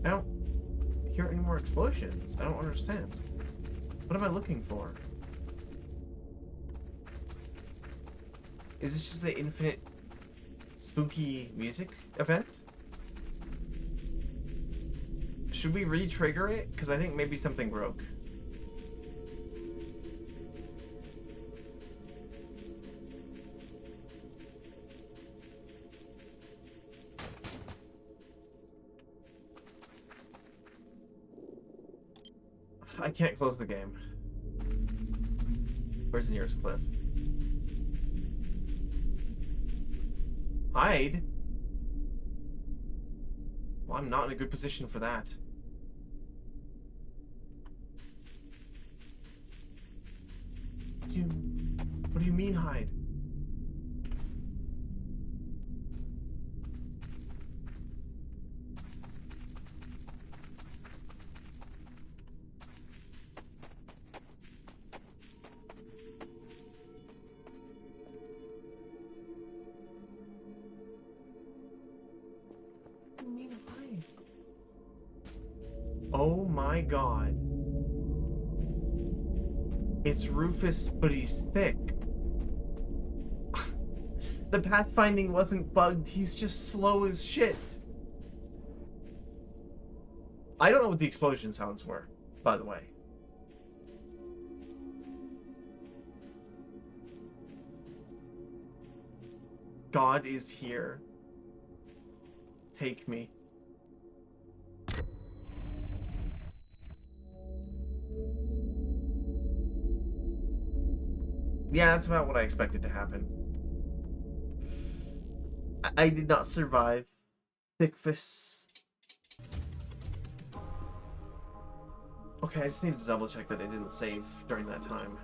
I don't hear any more explosions. I don't understand. What am I looking for? Is this just the infinite spooky music event? Should we re-trigger it? Because I think maybe something broke. I can't close the game. Where's the nearest cliff? Hide? Well, I'm not in a good position for that. What do you mean hide? What do you mean hide? Oh my god. It's Rufus, but he's thick. The pathfinding wasn't bugged, he's just slow as shit. I don't know what the explosion sounds were, by the way. God is here. Take me. Yeah, that's about what I expected to happen. I did not survive. Thick fists. Okay, I just need to double check that I didn't save during that time.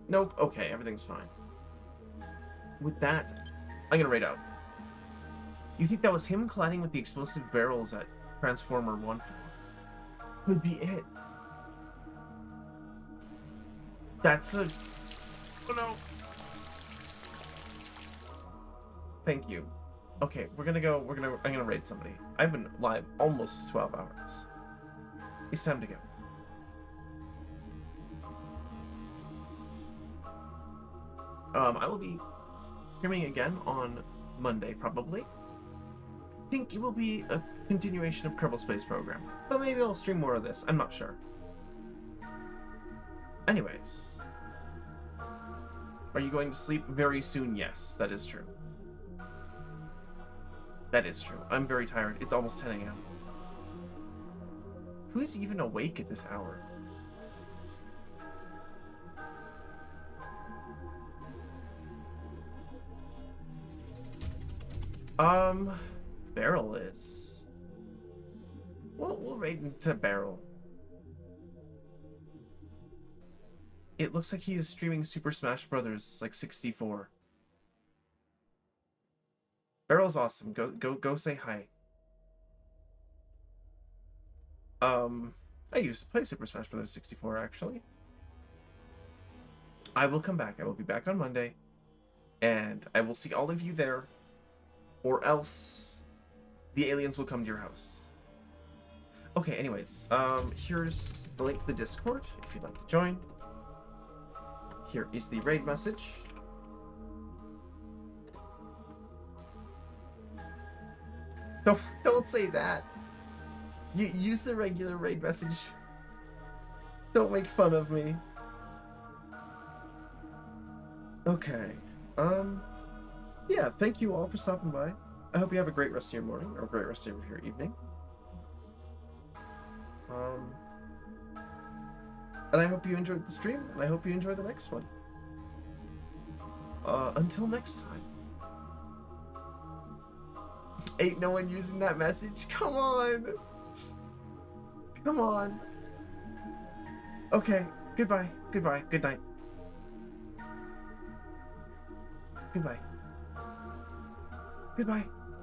Nope, okay, everything's fine. with that, I'm gonna raid out. You think that was him colliding with the explosive barrels at Transformer 1? Could be it. That's a... Oh no! Thank you. Okay, I'm gonna raid somebody. I've been live almost 12 hours. It's time to go. I will be streaming again on Monday, probably. I think it will be a continuation of Kerbal Space Program, but maybe I'll stream more of this. I'm not sure. Anyways, are you going to sleep very soon? Yes, that is true. That is true. I'm very tired. It's almost 10 a.m. Who is even awake at this hour? Barrel is. We'll raid into Barrel. It looks like he is streaming Super Smash Brothers like 64. Barrel's awesome. Go say hi. I used to play Super Smash Brothers 64 actually. I will come back. I will be back on Monday, and I will see all of you there, or else the aliens will come to your house. Okay, anyways, here's the link to the Discord if you'd like to join. Here is the raid message. Don't say that. You use the regular raid message. Don't make fun of me. Okay. Yeah, thank you all for stopping by. I hope you have a great rest of your morning or a great rest of your evening. And I hope you enjoyed the stream, and I hope you enjoy the next one. Until next time. Ain't no one using that message? Come on! Come on! Okay, goodbye, goodbye, good night. Goodbye. Goodbye.